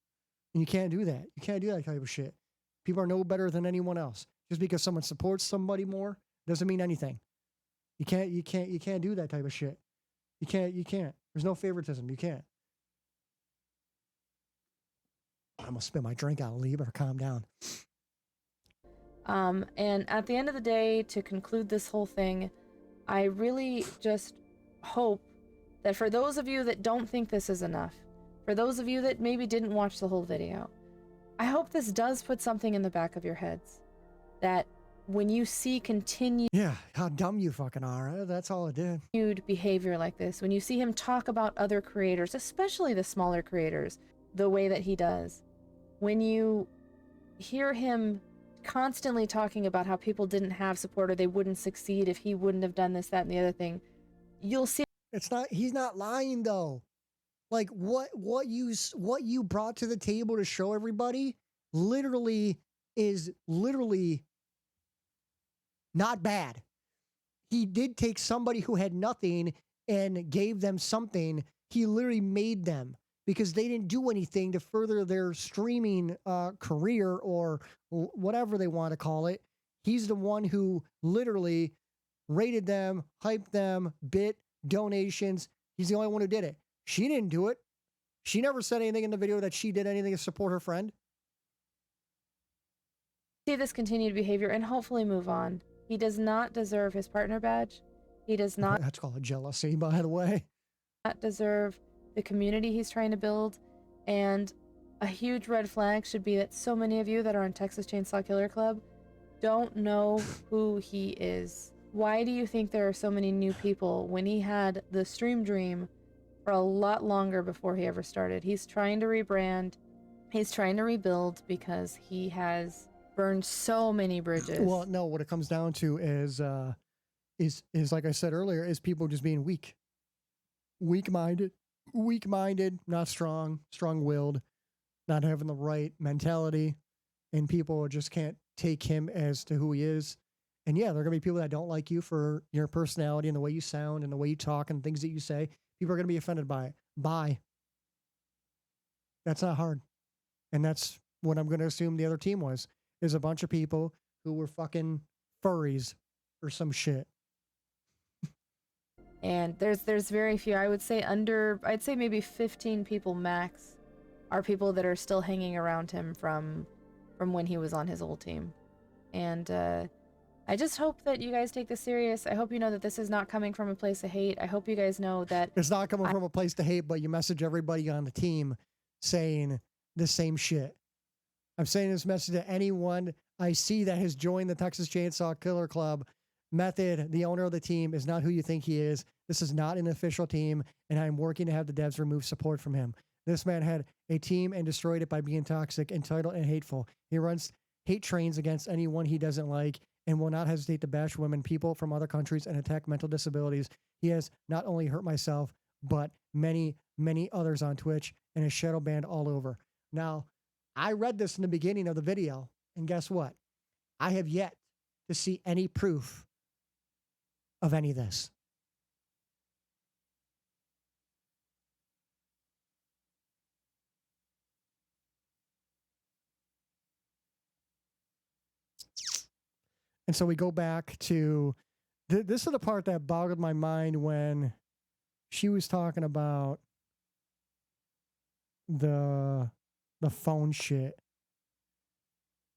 And you can't do that. You can't do that type of shit. People are no better than anyone else. Just because someone supports somebody more doesn't mean anything. You can't do that type of shit. You can't. There's no favoritism. You can't. I'm gonna spit my drink out. Leave or calm down. And at the end of the day, to conclude this whole thing, I really just hope that for those of you that don't think this is enough, for those of you that maybe didn't watch the whole video, I hope this does put something in the back of your heads. That when you see continued how dumb you fucking are. That's all it did. behavior like this, when you see him talk about other creators, especially the smaller creators, the way that he does, when you hear him constantly talking about how people didn't have support or they wouldn't succeed if he wouldn't have done this, that, and the other thing, you'll see It's not. He's not lying though. Like what you brought to the table to show everybody literally is literally not bad. He did take somebody who had nothing and gave them something. He literally made them because they didn't do anything to further their streaming career or whatever they want to call it. He's the one who literally rated them, hyped them, bit donations. He's the only one who did it. She didn't do it. She never said anything in the video that she did anything to support her friend. See this continued behavior and hopefully move on. He does not deserve his partner badge. He does not That's called jealousy, by the way. deserve the community he's trying to build. And a huge red flag should be that so many of you that are on Texas Chainsaw Killer Club don't know who he is. Why do you think there are so many new people when he had the stream dream for a lot longer before he ever started? He's trying to rebrand. He's trying to rebuild because he has burned so many bridges. Well, no, what it comes down to is like I said earlier, is people just being weak. Weak-minded, not strong, strong-willed, not having the right mentality, and people just can't take him as to who he is. And yeah, there are going to be people that don't like you for your personality and the way you sound and the way you talk and things that you say. People are going to be offended by it. Bye. That's not hard. And that's what I'm going to assume the other team was, is a bunch of people who were fucking furries or some shit. And there's very few. I would say I'd say maybe 15 people max are people that are still hanging around him from when he was on his old team. And I just hope that you guys take this serious. I hope you know that this is not coming from a place of hate. I hope you guys know that it's not coming from a place to hate, but you message everybody on the team saying the same shit. I'm saying this message to anyone I see that has joined the Texas Chainsaw Killer Club. Method, the owner of the team, is not who you think he is. This is not an official team, and I'm working to have the devs remove support from him. This man had a team and destroyed it by being toxic, entitled, and hateful. He runs hate trains against anyone he doesn't like and will not hesitate to bash women, people from other countries, and attack mental disabilities. He has not only hurt myself, but many, many others on Twitch and is shadow banned all over. Now, I read this in the beginning of the video, and guess what? I have yet to see any proof of any of this. And so we go back to this is the part that boggled my mind when she was talking about the phone shit.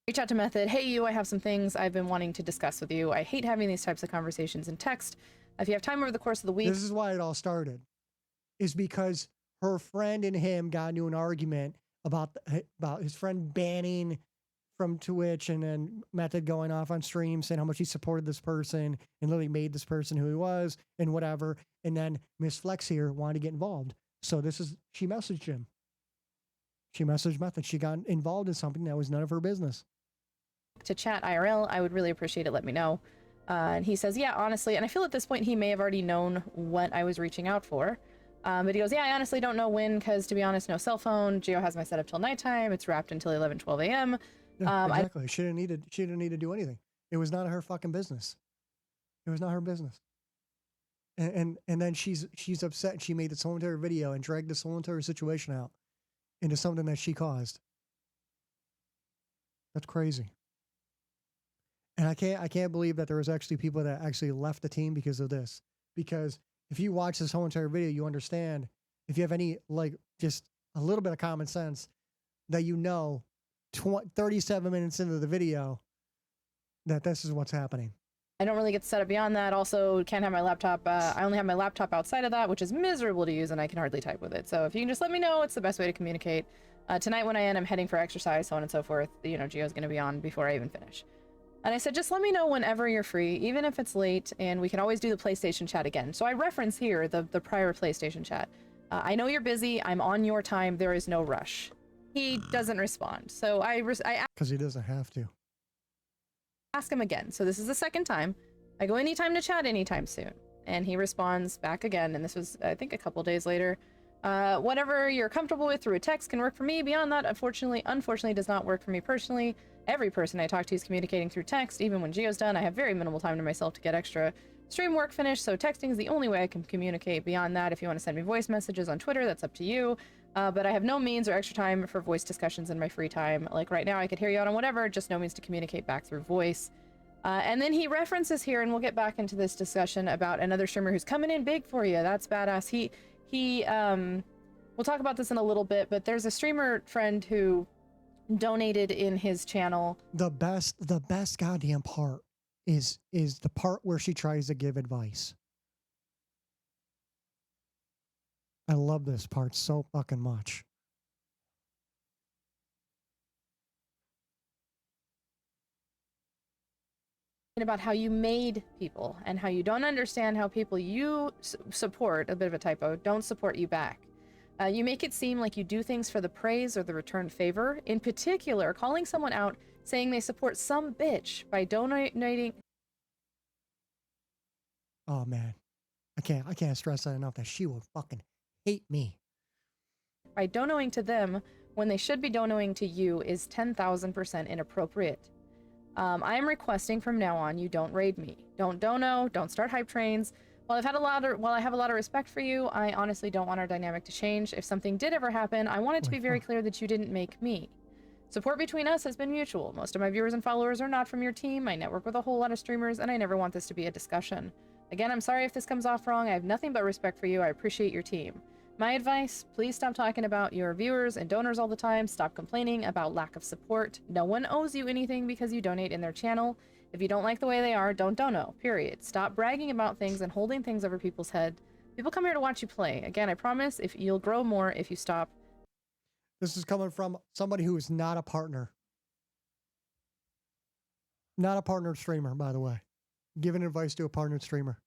reach out to Method. Hey, you, I have some things I've been wanting to discuss with you. I hate having these types of conversations in text. If you have time over the course of the week. This is why it all started, is because her friend and him got into an argument about his friend banning from Twitch, and then Method going off on stream saying how much he supported this person and literally made this person who he was and whatever. And then Miss Flex here wanted to get involved. So she messaged him. She messaged Method. She got involved in something that was none of her business. To chat IRL, I would really appreciate it. Let me know. And he says, yeah, honestly, and I feel at this point he may have already known what I was reaching out for. But he goes, yeah, I honestly don't know when, because to be honest, no cell phone. Geo has my setup till nighttime. It's wrapped until 11, 12 a.m. Yeah, exactly. She didn't need to do anything. It was none of her fucking business. It was not her business. And then she's upset, and she made this whole entire video and dragged this whole entire situation out into something that she caused. That's crazy. And I can't believe that there was actually people that actually left the team because of this. Because if you watch this whole entire video, you understand, if you have any, just a little bit of common sense, that 37 minutes into the video, that this is what's happening. I don't really get to set up beyond that. Also, can't have my laptop. I only have my laptop outside of that, which is miserable to use, and I can hardly type with it. So if you can just let me know, it's the best way to communicate. Tonight when I end, I'm heading for exercise, so on and so forth. Geo's going to be on before I even finish. And I said, just let me know whenever you're free, even if it's late, and we can always do the PlayStation chat again. So I reference here the prior PlayStation chat. I know you're busy. I'm on your time. There is no rush. He doesn't respond. So I because he doesn't have to. Ask him again. So this is the second time. I go anytime to chat anytime soon. And he responds back again, and this was, I think, a couple days later. Whatever you're comfortable with through a text can work for me. Beyond that, unfortunately does not work for me personally. Every person I talk to is communicating through text. Even when Geo's done, I have very minimal time to myself to get extra stream work finished, so texting is the only way I can communicate. Beyond that, if you want to send me voice messages on Twitter, that's up to you. But I have no means or extra time for voice discussions in my free time. Like right now, I could hear you out on whatever, just no means to communicate back through voice. And then he references here, and we'll get back into this discussion about another streamer who's coming in big for you. That's badass. We'll talk about this in a little bit, but there's a streamer friend who donated in his channel. The best goddamn part is the part where she tries to give advice. I love this part so fucking much. About how you made people and how you don't understand how people you support, a bit of a typo, don't support you back. You make it seem like you do things for the praise or the return favor. In particular, calling someone out saying they support some bitch by donating. Oh man, I can't stress that enough that she will fucking hate me. By donating to them when they should be donating to you is 10,000% inappropriate. I am requesting from now on you don't raid me. Don't dono, don't start hype trains. While I have a lot of respect for you, I honestly don't want our dynamic to change. If something did ever happen, I want it to be very clear that you didn't make me. Support between us has been mutual. Most of my viewers and followers are not from your team. I network with a whole lot of streamers, and I never want this to be a discussion. Again, I'm sorry if this comes off wrong. I have nothing but respect for you. I appreciate your team. My advice, please stop talking about your viewers and donors all the time. Stop complaining about lack of support. No one owes you anything because you donate in their channel. If you don't like the way they are, don't dono, period. Stop bragging about things and holding things over people's head. People come here to watch you play. Again, I promise if you'll grow more if you stop. This is coming from somebody who is not a partner. Not a partnered streamer, by the way. Giving advice to a partnered streamer.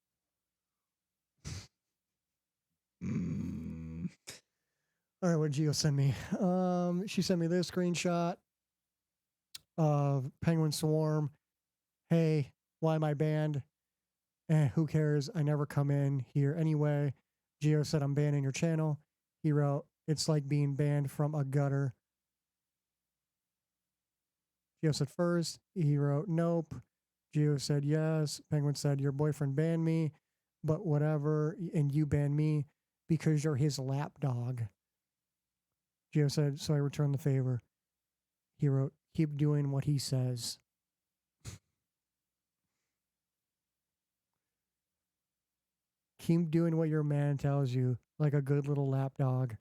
All right, what did Gio send me? She sent me this screenshot of Penguin Swarm. Hey, why am I banned? Who cares? I never come in here anyway. Gio said, I'm banning your channel. He wrote, it's like being banned from a gutter. Gio said first. He wrote, nope. Gio said yes. Penguin said, your boyfriend banned me, but whatever. And you banned me because you're his lapdog. Gio said, so I returned the favor. He wrote, keep doing what he says. Keep doing what your man tells you, like a good little lapdog.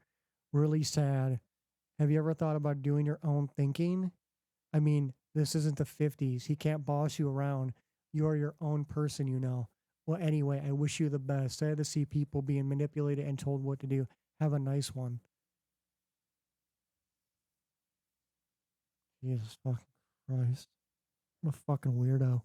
Really sad. Have you ever thought about doing your own thinking? I mean, this isn't the 50s. He can't boss you around. You are your own person, you know. Well, anyway, I wish you the best. I had to see people being manipulated and told what to do. Have a nice one. Jesus fucking Christ. I'm a fucking weirdo.